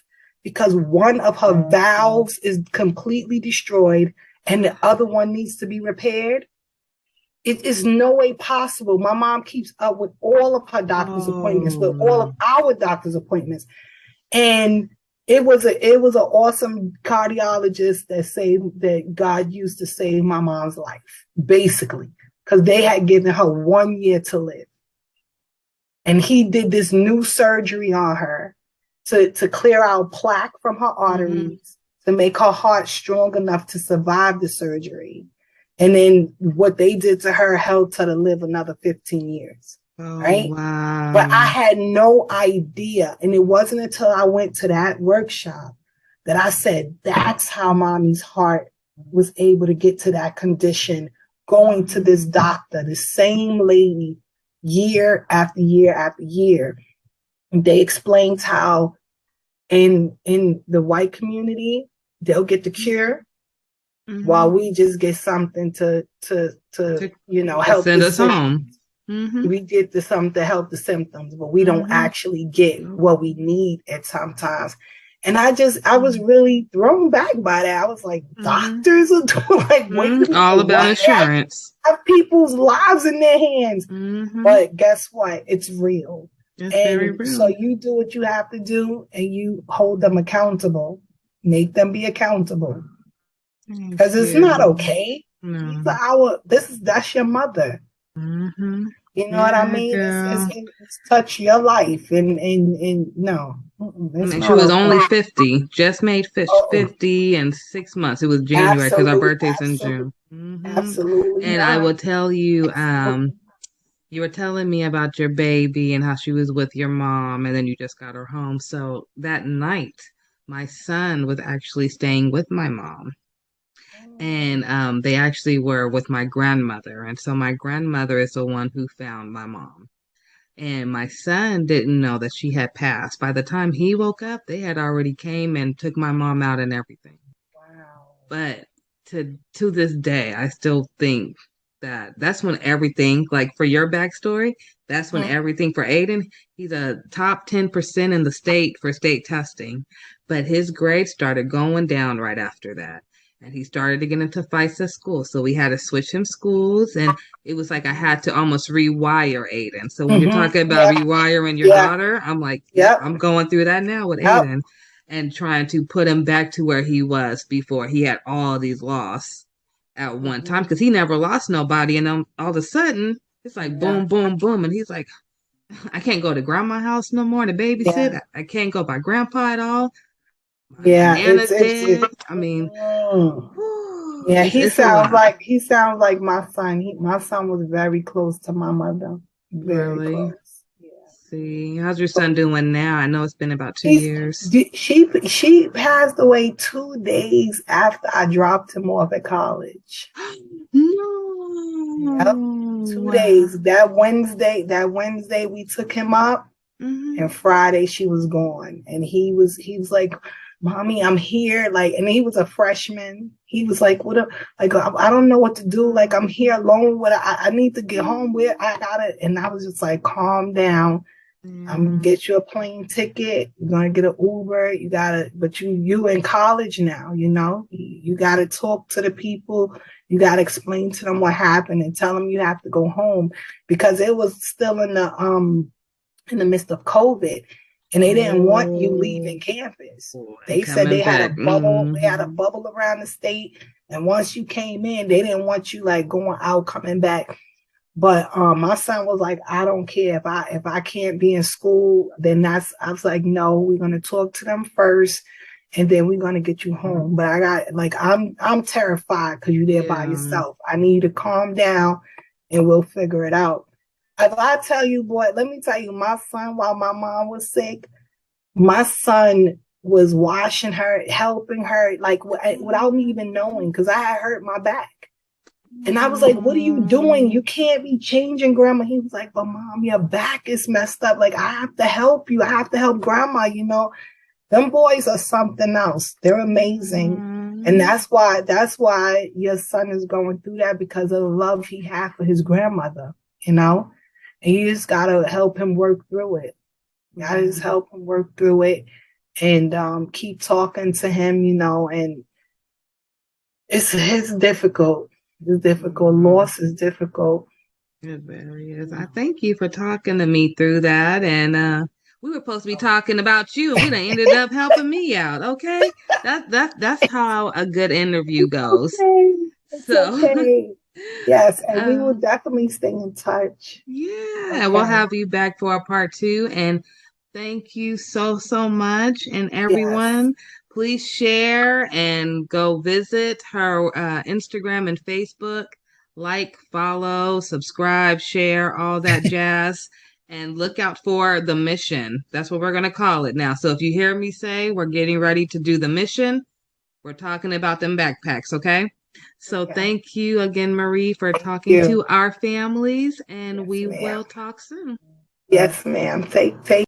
because one of her valves is completely destroyed and the other one needs to be repaired? It is no way possible. My mom keeps up with all of her doctor's appointments, with all of our doctor's appointments. And it was an awesome cardiologist that God used to save my mom's life, basically, because they had given her 1 year to live. And he did this new surgery on her to clear out plaque from her arteries, to make her heart strong enough to survive the surgery. And then what they did to her helped her to live another 15 years. Right? Wow. But I had no idea. And it wasn't until I went to that workshop that I said, that's how mommy's heart was able to get to that condition, going to this doctor, the same lady, year after year after year. And they explained how in the white community, they'll get the cure, while we just get something to you know, help send us home. We get something to help the symptoms, but we don't actually get what we need at sometimes. And I was really thrown back by that. I was like, doctors are doing like all about insurance. Have people's lives in their hands. But guess what? It's real. It's very real. So you do what you have to do and you hold them accountable. Make them be accountable. Because it's not okay. That's your mother. You know what I mean? It's touch your life and no. And she was only 50, just made 50 in 6 months. It was January because our birthday's in June. Absolutely. And I will tell you, you were telling me about your baby and how she was with your mom and then you just got her home. So that night, my son was actually staying with my mom. And they actually were with my grandmother. And so my grandmother is the one who found my mom. And my son didn't know that she had passed. By the time he woke up, they had already came and took my mom out and everything. Wow. But to this day, I still think that's when everything, like for your backstory, that's when everything for Aiden, he's a top 10% in the state for state testing. But his grades started going down right after that. And he started to get into fights at school. So we had to switch him schools. And it was like I had to almost rewire Aiden. So when you're talking about rewiring your daughter, I'm like, I'm going through that now with Aiden and trying to put him back to where he was before he had all these losses at one time. Because he never lost nobody. And then all of a sudden, it's like boom, boom, boom. And he's like, I can't go to grandma's house no more to babysit. I can't go by grandpa at all. I mean, he sounds like my son. My son was very close to my mother. Very close. See, how's your son doing now? I know it's been about 2 years. She passed away 2 days after I dropped him off at college. No. Yep. 2 days. That Wednesday we took him up, and Friday she was gone. And he was like, Mommy, I'm here. Like, and he was a freshman. He was like, I don't know what to do. Like, I'm here alone. I need to get home with. And I was just like, calm down. I'm gonna get you a plane ticket. You're gonna get an Uber. But you in college now, you know, you gotta talk to the people. You gotta explain to them what happened and tell them you have to go home because it was still in in the midst of COVID, and they didn't want you leaving campus. They said they had a bubble. They had a bubble around the state, and once you came in, they didn't want you like going out, coming back. But my son was like, I don't care if I can't be in school, then I was like, no, we're gonna talk to them first, and then we're gonna get you home. But I got like I'm terrified because you're there by yourself. I need you to calm down, and we'll figure it out. If I tell you, boy, let me tell you, my son, while my mom was sick, my son was washing her, helping her, like without me even knowing, because I had hurt my back. And I was like, what are you doing? You can't be changing grandma. He was like, but mom, your back is messed up. Like, I have to help you. I have to help grandma, you know. Them boys are something else. They're amazing. And that's why your son is going through that, because of the love he had for his grandmother, you know. And you just gotta help him work through it. You gotta just help him work through it and keep talking to him, you know, and it's difficult. It's difficult. Loss is difficult. It really is. I thank you for talking to me through that. And we were supposed to be talking about you, and we done ended up helping me out. Okay, that's how a good interview goes. It's okay. Yes, and we will definitely stay in touch. Yeah, we'll have you back for a part 2. And thank you so much. And everyone, please share and go visit her Instagram and Facebook. Like, follow, subscribe, share, all that jazz. And look out for the mission. That's what we're going to call it now. So if you hear me say we're getting ready to do the mission, we're talking about them backpacks, okay? So thank you again, Marie, for talking to our families, and we will talk soon. Yes, ma'am. Take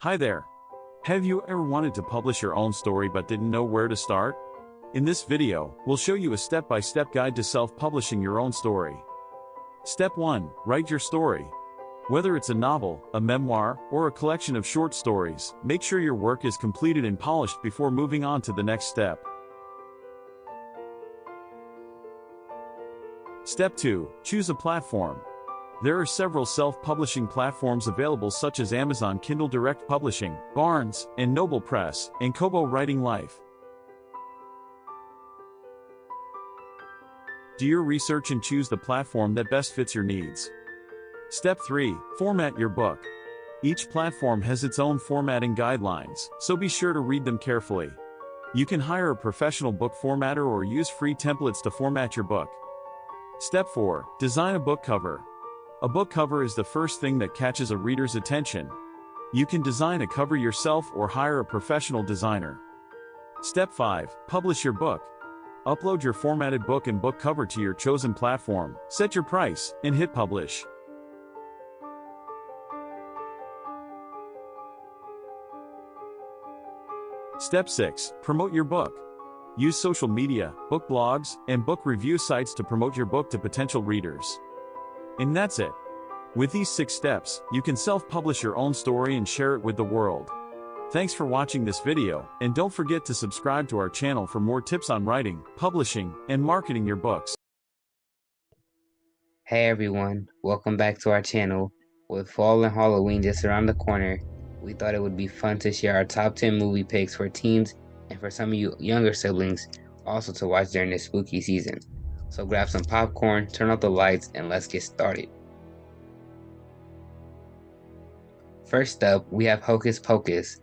Hi there. Have you ever wanted to publish your own story but didn't know where to start? In this video, we'll show you a step-by-step guide to self-publishing your own story. Step 1. Write your story. Whether it's a novel, a memoir, or a collection of short stories, make sure your work is completed and polished before moving on to the next step. Step 2. Choose a platform. There are several self-publishing platforms available such as Amazon Kindle Direct Publishing, Barnes & Noble Press, and Kobo Writing Life. Do your research and choose the platform that best fits your needs. Step 3. Format your book. Each platform has its own formatting guidelines, so be sure to read them carefully. You can hire a professional book formatter or use free templates to format your book. Step 4. Design a book cover. A book cover is the first thing that catches a reader's attention. You can design a cover yourself or hire a professional designer. Step 5. Publish your book. Upload your formatted book and book cover to your chosen platform, set your price, and hit publish. Step 6. Promote your book. Use social media, book blogs, and book review sites to promote your book to potential readers. And that's it. With these 6 steps, you can self-publish your own story and share it with the world. Thanks for watching this video, and don't forget to subscribe to our channel for more tips on writing, publishing, and marketing your books. Hey everyone, welcome back to our channel. With fall and Halloween just around the corner, we thought it would be fun to share our top 10 movie picks for teens and for some of you younger siblings also to watch during this spooky season. So grab some popcorn, turn off the lights, and let's get started. First up, we have Hocus Pocus.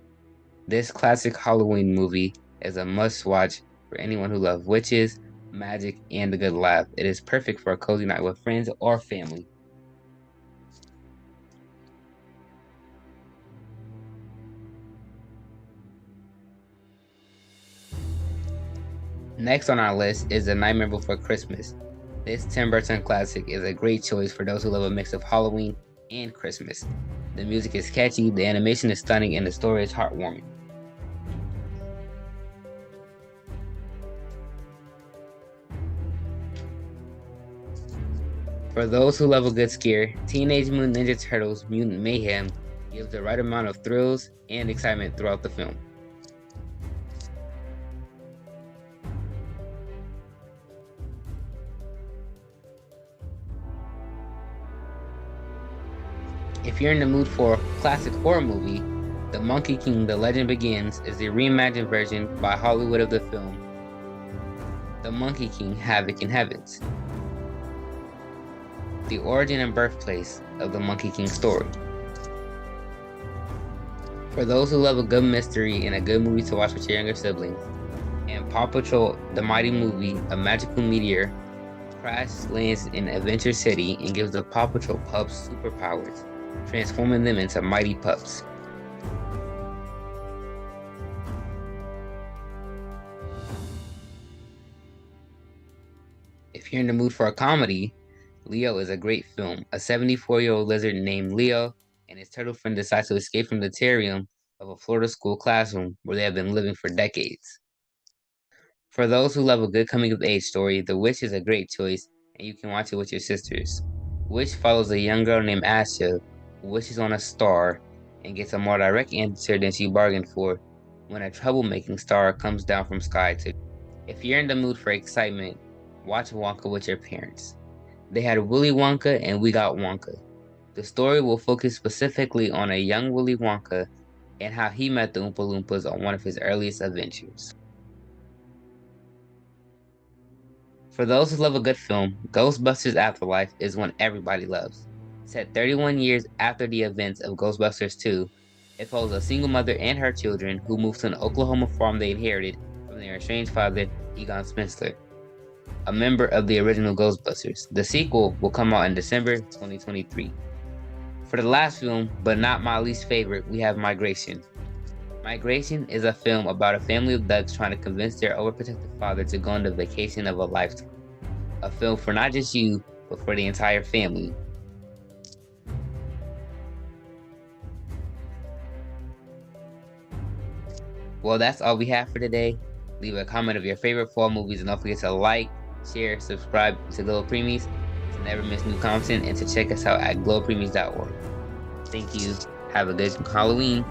This classic Halloween movie is a must-watch for anyone who loves witches, magic, and a good laugh. It is perfect for a cozy night with friends or family. Next on our list is The Nightmare Before Christmas. This Tim Burton classic is a great choice for those who love a mix of Halloween and Christmas. The music is catchy, the animation is stunning, and the story is heartwarming. For those who love a good scare, Teenage Mutant Ninja Turtles Mutant Mayhem gives the right amount of thrills and excitement throughout the film. If you're in the mood for a classic horror movie, The Monkey King: The Legend Begins is the reimagined version by Hollywood of the film The Monkey King: Havoc in Heavens, the origin and birthplace of the Monkey King story. For those who love a good mystery and a good movie to watch with your younger siblings, and Paw Patrol: The Mighty Movie, a magical meteor crash lands in Adventure City and gives the Paw Patrol pups superpowers, transforming them into mighty pups. If you're in the mood for a comedy, Leo is a great film. A 74-year-old lizard named Leo and his turtle friend decide to escape from the terrarium of a Florida school classroom where they have been living for decades. For those who love a good coming-of-age story, The Witch is a great choice, and you can watch it with your sisters. Witch follows a young girl named Asha who wishes on a star and gets a more direct answer than she bargained for when a troublemaking star comes down from sky to. If you're in the mood for excitement, watch Wonka with your parents. They had Willy Wonka and We Got Wonka. The story will focus specifically on a young Willy Wonka and how he met the Oompa Loompas on one of his earliest adventures. For those who love a good film, Ghostbusters Afterlife is one everybody loves. Set 31 years after the events of Ghostbusters 2, it follows a single mother and her children who move to an Oklahoma farm they inherited from their estranged father, Egon Spengler, a member of the original Ghostbusters. The sequel will come out in December 2023. For the last film, but not my least favorite, we have Migration. Migration is a film about a family of ducks trying to convince their overprotective father to go on the vacation of a lifetime. A film for not just you, but for the entire family. Well, that's all we have for today. Leave a comment of your favorite fall movies and don't forget to like, share, subscribe to GLO Preemies, to never miss new content and to check us out at glopreemies.org. Thank you. Have a good Halloween.